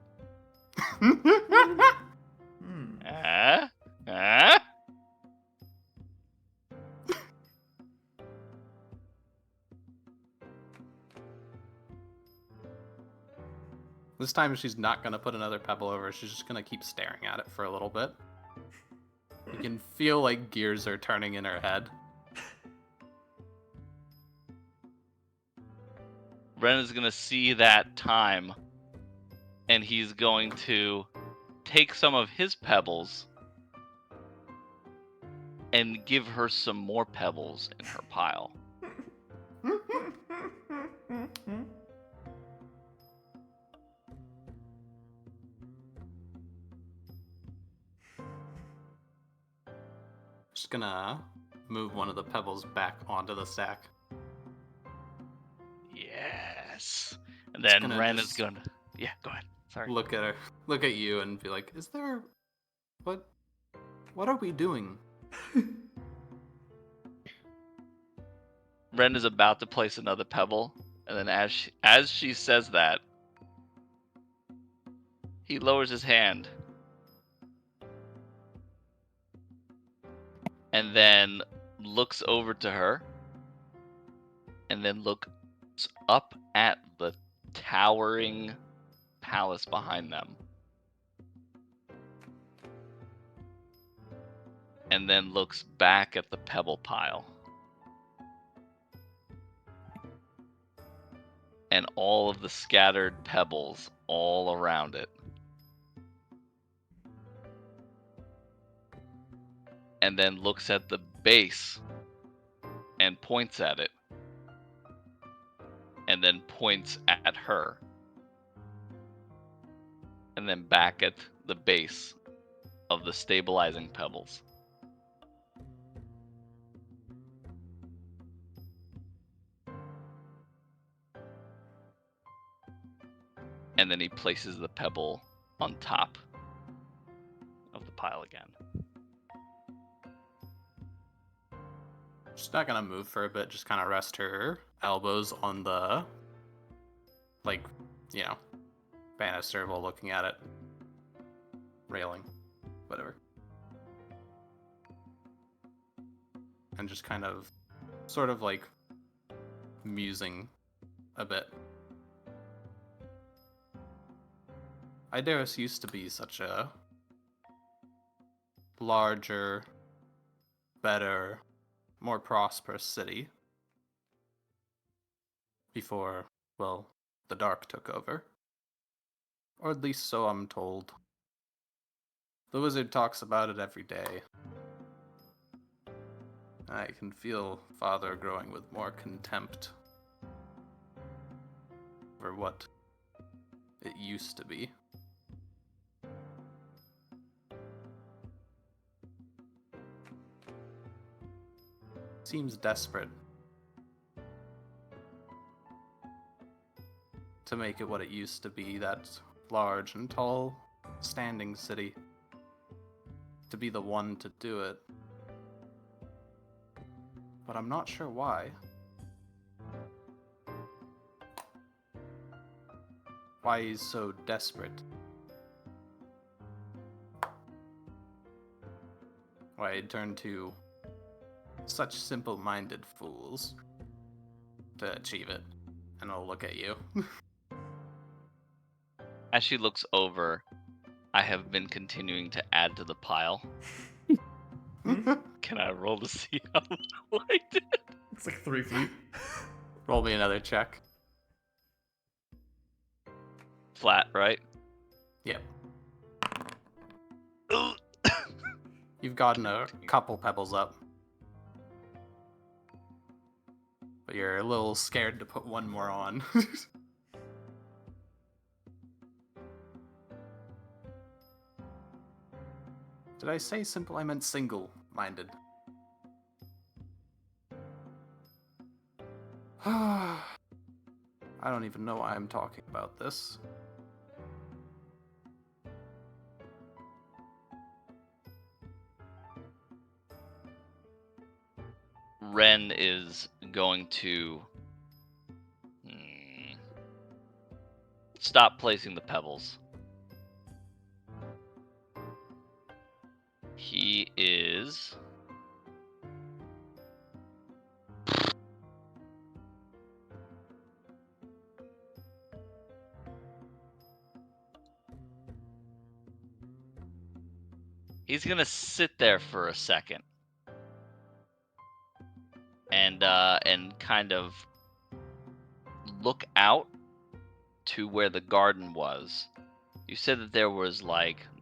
This time she's not gonna put another pebble over, she's just gonna keep staring at it for a little bit. You can feel like gears are turning in her head. Ren is gonna see that time, and he's going to take some of his pebbles and give her some more pebbles in her pile. just gonna move one of the pebbles back onto the stack. Yes. And then gonna Ren just- is going to... Yeah, go ahead. Sorry. Look at you and be like, is there... What are we doing? Ren is about to place another pebble, and then as she says that, he lowers his hand. And then looks over to her. And then looks up at the towering palace behind them. And then looks back at the pebble pile. And all of the scattered pebbles all around it. And then looks at the base and points at it. And then points at her. And then back at the base of the stabilizing pebbles. And then he places the pebble on top of the pile again. She's not gonna move for a bit, just kind of rest her elbows on the, banister while looking at it. Railing. Whatever. And just kind of, sort of musing a bit. Ideris used to be such a larger, better, more prosperous city before, the Dark took over. Or at least so I'm told. The wizard talks about it every day. I can feel Father growing with more contempt for what it used to be. Seems desperate to make it what it used to be, that large and tall, standing city. To be the one to do it. But I'm not sure why. Why he's so desperate. Why he'd turn to such simple-minded fools to achieve it. And I'll look at you. As she looks over, I have been continuing to add to the pile. Can I roll to see how well I did? It's like 3 feet. Roll me another check. Flat, right? Yep. You've gotten a couple pebbles up. But you're a little scared to put one more on. Did I say simple? I meant single-minded. I don't even know why I'm talking about this. Ren is going to stop placing the pebbles. He is he's gonna sit there for a second and kind of look out to where the garden was. You said that there was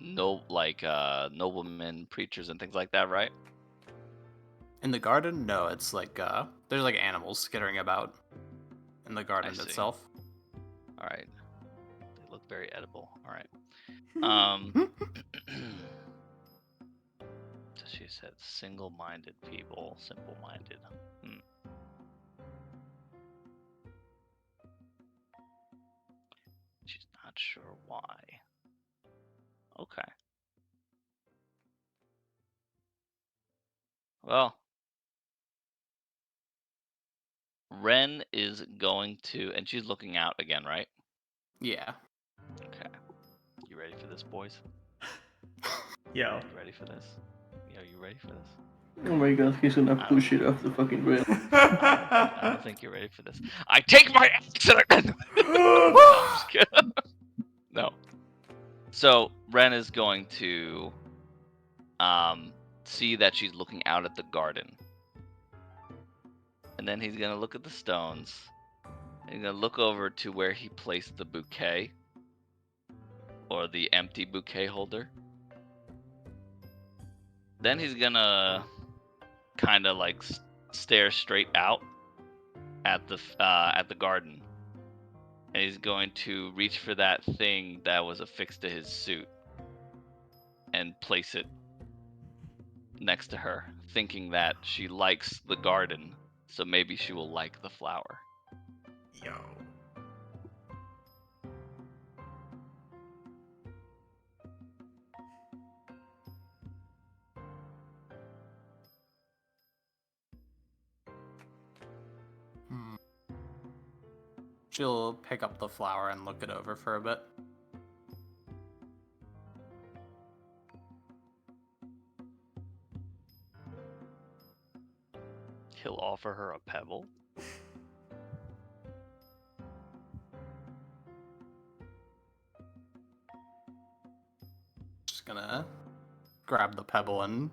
noblemen, preachers, and things like that, right? In the garden? No, it's there's animals skittering about in the garden see. itself. All right. They look very edible. All right. Does she said single-minded people, simple-minded. She's not sure why. Okay. Well, Ren is going to, and she's looking out again, right? Yeah. Okay. You ready for this, boys? Yo. You ready for this? Yo, you ready for this? Oh my god, he's gonna push it off the fucking rail. I don't think you're ready for this. I take my axe and no, I'm just kidding. No. So Ren is going to see that she's looking out at the garden. And then he's gonna look at the stones. And he's gonna look over to where he placed the bouquet. Or the empty bouquet holder. Then he's gonna kind of like stare straight out at the garden, and he's going to reach for that thing that was affixed to his suit and place it next to her, thinking that she likes the garden, so maybe she will like the flower. Yo. She'll pick up the flower and look it over for a bit. He'll offer her a pebble. Just gonna grab the pebble and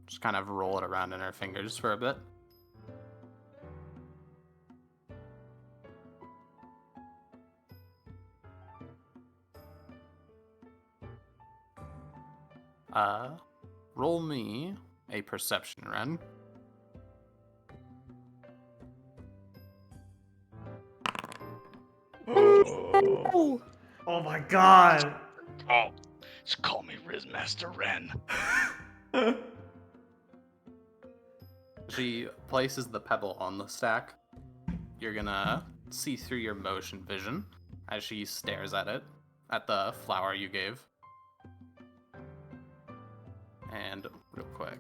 just kind of roll it around in her fingers for a bit. Roll me a perception, Ren. Oh. Oh my god. Oh, just call me Rizmaster Ren. She places the pebble on the stack. You're gonna see through your motion vision as she stares at it, at the flower you gave. And real quick,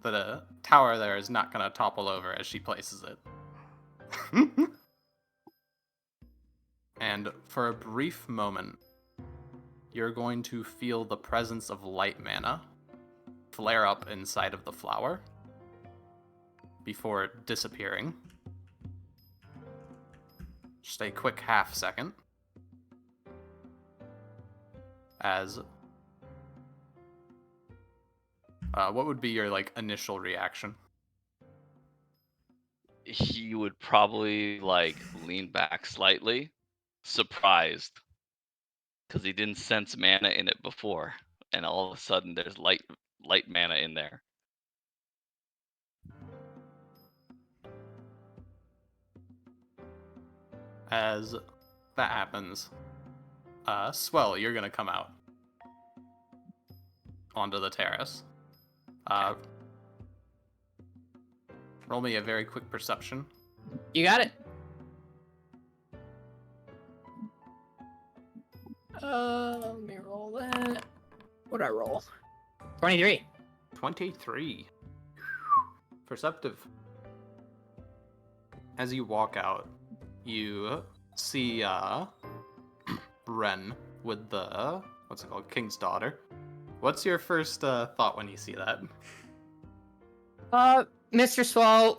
the tower there is not gonna topple over as she places it. And for a brief moment, you're going to feel the presence of light mana flare up inside of the flower before disappearing. Just a quick half second. As what would be your initial reaction? He would probably lean back slightly, surprised, because he didn't sense mana in it before, and all of a sudden there's light mana in there. As that happens, Swell, you're gonna come out onto the terrace. Roll me a very quick perception. You got it. Let me roll that. What'd I roll? 23. 23. Perceptive. As you walk out, you see Ren with the, what's it called, King's Daughter. What's your first thought when you see that? Mr. Swallow,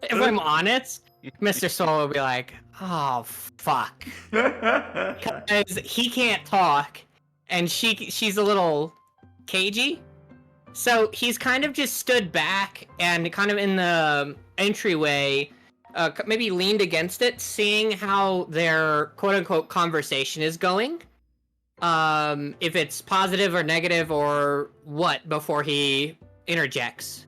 if I'm honest, Mr. Swallow will be like, oh, fuck. Because he can't talk, and she's a little cagey. So he's kind of just stood back and kind of in the entryway, maybe leaned against it, seeing how their quote-unquote conversation is going. If it's positive or negative or what, before he interjects.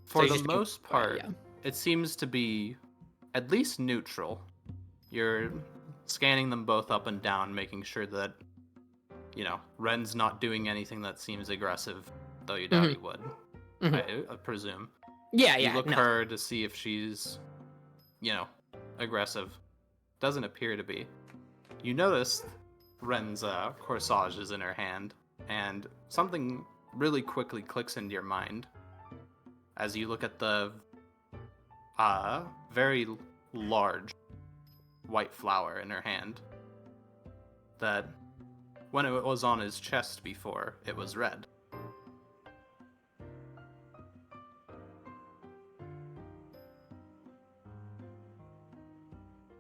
For the most part, it seems to be at least neutral. You're scanning them both up and down, making sure that, Ren's not doing anything that seems aggressive, though you doubt he would. I presume. Yeah, You yeah. look no. her to see if she's, aggressive. Doesn't appear to be. You notice Ren's corsage is in her hand, and something really quickly clicks into your mind as you look at the very large white flower in her hand. That when it was on his chest before, it was red.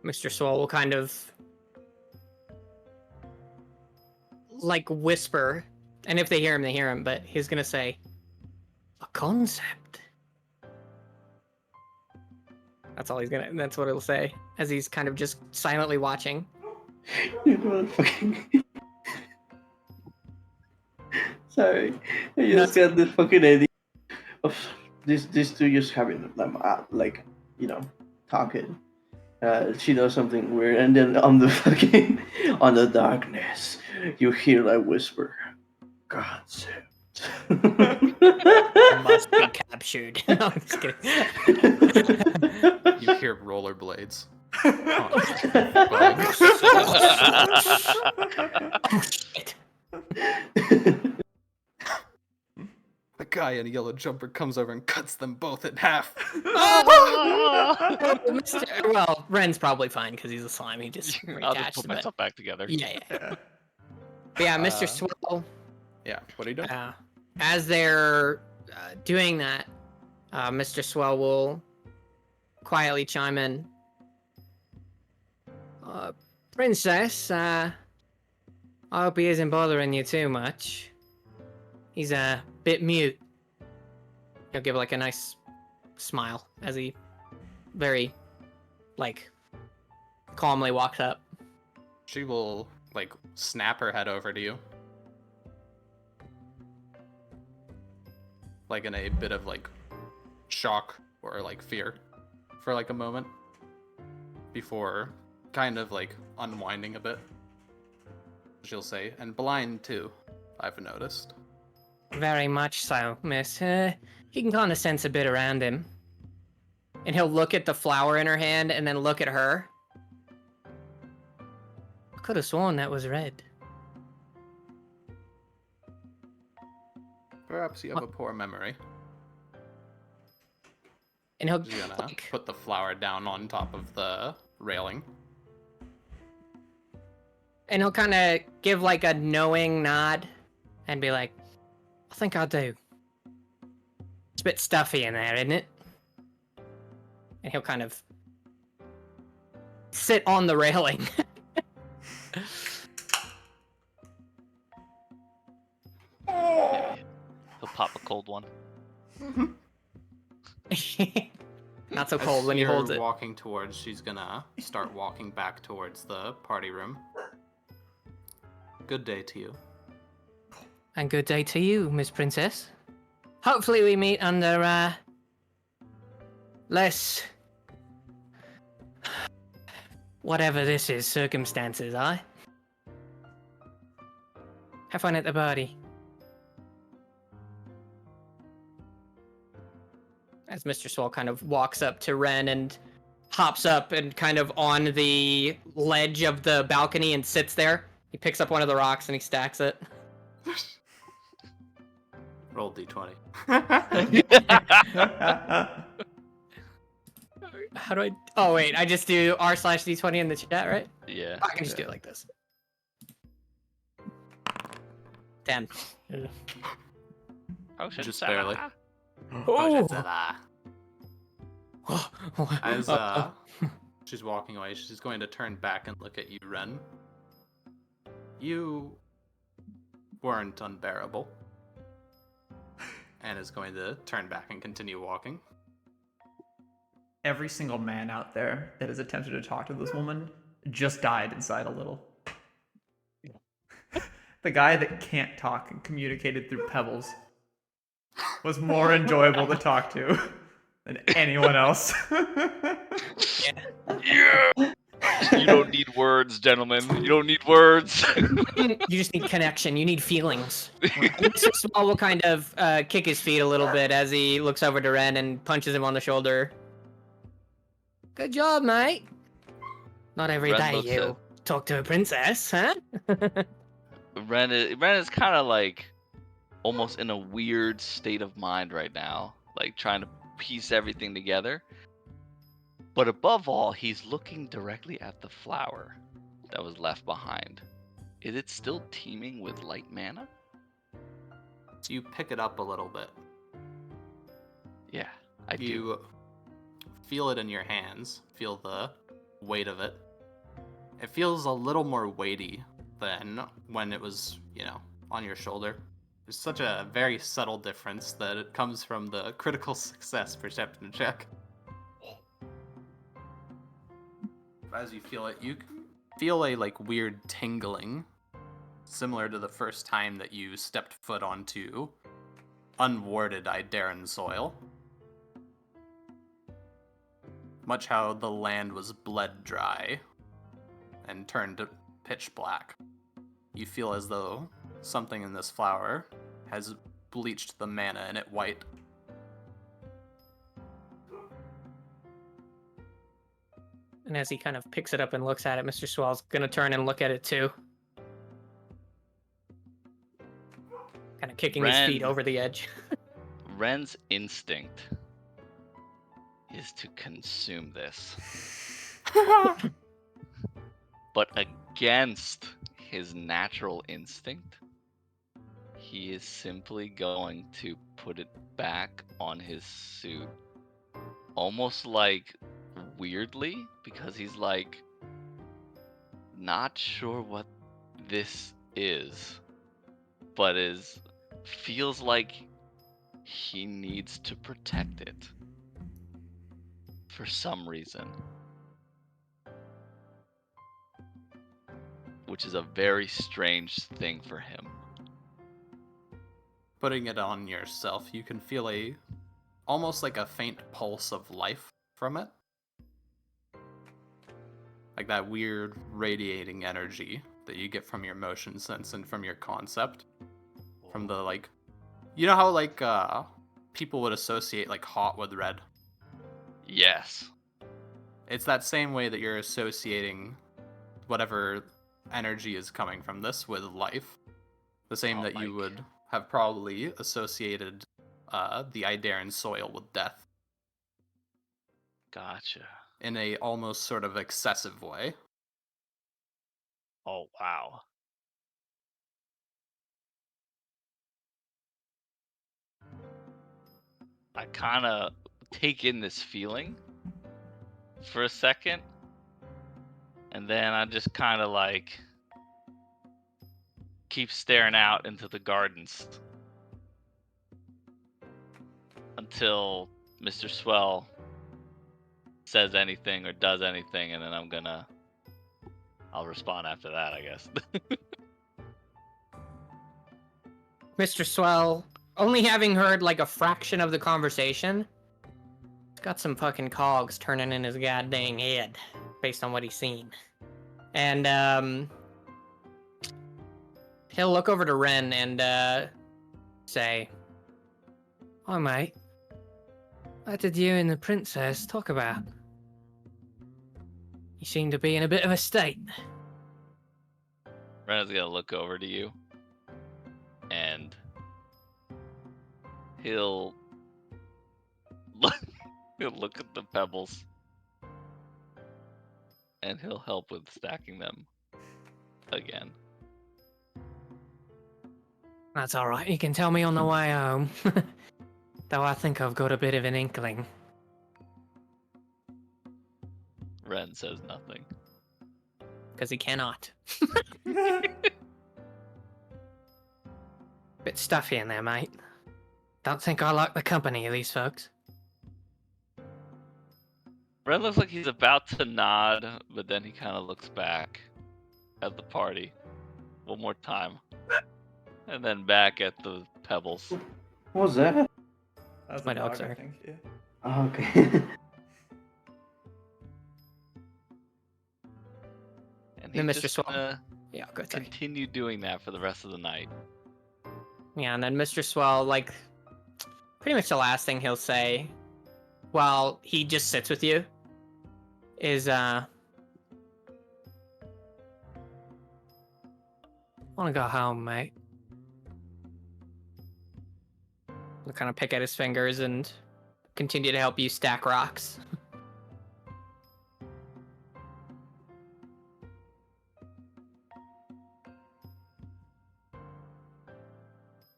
Mr. Swell will kind of like whisper, and if they hear him, they hear him, but he's gonna say, "A concept." That's all that's what it'll say, as he's kind of just silently watching. You motherfucking. Sorry, I just got this fucking idea of these two just having them talking. She knows something weird, and then on the darkness, you hear that whisper, concept. Must be captured. No, I'm just kidding. You hear rollerblades. Oh shit. The guy in a yellow jumper comes over and cuts them both in half. Well, Ren's probably fine because he's a slime. He just I'll just put myself back together. Yeah. But yeah, Mr. Swell. Yeah, what are you doing? As they're doing that, Mr. Swell will quietly chime in. Princess, I hope he isn't bothering you too much. He's a bit mute. He'll give like a nice smile as he very, calmly walks up. She will, snap her head over to you. In a bit of, shock or, fear for, a moment. Before kind of, unwinding a bit. She'll say, and blind, too, I've noticed. Very much so, miss. You can kind of sense a bit around him. And he'll look at the flower in her hand and then look at her. I could have sworn that was red. Perhaps you have a poor memory. And he'll She's gonna put the flower down on top of the railing. And he'll kind of give a knowing nod and be like, I think I do. It's a bit stuffy in there, isn't it? And he'll kind of sit on the railing. He'll pop a cold one. Not so cold when he holds it. Walking towards, she's gonna start walking back towards the party room. Good day to you. And good day to you, Miss Princess. Hopefully we meet under, less... whatever this is, circumstances, aye? Have fun at the party. As Mr. Swell kind of walks up to Ren and hops up and kind of on the ledge of the balcony and sits there. He picks up one of the rocks and he stacks it. Roll d20. How do I... Oh, wait. I just do r/d20 in the chat, right? Yeah. I can just do it like this. 10. Oh, shit. Just barely. Oh! As she's walking away, she's going to turn back and look at you, Ren. You weren't unbearable. And is going to turn back and continue walking. Every single man out there that has attempted to talk to this woman just died inside a little. The guy that can't talk and communicated through pebbles was more enjoyable to talk to than anyone else. Yeah. You don't need words, gentlemen. You don't need words. You just need connection. You need feelings. Mr. Small will kind of kick his feet a little bit as he looks over to Ren and punches him on the shoulder. Good job, mate. Not every Ren day looks you talk to a princess, huh? Ren is kind of like almost in a weird state of mind right now, like trying to piece everything together. But above all, he's looking directly at the flower that was left behind. Is it still teeming with light mana? So you pick it up a little bit. Yeah, I do. You feel it in your hands, feel the weight of it. It feels a little more weighty than when it was, on your shoulder. There's such a very subtle difference that it comes from the critical success perception check. As you feel it, you feel a weird tingling, similar to the first time that you stepped foot onto unwarded Ideran soil. Much how the land was bled dry and turned pitch black. You feel as though something in this flower has bleached the mana in it white. And as he kind of picks it up and looks at it, Mr. Swell's gonna turn and look at it too. Kind of kicking his feet over the edge. Ren's instinct is to consume this. But against his natural instinct, he is simply going to put it back on his suit. Almost weirdly, because he's not sure what this is, but feels like he needs to protect it for some reason. Which is a very strange thing for him. Putting it on yourself, you can feel almost like a faint pulse of life from it. Like that weird radiating energy that you get from your motion sense and from your concept. From the you know how people would associate hot with red? Yes. It's that same way that you're associating whatever energy is coming from this with life. The same that you would have probably associated the Ideran soil with death. Gotcha. In a almost sort of excessive way. Oh, wow. I kind of take in this feeling for a second, and then I just kind of keep staring out into the gardens until Mr. Swell says anything or does anything, and then I'll respond after that, I guess. Mr. Swell, only having heard a fraction of the conversation, he's got some fucking cogs turning in his goddamn head based on what he's seen. And he'll look over to Ren and say, "Hi, mate. What did you and the princess talk about? You seem to be in a bit of a state." Ren's gonna look over to you, and he'll look at the pebbles, and he'll help with stacking them again. That's all right. You can tell me on the way home. Though I think I've got a bit of an inkling. Ren says nothing. Because he cannot. Bit stuffy in there, mate. Don't think I like the company of these folks. Ren looks like he's about to nod, but then he kind of looks back at the party one more time. And then back at the pebbles. What was that? That's my a dog, dog, I sorry. think. Yeah. Oh, okay. And Then he's Mr. just Swell. gonna Yeah, good. Sorry. continue doing that for the rest of the night. Yeah, and then Mr. Swell, like, pretty much the last thing he'll say while he just sits with you is, wanna go home, mate. He'll kind of pick at his fingers and continue to help you stack rocks.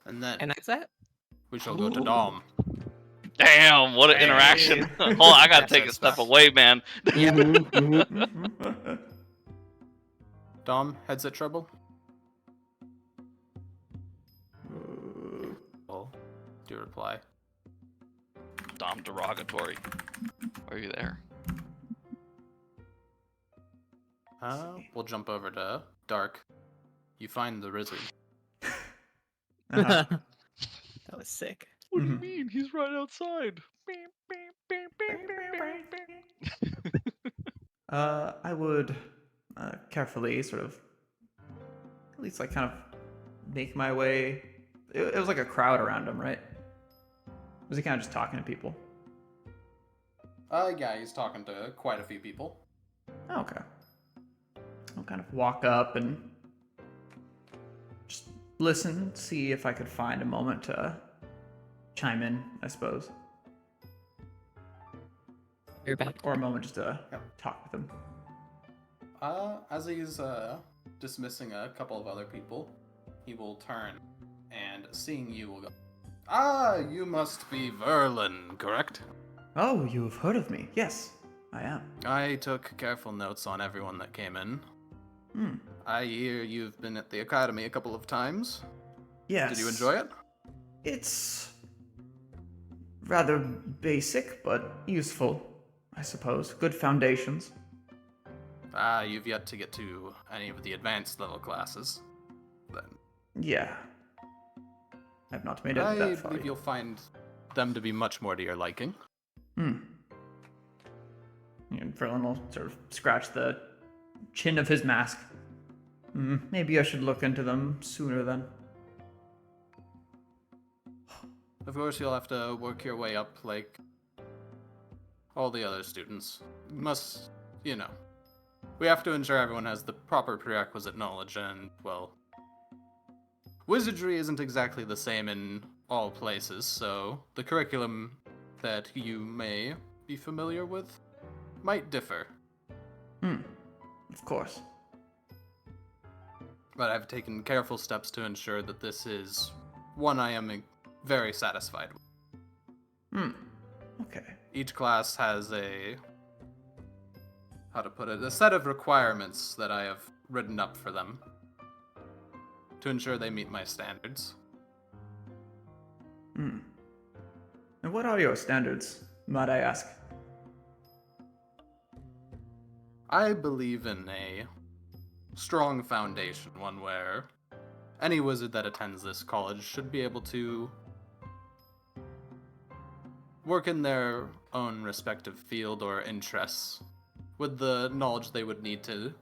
And then And that's that. we shall go to Dom. Damn, what an Hey. interaction. Hold on, I gotta Yes, take a that's step fast. away, man. Yep. Mm-hmm. Dom, heads at trouble? Well, do reply. Dom derogatory. Are you there? We'll jump over to Dark. You find the Rizzy. Uh-huh. That was sick. What do you Mhm. mean? He's right outside. I would carefully sort of, at least like kind of make my way. It was like a crowd around him, right? Was he kind of just talking to people? Yeah, he's talking to quite a few people. Oh, okay. I'll kind of walk up and just listen, see if I could find a moment to chime in, I suppose. You're back. Or a moment just to Yep. talk with him. As he's dismissing a couple of other people, he will turn and seeing you will go, you must be Verlin, correct? Oh, you've heard of me. Yes, I am. I took careful notes on everyone that came in. Hmm. I hear you've been at the academy a couple of times. Yes. Did you enjoy it? It's rather basic, but useful, I suppose. Good foundations. You've yet to get to any of the advanced level classes. Then Yeah. I've not made it I that far. believe you'll find them to be much more to your liking. And Verlin will sort of scratch the chin of his mask. Maybe I should look into them sooner then. Of course, you'll have to work your way up like all the other students. Must, we have to ensure everyone has the proper prerequisite knowledge, and, well, wizardry isn't exactly the same in all places, so the curriculum that you may be familiar with might differ. Of course. But I've taken careful steps to ensure that this is one I am very satisfied with. Okay. Each class has a set of requirements that I have written up for them to ensure they meet my standards. And what are your standards, might I ask? I believe in a strong foundation, one where any wizard that attends this college should be able to work in their own respective field or interests with the knowledge they would need to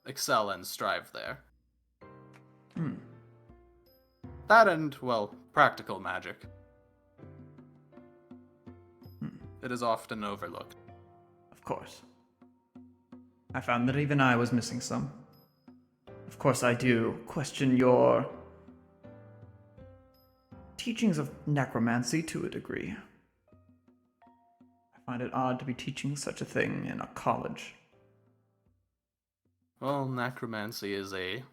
excel and strive there. That and, well, practical magic. It is often overlooked. Of course. I found that even I was missing some. Of course, I do question your teachings of necromancy to a degree. I find it odd to be teaching such a thing in a college. Well, necromancy is a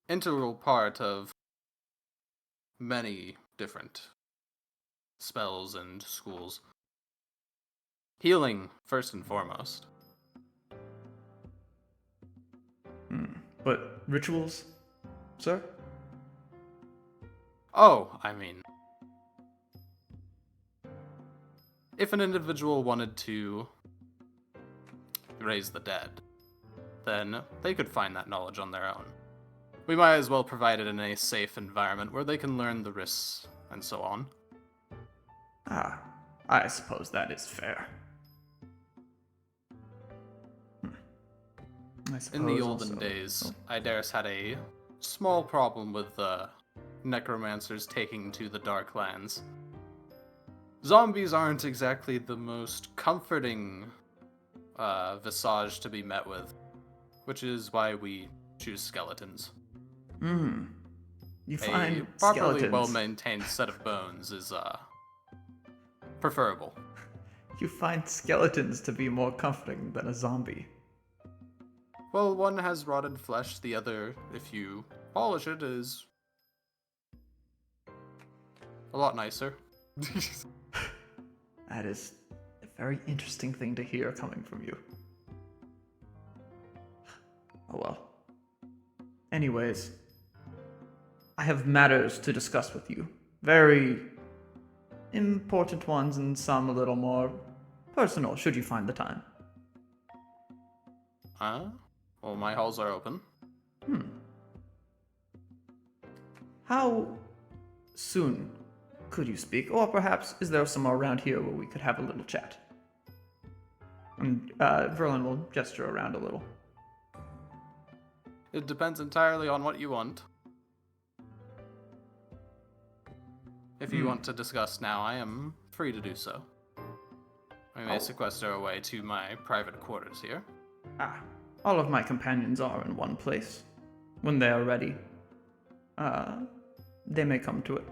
integral part of many different spells and schools. Healing, first and foremost. But rituals, sir? Oh, I mean, if an individual wanted to raise the dead, then they could find that knowledge on their own. We might as well provide it in a safe environment where they can learn the risks and so on. I suppose that is fair. I In suppose the olden also. days, Ideris had a small problem with necromancers taking to the Darklands. Zombies aren't exactly the most comforting visage to be met with, which is why we choose skeletons. Hmm. You A find properly skeletons. well-maintained set of bones is preferable. You find skeletons to be more comforting than a zombie. Well, one has rotted flesh, the other, if you polish it, is a lot nicer. That is a very interesting thing to hear coming from you. Oh well. Anyways, I have matters to discuss with you. Very important ones and some a little more personal, should you find the time. Well, my halls are open. How soon could you speak? Or perhaps is there somewhere around here where we could have a little chat? And Verlin will gesture around a little. It depends entirely on what you want. If you want to discuss now, I am free to do so. I may sequester away to my private quarters here. All of my companions are in one place. When they are ready, they may come to it.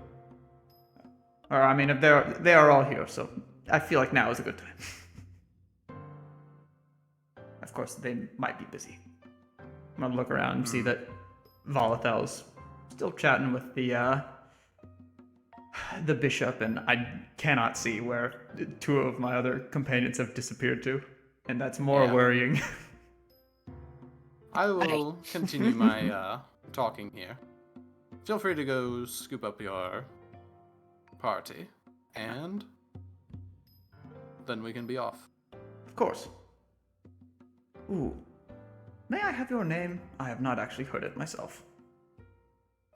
Or, I mean, if they are all here, so I feel like now is a good time. Of course, they might be busy. I'm gonna look around and see that Volathel's still chatting with the bishop, and I cannot see where two of my other companions have disappeared to, and that's more worrying. I will continue my talking here. Feel free to go scoop up your party, and then we can be off. Of course. Ooh. May I have your name? I have not actually heard it myself.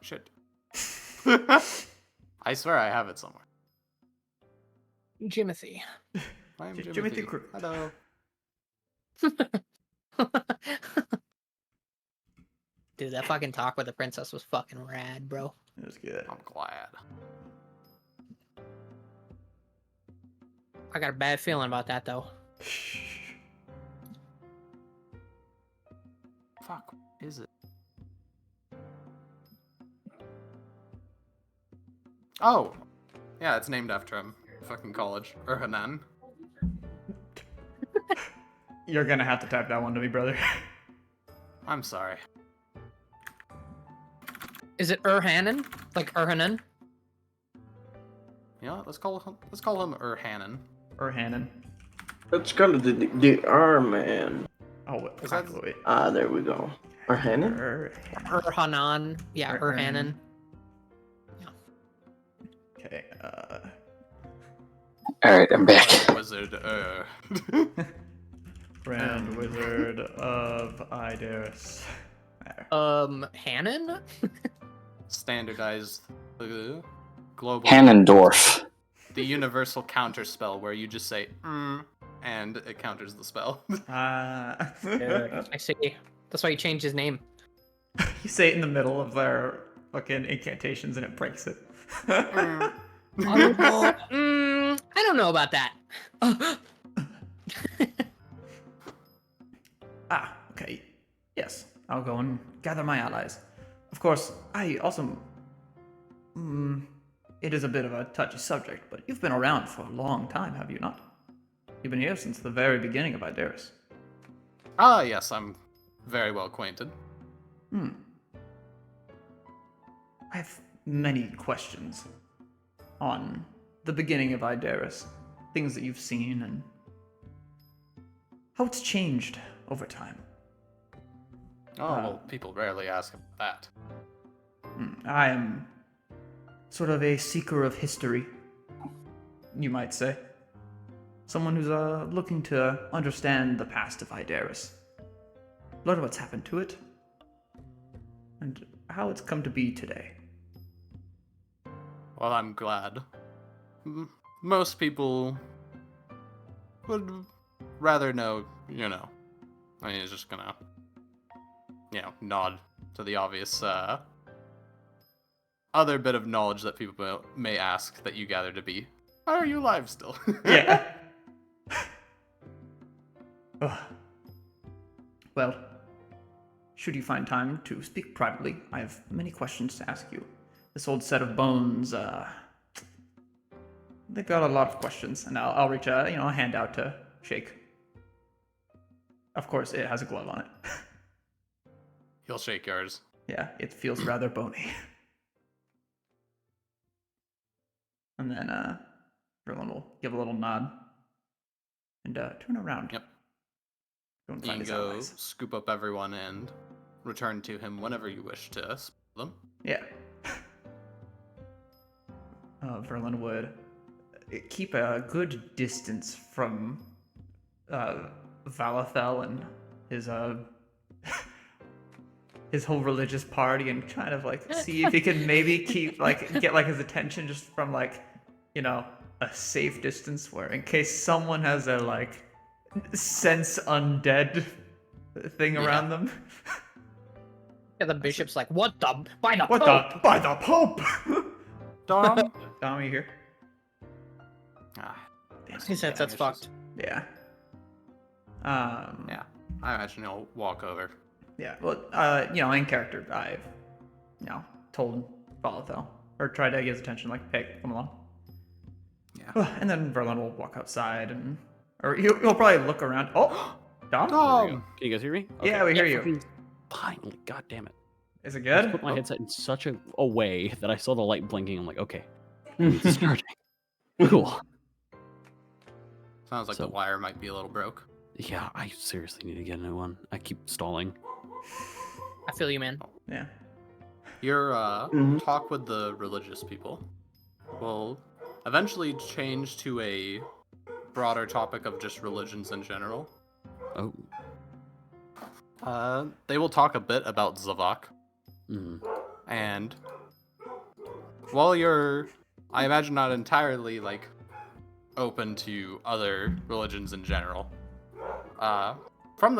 Shit. I swear I have it somewhere. Jimothy. I am Jimothy Jimothy. Hello. Dude, that fucking talk with the princess was fucking rad, bro. It was good. I'm glad. I got a bad feeling about that, though. Fuck, what is it? Oh! Yeah, it's named after him. Fucking college. Hanan. You're gonna have to type that one to me, brother. I'm sorry. Is it Urhanan? Like Urhanan? You know what? Let's call him Urhanan. Urhanan. That's kind of the R man. Oh, wait. Is that- Wait. There we go. Urhanan? Urhanan. Yeah, Urhanan. Okay, Alright, I'm back. Wizard, Grand Wizard of Ideris. There. Hanan? Standardized global Hanendorf. the universal counter spell where you just say and it counters the spell. I see. That's why he changed his name. You say it in the middle of their fucking incantations and it breaks it. I don't know about that. Okay. Yes, I'll go and gather my allies. Of course, I also... it is a bit of a touchy subject, but you've been around for a long time, have you not? You've been here since the very beginning of Ideris. Ah, yes, I'm very well acquainted. I have many questions on the beginning of Ideris, things that you've seen, and how it's changed over time. Oh, well, people rarely ask about that. I am sort of a seeker of history, you might say. Someone who's looking to understand the past of Ideris. Learn what's happened to it, and how it's come to be today. Well, I'm glad. Most people would rather know, I mean, it's just gonna nod to the obvious other bit of knowledge that people may ask that you gather to be, how are you alive still? Yeah. Ugh. Well, should you find time to speak privately, I have many questions to ask you. This old set of bones, they've got a lot of questions, and I'll reach a hand out to shake. Of course, it has a glove on it. He'll shake yours. Yeah, it feels rather bony. And then Verlin will give a little nod and turn around. Yep. Go and You find can his go allies. scoop up everyone and return to him whenever you wish to spell them. Yeah. Verlin would keep a good distance from Valathel and his his whole religious party, and kind of like see if he can maybe keep get his attention just from a safe distance, where in case someone has a sense undead thing around them. Yeah, the bishop's like, what the? By the What Pope! by the Pope? Dom? Dom, you here? He said that's fucked. Yeah. Yeah, I imagine he'll walk over. Yeah, well, in character, I've, told Valathel, or tried to get his attention, hey, come along. Yeah. And then Verlin will walk outside, or he'll probably look around. Oh, Dom? Dom! Can you guys hear me? Yeah, we hear you. fucking- Finally, god damn it. Is it I good? just put my headset in such a way that I saw the light blinking. I'm like, okay, it's charging. Cool. Sounds like the So- wire might be a little broke. Yeah, I seriously need to get a new one. I keep stalling. I feel you, man. Yeah. Your talk with the religious people will eventually change to a broader topic of just religions in general. Oh. They will talk a bit about Zavak, Mm. and while you're, I imagine, not entirely open to other religions in general, from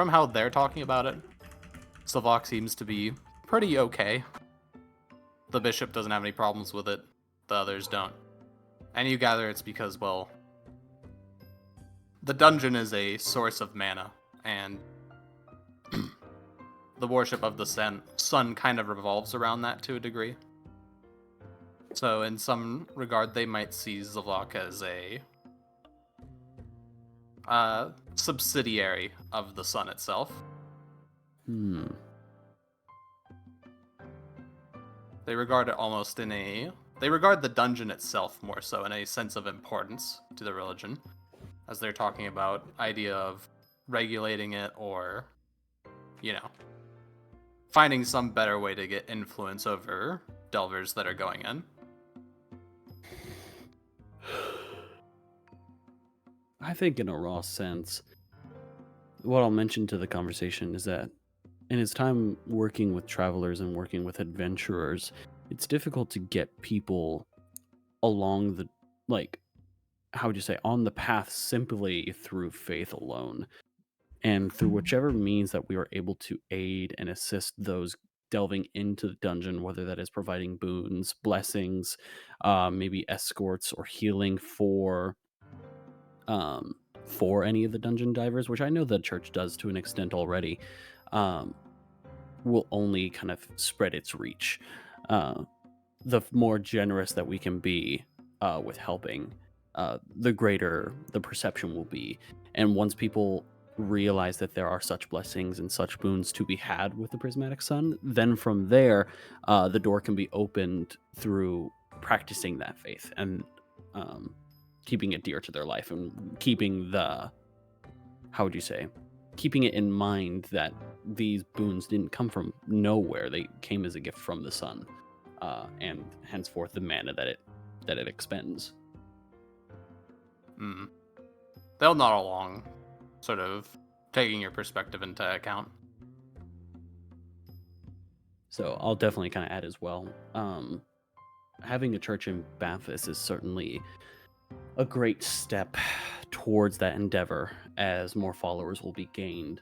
how they're talking about it, Zavak seems to be pretty okay. The bishop doesn't have any problems with it, the others don't. And you gather it's because, well, the dungeon is a source of mana, and the worship of the sun kind of revolves around that to a degree. So in some regard, they might see Zavak as a subsidiary of the sun itself. Hmm. They regard it almost they regard the dungeon itself more so in a sense of importance to the religion, as they're talking about idea of regulating it or, finding some better way to get influence over delvers that are going in. I think in a raw sense, what I'll mention to the conversation is that in his time working with travelers and working with adventurers, it's difficult to get people along the, how would you say, on the path simply through faith alone. And through whichever means that we are able to aid and assist those delving into the dungeon, whether that is providing boons, blessings, maybe escorts or healing for any of the dungeon divers, which I know the church does to an extent already, will only kind of spread its reach. The more generous that we can be with helping, the greater the perception will be. And once people realize that there are such blessings and such boons to be had with the Prismatic Sun, then from there, the door can be opened through practicing that faith and keeping it dear to their life and keeping keeping it in mind that these boons didn't come from nowhere. They came as a gift from the sun, and henceforth the mana that it expends. They'll nod along, sort of taking your perspective into account. So I'll definitely kind of add as well. Having a church in Bathis is certainly a great step towards that endeavor, as more followers will be gained.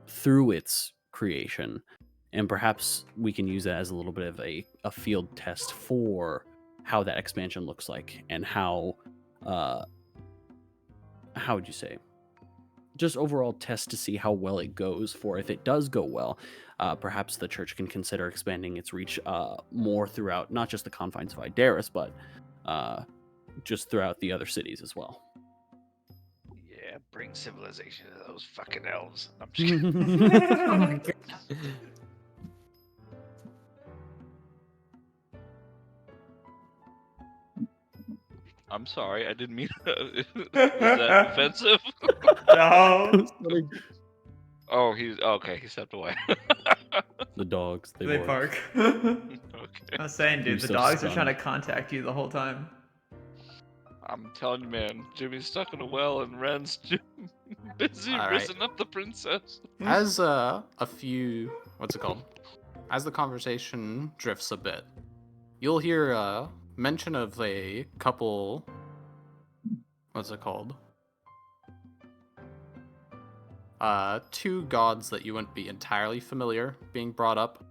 through its creation, and perhaps we can use that as a little bit of a field test for how that expansion looks like, and how would you say, just overall test to see how well it goes. For if it does go well, perhaps the church can consider expanding its reach more throughout not just the confines of Ideris, but just throughout the other cities as well. Yeah, bring civilization to those fucking elves. I'm just kidding. Oh my god. I'm sorry, I didn't mean was that offensive? No. Oh, he's okay. He stepped away. The dogs, They bark. bark. Okay, I was saying, You're dude, the so dogs are stunned. trying to contact you the whole time. I'm telling you, man. Jimmy's stuck in a well, and Ren's busy All right. risen up the princess. As a few, what's it called? As the conversation drifts a bit, you'll hear mention of a couple. What's it called? Two gods that you wouldn't be entirely familiar being brought up.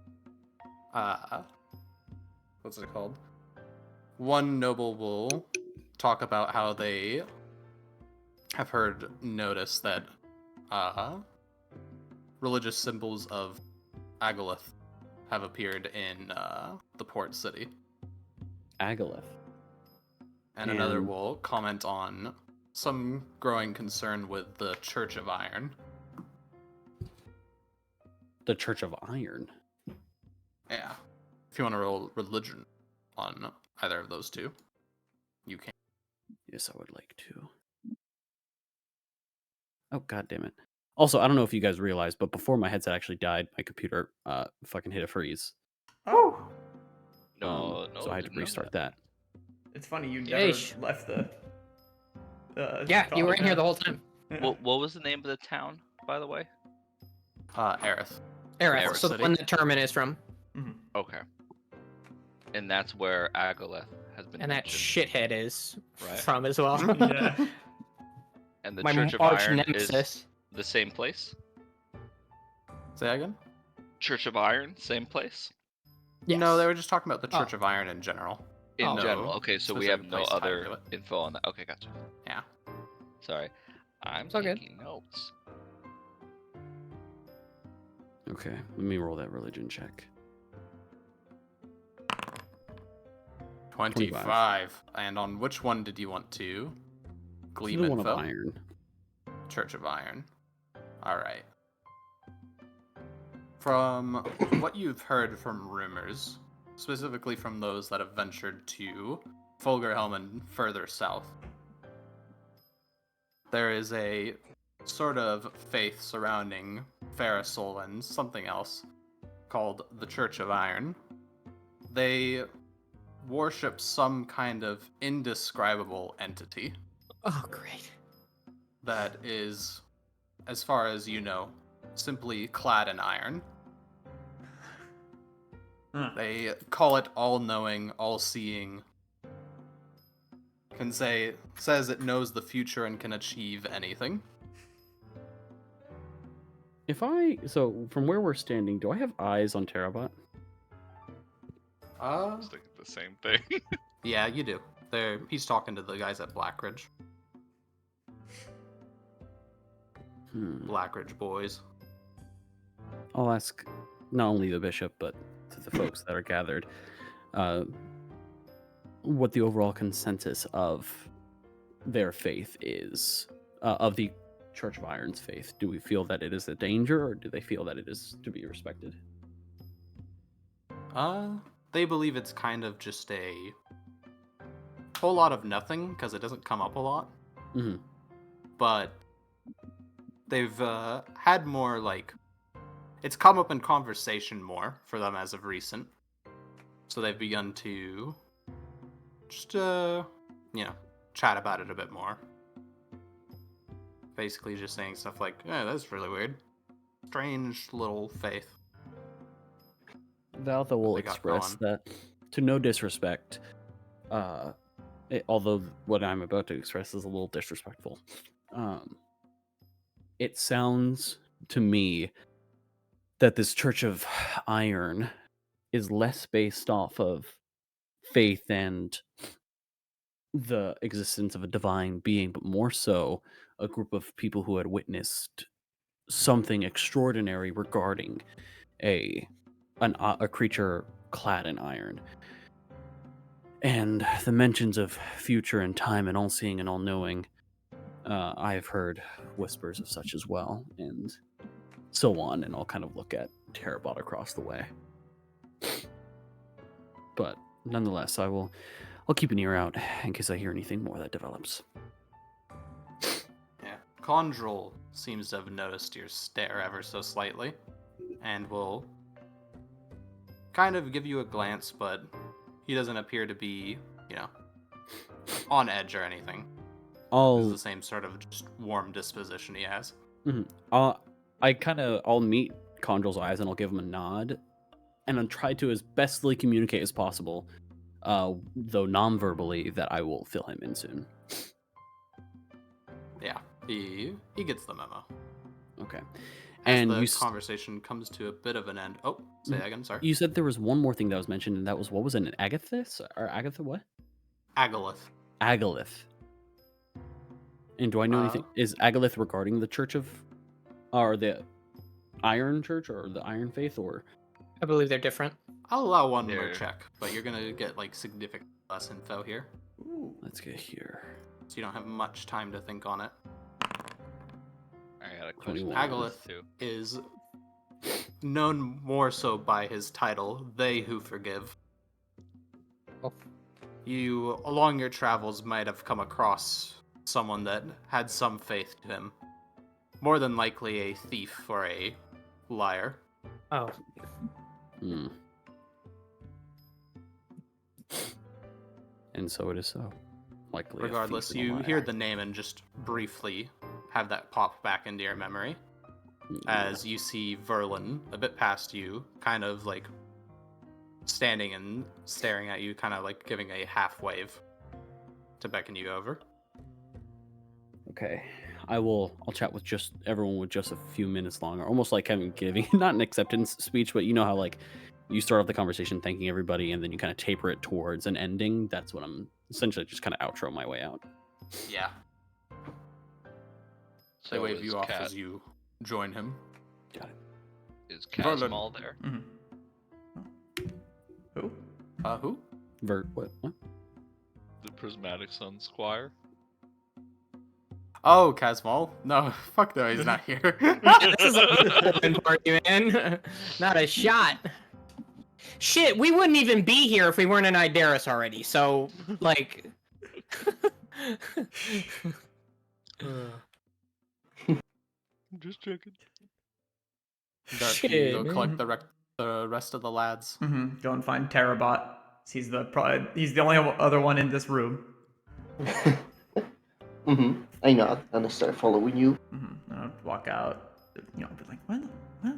What's it called? One noble will talk about how they have notice that religious symbols of Agolith have appeared in the port city. Agolith. And another And- will comment on some growing concern with the Church of Iron. The Church of Iron. Yeah. If you want to roll religion on either of those two, you can. Yes, I would like to. Oh, god damn it. Also, I don't know if you guys realized, but before my headset actually died, my computer fucking hit a freeze. Oh. No, So I had to didn't know restart that. It's funny you never Yeesh. left the. Yeah, you were in here call, the whole time. man. What was the name of the town, by the way? Aerith. Aerith, Port so the City. one that Termin is from. Mhm. Okay. And that's where Agoleth has been. And that mentioned, shithead is Right. from as well. Yeah. And the My Church of arch Iron nemesis. is the same place. Say that again? Church of Iron, same place. No, Yes. they were just talking about the Church Oh. of Iron in general. In Oh. general, okay. So we have specific no place tied other to it. info on that. Okay, gotcha. Yeah. Sorry, I'm It's all good. taking notes. Okay, let me roll that religion check. 25. And on which one did you want to glean The one of info? Iron. Church of Iron. Alright. From what you've heard from rumors, specifically from those that have ventured to Fulgerhelm and further south, there is a sort of faith surrounding Pharisol and something else called the Church of Iron. They worship some kind of indescribable entity Oh, great. that is, as far as you know, simply clad in iron. They call it all-knowing, all-seeing. Says it knows the future and can achieve anything. So from where we're standing, do I have eyes on Terabot? I was thinking the same thing. Yeah, you do. He's talking to the guys at Blackridge. Blackridge boys. I'll ask not only the bishop, but to the folks that are gathered, what the overall consensus of their faith is, of the Church of Iron's faith. Do we feel that it is a danger, or do they feel that it is to be respected? They believe it's kind of just a whole lot of nothing, because it doesn't come up a lot. Mm-hmm. But they've had more, like, it's come up in conversation more for them as of recent. So they've begun to just, chat about it a bit more. Basically just saying stuff like, yeah, that's really weird. Strange little faith. Valtha will They got express going. that, to no disrespect, although what I'm about to express is a little disrespectful, it sounds to me that this Church of Iron is less based off of faith and the existence of a divine being, but more so a group of people who had witnessed something extraordinary regarding a creature clad in iron. And the mentions of future and time and all-seeing and all-knowing, I have heard whispers of such as well, and so on, and I'll kind of look at Terabot across the way. But nonetheless, I'll keep an ear out in case I hear anything more that develops. Yeah. Condrel seems to have noticed your stare ever so slightly, and will kind of give you a glance, but he doesn't appear to be, on edge or anything. It's the same sort of just warm disposition he has. Mm-hmm. I'll meet Condrel's eyes and I'll give him a nod, and I'll try to as bestly communicate as possible, though non-verbally, that I will fill him in soon. Yeah, he gets the memo. Okay. As And the conversation comes to a bit of an end. Oh, say that again, sorry. You said there was one more thing that was mentioned, and that was, what was it, an Agathis? Or Agatha what? Agalith. Agalith. And do I know anything? Is Agalith regarding the Church of... or the Iron Church, or the Iron Faith, or... I believe they're different. I'll allow one more check, but you're gonna get, significant less info here. Ooh. Let's get here. So you don't have much time to think on it. I got a question. Agalith is known more so by his title, They Who Forgive. Oh. You, along your travels, might have come across someone that had some faith to him. More than likely a thief or a liar. Oh. Hmm. And so it is so. Likely. Regardless, you hear the name and just briefly have that pop back into your memory. As you see Verlin a bit past you, kind of standing and staring at you, kind of giving a half wave to beckon you over. Okay. I'll chat with just everyone with just a few minutes longer, almost like giving not an acceptance speech, but you know how you start off the conversation thanking everybody and then you kind of taper it towards an ending. That's what I'm essentially just kind of outro my way out. Yeah. So they wave you off as you join him. Got it. Is Casmal there? Mm-hmm. Who? Who? What? The Prismatic Sun Squire. Oh, Casmal? No, fuck no, he's not here. This is a open party, man. Not a shot. Shit, we wouldn't even be here if we weren't in Ideris already, so, Just checking. Dark, you go collect the rest of the lads. Mm-hmm. Go and find Terabot. He's the only other one in this room. Mm-hmm. I nod and I start following you. Mm-hmm. And I'll walk out. Be like,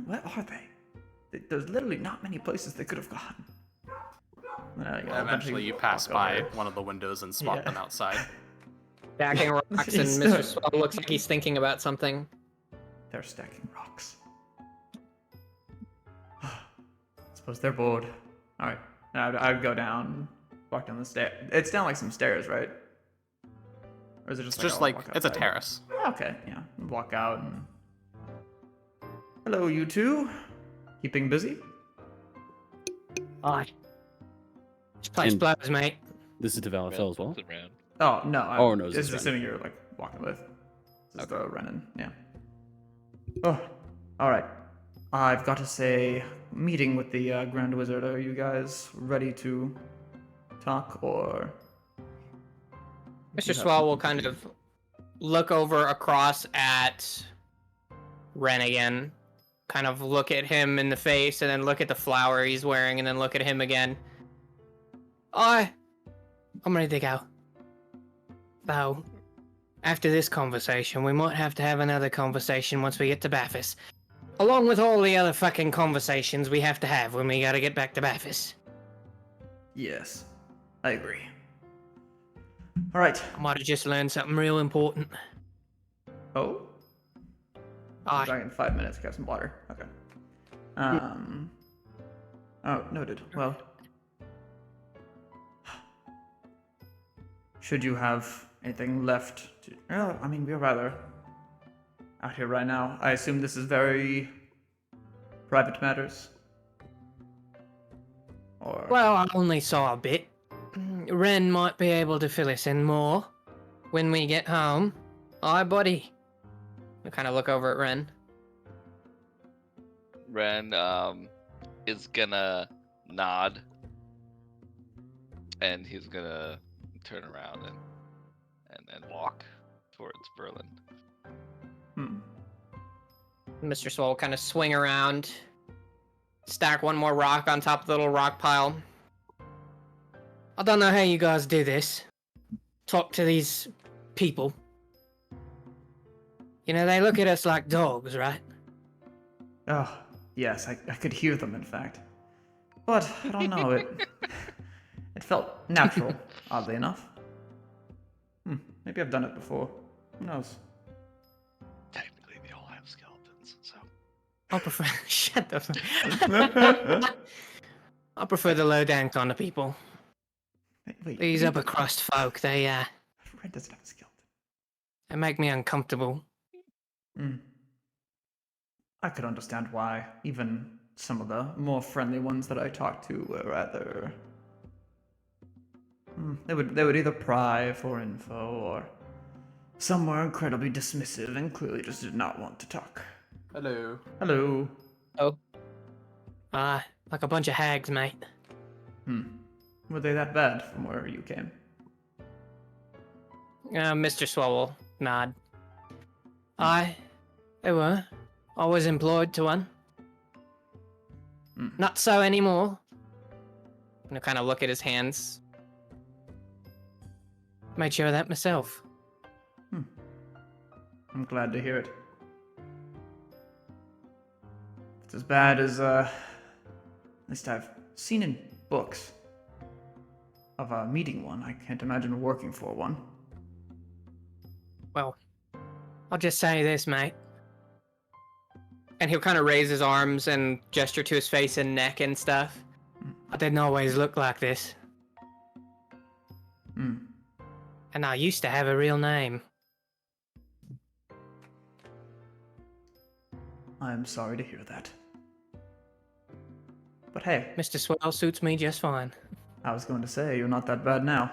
what are they? There's literally not many places they could have gone. Eventually, you pass by one of the windows and spot them outside. Stacking rocks, and Mr. Swell looks like he's thinking about something. They're stacking rocks. Suppose they're bored. All right, I'd go down, walk down the stairs. It's down some stairs, right? Or is it just it's a terrace? Okay, yeah. Walk out and. Hello, you two. Keeping busy? Aye. This place blows, mate. This is to Valafel as well? Oh, no. No, this is assuming you're, walking with. This is the Renan, yeah. Oh, alright. I've got to say, meeting with the Grand Wizard, are you guys ready to talk, or... Mr. Swell will kind of look over across at Ren again. Kind of look at him in the face, and then look at the flower he's wearing, and then look at him again. I'm ready to go. Though, after this conversation, we might have to have another conversation once we get to Bathus. Along with all the other fucking conversations we have to have when we gotta get back to Bathus. Yes, I agree. Alright. I might have just learned something real important. Oh? Aye. Back in 5 minutes. Grab some water. Okay. Oh, noted. Well, should you have anything left to... Well, I mean, we're rather out here right now. I assume this is very private matters? Or... Well, I only saw a bit. Ren might be able to fill us in more when we get home. Aye, buddy. I kind of look over at Ren. Ren is gonna nod, and he's gonna turn around and walk towards Berlin. Mr. Swole will kind of swing around, stack one more rock on top of the little rock pile. I don't know how you guys do this. Talk to these people. You know, they look at us like dogs, right? Oh, yes, I could hear them, in fact. But, I don't know, it felt natural, oddly enough. Maybe I've done it before. Who knows? Technically, they all have skeletons, so... I prefer... Shut the fuck... I prefer the low-down kind of people. Wait, These upper crust folk, they Red doesn't have a skeleton. they make me uncomfortable. I could understand why. Even some of the more friendly ones that I talked to were rather... They would either pry for info, or some were incredibly dismissive and clearly just did not want to talk. Hello. Hello. Oh. Like a bunch of hags, mate. Were they that bad from where you came? Mr. Swole, nod. Aye, they were. I was employed to one. Not so anymore. I'm gonna kind of look at his hands. Made sure of that myself. I'm glad to hear it. It's as bad as, at least I've seen in books of meeting one. I can't imagine working for one. Well, I'll just say this, mate. And he'll kind of raise his arms and gesture to his face and neck and stuff. I didn't always look like this. And I used to have a real name. I'm sorry to hear that. But hey, Mr. Swell suits me just fine. I was going to say, you're not that bad now.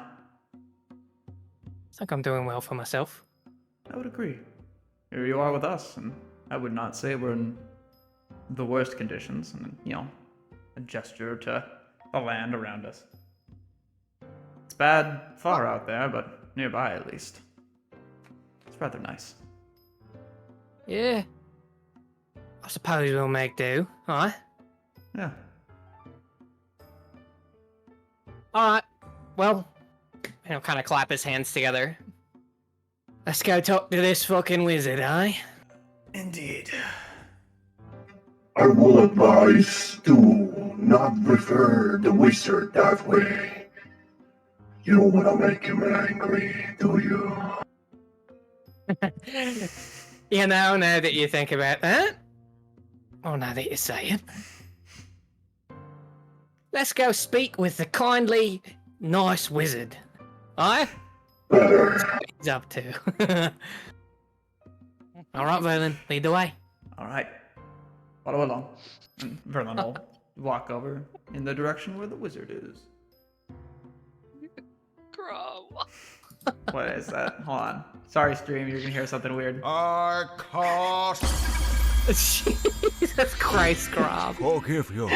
I think I'm doing well for myself. I would agree. Here you are with us, and I would not say we're in the worst conditions, and, you know, a gesture to the land around us. It's bad far out there, but nearby at least. It's rather nice. Yeah. I suppose we'll make do, aye? Yeah. Alright. Well, and he'll kind of clap his hands together. Let's go talk to this fucking wizard, aye? Indeed. I will advise to not refer the wizard that way. You don't want to make him angry, do you? You know, now that you think about that. Oh, now that you say it. Let's go speak with the kindly, nice wizard. Aye? Better. That's what he's up to. Alright, Verlin, lead the way. Alright. Follow along. And Verlin will walk over in the direction where the wizard is. Grub. What is that? Hold on. Sorry, stream, you're gonna hear something weird. Jesus Christ, Grob. Forgive you.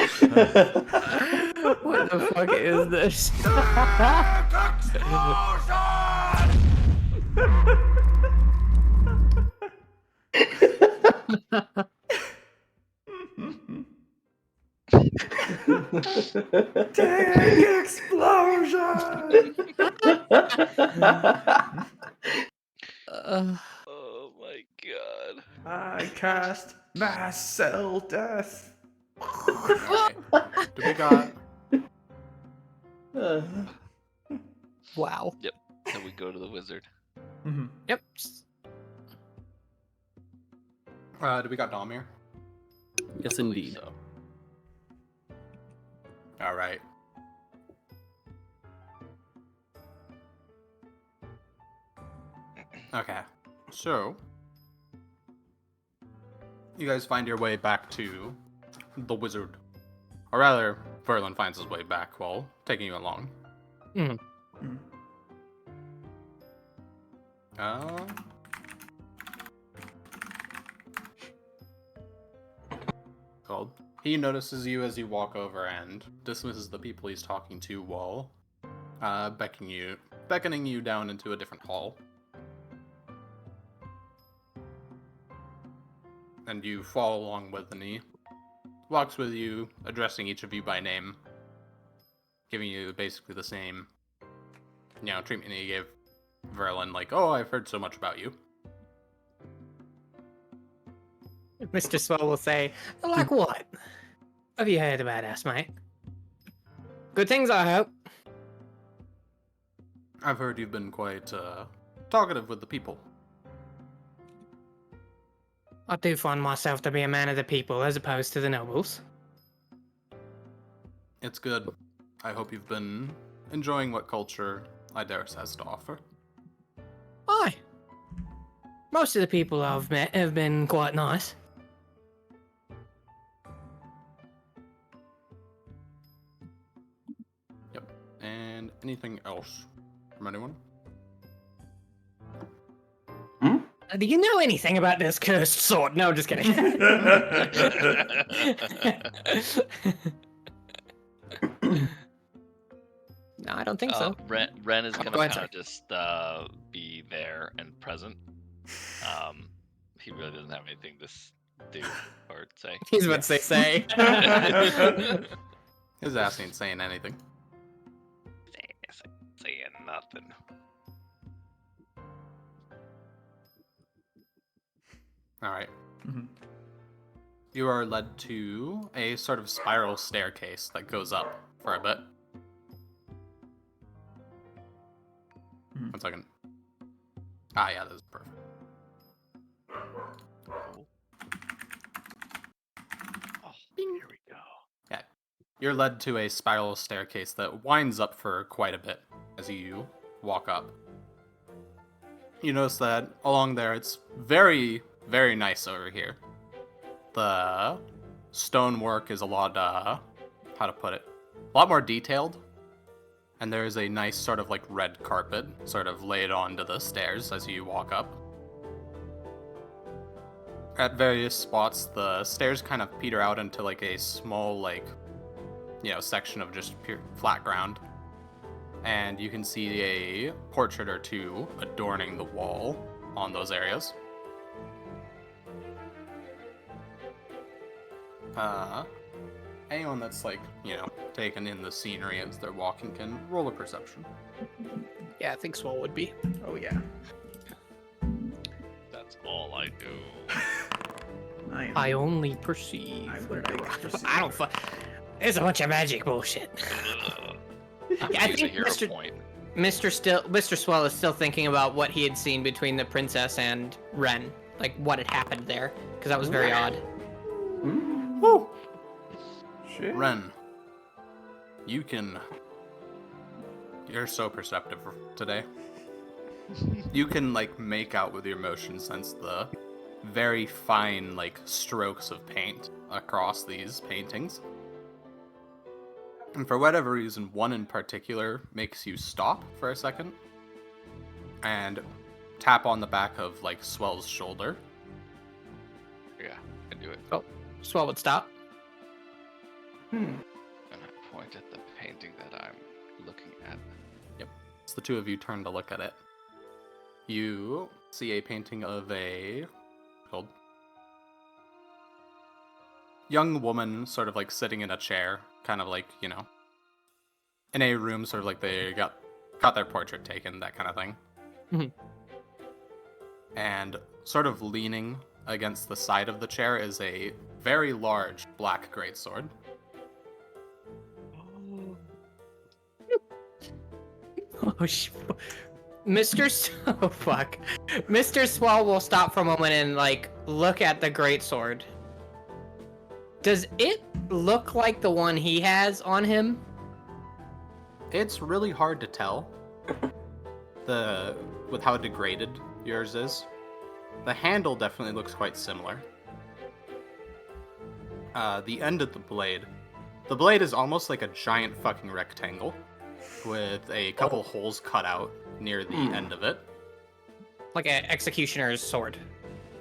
What the fuck is this? Tank explosion! Oh my god. I cast mass cell death. Do we got? Wow. Yep. Then we go to the wizard. Yep. Do we got Dom here? Yes, I believe indeed. so. All right. Okay. So, you guys find your way back to the wizard. Or rather, Verlin finds his way back while taking you along. Mhm. Uh, called. He notices you as you walk over and dismisses the people he's talking to while beckoning you down into a different hall. And you follow along with, and he walks with you, addressing each of you by name, giving you basically the same, treatment he gave Verlin, like, oh, I've heard so much about you. Mr. Swell will say, like what? Have you heard about us, mate? Good things, I hope. I've heard you've been quite talkative with the people. I do find myself to be a man of the people as opposed to the nobles. It's good. I hope you've been enjoying what culture Ideris has to offer. Aye. Most of the people I've met have been quite nice. Yep. And anything else from anyone? Do you know anything about this cursed sword? No, just kidding. No, I don't think so. Ren is gonna Go ahead, kind sir. of just be there and present. He really doesn't have anything to do or say. He's about to say. His ass ain't saying anything. Saying nothing. Alright. Mhm. You are led to a sort of spiral staircase that goes up for a bit. Mhm. 1 second. Ah, yeah, that is perfect. Oh, here we go. Yeah. You're led to a spiral staircase that winds up for quite a bit as you walk up. You notice that along there it's very, very nice over here. The stonework is a lot, how to put it, a lot more detailed. And there is a nice sort of like red carpet sort of laid onto the stairs as you walk up. At various spots, the stairs kind of peter out into like a small, like, section of just pure flat ground. And you can see a portrait or two adorning the wall on those areas. Anyone that's like, taking in the scenery as they're walking can roll a perception. Yeah, I think Swell would be. Oh yeah. That's all I do. I only perceive. I'm the biggest perceiver. I don't. It's a bunch of magic bullshit. I Use a think hero Mr. point. Mr. Swell is still thinking about what he had seen between the princess and Ren, like what had happened there, because that was very odd. Woo! Shit. Ren, you're so perceptive today. You can, like, make out with your motion sense the very fine, like, strokes of paint across these paintings. And for whatever reason, one in particular makes you stop for a second and tap on the back of, like, Swell's shoulder. Yeah, I do it. Swell would stop. And I point at the painting that I'm looking at. So the two of you turn to look at it. You see a painting of a young woman sort of like sitting in a chair, kind of like, in a room, sort of like they got their portrait taken, that kind of thing. Mhm. And sort of leaning against the side of the chair is a very large black greatsword. Oh, Oh fuck. Mr. Swell will stop for a moment and like look at the greatsword. Does it look like the one he has on him? It's really hard to tell with how degraded yours is. The handle definitely looks quite similar. The end of the blade is almost like a giant fucking rectangle with a couple holes cut out near the end of it. Like an executioner's sword.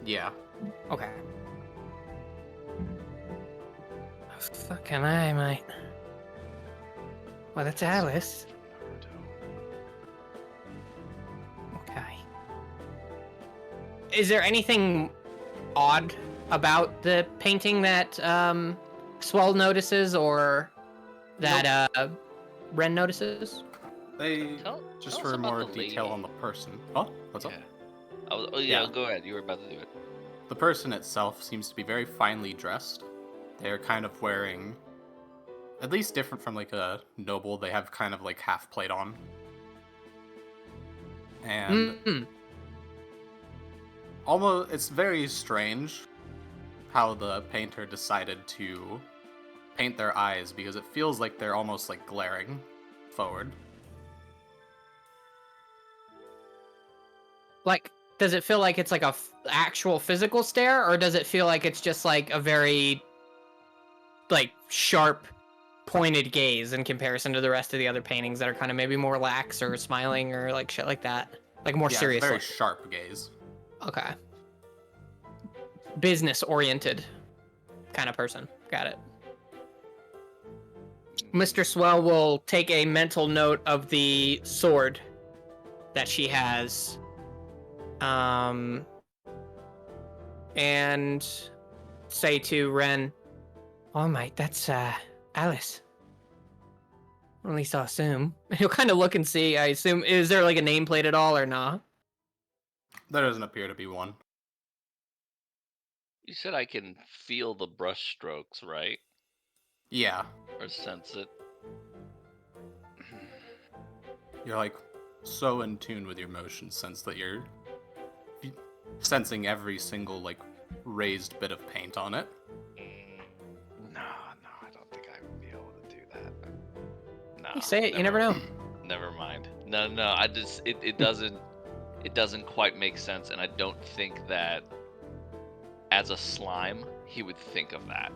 Yeah. Okay. Fucking aye, mate. Well, that's Alice. Okay. Is there anything odd about the painting that Swell notices or that Ren notices? They Tell just us for about more the detail lady. on the person. Oh, what's up? Yeah, go ahead. You were about to do it. The person itself seems to be very finely dressed. They're kind of wearing, at least different from like a noble, they have kind of like half plate on. And almost, it's very strange how the painter decided to paint their eyes because it feels like they're almost like glaring forward. Like, does it feel like it's like a actual physical stare, or does it feel like it's just like a very like sharp, pointed gaze in comparison to the rest of the other paintings that are kind of maybe more lax or smiling or like shit like that, like more serious? Very look? sharp gaze. Okay. Business oriented kind of person. Got it. Mr. Swell will take a mental note of the sword that she has. And say to Ren, "Oh, mate, that's Alice. Or at least I'll assume." He'll kind of look and see. I assume, is there like a nameplate at all or not? There doesn't appear to be one. You said I can feel the brush strokes, right? Yeah. Or sense it. You're like so in tune with your motion sense that you're sensing every single like raised bit of paint on it. No, I don't think I would be able to do that. No. You say it, you never know. Never mind. No, I just it doesn't quite make sense, and I don't think that as a slime he would think of that.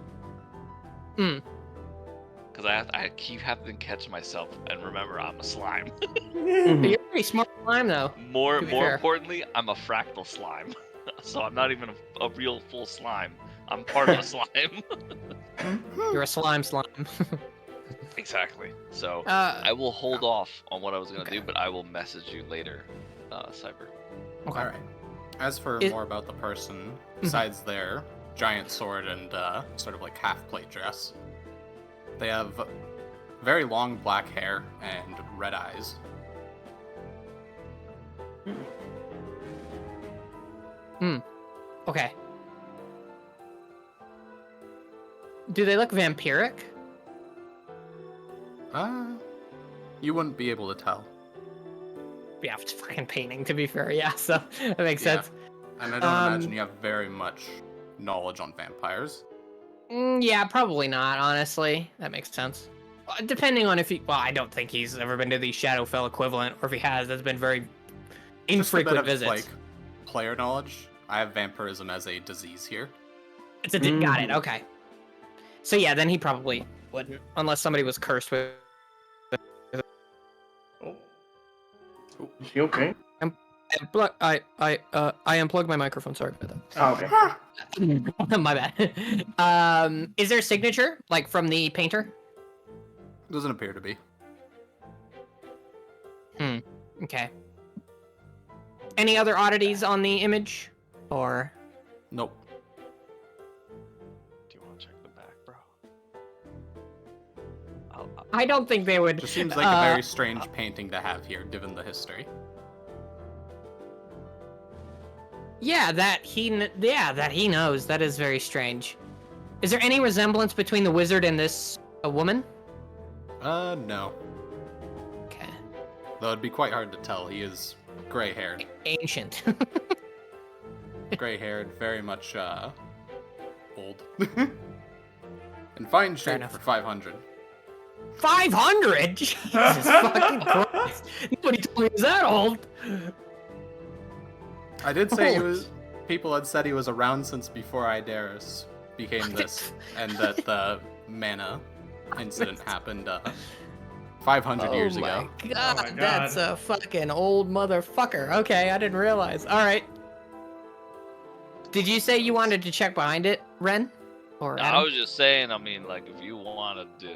Because I keep having to catch myself and remember I'm a slime. You're a pretty smart slime, though. More fair. importantly, I'm a fractal slime. So I'm not even a real full slime. I'm part of a slime. You're a slime. Exactly. So I will hold off on what I was going to do, but I will message you later, Cyber. Okay. Alright. As for more about the person, besides their giant sword and sort of like half plate dress, they have very long black hair and red eyes. Okay. Do they look vampiric? You wouldn't be able to tell. Yeah, it's fucking painting, to be fair. Yeah, so that makes sense. And I don't imagine you have very much knowledge on vampires. Yeah, probably not, honestly. That makes sense. Depending on if he... Well, I don't think he's ever been to the Shadowfell equivalent, or if he has, that's been very infrequent visits. Like, player knowledge, I have vampirism as a disease here. It's a... Got it, okay. So yeah, then he probably wouldn't, unless somebody was cursed with... Is he okay? I unplugged my microphone, sorry about that. Oh, okay. My bad. Is there a signature, like, from the painter? Doesn't appear to be. Okay. Any other oddities on the image? Or... Nope. Do you want to check the back, bro? I don't think they would... Just seems like a very strange painting to have here, given the history. Yeah, that he knows. That is very strange. Is there any resemblance between the wizard and this woman? No. Okay. Though it'd be quite hard to tell. He is gray-haired. Ancient. Gray-haired, very much old. In fine shape enough. for 500. 500? Jesus fucking Christ. Nobody told me he was that old. I did say he Holy- was. People had said he was around since before Ideris became this, and that the mana incident happened 500 years ago. God, Oh my God. that's a fucking old motherfucker. Okay, I didn't realize. All right. Did you say you wanted to check behind it, Ren? Or I Adam? was just saying, I mean, like, if you wanted to,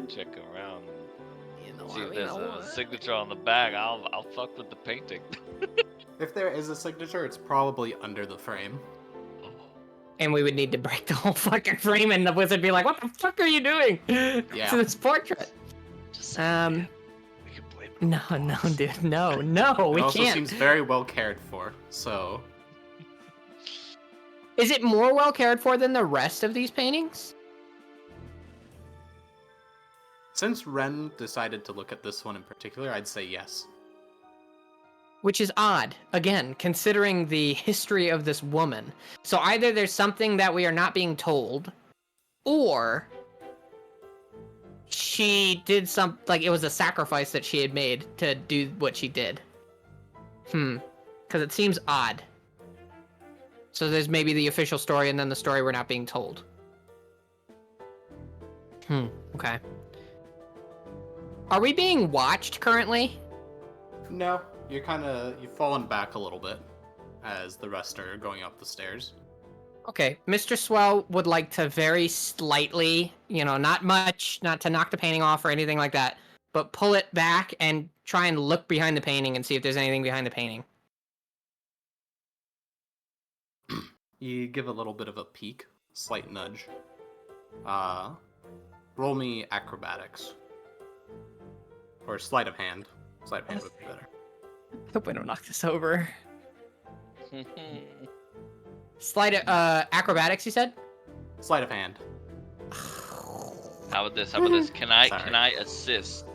check around and see if there's a signature on the back, I'll fuck with the painting. If there is a signature, it's probably under the frame. And we would need to break the whole fucking frame, and the wizard be like, "What the fuck are you doing Yeah. to this portrait?" Just We can blame No, dude, no, It we also can't. seems very well cared for, so Is it more well cared for than the rest of these paintings? since Ren decided to look at this one in particular, I'd say yes. Which is odd, again, considering the history of this woman. So either there's something that we are not being told, or she did like it was a sacrifice that she had made to do what she did. Because it seems odd. So there's maybe the official story and then the story we're not being told. Okay. Are we being watched currently? No, you've fallen back a little bit as the rest are going up the stairs. Okay, Mr. Swell would like to very slightly, not much, not to knock the painting off or anything like that, but pull it back and try and look behind the painting and see if there's anything behind the painting. You give a little bit of a peek, slight nudge. Roll me acrobatics. Or sleight of hand. Sleight of hand would be better. I hope I don't knock this over. Acrobatics, you said? Sleight of hand. How about this? Can I Sorry. assist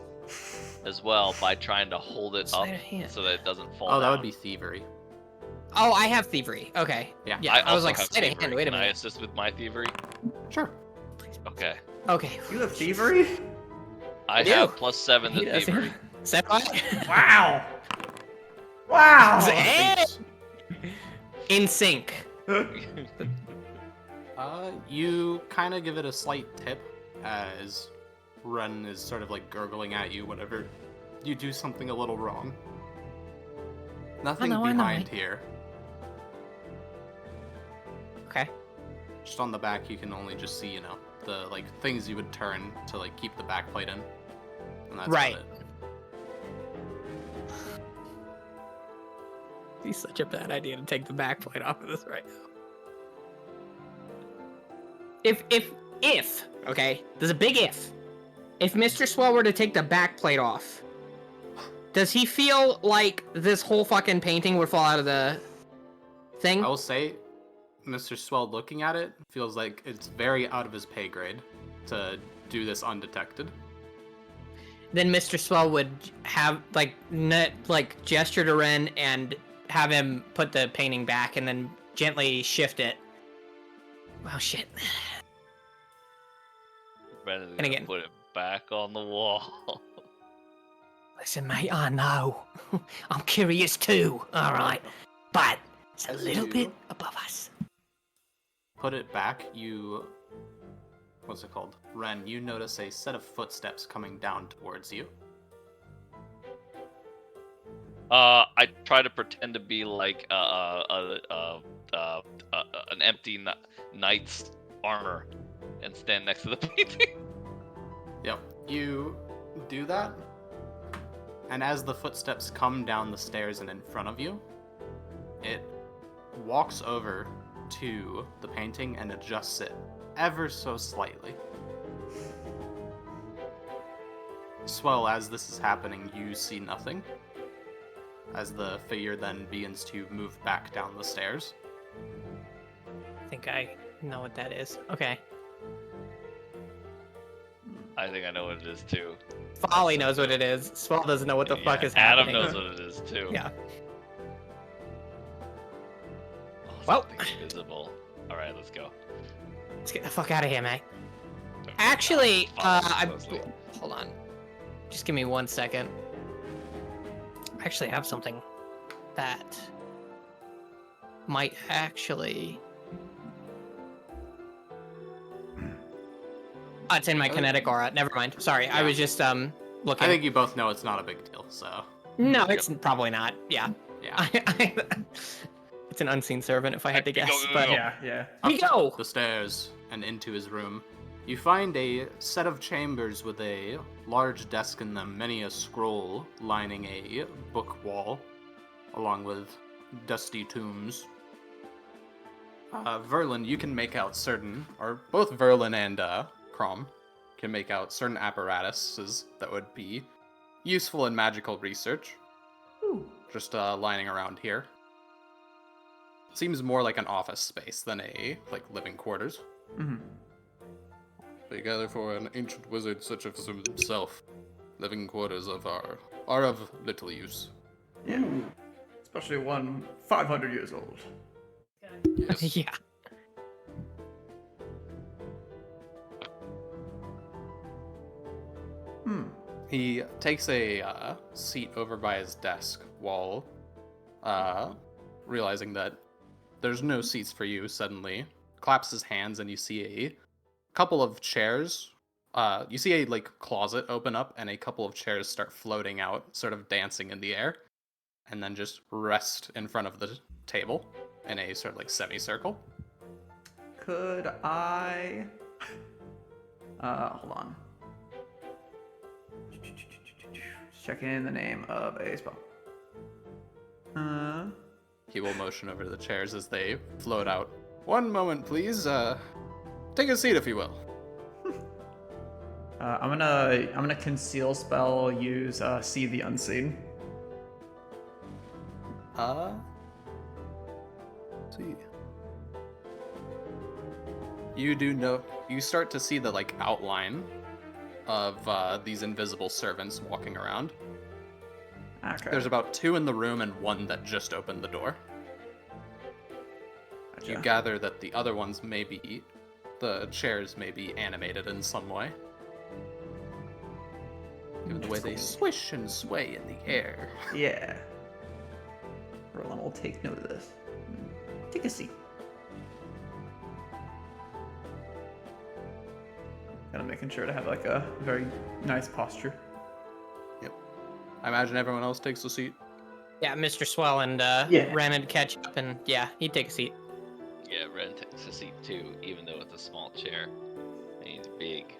as well by trying to hold it up Sleight of hand. so that it doesn't fall Oh, down? that would be thievery. Oh, I have thievery. Okay. Yeah. Yeah, I was also like, have sleight of thievery. hand, wait a Can I minute. assist with my thievery? Sure. Okay. Okay. You have thievery? I do. have +7 He to does. thievery. 7? Wow. Wow. Hey! In sync. You kind of give it a slight tip as Ren is sort of like gurgling at you whenever you do something a little wrong. Nothing I know behind it. here. Okay. Just on the back, you can only just see, the like things you would turn to like keep the backplate in, and that's Right. about it. It's such a bad idea to take the backplate off of this right now. If, okay, there's a big if. If Mr. Swell were to take the backplate off, does he feel like this whole fucking painting would fall out of the thing? I will say, Mr. Swell looking at it feels like it's very out of his pay grade to do this undetected. Then Mr. Swell would have gesture to Ren and have him put the painting back and then gently shift it. Oh shit. Brennan's And gonna again. put it back on the wall. Listen, mate, I know. I'm curious too, alright. But it's a As little you bit above us. Put it back, what's it called? Ren, you notice a set of footsteps coming down towards you. I try to pretend to be like an empty knight's armor and stand next to the painting. Yep. You do that, and as the footsteps come down the stairs and in front of you, it walks over to the painting and adjusts it ever so slightly. Swell, as this is happening, you see nothing, as the figure then begins to move back down the stairs. I think I know what that is. Okay. I think I know what it is too. Folly knows what it is. Swell doesn't know what the fuck Yeah, is happening. Adam knows what it is too. Yeah. Well. Something invisible. All right, let's go. Let's get the fuck out of here, mate. Okay, Actually, follow closely. hold on. Just give me 1 second. I actually have something that might actually. Oh, it's in my kinetic aura. Never mind. Sorry, I was just looking. I think you both know it's not a big deal, so. No, it's probably not. Yeah. Yeah. It's an unseen servant, if I had to Go, guess. go, But go. Yeah. we go. The stairs and into his room. You find a set of chambers with a large desk in them, many a scroll lining a book wall, along with dusty tombs. Verlin, you can make out certain, or both Verlin and Crom can make out certain apparatuses that would be useful in magical research. Just lining around here. Seems more like an office space than a living quarters. Mm-hmm. They gather for an ancient wizard such as himself. Living quarters are of little use. Yeah. Especially one 500 years old. Yes. Yeah. He takes a seat over by his desk while realizing that there's no seats for you suddenly. Claps his hands and you see a couple of chairs. You see a closet open up and a couple of chairs start floating out, sort of dancing in the air, and then just rest in front of the table in a sort of semicircle. Could I... hold on. Check in the name of a spell. He will motion over to the chairs as they float out. One moment, please. Take a seat, if you will. I'm gonna conceal spell. Use see the unseen. See. You do know. You start to see the outline of these invisible servants walking around. Okay. There's about 2 in the room and 1 that just opened the door. Gotcha. You gather that the other ones the chairs may be animated in some way. Given the way they swish and sway in the air. Yeah. Roland will take note of this. Take a seat. Kind of making sure to have a very nice posture. Yep. I imagine everyone else takes a seat. Yeah, Mr. Swell and Yeah. Ren would catch up, and yeah, he'd take a seat. Yeah, Ren takes a seat too, even though it's a small chair. And he's big.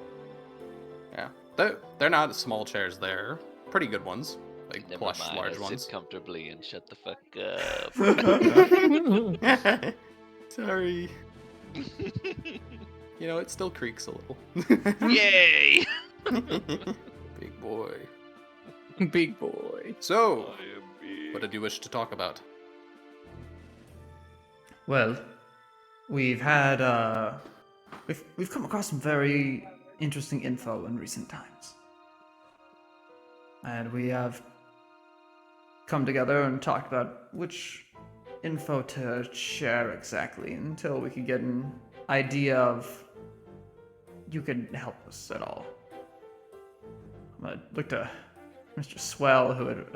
Yeah. They're not small chairs, they're pretty good ones. Never Plush, mind, large I ones. sit comfortably and shut the fuck up. Sorry. It still creaks a little. Yay! Big boy. Big boy. So, what did you wish to talk about? Well, we've had we've come across some very interesting info in recent times, and we have come together and talked about which info to share exactly until we could get an idea of you could help us at all. I'm gonna look to Mr. Swell, who had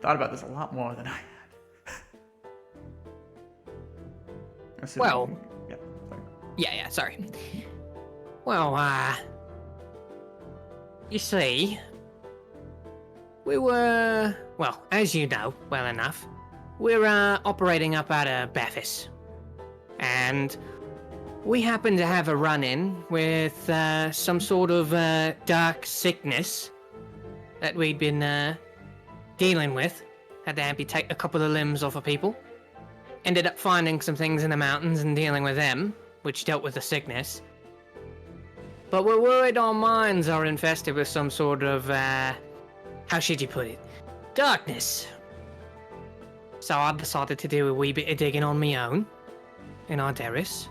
thought about this a lot more than I had. Well- yeah, sorry. Yeah, sorry. Well, you see, we were, well, as you know well enough, we're operating up out of Bethis. And we happened to have a run-in with some sort of dark sickness that we'd been dealing with. Had to amputate a couple of limbs off of people. Ended up finding some things in the mountains and dealing with them, which dealt with the sickness. But we're worried our minds are infested with some sort of, how should you put it? Darkness. So I decided to do a wee bit of digging on my own in Ideris.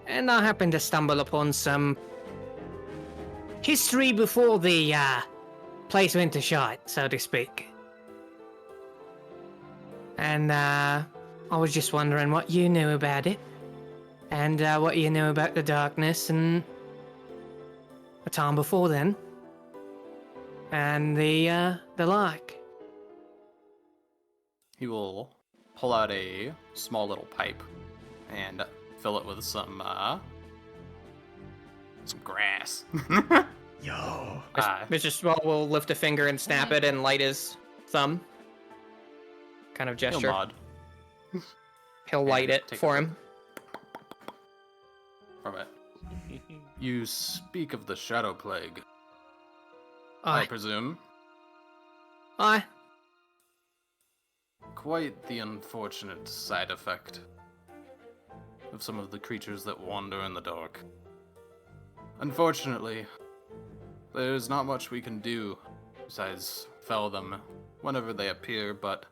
And I happened to stumble upon some history before the place went to shite, so to speak. And I was just wondering what you knew about it, and what you knew about the darkness and the time before then, and the like. He will pull out a small little pipe and fill it with some grass. Yo. Mr. Small will lift a finger and snap it and light his thumb. Kind of He'll gesture. nod He'll light and it take for a him. from it. You speak of the Shadow Plague, I Aye. presume. Aye. Quite the unfortunate side effect of some of the creatures that wander in the dark. Unfortunately, there's not much we can do besides fell them whenever they appear, but...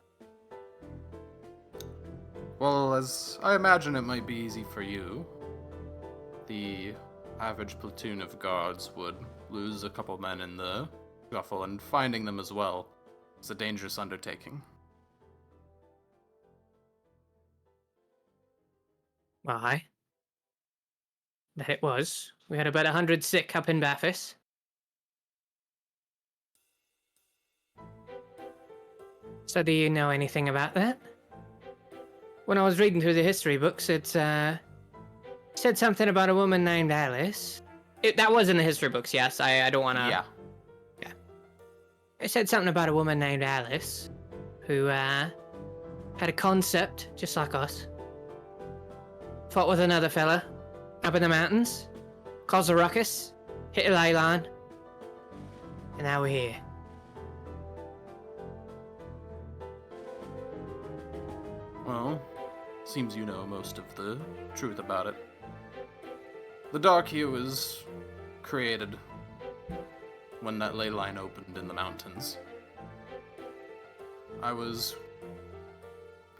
Well, as I imagine it might be easy for you, the average platoon of guards would lose a couple men in the scuffle, and finding them as well is a dangerous undertaking. Aye. That it was. We had about 100 sick up in Bathurst. So do you know anything about that? When I was reading through the history books, it said something about a woman named Alice. That was in the history books, yes. I don't want to... Yeah. It said something about a woman named Alice, who had a concept just like us. Fought with another fella up in the mountains, caused a ruckus, hit a ley line, and now we're here. Well, seems you know most of the truth about it. The Dark here was created when that ley line opened in the mountains. I was,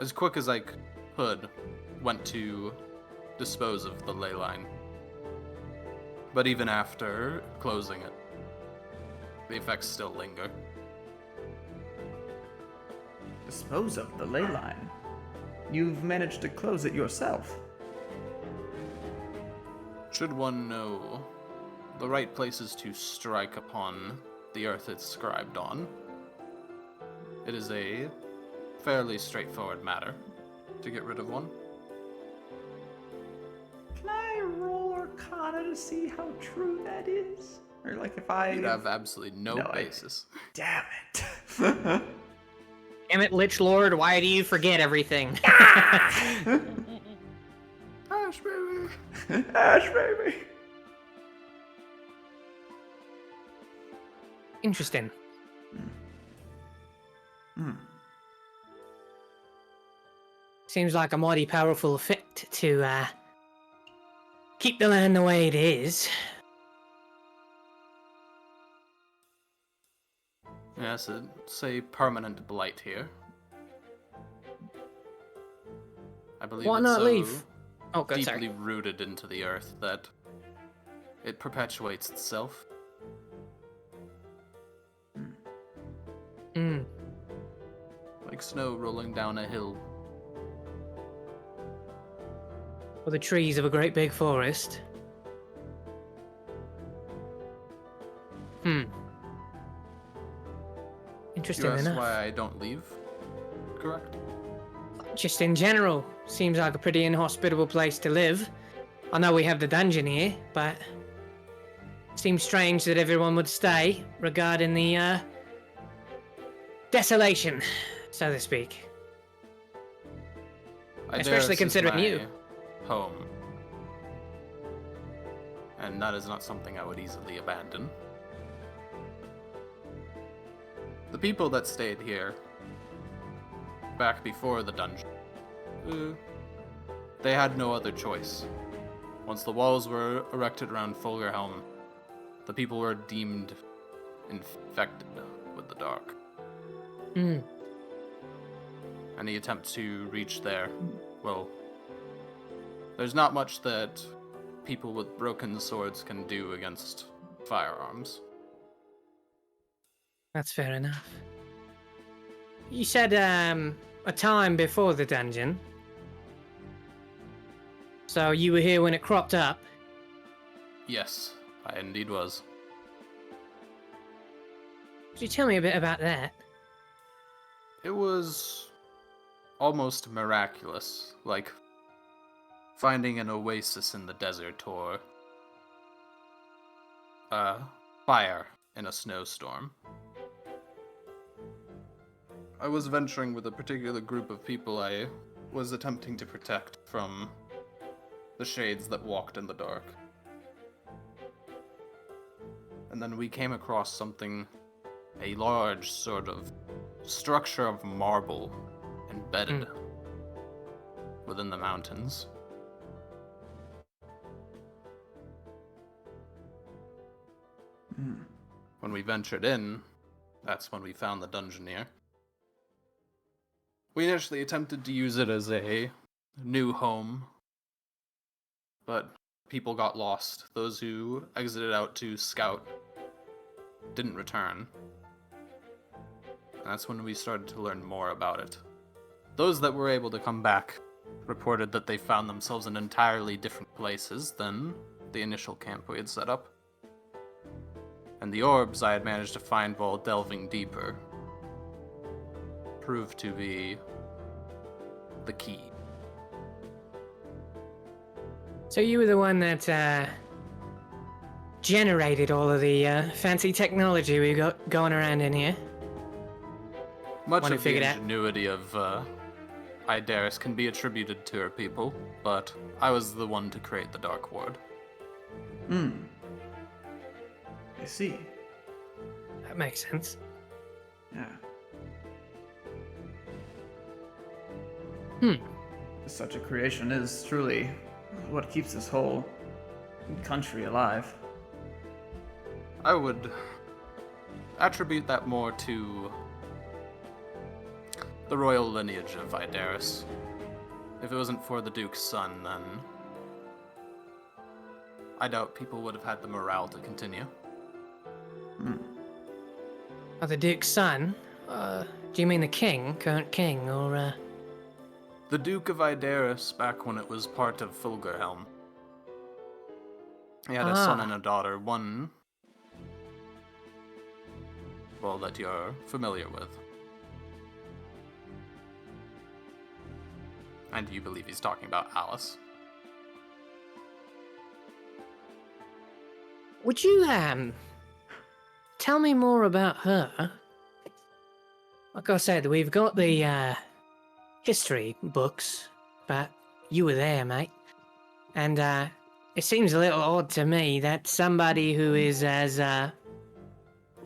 as quick as I could, went to dispose of the ley line. But even after closing it, the effects still linger. Dispose of the ley line. You've managed to close it yourself. Should one know the right places to strike upon the earth it's scribed on, it is a fairly straightforward matter to get rid of one. Can I roll Arcana to see how true that is? Or like if I... You'd have absolutely no No, basis. Damn it. Damn it, Lich Lord, why do you forget everything? Ash, baby. Ash, baby. Interesting. Seems like a mighty powerful effect to keep the land the way it is. Yes, it's a permanent blight here. I believe Why it's not so leave? Oh, good, deeply sorry. rooted into the earth that it perpetuates itself. Mm. Like snow rolling down a hill. Or the trees of a great big forest. Interesting You asked enough. why I don't leave, correct? Just in general, seems like a pretty inhospitable place to live. I know we have the dungeon here, but seems strange that everyone would stay regarding the desolation, so to speak. Especially Ideris is considering you. my home. And that is not something I would easily abandon. The people that stayed here, back before the dungeon, they had no other choice. Once the walls were erected around Fulgerhelm, the people were deemed infected with the dark. Mm. Any attempt to reach there, well, there's not much that people with broken swords can do against firearms. That's fair enough. You said a time before the dungeon. So you were here when it cropped up? Yes, I indeed was. Could you tell me a bit about that? It was almost miraculous, like finding an oasis in the desert or fire in a snowstorm. I was venturing with a particular group of people I was attempting to protect from the shades that walked in the dark. And then we came across something, a large sort of structure of marble embedded within the mountains. When we ventured in, that's when we found the Dungeoneer. We initially attempted to use it as a new home, but people got lost. Those who exited out to scout didn't return. And that's when we started to learn more about it. Those that were able to come back reported that they found themselves in entirely different places than the initial camp we had set up. And the orbs I had managed to find while delving deeper proved to be the key. So you were the one that generated all of the fancy technology we got going around in here? Much Wanna of the figure it out? ingenuity of Ideris can be attributed to her people, but I was the one to create the Dark Ward. I see. That makes sense. Yeah. Such a creation is truly what keeps this whole country alive. I would attribute that more to the royal lineage of Ideris. If it wasn't for the Duke's son, then I doubt people would have had the morale to continue. Oh, the Duke's son? Do you mean the king, current king, or The Duke of Ideris, back when it was part of Fulgerhelm. He had a son and a daughter, one, well, that you're familiar with. And you believe he's talking about Alice. Would you, tell me more about her? Like I said, we've got the, history books, but you were there, mate. And, it seems a little odd to me that somebody who is as,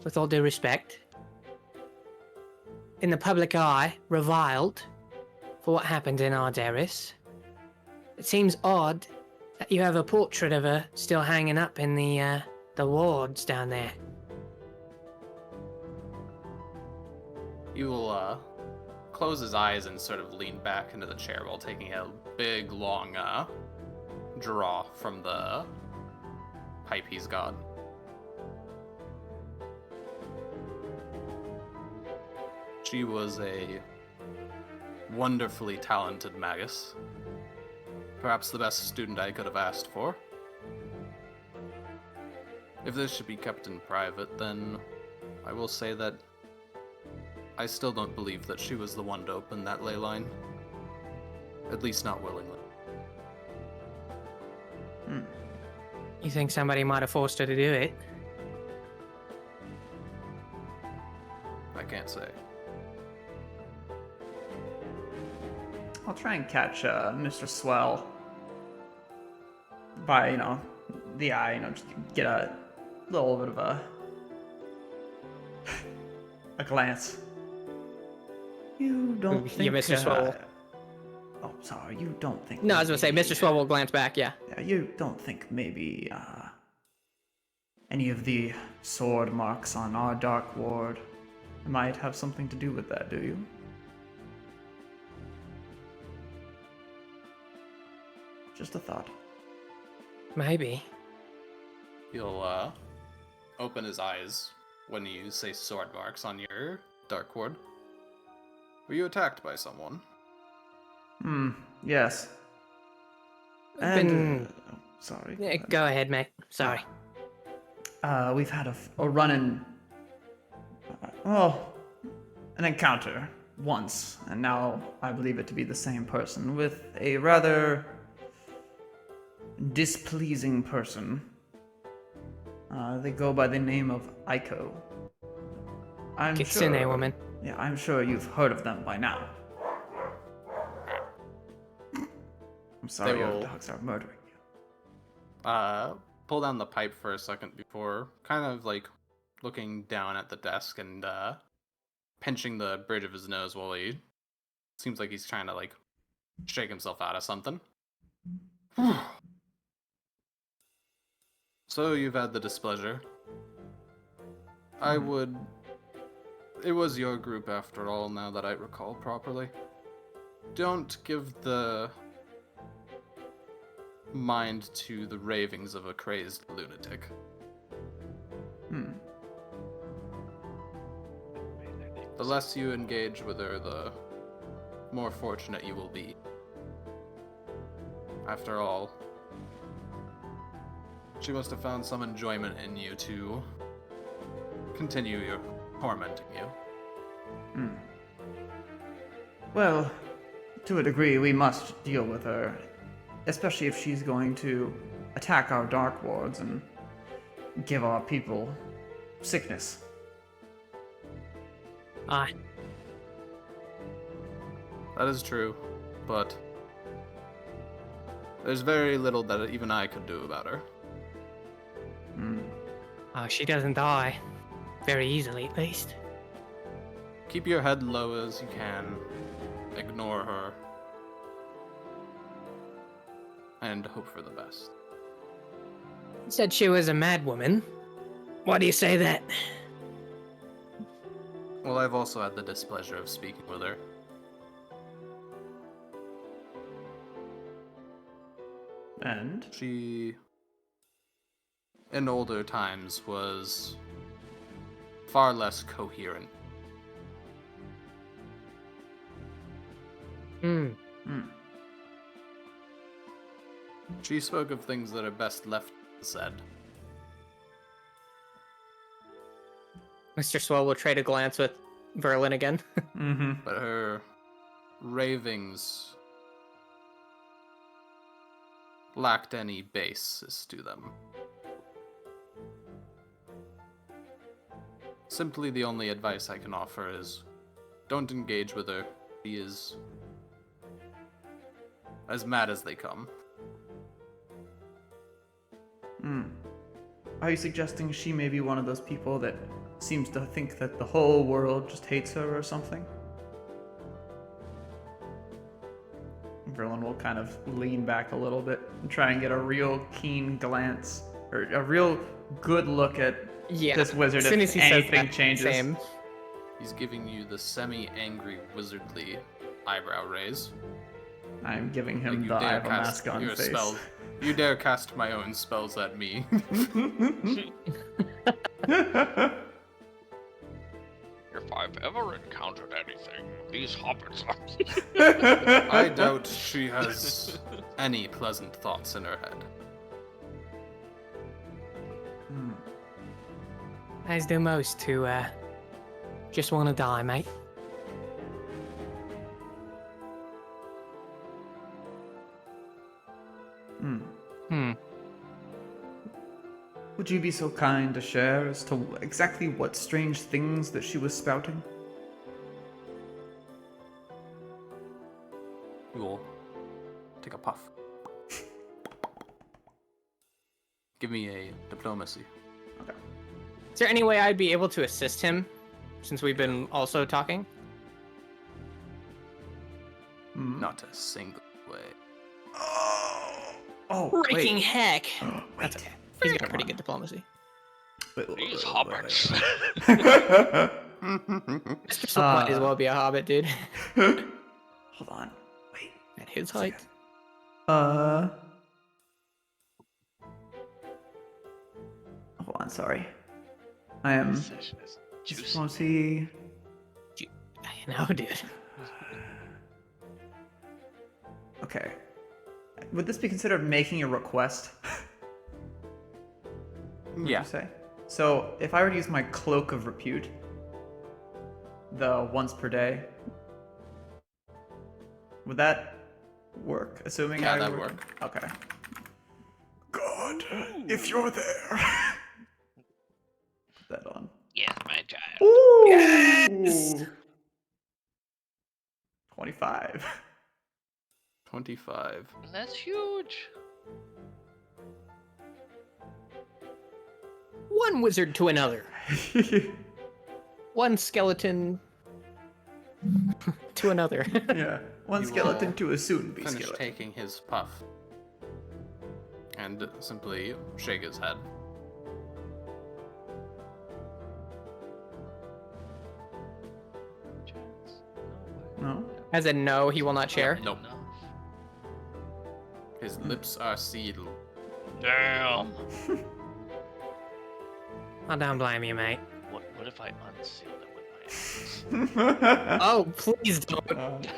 with all due respect, in the public eye, reviled for what happened in Ideris. It seems odd that you have a portrait of her still hanging up in the wards down there. He will, close his eyes and sort of lean back into the chair while taking a big, long, draw from the pipe he's got. She was a wonderfully talented magus. Perhaps the best student I could have asked for. If this should be kept in private, then I will say that I still don't believe that she was the one to open that ley line. At least not willingly. You think somebody might have forced her to do it? I can't say. I'll try and catch Mr. Swell by, the eye, just get a little bit of a glance. You don't think... Yeah, Mr. Swell. Oh, sorry, you don't think... No, I was gonna say, Mr. Swell will glance back, yeah. Yeah, you don't think maybe, any of the sword marks on our Dark Ward might have something to do with that, do you? Just a thought. Maybe. He'll, open his eyes when you say sword marks on your Dark Ward. Were you attacked by someone? Yes. And sorry. Yeah, go ahead, mate. Sorry. We've had a run-in, an encounter once, and now I believe it to be the same person with a rather displeasing person. They go by the name of Aiko. Kitsune woman. Yeah, I'm sure you've heard of them by now. I'm sorry, They your will- dogs are murdering you. Pull down the pipe for a second before kind of like looking down at the desk and pinching the bridge of his nose while he seems like he's trying to like shake himself out of something. So you've had the displeasure. It was your group after all, now that I recall properly. Don't give the mind to the ravings of a crazed lunatic. The less you engage with her, the more fortunate you will be. After all, she must have found some enjoyment in you to continue your tormenting you. Well, to a degree, we must deal with her, especially if she's going to attack our dark wards and give our people sickness. Aye. That is true, but there's very little that even I could do about her. Oh, she doesn't die. Very easily, at least. Keep your head low as you can. Ignore her. And hope for the best. You said she was a mad woman. Why do you say that? Well, I've also had the displeasure of speaking with her. And? She, in older times, was far less coherent. She spoke of things that are best left unsaid. Mr. Swell will trade a glance with Verlin again. But her ravings lacked any basis to them. Simply the only advice I can offer is don't engage with her. She is as mad as they come. Are you suggesting she may be one of those people that seems to think that the whole world just hates her or something? Verlin will kind of lean back a little bit and try and get a real keen glance, or a real good look at this wizard as soon if as he says anything that, changes. same. He's giving you the semi-angry, wizardly eyebrow raise. I'm giving him Like the you I dare have a cast mask on your face. spell. You dare cast my own spells at me. If I've ever encountered anything, these hobbits are. I doubt she has any pleasant thoughts in her head. As do most who just want to die, mate. Would you be so kind to share as to exactly what strange things that she was spouting? You will take a puff. Give me a diplomacy. Okay. Is there any way I'd be able to assist him, since we've been also talking? Not a single way. Oh, Freaking wait. heck! Wait. That's okay. He's got pretty good diplomacy. These hobbits. Mr. Swell might as well be a hobbit, dude. Hold on. Wait. At his height. Hold on, sorry. I am. Just want to see. I know, dude. Okay. would this be considered making a request? Would Yeah. you say? So if I were to use my Cloak of Repute, the once per day, would that work? Assuming Yeah, I that'd were- work. Okay. God, if you're there. Put that on. Yes, my child. Ooh. Yes! 25. 25. That's huge. One wizard to another. One skeleton to another. Yeah. One You skeleton will to a soon-be Finish skeleton. taking his puff. And simply shake his head. No. As in, no, he will not share. Nope. His lips are sealed. Damn. I don't blame you, mate. What if I unsealed it with my hands? Oh, please don't.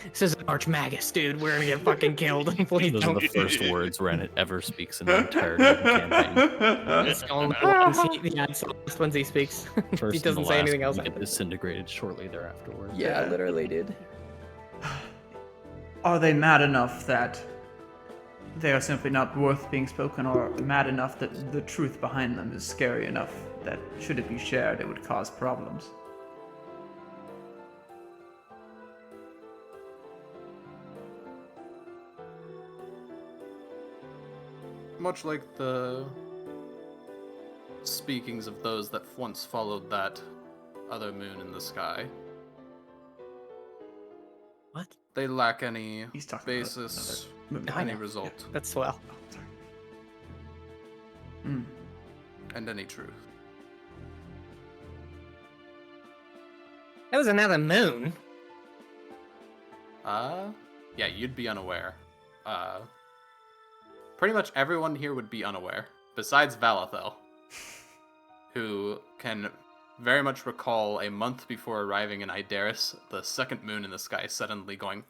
This is an archmagus, dude. We're gonna get fucking killed. Please Those are don't. the first words Renet ever speaks in the entire campaign. It's the only ones yeah, it's the last ones he speaks. First he and doesn't the say last anything one else. to get disintegrated shortly thereafterwards. Yeah, literally, dude. Are they mad enough that they are simply not worth being spoken, or mad enough that the truth behind them is scary enough that should it be shared, it would cause problems? Much like the speakings of those that once followed that other moon in the sky. What? They lack any He's talking basis, about another I any know. result, That's swell. Mm. and any truth. That was another moon. Yeah, you'd be unaware. Pretty much everyone here would be unaware, besides Valathel, who can very much recall a month before arriving in Ideris, the second moon in the sky suddenly going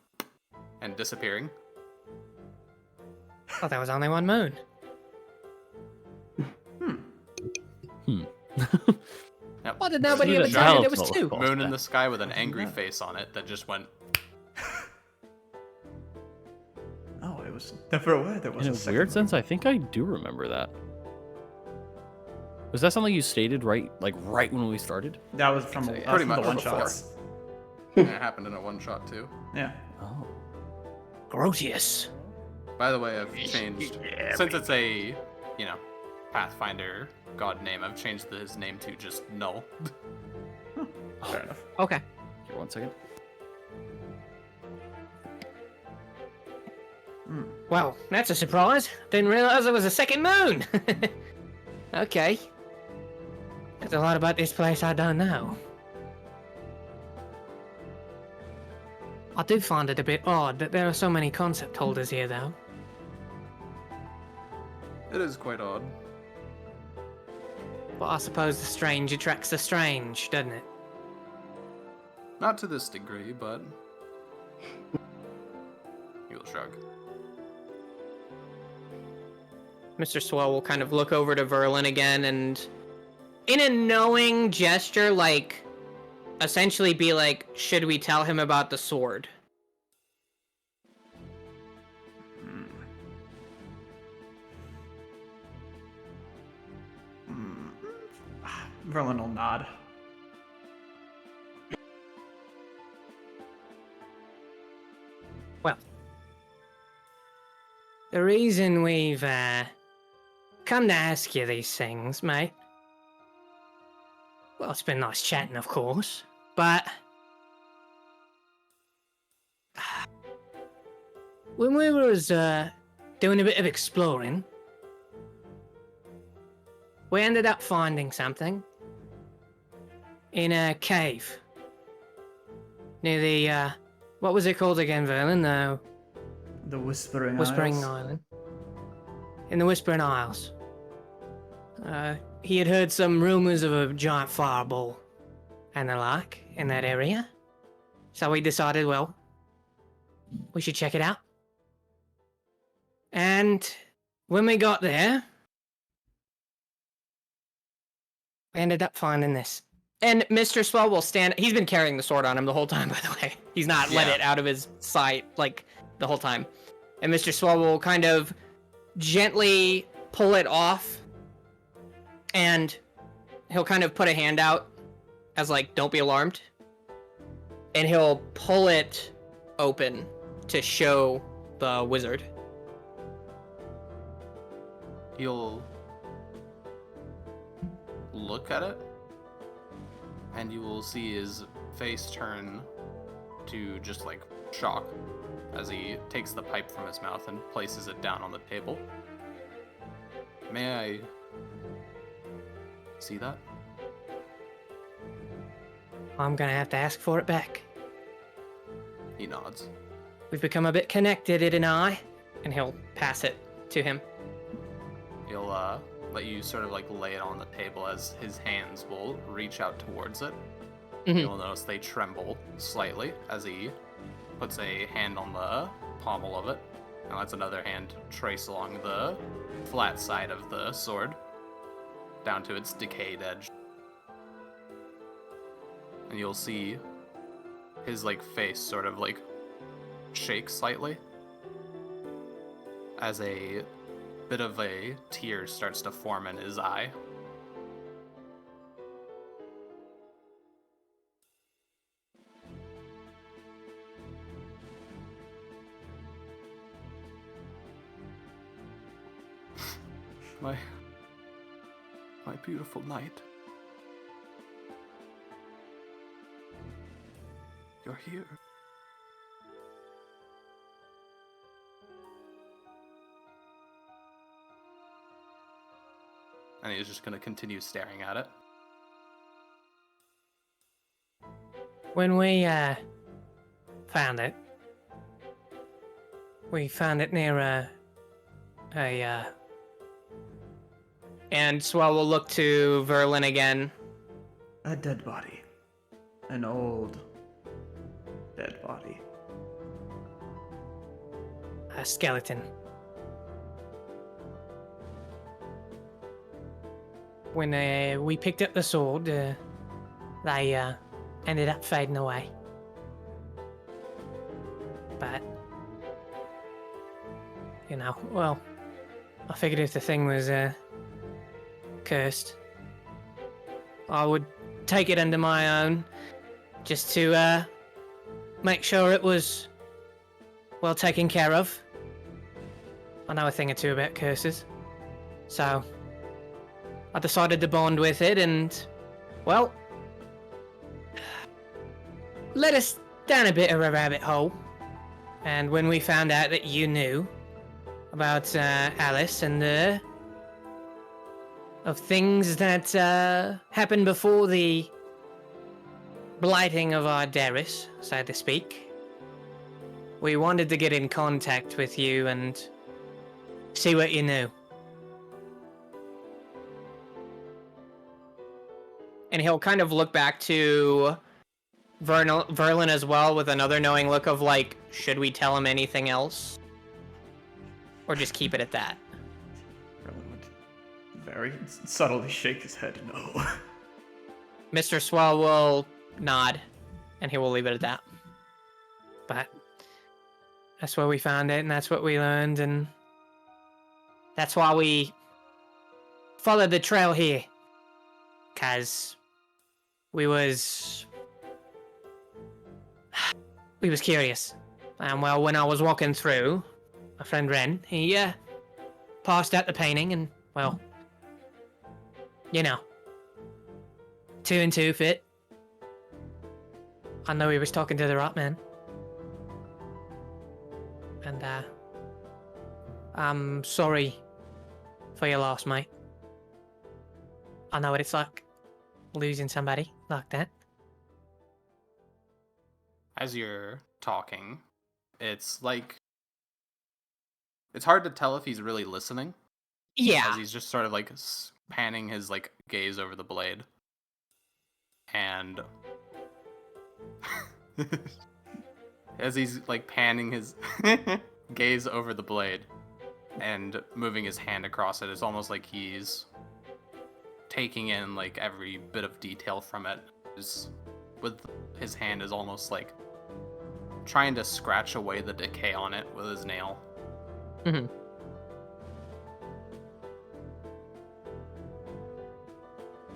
and disappearing. Oh, there was only one moon. Yep. Why did nobody See, ever that tell you there Val's was not two? recall. Moon in the sky with an angry face on it that just went. Oh, it was never aware there was In a a second weird one. sense, I think I do remember that. Was that something you stated right when we started? That was from, so, yeah. Pretty from much the one before. shots. It happened in a one shot too. Yeah. Oh. Grotius. By the way, I've changed since it's a, Pathfinder god name. I've changed his name to just Null. Fair enough. Okay. Here, 1 second. Well, that's a surprise. Didn't realize there was a second moon. Okay. There's a lot about this place I don't know. I do find it a bit odd that there are so many concept holders here, though. It is quite odd. But I suppose the strange attracts the strange, doesn't it? Not to this degree, but you'll shrug. Mr. Swell will kind of look over to Verlin again and, in a knowing gesture, like, essentially be like, should we tell him about the sword? Verlin will nod. Well, the reason we've come to ask you these things, mate. Well, it's been nice chatting, of course, but when we was doing a bit of exploring, we ended up finding something in a cave near the what was it called again, Verlin? The Whispering Whispering Isles. Island. In the Whispering Isles. He had heard some rumors of a giant fireball and the like in that area. So we decided, well, we should check it out. And when we got there, we ended up finding this. And Mr. Swell will stand. He's been carrying the sword on him the whole time, by the way. He's not let Yeah. it out of his sight, like, the whole time. And Mr. Swell will kind of gently pull it off. And he'll kind of put a hand out as, like, don't be alarmed. And he'll pull it open to show the wizard. He'll look at it, and you will see his face turn to just like shock as he takes the pipe from his mouth and places it down on the table. May I see that? I'm gonna have to ask for it back. He nods. We've become a bit connected, it and I. And he'll pass it to him. He'll let you sort of like lay it on the table as his hands will reach out towards it. Mhm. You'll notice they tremble slightly as he puts a hand on the pommel of it, and lets another hand trace along the flat side of the sword down to its decayed edge. And you'll see his like face sort of like shake slightly as a bit of a tear starts to form in his eye. My beautiful knight. You're here. And he's just gonna continue staring at it. When we found it, we found it near And Swell will look to Verlin again. A dead body. An old dead body. a skeleton. When we picked up the sword, they ended up fading away. But, you know, well, I figured if the thing was cursed, I would take it under my own, just to make sure it was well taken care of. I know a thing or two about curses, so I decided to bond with it, and, well, led us down a bit of a rabbit hole. And when we found out that you knew about Alice and of things that happened before the blighting of our Ideris, so to speak, we wanted to get in contact with you and see what you knew. And he'll kind of look back to Verlin as well with another knowing look of like, should we tell him anything else? Or just keep it at that? Verlin would very subtly shake his head no. Mr. Swell will nod, and he will leave it at that. But that's where we found it, and that's what we learned, and That's why we followed the trail here. 'Cause we was curious. And well, when I was walking through, my friend Ren, he passed out the painting, and well, you know, 2 and 2 fit. I know he was talking to the right man. And I'm sorry for your loss, mate. I know what it's like, losing somebody like that. As you're talking, it's like it's hard to tell if he's really listening. Yeah. As he's just sort of like panning his like gaze over the blade. And as he's like panning his gaze over the blade, and moving his hand across it. It's almost like he's taking in like every bit of detail from it. With his hand is almost like trying to scratch away the decay on it with his nail. Mhm.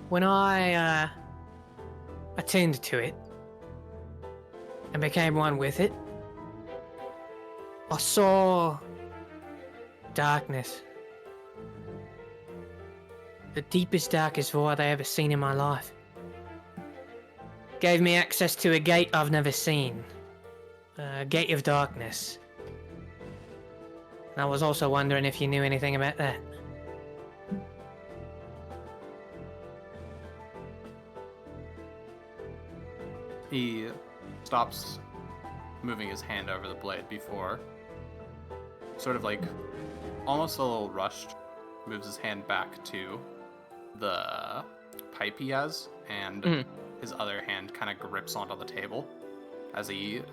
When I attuned to it and became one with it, I saw darkness. The deepest, darkest void I ever seen in my life. Gave me access to a gate I've never seen. A gate of darkness. And I was also wondering if you knew anything about that. He stops moving his hand over the blade before, sort of like almost a little rushed, moves his hand back to the pipe he has, and his other hand kind of grips onto the table as it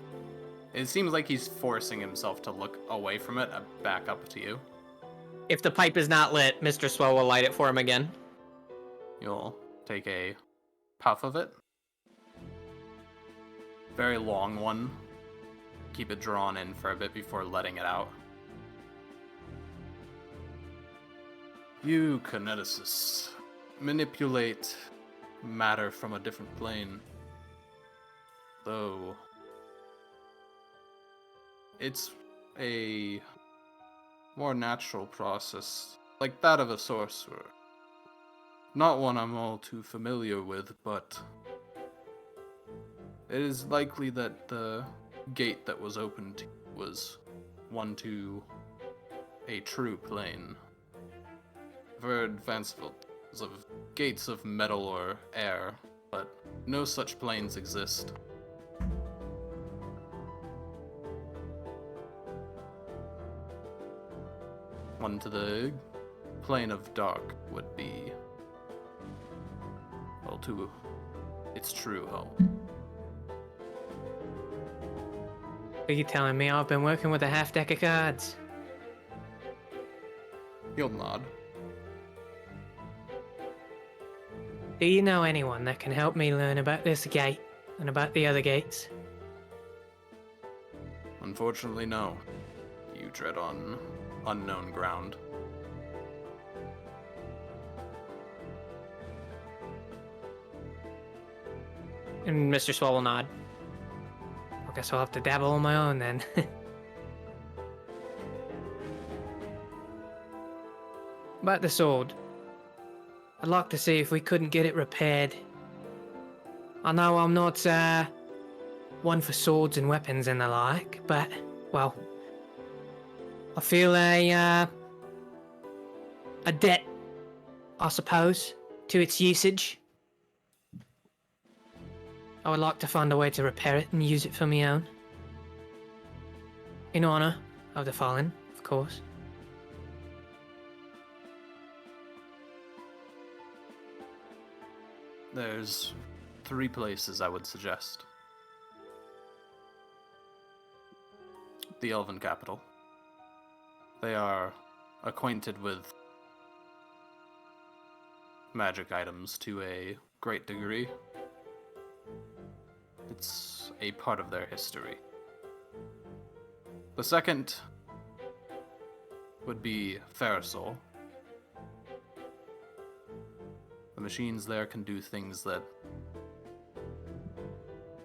seems like he's forcing himself to look away from it, back up to you. If the pipe is not lit, Mr. Swell will light it for him again. You'll take a puff of it. Very long one. Keep it drawn in for a bit before letting it out. You kineticists manipulate matter from a different plane. Though it's a more natural process, like that of a sorcerer. Not one I'm all too familiar with, but it is likely that the gate that was opened was one to a true plane. I've heard fanciful of gates of metal or air, but no such planes exist. One to the plane of dark would be, well, to its true home. Are you telling me I've been working with a half deck of cards? He'll nod. Do you know anyone that can help me learn about this gate and about the other gates? Unfortunately, no. You tread on unknown ground. And Mr. Swell will nod. I guess I'll have to dabble on my own then. About the sword. I'd like to see if we couldn't get it repaired. I know I'm not, one for swords and weapons and the like, but, well, I feel a debt, I suppose, to its usage. I would like to find a way to repair it and use it for my own. In honor of the fallen, of course. There's 3 places I would suggest. The Elven capital. They are acquainted with magic items to a great degree. It's a part of their history. The second would be Pharisol. The machines there can do things that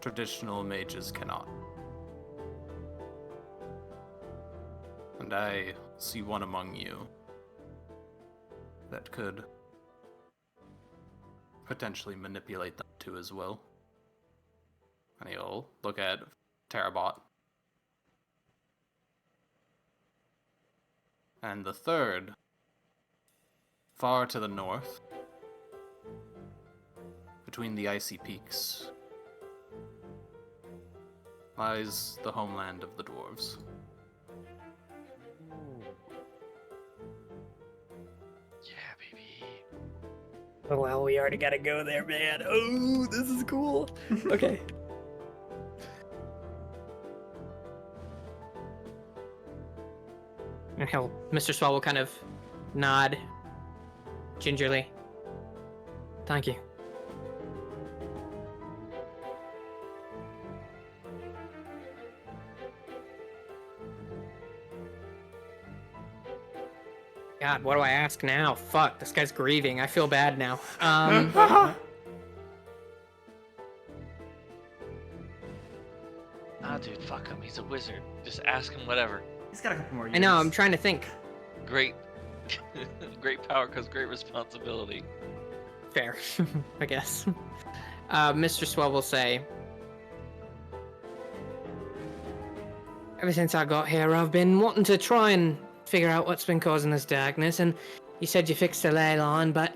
traditional mages cannot. And I see one among you that could potentially manipulate them too as well. And he'll look at Terabot. And the third, far to the north, between the icy peaks, lies the homeland of the dwarves. Yeah, baby. Oh, well, we already gotta go there, man. Oh, this is cool. Okay. And Mr. Swell will kind of nod gingerly. Thank you. God, what do I ask now? Fuck, this guy's grieving. I feel bad now. Nah, dude, fuck him. He's a wizard. Just ask him whatever. He's got a couple more years. I know, I'm trying to think. Great, great power comes great responsibility. Fair, I guess. Mr. Swell will say, Ever since I got here, I've been wanting to try and figure out what's been causing this darkness, and you said you fixed the ley line, but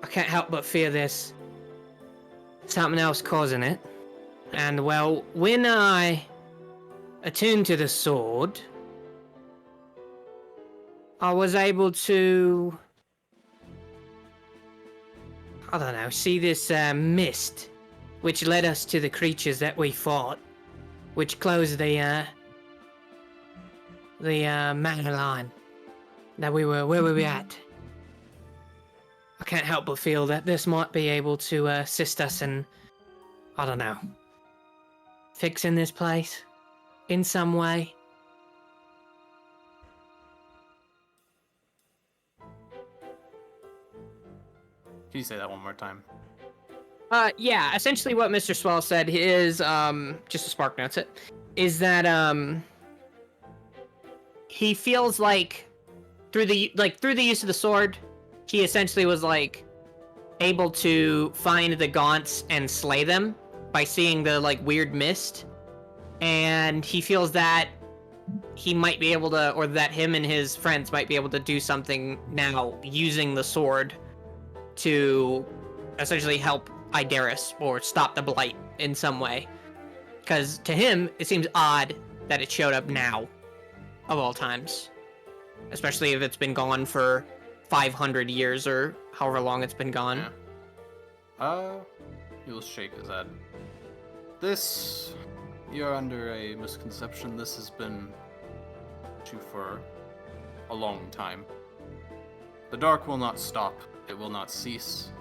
I can't help but fear there's something else causing it. And, well, when I attuned to the sword, I was able to, I don't know, see this mist, which led us to the creatures that we fought, which closed the mana line that we were, where were we at? I can't help but feel that this might be able to assist us in, I don't know, fixing this place in some way. Can you say that one more time? yeah, essentially what Mr. Swell said is, just to spark notes it, is that, he feels like through the use of the sword, he essentially was like able to find the Gaunts and slay them by seeing the like weird mist, and he feels that he might be able to, or that him and his friends might be able to do something now using the sword to essentially help Ideris or stop the blight in some way. Because to him, it seems odd that it showed up now, of all times. Especially if it's been gone for 500 years or however long it's been gone. Yeah. He'll shake his head. You're under a misconception. This has been you for a long time. The dark will not stop. It will not cease.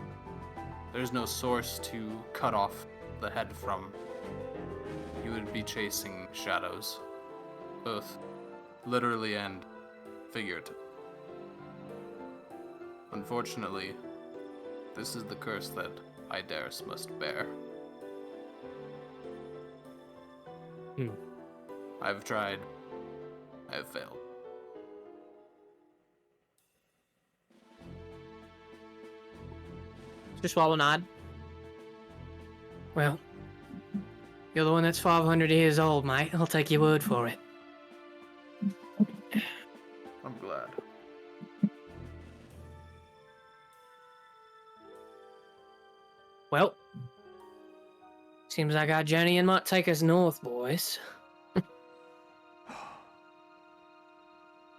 There's no source to cut off the head from. You would be chasing shadows, both literally and figuratively. Unfortunately, this is the curse that Ideris must bear. I've tried. I have failed. Just swallow nod. Well, you're the one that's 500 years old, mate. I'll take your word for it. I'm glad. Well, seems like our journey might take us north, boys.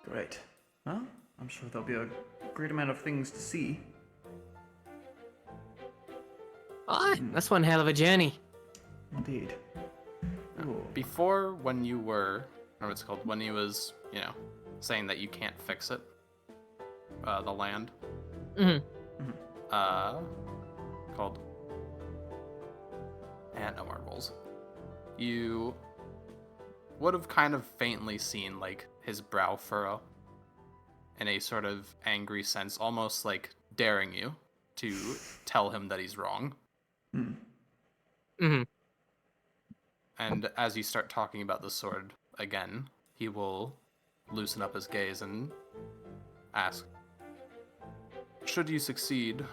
Great. Well, I'm sure there'll be a great amount of things to see. That's one hell of a journey. Indeed. Ooh. Before, when you were, or what's it called, when he was, saying that you can't fix it, the land, called no marbles, you would have kind of faintly seen, like, his brow furrow in a sort of angry sense, almost like daring you to tell him that he's wrong. And as you start talking about the sword again, he will loosen up his gaze and ask, should you succeed,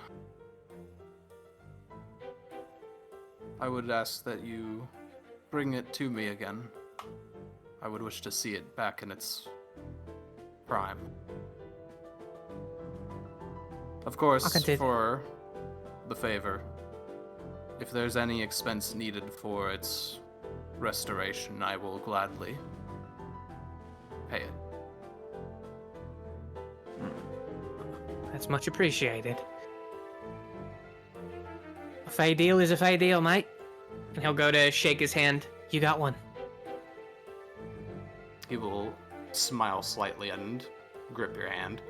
I would ask that you bring it to me again. I would wish to see it back in its prime. Of course, for the favor, if there's any expense needed for its restoration, I will gladly pay it. That's much appreciated. A fair deal is a fair deal, mate. And he'll go to shake his hand. You got one. He will smile slightly and grip your hand.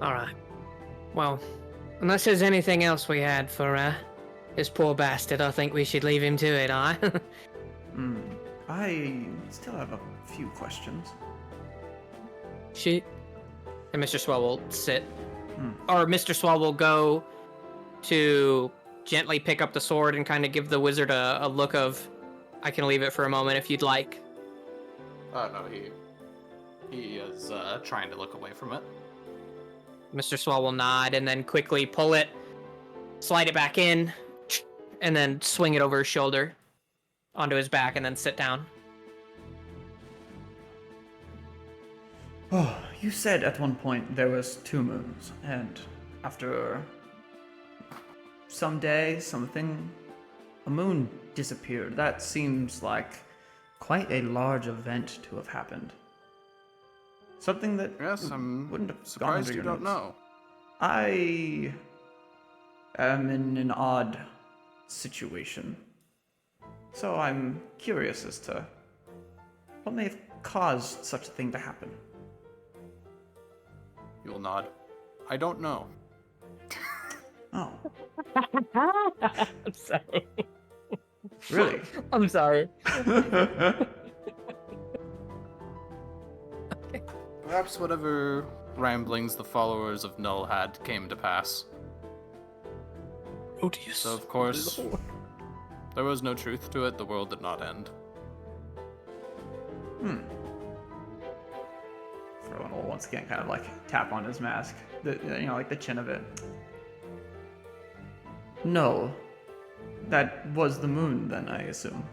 Alright. Well, unless there's anything else we had for this poor bastard, I think we should leave him to it, aye? I still have a few questions. Shoot. And Mr. Swell will sit. Or Mr. Swell will go to gently pick up the sword and kind of give the wizard a look of, I can leave it for a moment if you'd like. Oh no, he is trying to look away from it. Mr. Swell will nod and then quickly pull it, slide it back in, and then swing it over his shoulder onto his back and then sit down. Oh, you said at one point there was 2 moons, and after some day, a moon disappeared. That seems like quite a large event to have happened. Something that Yes, I'm wouldn't have surprised gone you under your don't notes. know. I am in an odd situation. So I'm curious as to what may have caused such a thing to happen. You'll nod. I don't know. Oh, I'm sorry. really? I'm sorry. Perhaps whatever ramblings the followers of Null had came to pass. Odious. So of course, there was no truth to it. The world did not end. Rowan will once again kind of like tap on his mask, like the chin of it. No, that was the moon then, I assume.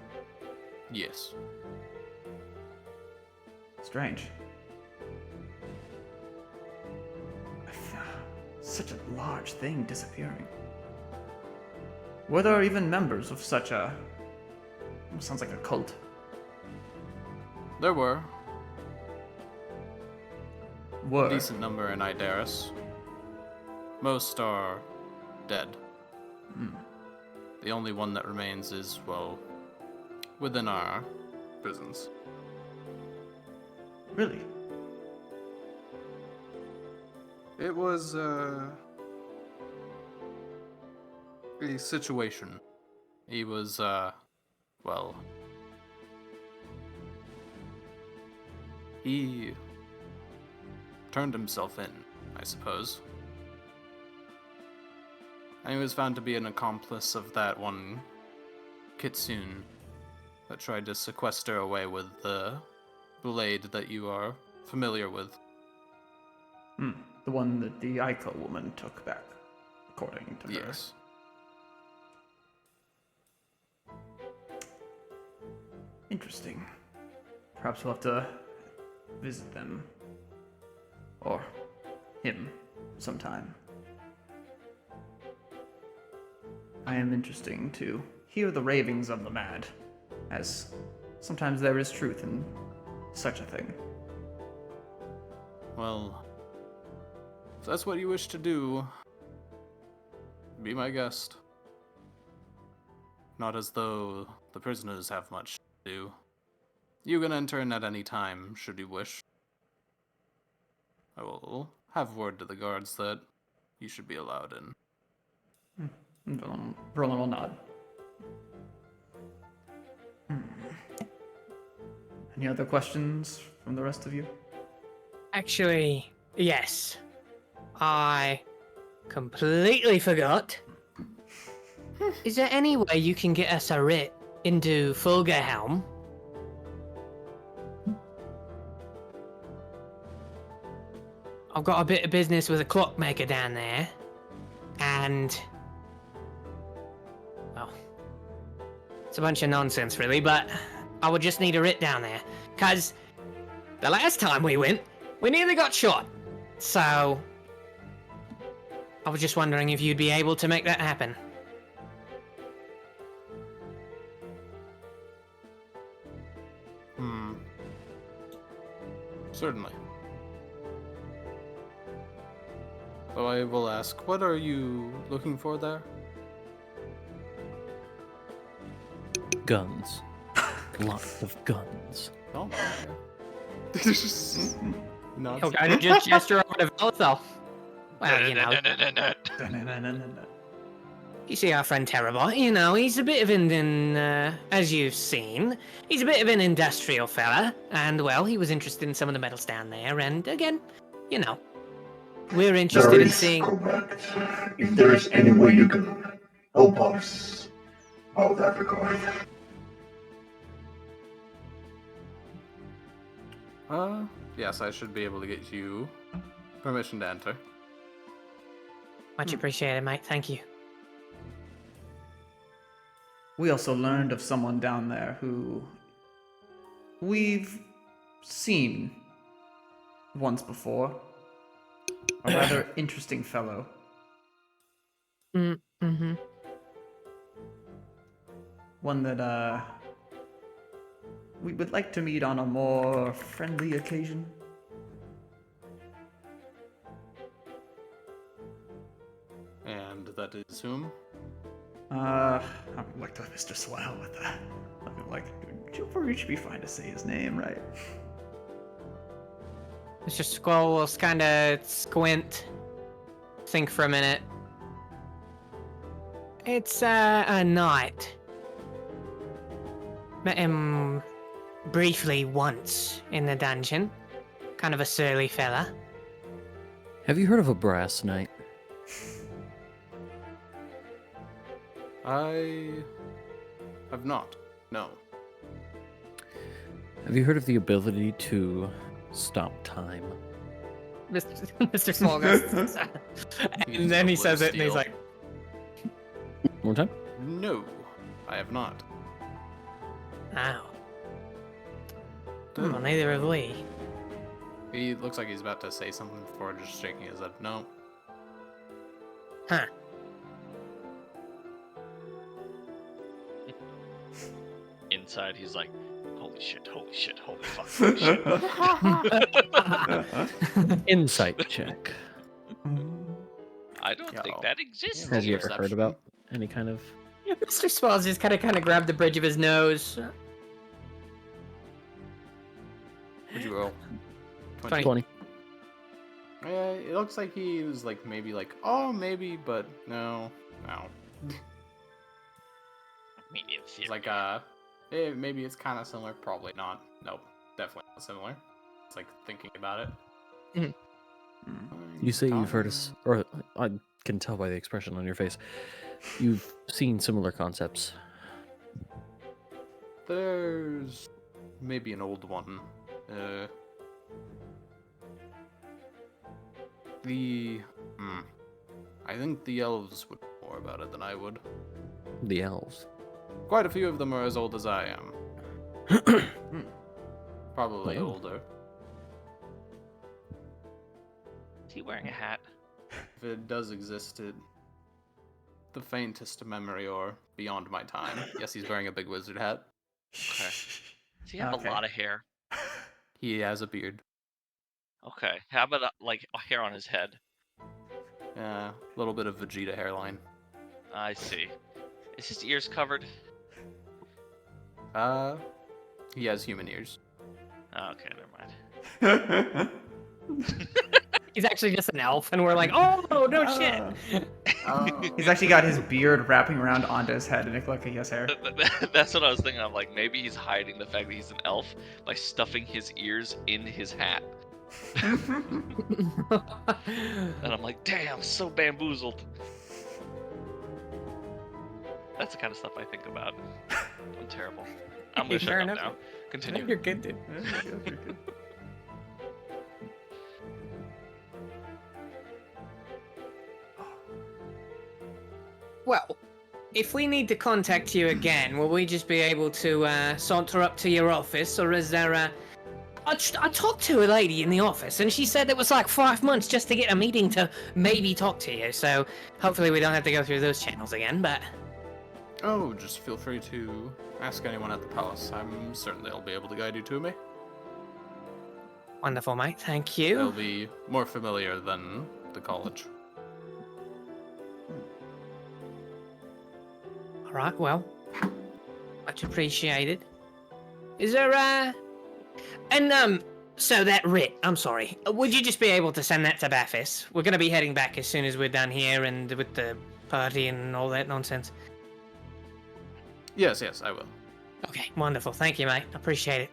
Yes. Strange. Such a large thing disappearing. Were there even members of such a... Sounds like a cult. There were Were. a decent number in Ideris. Most are dead. The only one that remains is, well, within our prisons. Really? It was a situation. He was, well, he turned himself in, I suppose. And he was found to be an accomplice of that one Kitsune that tried to sequester away with the blade that you are familiar with. The one that the Aiko woman took back, according to her. Yes. Interesting. Perhaps we'll have to visit them. Or him sometime. I am interesting to hear the ravings of the mad, as sometimes there is truth in such a thing. Well, if that's what you wish to do, be my guest. Not as though the prisoners have much to do. You can enter in at any time, should you wish. I will have word to the guards that you should be allowed in. Verlin will nod. Any other questions from the rest of you? Actually, yes. I completely forgot. Is there any way you can get us a writ into Fulgerhelm? I've got a bit of business with a clockmaker down there, and well, it's a bunch of nonsense, really. But I would just need a writ down there, cause the last time we went, we nearly got shot. So I was just wondering if you'd be able to make that happen. Certainly. So I will ask, what are you looking for there? Guns. Lots of guns. Oh my. Not He'll kind of just gesture over to Velthel. Well, you know, you see our friend Terrabot, you know, he's a bit of as you've seen, he's a bit of an industrial fella, and, well, he was interested in some of the metals down there, and, again, you know, we're interested That in is seeing... correct. If there is any way you can help us out that regard. Yes, I should be able to get you permission to enter. Much appreciated, mate, thank you. We also learned of someone down there who we've seen once before. A rather interesting fellow. Mm-hmm. One that we would like to meet on a more friendly occasion. And that is whom? I'm like to Mr. Swell with that. I'm like, you should be fine to say his name, right? Mr. Squall will kind of squint, think for a minute. It's a knight. Met him briefly once in the dungeon. Kind of a surly fella. Have you heard of a brass knight? I have not. No. Have you heard of the ability to stop time? Mr. Small goes, and then he says it, and he's like, One more time? No, I have not. "Ow." Well, neither have we. He looks like he's about to say something before just shaking his head. No. Huh. Inside, he's like, holy shit, holy fuck, holy shit. Insight check. I don't think that exists. Has he ever Perception. heard about any kind of... Mr. Swallows just kind of grabbed the bridge of his nose. Would you roll? 20. It looks like he was like maybe like, oh maybe, but no. I mean, in theory. It's like maybe it's kind of similar, probably not. Nope, definitely not similar. It's like thinking about it. Mhm. You say you've heard us, or I can tell by the expression on your face, you've seen similar concepts. There's maybe an old one. I think the elves would know more about it than I would. The elves. Quite a few of them are as old as I am. Probably Oh. older. Is he wearing a hat? If it does exist, the faintest memory or beyond my time. Yes, he's wearing a big wizard hat. Okay. Does he have Okay. a lot of hair? He has a beard. Okay. How about like a hair on his head? A little bit of Vegeta hairline. I see. Is his ears covered? He has human ears. Oh, okay, never mind. He's actually just an elf, and we're like, oh, no shit. He's actually got his beard wrapping around onto his head, and it looks like he has hair. That's what I was thinking. I'm like, maybe he's hiding the fact that he's an elf by stuffing his ears in his hat. And I'm like, damn, so bamboozled. That's the kind of stuff I think about. I'm terrible. I'm gonna Fair shut up enough. now. Continue. You're good, dude. Well, if we need to contact you again, will we just be able to saunter up to your office, or is there a... I talked to a lady in the office, and she said it was like 5 months just to get a meeting to maybe talk to you, so hopefully we don't have to go through those channels again, but... Oh, just feel free to ask anyone at the palace. I'm certain they'll be able to guide you to me. Wonderful, mate. Thank They'll you. be more familiar than the college. All right, well, Much appreciated. Is there, so that writ, I'm sorry. Would you just be able to send that to Baphis? We're gonna be heading back as soon as we're done here and with the party and all that nonsense. Yes, I will. Okay, wonderful. Thank you, mate. Appreciate it.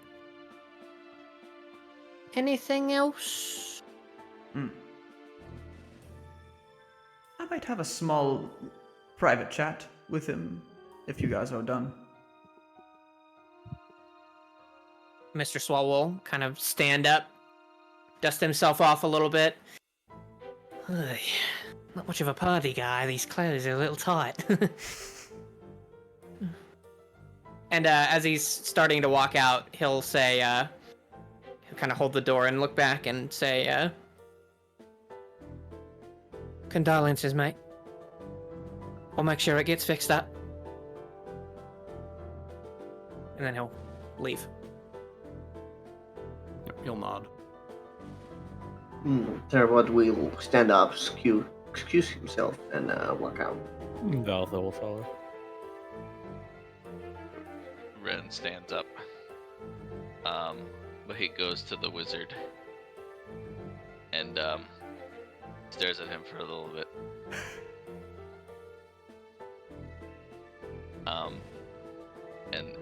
Anything else? I might have a small private chat with him if you guys are done. Mr. Swalwell kind of stand up, dust himself off a little bit. Ugh, not much of a party guy. These clothes are a little tight. And as he's starting to walk out, he'll say, he'll kind of hold the door and look back and say, Condolences, mate. We'll make sure it gets fixed up. and then he'll leave. Yep, he'll nod. Terwad will stand up, excuse himself, and walk out. Valtha will follow. Ren stands up. But he goes to the wizard and stares at him for a little bit.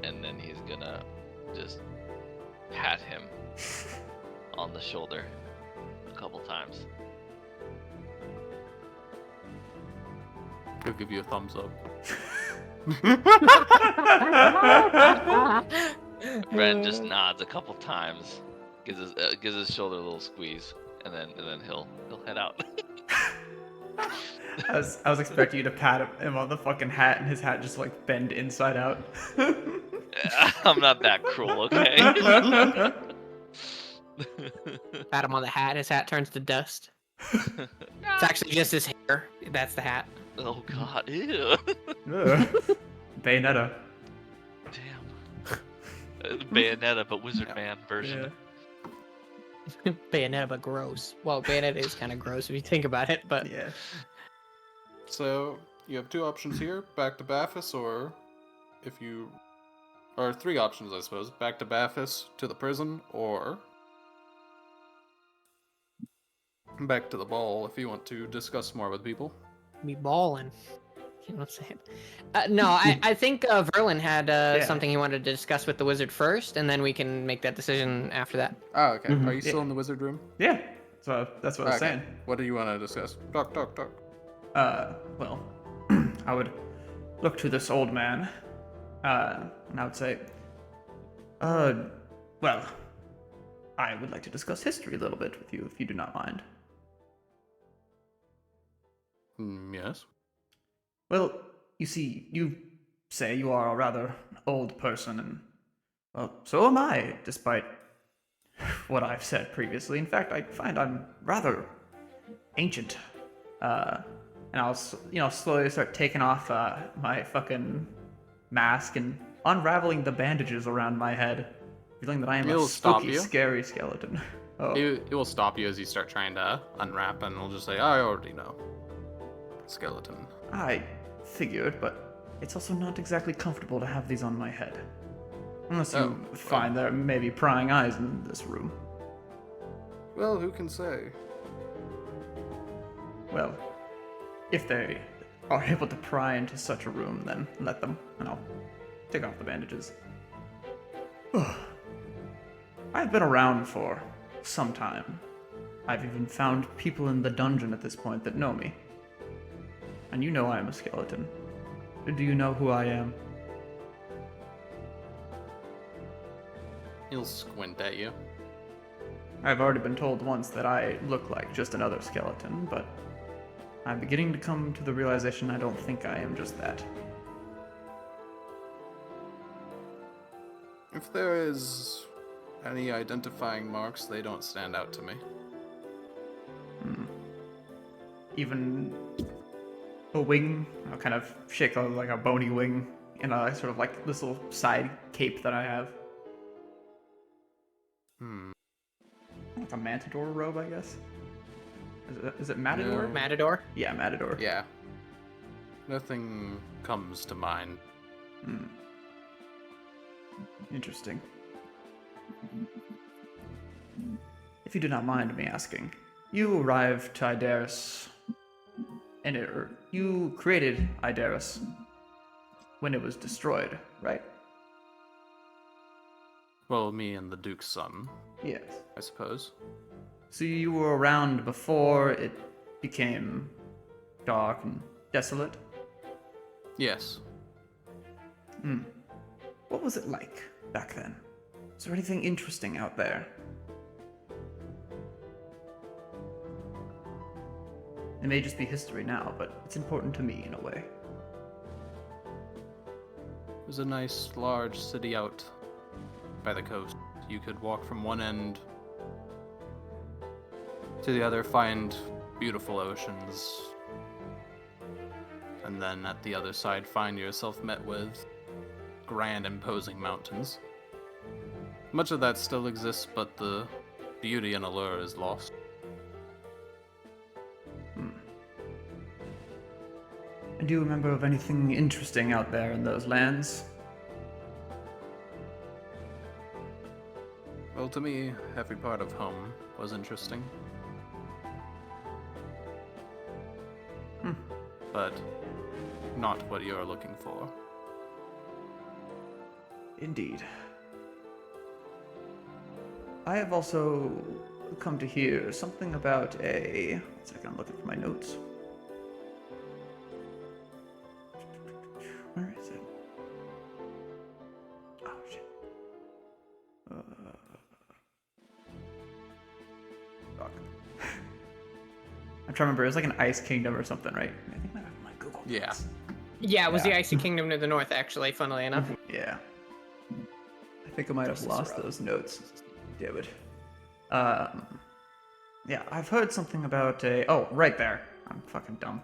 And then he's gonna just pat him on the shoulder a couple times. He'll give you a thumbs up. Ren just nods a couple times, gives his shoulder a little squeeze, and then he'll head out. I was expecting you to pat him on the fucking hat, and his hat just like bend inside out. I'm not that cruel, okay? Pat him on the hat, his hat turns to dust. It's actually just his hair. That's the hat. Oh god, ew. Bayonetta. Damn. Bayonetta, but Wizard Man version. Yeah. Bayonetta, but gross. Well, Bayonetta is kind of gross if you think about it, but yeah. So you have two options here: back to Baphis, or if you, or three options, I suppose: back to Baphis to the prison, or back to the ball if you want to discuss more with people. be balling. You know what I'm saying? No, I think Verlin had something he wanted to discuss with the wizard first, and then we can make that decision after that. Oh, okay. Mhm. Are you still in the wizard room? Yeah. So that's what I was saying. What do you want to discuss? Talk. Well, I would look to this old man, and I would say, well, I would like to discuss history a little bit with you, if you do not mind. Yes. Well, you see, you say you are a rather old person, and, well, so am I, despite what I've said previously. In fact, I find I'm rather ancient. And I'll, slowly start taking off my fucking mask and unraveling the bandages around my head, feeling that I am a spooky, scary skeleton. Oh. It will stop you as you start trying to unwrap, and it'll just say, I already know. Skeleton. I figured, but it's also not exactly comfortable to have these on my head. Unless you find there may be prying eyes in this room. Well, who can say? Well, if they are able to pry into such a room, then let them, and I'll take off the bandages. I've been around for some time. I've even found people in the dungeon at this point that know me. And you know I am a skeleton. Do you know who I am? He'll squint at you. I've already been told once that I look like just another skeleton, but I'm beginning to come to the realization I don't think I am just that. If there is any identifying marks, they don't stand out to me. Even a wing, I'll kind of shake like a bony wing in a sort of like this little side cape that I have. Like a matador robe, I guess. Is it matador? No. Matador? Yeah, matador. Yeah. Nothing comes to mind. Interesting. If you do not mind me asking, you arrived to Ideris, and you created Ideris when it was destroyed, right? Well, me and the Duke's son, Yes. I suppose. So you were around before it became dark and desolate? Yes. What was it like back then? Is there anything interesting out there? It may just be history now, but it's important to me in a way. It was a nice, large city out by the coast. You could walk from one end to the other, find beautiful oceans, and then at the other side find yourself met with grand, imposing mountains. Much of that still exists, but the beauty and allure is lost. And do you remember of anything interesting out there in those lands? Well, to me, every part of home was interesting. But not what you're looking for. Indeed. I have also come to hear something about a... 1 second, I'm looking for my notes. Where is it? Oh, shit. Fuck. I'm trying to remember, it was like an ice kingdom or something, right? I think I have my Google Notes. Yeah. Yeah, it was the Icy Kingdom to the north, actually, funnily enough. Yeah. I think I might have lost those notes. Damn it. Yeah, I've heard something about a... Oh, right there. I'm fucking dumb.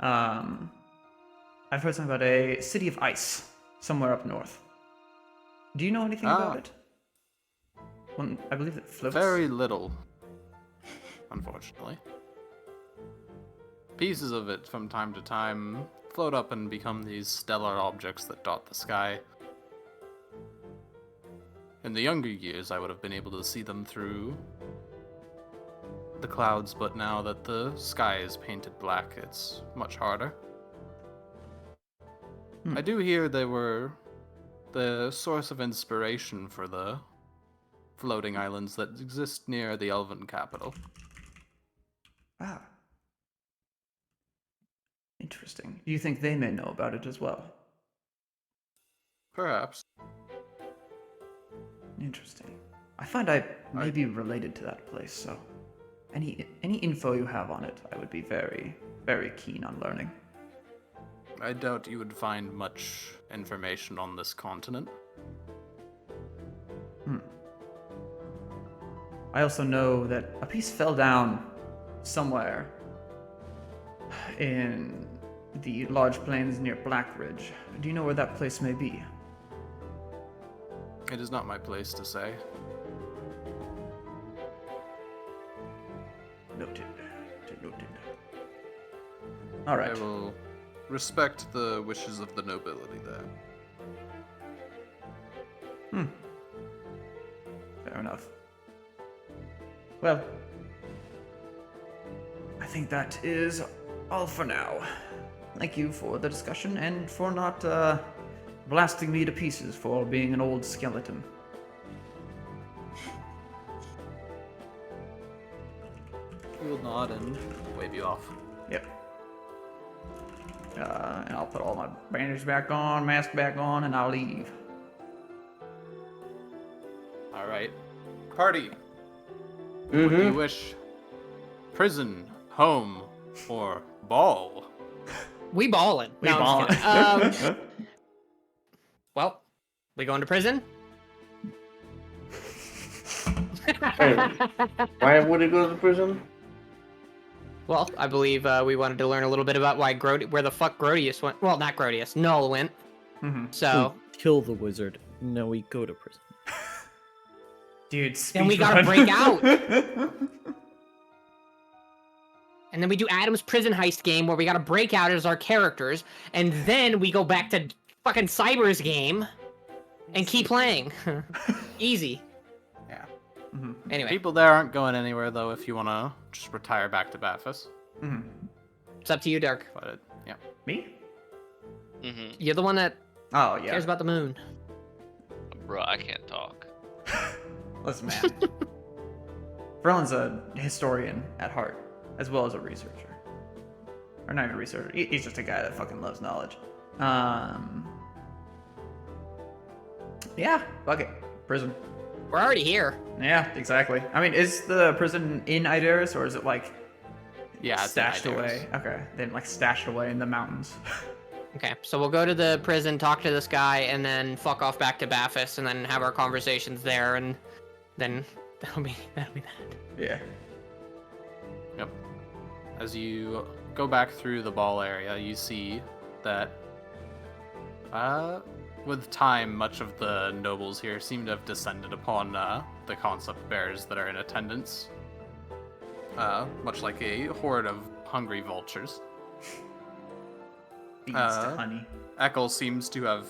I've heard something about a city of ice somewhere up north. Do you know anything about it? Well, I believe it floats. Very little, unfortunately. Pieces of it from time to time float up and become these stellar objects that dot the sky. In the younger years, I would have been able to see them through the clouds, but now that the sky is painted black, it's much harder. I do hear they were the source of inspiration for the floating islands that exist near the Elven capital. Ah. Interesting. Do you think they may know about it as well? Perhaps. Interesting. I find I may be related to that place, so any info you have on it, I would be very, very keen on learning. I doubt you would find much information on this continent. I also know that a piece fell down somewhere in the large plains near Blackridge. Do you know where that place may be? It is not my place to say. Noted. Noted. All right. I will respect the wishes of the nobility there. Fair enough. Well, I think that is all for now. Thank you for the discussion and for not blasting me to pieces for being an old skeleton. He will nod and wave you off. Yep. And I'll put all my bandage back on, mask back on, and I'll leave. All right. Party. What do you wish? Prison, home, or ball? We ballin'. We No, I'm just ballin'. kidding. Well, we going to prison? Hey, why would he go to prison? Well, I believe we wanted to learn a little bit about why where the fuck Grodius went. Well, not Grodius, Null went. So, Kill the wizard. No, we go to prison. Dude, then we gotta break out. And then we do Adam's prison heist game where we gotta break out as our characters, and then we go back to fucking Cyber's game. and keep playing. Easy. Yeah. Mm-hmm. Anyway, People there aren't going anywhere though. If you want to just retire back to Bathus, Mm-hmm. it's up to you, Dark. but yeah. Me? Mm-hmm. You're the one that Oh yeah. cares about the moon. Bro, I can't talk. Listen, man. Verlin's a historian at heart, as well as a researcher. Or not even a researcher. He's just a guy that fucking loves knowledge. Yeah, fuck it. Prison. We're already here. Yeah, exactly. I mean, is the prison in Ideris, or is it like Yeah, it's in stashed Ideris. away? Okay, then like stashed away in the mountains. Okay, so we'll go to the prison, talk to this guy, and then fuck off back to Bathus, and then have our conversations there, and then that'll be that. Yeah. Yep. As you go back through the ball area, you see that, with time, much of the nobles here seem to have descended upon the concept bearers that are in attendance, much like a horde of hungry vultures. Beast honey. Eccles seems to have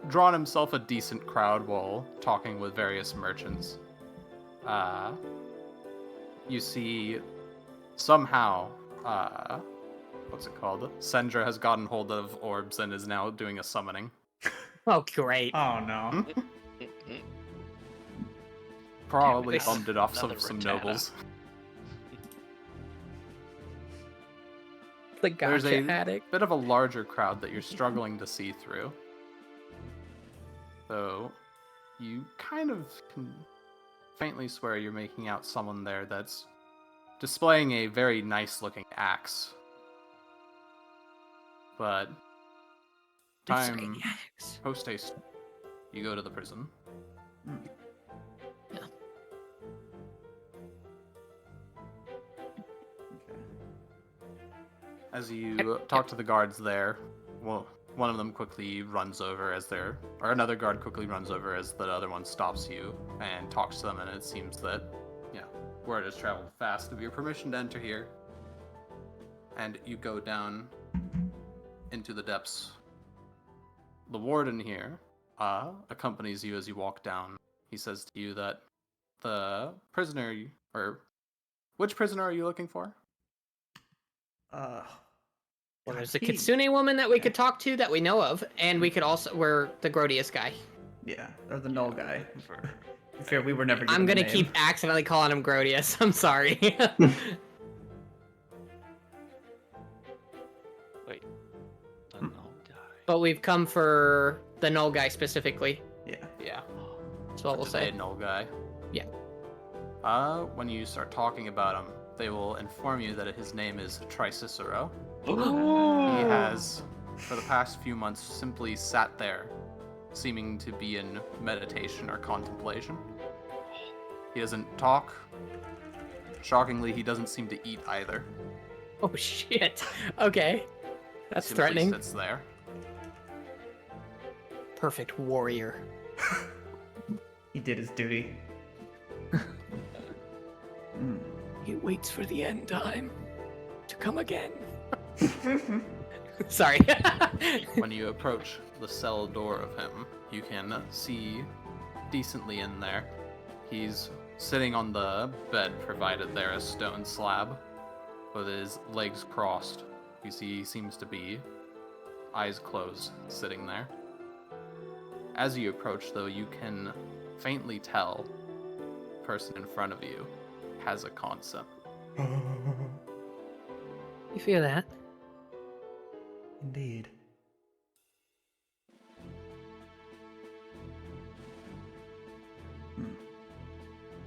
drawn himself a decent crowd while talking with various merchants. You see, somehow, what's it called? Sendra has gotten hold of orbs and is now doing a summoning. Oh, great. Oh no. Probably wait. bummed it off Another some Rattata. nobles. The There's gotcha a addict. bit of a larger crowd that you're struggling to see through. So, you kind of can faintly swear you're making out someone there that's displaying a very nice looking axe. But time post haste, you go to the prison. Yeah. As you talk to the guards there, well, one of them quickly runs over or another guard quickly runs over as the other one stops you and talks to them, and it seems that, word has traveled fast of your permission to enter here. And you go down into the depths. The warden here accompanies you as you walk down. He says to you that the prisoner, which prisoner are you looking for? Well, there's a Kitsune woman that we could talk to that we know of, and we could also, we're the Grodius guy. Yeah, or the null guy. Fair, we were never given I'm the gonna name. keep accidentally calling him Grodius. I'm sorry. Wait. The null guy. But we've come for the null guy specifically. Yeah. That's what we'll The say. null guy. Yeah. When you start talking about him, they will inform you that his name is Tricicero. He has, for the past few months, simply sat there, seeming to be in meditation or contemplation. He doesn't talk. Shockingly, he doesn't seem to eat either. Oh shit. Okay. That's Simply threatening. sits there. Perfect warrior. He did his duty. He waits for the end time to come again. Sorry. When you approach the cell door of him, you can see decently in there. He's sitting on the bed provided there, a stone slab, with his legs crossed. You see he seems to be eyes closed, sitting there. As you approach, though, you can faintly tell the person in front of you has a concept. You feel that? Indeed.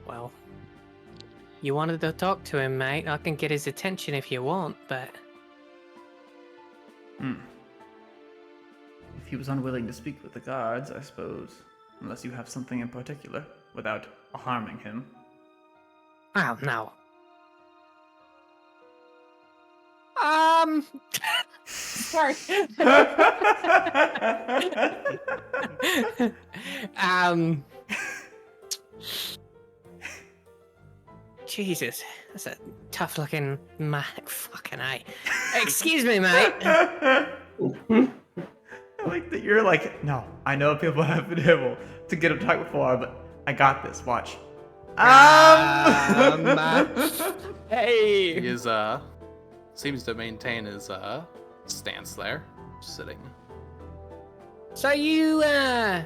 Well, you wanted to talk to him, mate. I can get his attention if you want, but If he was unwilling to speak with the guards, I suppose. Unless you have something in particular, without harming him. oh no. Sorry. Jesus, that's a tough looking man. Fucking A. Excuse me, mate. I like that you're like, no, I know people have been able to get him to talk before, but I got this. Watch. Hey. He is seems to maintain his stance there, sitting. So you, I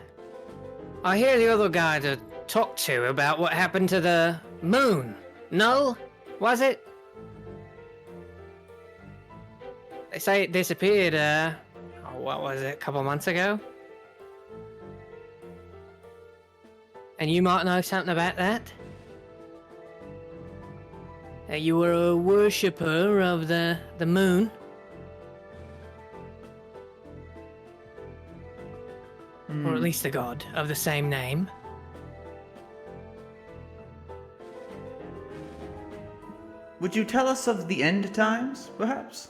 hear the other guy to talk to about what happened to the moon. Null, was it? They say it disappeared, what was it, a couple months ago? And you might know something about that? You were a worshipper of the moon. Or at least a god of the same name. Would you tell us of the end times, perhaps?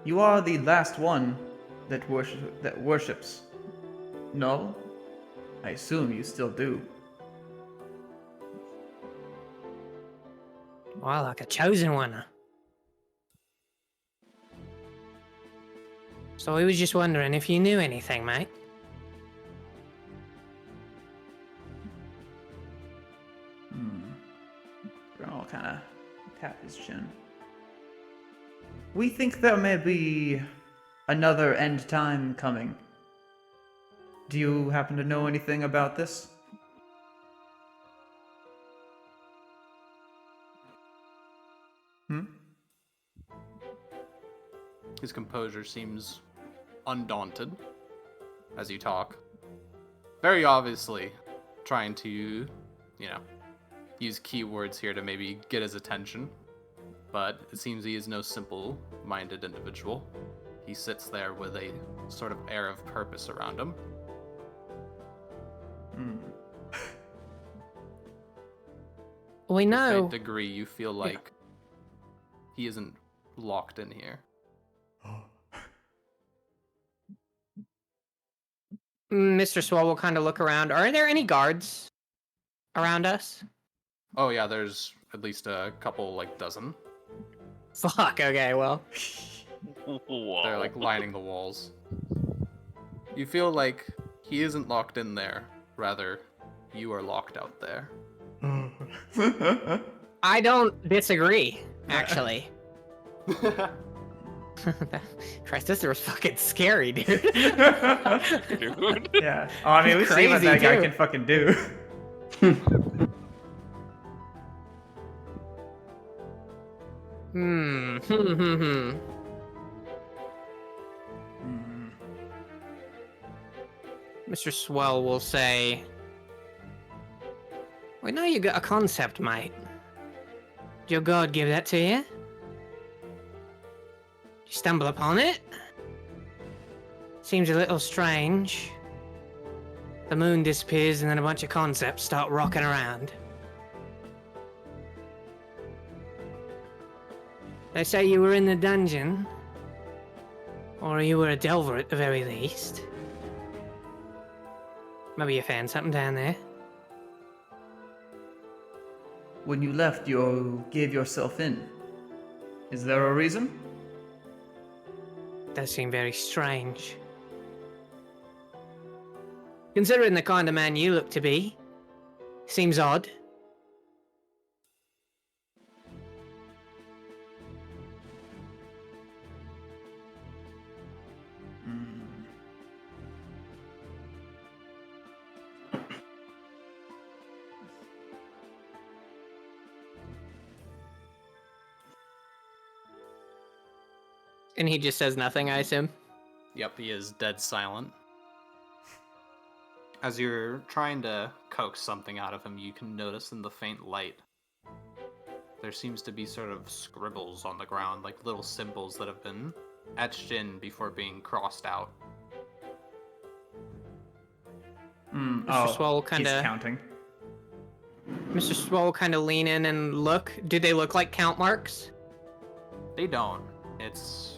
You are the last one that worships. No? I assume you still do. Well, like a chosen one. So we was just wondering if you knew anything, mate. I'll kind of tap his chin. We think there may be another end time coming. Do you happen to know anything about this? His composure seems undaunted as you talk. Very obviously trying to, use keywords here to maybe get his attention. But it seems he is no simple-minded individual. He sits there with a sort of air of purpose around him. We know. To a degree, you feel like he isn't locked in here. Mr. Swell will kind of look around. Are there any guards around us? Oh yeah, there's at least a couple, dozen. Fuck, okay, well. Whoa. They're lining the walls. You feel like he isn't locked in there. Rather, you are locked out there. I don't disagree, actually. Christ, this was fucking scary, dude. Dude. Yeah. Oh, I mean, we see what Crazy, that guy too. can fucking do. Mr. Swell will say, We know you got a concept, mate. Did your god give that to you? Did you stumble upon it? Seems a little strange. The moon disappears and then a bunch of concepts start rocking around. They say you were in the dungeon. Or you were a delver at the very least. Maybe you found something down there. When you left, you gave yourself in. Is there a reason? Does seem very strange. considering the kind of man you look to be, seems odd. And he just says nothing, I assume? Yep, he is dead silent. As you're trying to coax something out of him, you can notice in the faint light, there seems to be sort of scribbles on the ground, like little symbols that have been etched in before being crossed out. Mr. Swell kind he's of counting. Mr. Swell kind of lean in and look. Do they look like count marks? They don't. It's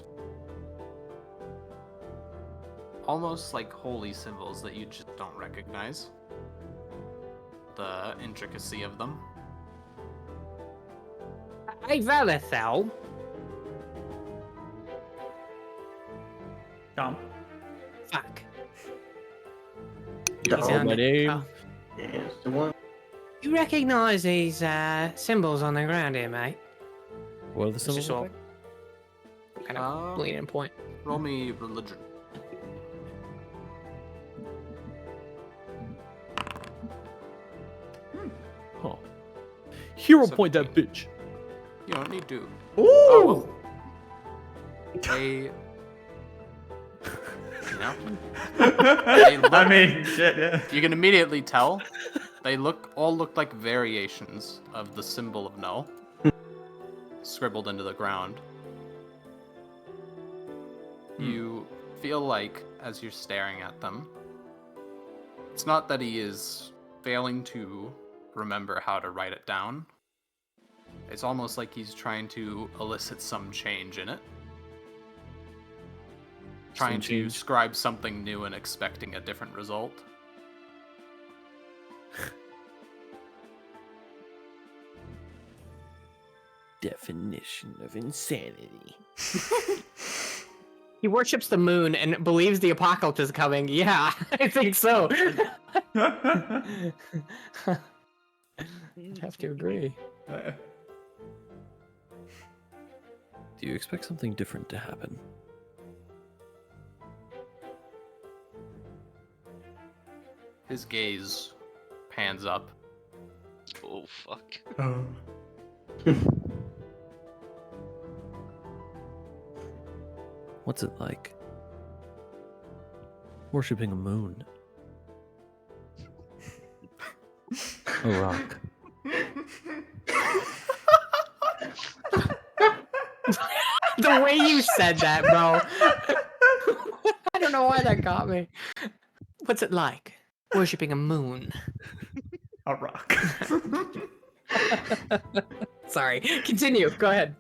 almost like holy symbols that you just don't recognize. The intricacy of them. Hey, Valethal. Tom. Fuck. You called my name. Oh. Yes, the one. You recognize these symbols on the ground here, mate? What are the Mr. symbols? Swole. look Kind of lean and point. Roll me religion. like? Huh. Hero point that 17. bitch. You don't need to. Ooh! Oh, they. You know? They look, I mean, shit, yeah. you can immediately tell. They all look like variations of the symbol of Null, scribbled into the ground. You feel like, as you're staring at them, it's not that he is failing to remember how to write it down. It's almost like he's trying to elicit some change in it. Trying to change. scribe something new and expecting a different result. Definition of insanity. He worships the moon and believes the apocalypse is coming. Yeah, I think so. I'd have to agree. Do you expect something different to happen? His gaze pans up. Oh fuck. Oh. What's it like? Worshipping a moon. A rock. The way you said that, bro. I don't know why that got me. What's it like? Worshipping a moon. A rock. Sorry. Continue. Go ahead.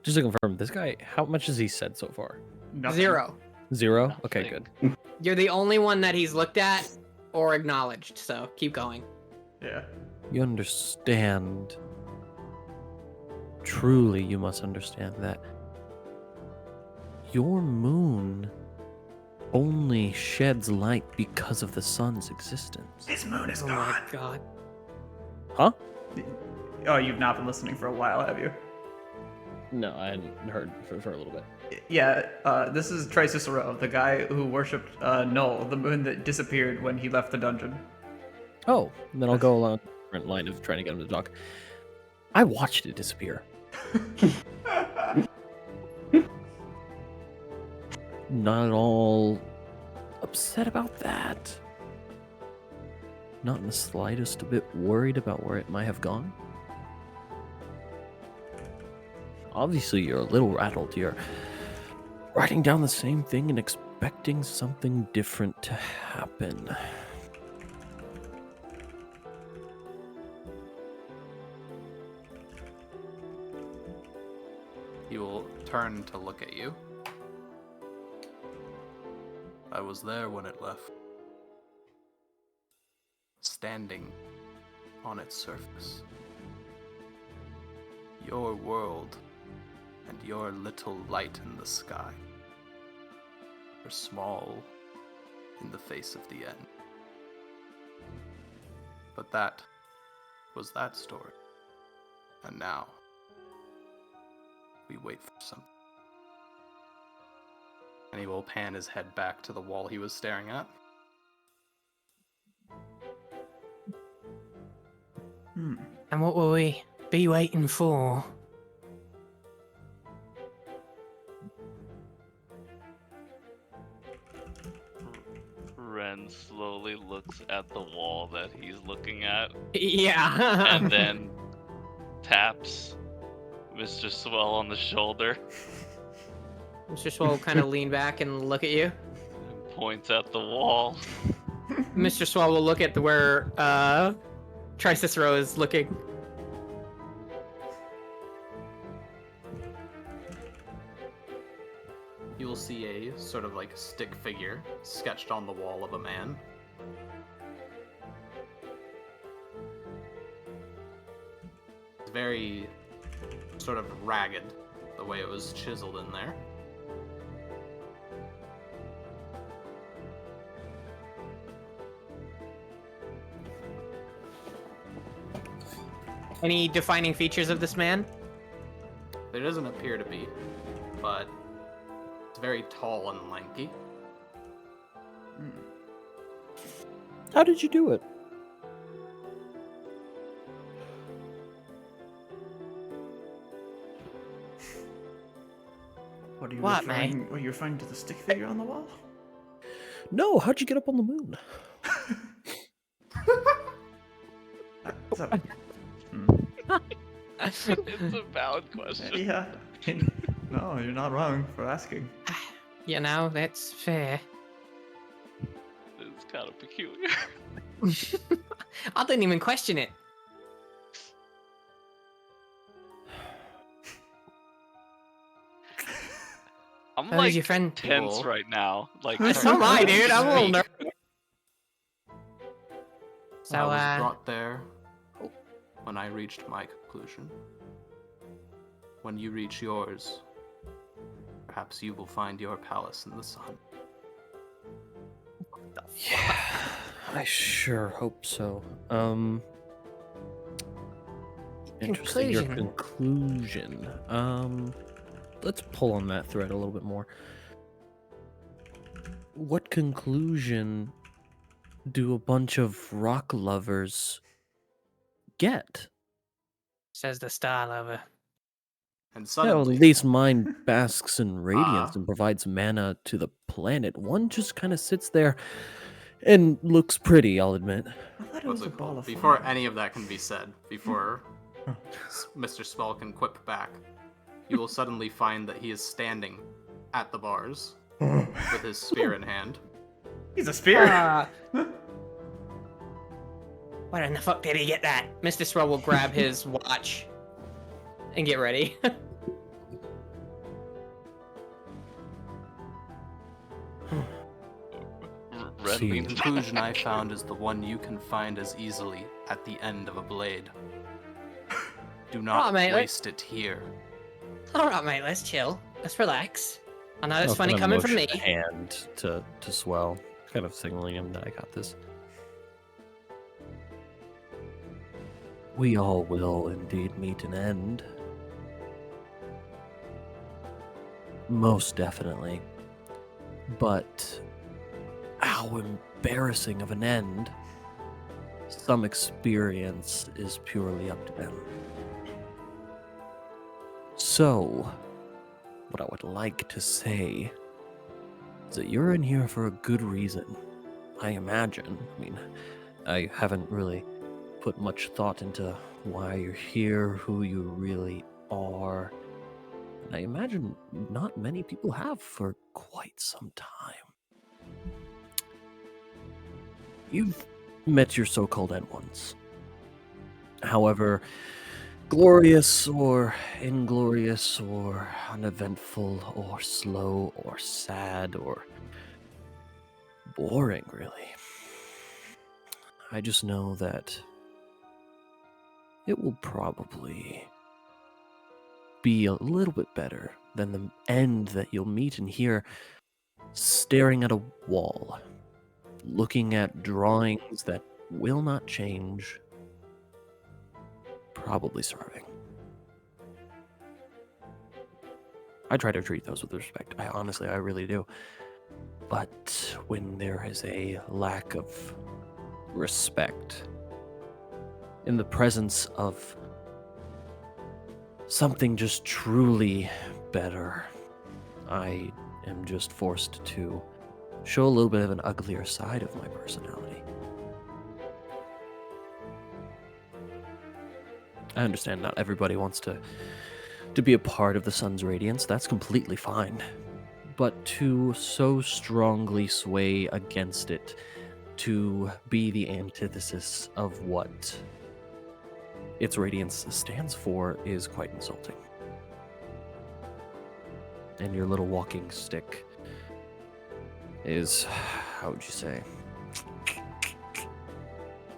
Just to confirm, this guy, how much has he said so far? Nothing. 0. 0? Okay, Nothing. good. You're the only one that he's looked at or acknowledged, so keep going. Yeah. You understand. Truly, you must understand that your moon only sheds light because of the sun's existence. His moon is Oh gone. my god. Huh? Oh, you've not been listening for a while, have you? No, I hadn't heard for a little bit. Yeah, this is Tricicero, the guy who worshipped Null, the moon that disappeared when he left the dungeon. Oh, then I'll go along a different line of trying to get him to talk. I watched it disappear. Not at all upset about that. Not in the slightest a bit worried about where it might have gone. Obviously, you're a little rattled. You're writing down the same thing and expecting something different to happen. He will turn to look at you. I was there when it left. Standing on its surface. Your world and your little light in the sky are small in the face of the end. But that was that story. And now, we wait for something. And he will pan his head back to the wall he was staring at. And what will we be waiting for? Ren slowly looks at the wall that he's looking at Yeah. and then taps Mr. Swell on the shoulder Mr. Swole will kind of lean back and look at you. and points at the wall. Mr. Swole will look at where Tricicero is looking. You will see a sort of like stick figure sketched on the wall of a man. It's very sort of ragged, the way it was chiseled in there. Any defining features of this man? There doesn't appear to be, but it's very tall and lanky. How did you do it? What are you What, referring? Are you referring to the stick figure on the wall? No, how'd you get up on the moon? That's a- It's a valid question. yeah. No, you're not wrong for asking. You know, that's fair. It's kind of peculiar. I didn't even question it. I'm How like is your friend? tense Cool. right now. Like, So am I, dude. I'm a little nervous. So, I was brought there when I reached my conclusion. When you reach yours, perhaps you will find your palace in the sun. Yeah, I sure hope so. Interesting. Your conclusion. Let's pull on that thread a little bit more. What conclusion do a bunch of rock lovers get? says the star lover. And Well, suddenly, at least mine basks in radiance and provides mana to the planet. One just kind of sits there and looks pretty, I'll admit. I thought it what's was a it ball called? of Before fire. any of that can be said, before Mr. Spell can quip back, you will suddenly find that he is standing at the bars with his spear in hand. He's a spear. Where in the fuck did he get that? Mr. Swell will grab his watch and get ready. Ren See. The leans conclusion I found is the one you can find as easily at the end of a blade. Do not Right, mate, waste it here. Alright, mate, let's chill. Let's relax. I know it's I'll funny kind of coming from me. motion a hand to Swell, kind of signaling him that I got this. We all will indeed meet an end. Most definitely. But how embarrassing of an end. Some experience is purely up to them. So, what I would like to say is that you're in here for a good reason. I imagine. I mean, I haven't really put much thought into why you're here, who you really are. And I imagine not many people have for quite some time. You've met your so-called end ones. However, glorious or inglorious or uneventful or slow or sad or boring, really. I just know that it will probably be a little bit better than the end that you'll meet and hear staring at a wall, looking at drawings that will not change, probably starving. I try to treat those with respect. I really do. But when there is a lack of respect in the presence of something just truly better, I am just forced to show a little bit of an uglier side of my personality. I understand not everybody wants to be a part of the sun's radiance. That's completely fine. But to so strongly sway against it, to be the antithesis of what its radiance stands for, is quite insulting. And your little walking stick is, how would you say,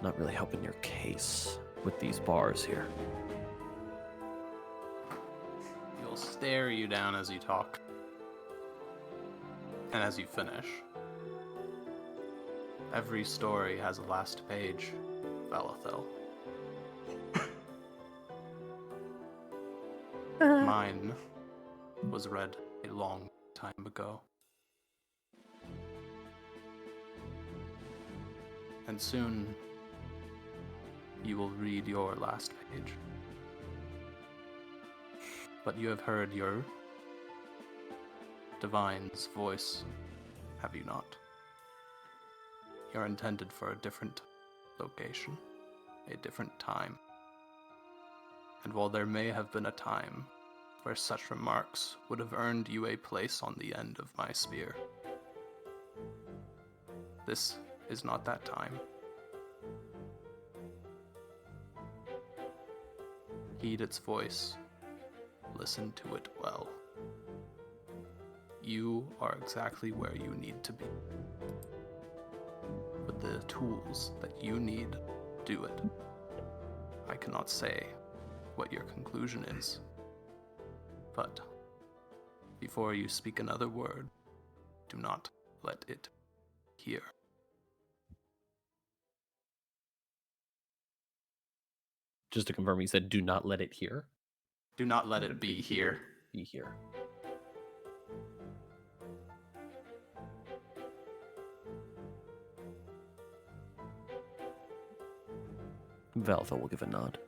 not really helping your case with these bars here. You'll stare you down as you talk. And as you finish. Every story has a last page, Valathel. Mine was read a long time ago. And soon, you will read your last page. But you have heard your divine's voice, have you not? You're intended for a different location, a different time. And while there may have been a time where such remarks would have earned you a place on the end of my spear, this is not that time. Heed its voice. Listen to it well. You are exactly where you need to be. With the tools that you need, do it. I cannot say what your conclusion is, but before you speak another word, do not let it hear. Just to confirm, he said, "Do not let it hear." Do not let it be here. Be here. Valtha will give a nod.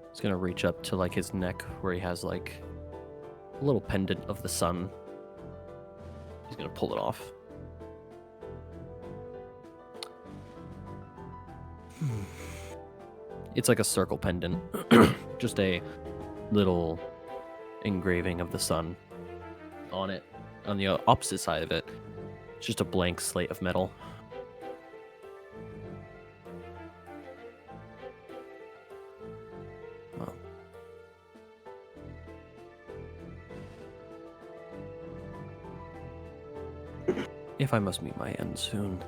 He's gonna reach up to like his neck where he has like a little pendant of the sun. He's gonna pull it off. It's like a circle pendant. Just a little engraving of the sun on it. On the opposite side of it, it's just a blank slate of metal. Well. If I must meet my end soon.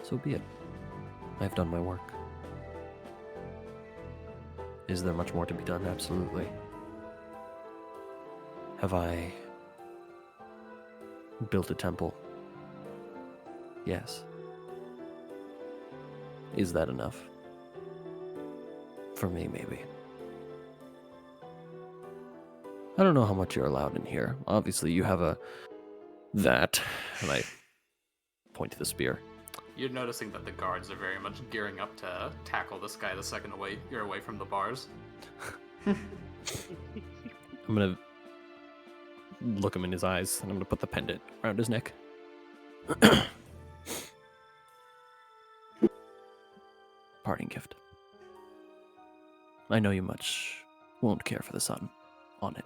So be it. I have done my work. Is there much more to be done? Absolutely. Have I built a temple? Yes. Is that enough? For me, maybe. I don't know how much you're allowed in here. Obviously, you have that, and I point to the spear. You're noticing that the guards are very much gearing up to tackle this guy the second you're away from the bars. I'm gonna look him in his eyes, and I'm gonna put the pendant around his neck. Parting gift. I know you much won't care for the sun on it.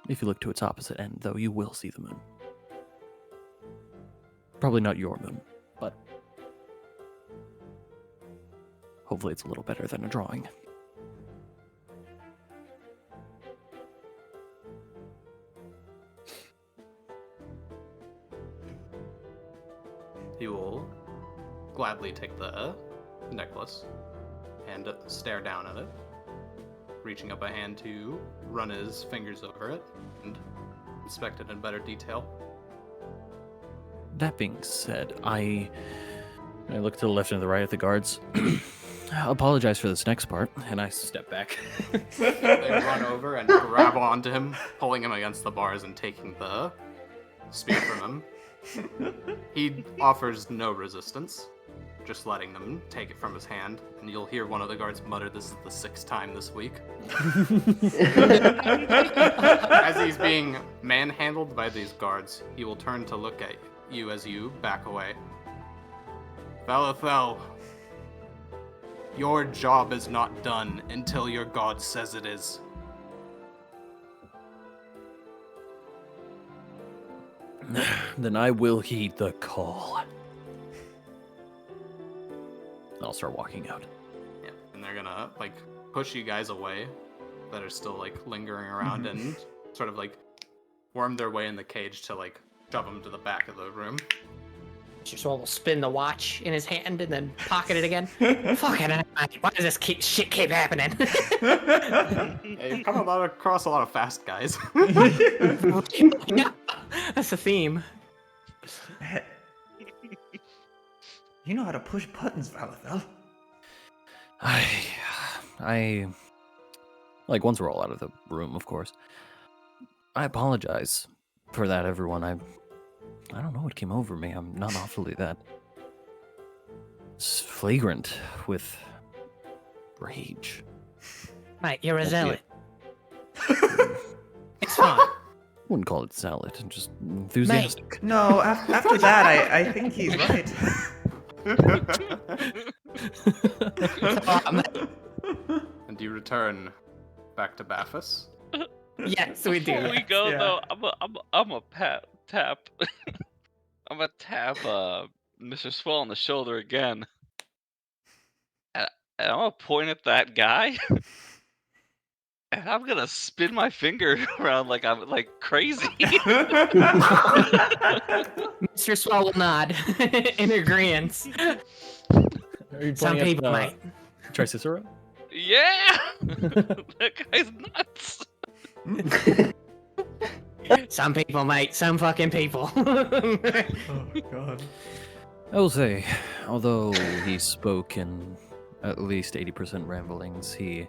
If you look to its opposite end, though, you will see the moon. Probably not your moon, but hopefully it's a little better than a drawing. He will gladly take the necklace and stare down at it, reaching up a hand to run his fingers over it and inspect it in better detail. That being said, I look to the left and the right at the guards. I apologize for this next part, and I step back. They run over and grab onto him, pulling him against the bars and taking the spear from him. He offers no resistance, just letting them take it from his hand, and you'll hear one of the guards mutter, "This is the 6th time this week." As he's being manhandled by these guards, he will turn to look at you as you back away. Valathel, your job is not done until your god says it is. Then I will heed the call. I'll start walking out. Yeah, and they're gonna push you guys away that are still lingering around and sort of worm their way in the cage to shove him to the back of the room. Mr. Swell will spin the watch in his hand and then pocket it again. Fucking hell, why does this shit keep happening? Yeah, you've come across a lot of fast guys. Yeah, that's the theme. You know how to push buttons, Valethel. I like once we're all out of the room, of course. I apologize for that, everyone. I don't know what came over me. I'm not awfully that flagrant with rage. Mate, you're a Albeit- zealot. It's fine. Wouldn't call it zealot, just enthusiastic. No, after that, I think he's right. And you return back to Baphus. Yes, we do. Before we go Yeah. though, I'm a tap. I'm gonna tap Mr. Swell on the shoulder again. And I'm gonna point at that guy. And I'm gonna spin my finger around like I'm like crazy. Mr. Swell will nod in agreement. Some people, mate. Try Cicero? Yeah! That guy's nuts. Some people, mate. Some fucking people. Oh, God. I will say, although he spoke in at least 80% ramblings, he,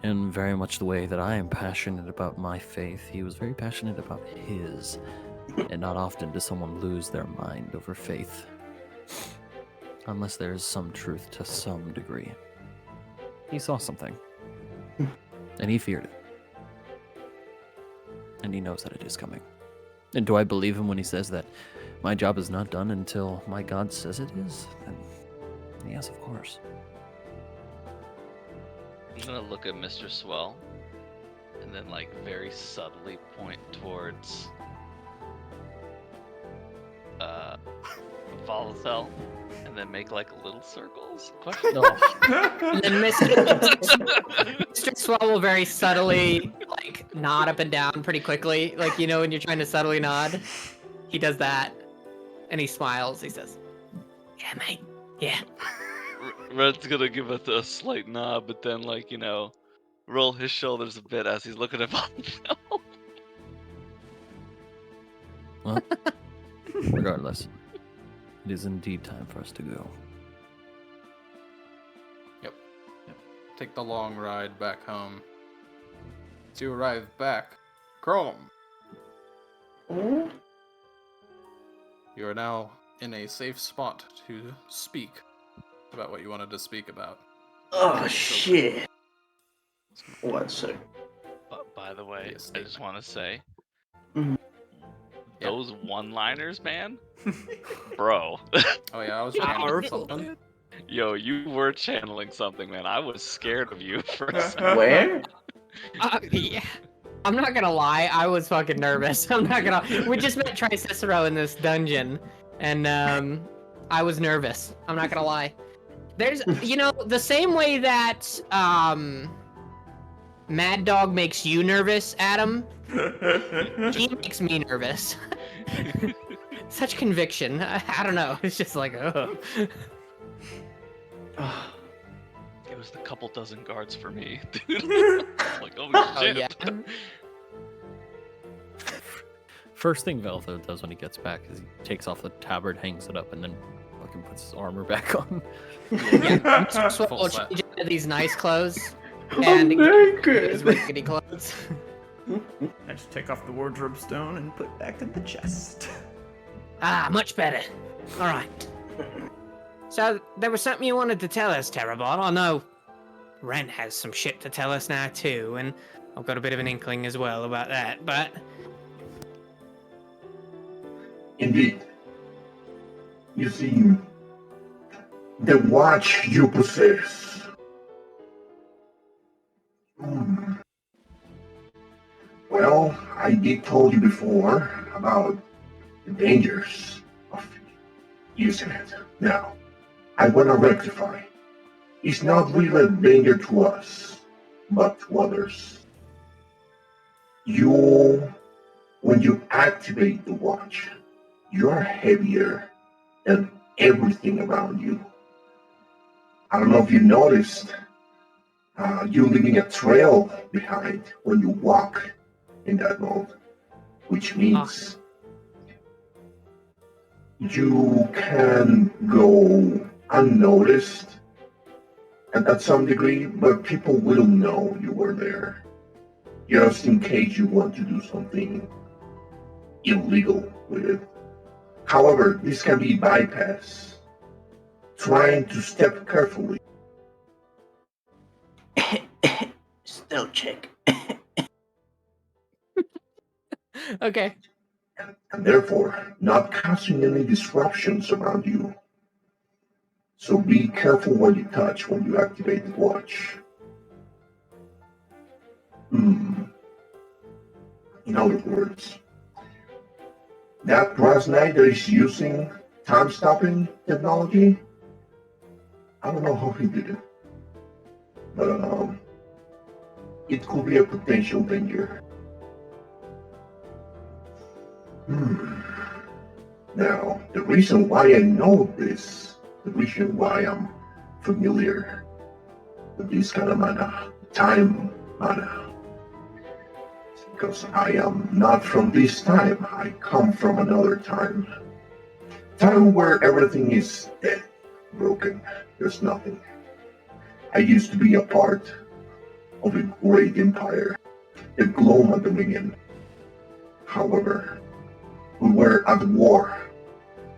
in very much the way that I am passionate about my faith, he was very passionate about his. And not often does someone lose their mind over faith. Unless there is some truth to some degree. He saw something. And he feared it. And he knows that it is coming. And do I believe him when he says that my job is not done until my God says it is? Then yes, of course. I'm gonna look at Mr. Swell and then like very subtly point towards Volacel and then make like little circles. Question? And then Mr. Swell will very subtly like nod up and down pretty quickly. Like, you know, when you're trying to subtly nod, he does that. And he smiles. He says, Yeah, mate. Yeah. Red's gonna give it a slight nod, but then like, you know, roll his shoulders a bit as he's looking at Volacel. Well, regardless, it is indeed time for us to go. Take the long ride back home. As you arrive back, Chrome, you are now in a safe spot to speak about what you wanted to speak about. Oh, shit. One sec. But by the way, Yes, I just want to say, Mhm. those one-liners, man, bro. Oh yeah, I was channeling something. Yo, you were channeling something, man. I was scared of you for a second. Where? yeah. I'm not gonna lie, I was fucking nervous. I'm not gonna. We just met Tricicero in this dungeon, and I was nervous. I'm not gonna lie. There's, you know, the same way that Mad Dog makes you nervous, Adam. He makes me nervous. Such conviction. I don't know. It's just like, oh. It was the couple dozen guards for me, dude. Like, oh shit. yeah. First thing Veltho does when he gets back is he takes off the tabard, hangs it up, and then fucking puts his armor back on. Yeah, Mr. Swell Full will set. change into these nice clothes. I'm And very his good. rickety clothes. I just take off the wardrobe stone and put it back in the chest. Ah, much better. All right. So, there was something you wanted to tell us, Terrabot. I know Ren has some shit to tell us now, too, and I've got a bit of an inkling as well about that, but... Indeed. You see, the watch you possess. Well, I did told you before about the dangers of using it. Now, I want to rectify. It's not really a danger to us, but to others. You when you activate the watch, you are heavier than everything around you. I don't know if you noticed, you're leaving a trail behind when you walk in that mode, which means you can go unnoticed and at some degree, but people will know you were there, just in case you want to do something illegal with it. However, this can be bypassed, trying to step carefully. Still check. Okay. And therefore not causing any disruptions around you. So be careful what you touch when you activate the watch. In other words, that brass knight that is using time-stopping technology, I don't know how he did it, but it could be a potential danger. Now, the reason why I know this, the reason why I'm familiar with this kind of mana, time mana, is because I am not from this time. I come from another time. Time where everything is dead, broken, there's nothing. I used to be a part of a great empire, the Gloma Dominion. However, we were at war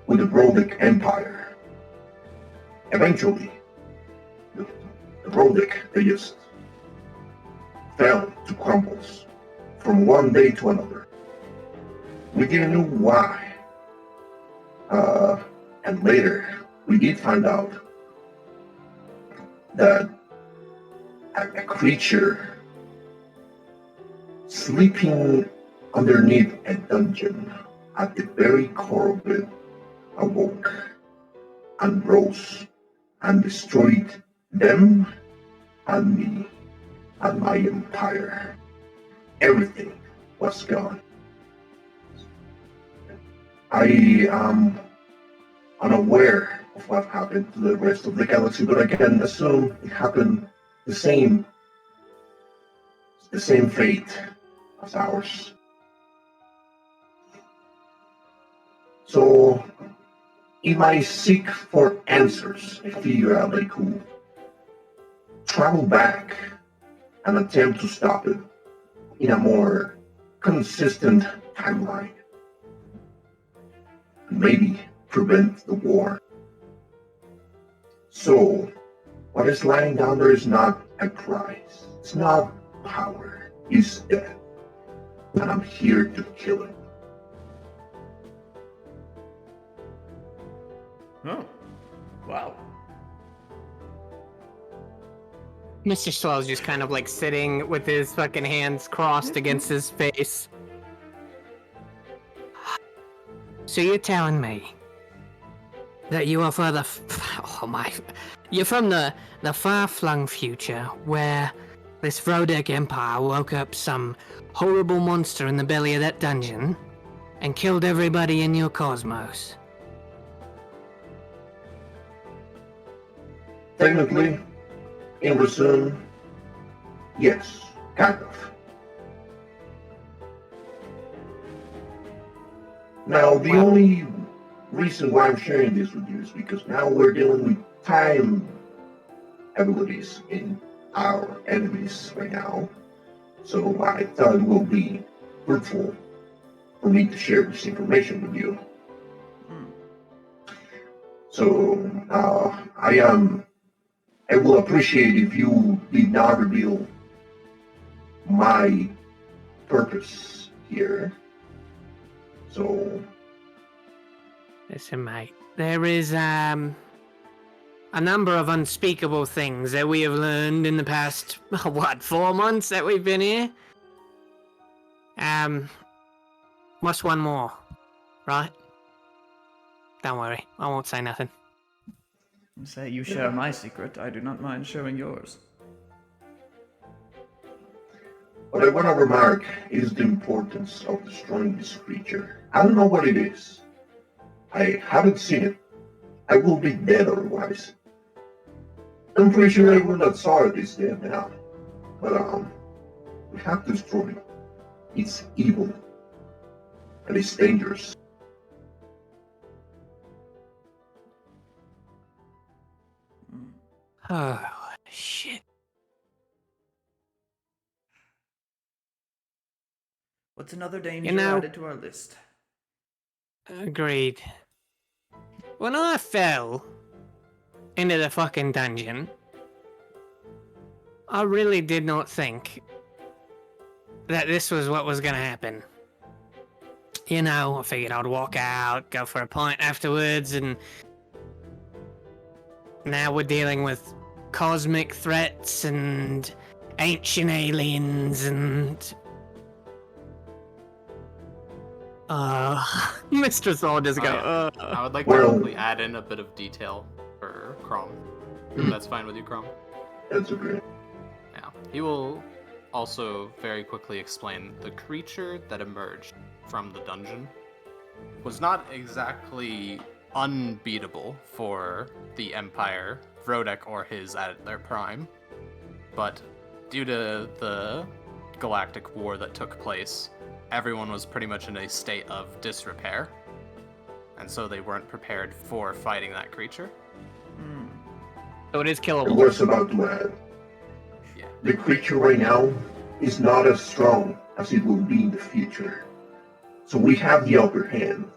with the Rodic Empire. Eventually, the Rodic, they just fell to crumbles from one day to another. We didn't know why. And later, we did find out that a creature sleeping underneath a dungeon at the very core of it awoke and rose and destroyed them and me and my empire. Everything was gone. I am unaware of what happened to the rest of the galaxy, but I can assume it happened the same fate as ours. So, if I seek for answers, I figure out I could travel back and attempt to stop it in a more consistent timeline. Maybe prevent the war. So, what is lying down there is not a prize. It's not power. It's death. And I'm here to kill it. Oh, wow. Mr. Swell's just kind of like sitting with his fucking hands crossed against his face. So you're telling me that you are you're from the far-flung future where this Rodic Empire woke up some horrible monster in the belly of that dungeon and killed everybody in your cosmos. Technically, in resume, yes, kind of. Now, the only reason why I'm sharing this with you is because now we're dealing with time abilities in our enemies right now. So I thought it will be fruitful for me to share this information with you. So I will appreciate if you did not reveal my purpose here. So, Listen, mate, there is a number of unspeakable things that we have learned in the past 4 months that we've been here. What's one more, right? Don't worry, I won't say nothing. Say you share my secret, I do not mind sharing yours. What I want to remark is the importance of destroying this creature. I don't know what it is. I haven't seen it. I will be dead otherwise. I'm pretty sure everyone that saw it is dead now. But we have to destroy it. It's evil. And it's dangerous. Oh, shit. What's another danger know- added to our list? Agreed. When I fell into the fucking dungeon, I really did not think that this was what was gonna happen. You know, I figured I'd walk out, go for a pint afterwards, and now we're dealing with cosmic threats and ancient aliens and Mr. Soul just Oh, go, yeah. I would like to Well- quickly add in a bit of detail for Crom. If that's fine with you, Crom. That's okay. Yeah. He will also very quickly explain the creature that emerged from the dungeon was not exactly unbeatable for the Empire, Vrodek or his at their prime, but due to the galactic war that took place, everyone was pretty much in a state of disrepair, and so they weren't prepared for fighting that creature. So it is I killable. was about to add. Yeah. The creature right now is not as strong as it will be in the future. So we have the upper hand.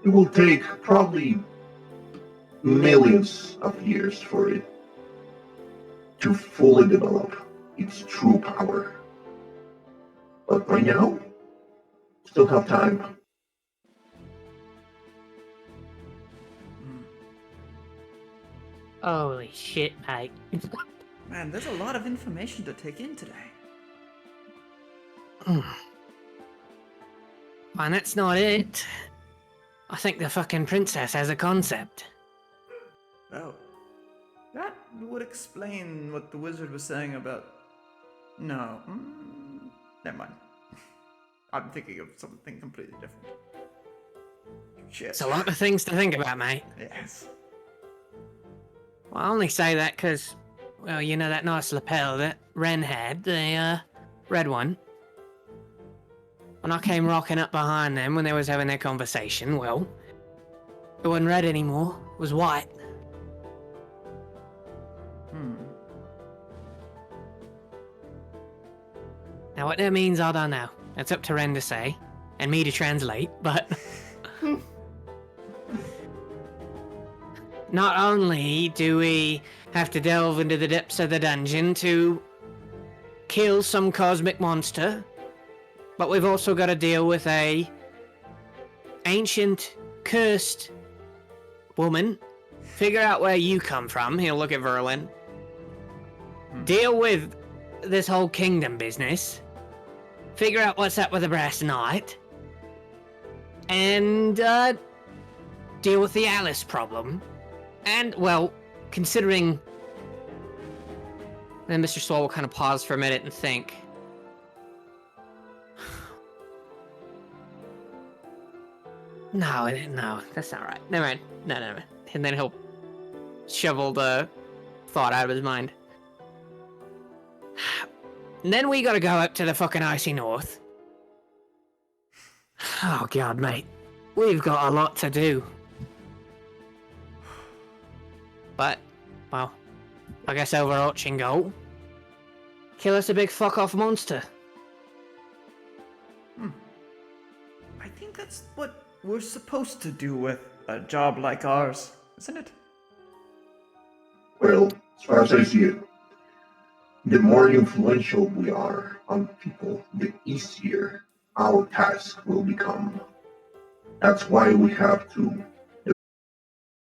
It will take probably millions of years for it to fully develop its true power. But right now, still have time. holy shit, mate. Man, there's a lot of information to take in today. And that's not it. I think the fucking princess has a concept. Oh. That would explain what the wizard was saying about... No. Never mind. I'm thinking of something completely different. Shit. It's a lot of things to think about, mate. Yes. Well, I only say that because, well, you know that nice lapel that Ren had, the red one. When I came rocking up behind them when they was having their conversation, well, it wasn't red anymore, it was white. Now what that means, I don't know. It's up to Ren to say, and me to translate, but... Not only do we have to delve into the depths of the dungeon to kill some cosmic monster, but we've also got to deal with a ancient, cursed woman. Figure out where you come from. He'll look at Verlin. Deal with this whole kingdom business. Figure out what's up with the Brass Knight. And, deal with the Alice problem. And, well, considering... Then Mr. Swall will kind of pause for a minute and think. No, that's not right. Never mind. No. And then he'll shovel the thought out of his mind. And then we gotta go up to the fucking icy north. Oh god, mate. We've got a lot to do. But, well, I guess overarching goal. Kill us a big fuck-off monster. I think that's what we're supposed to do with a job like ours, isn't it? Well, as far as I see it, the more influential we are on people, the easier our task will become. That's why we have to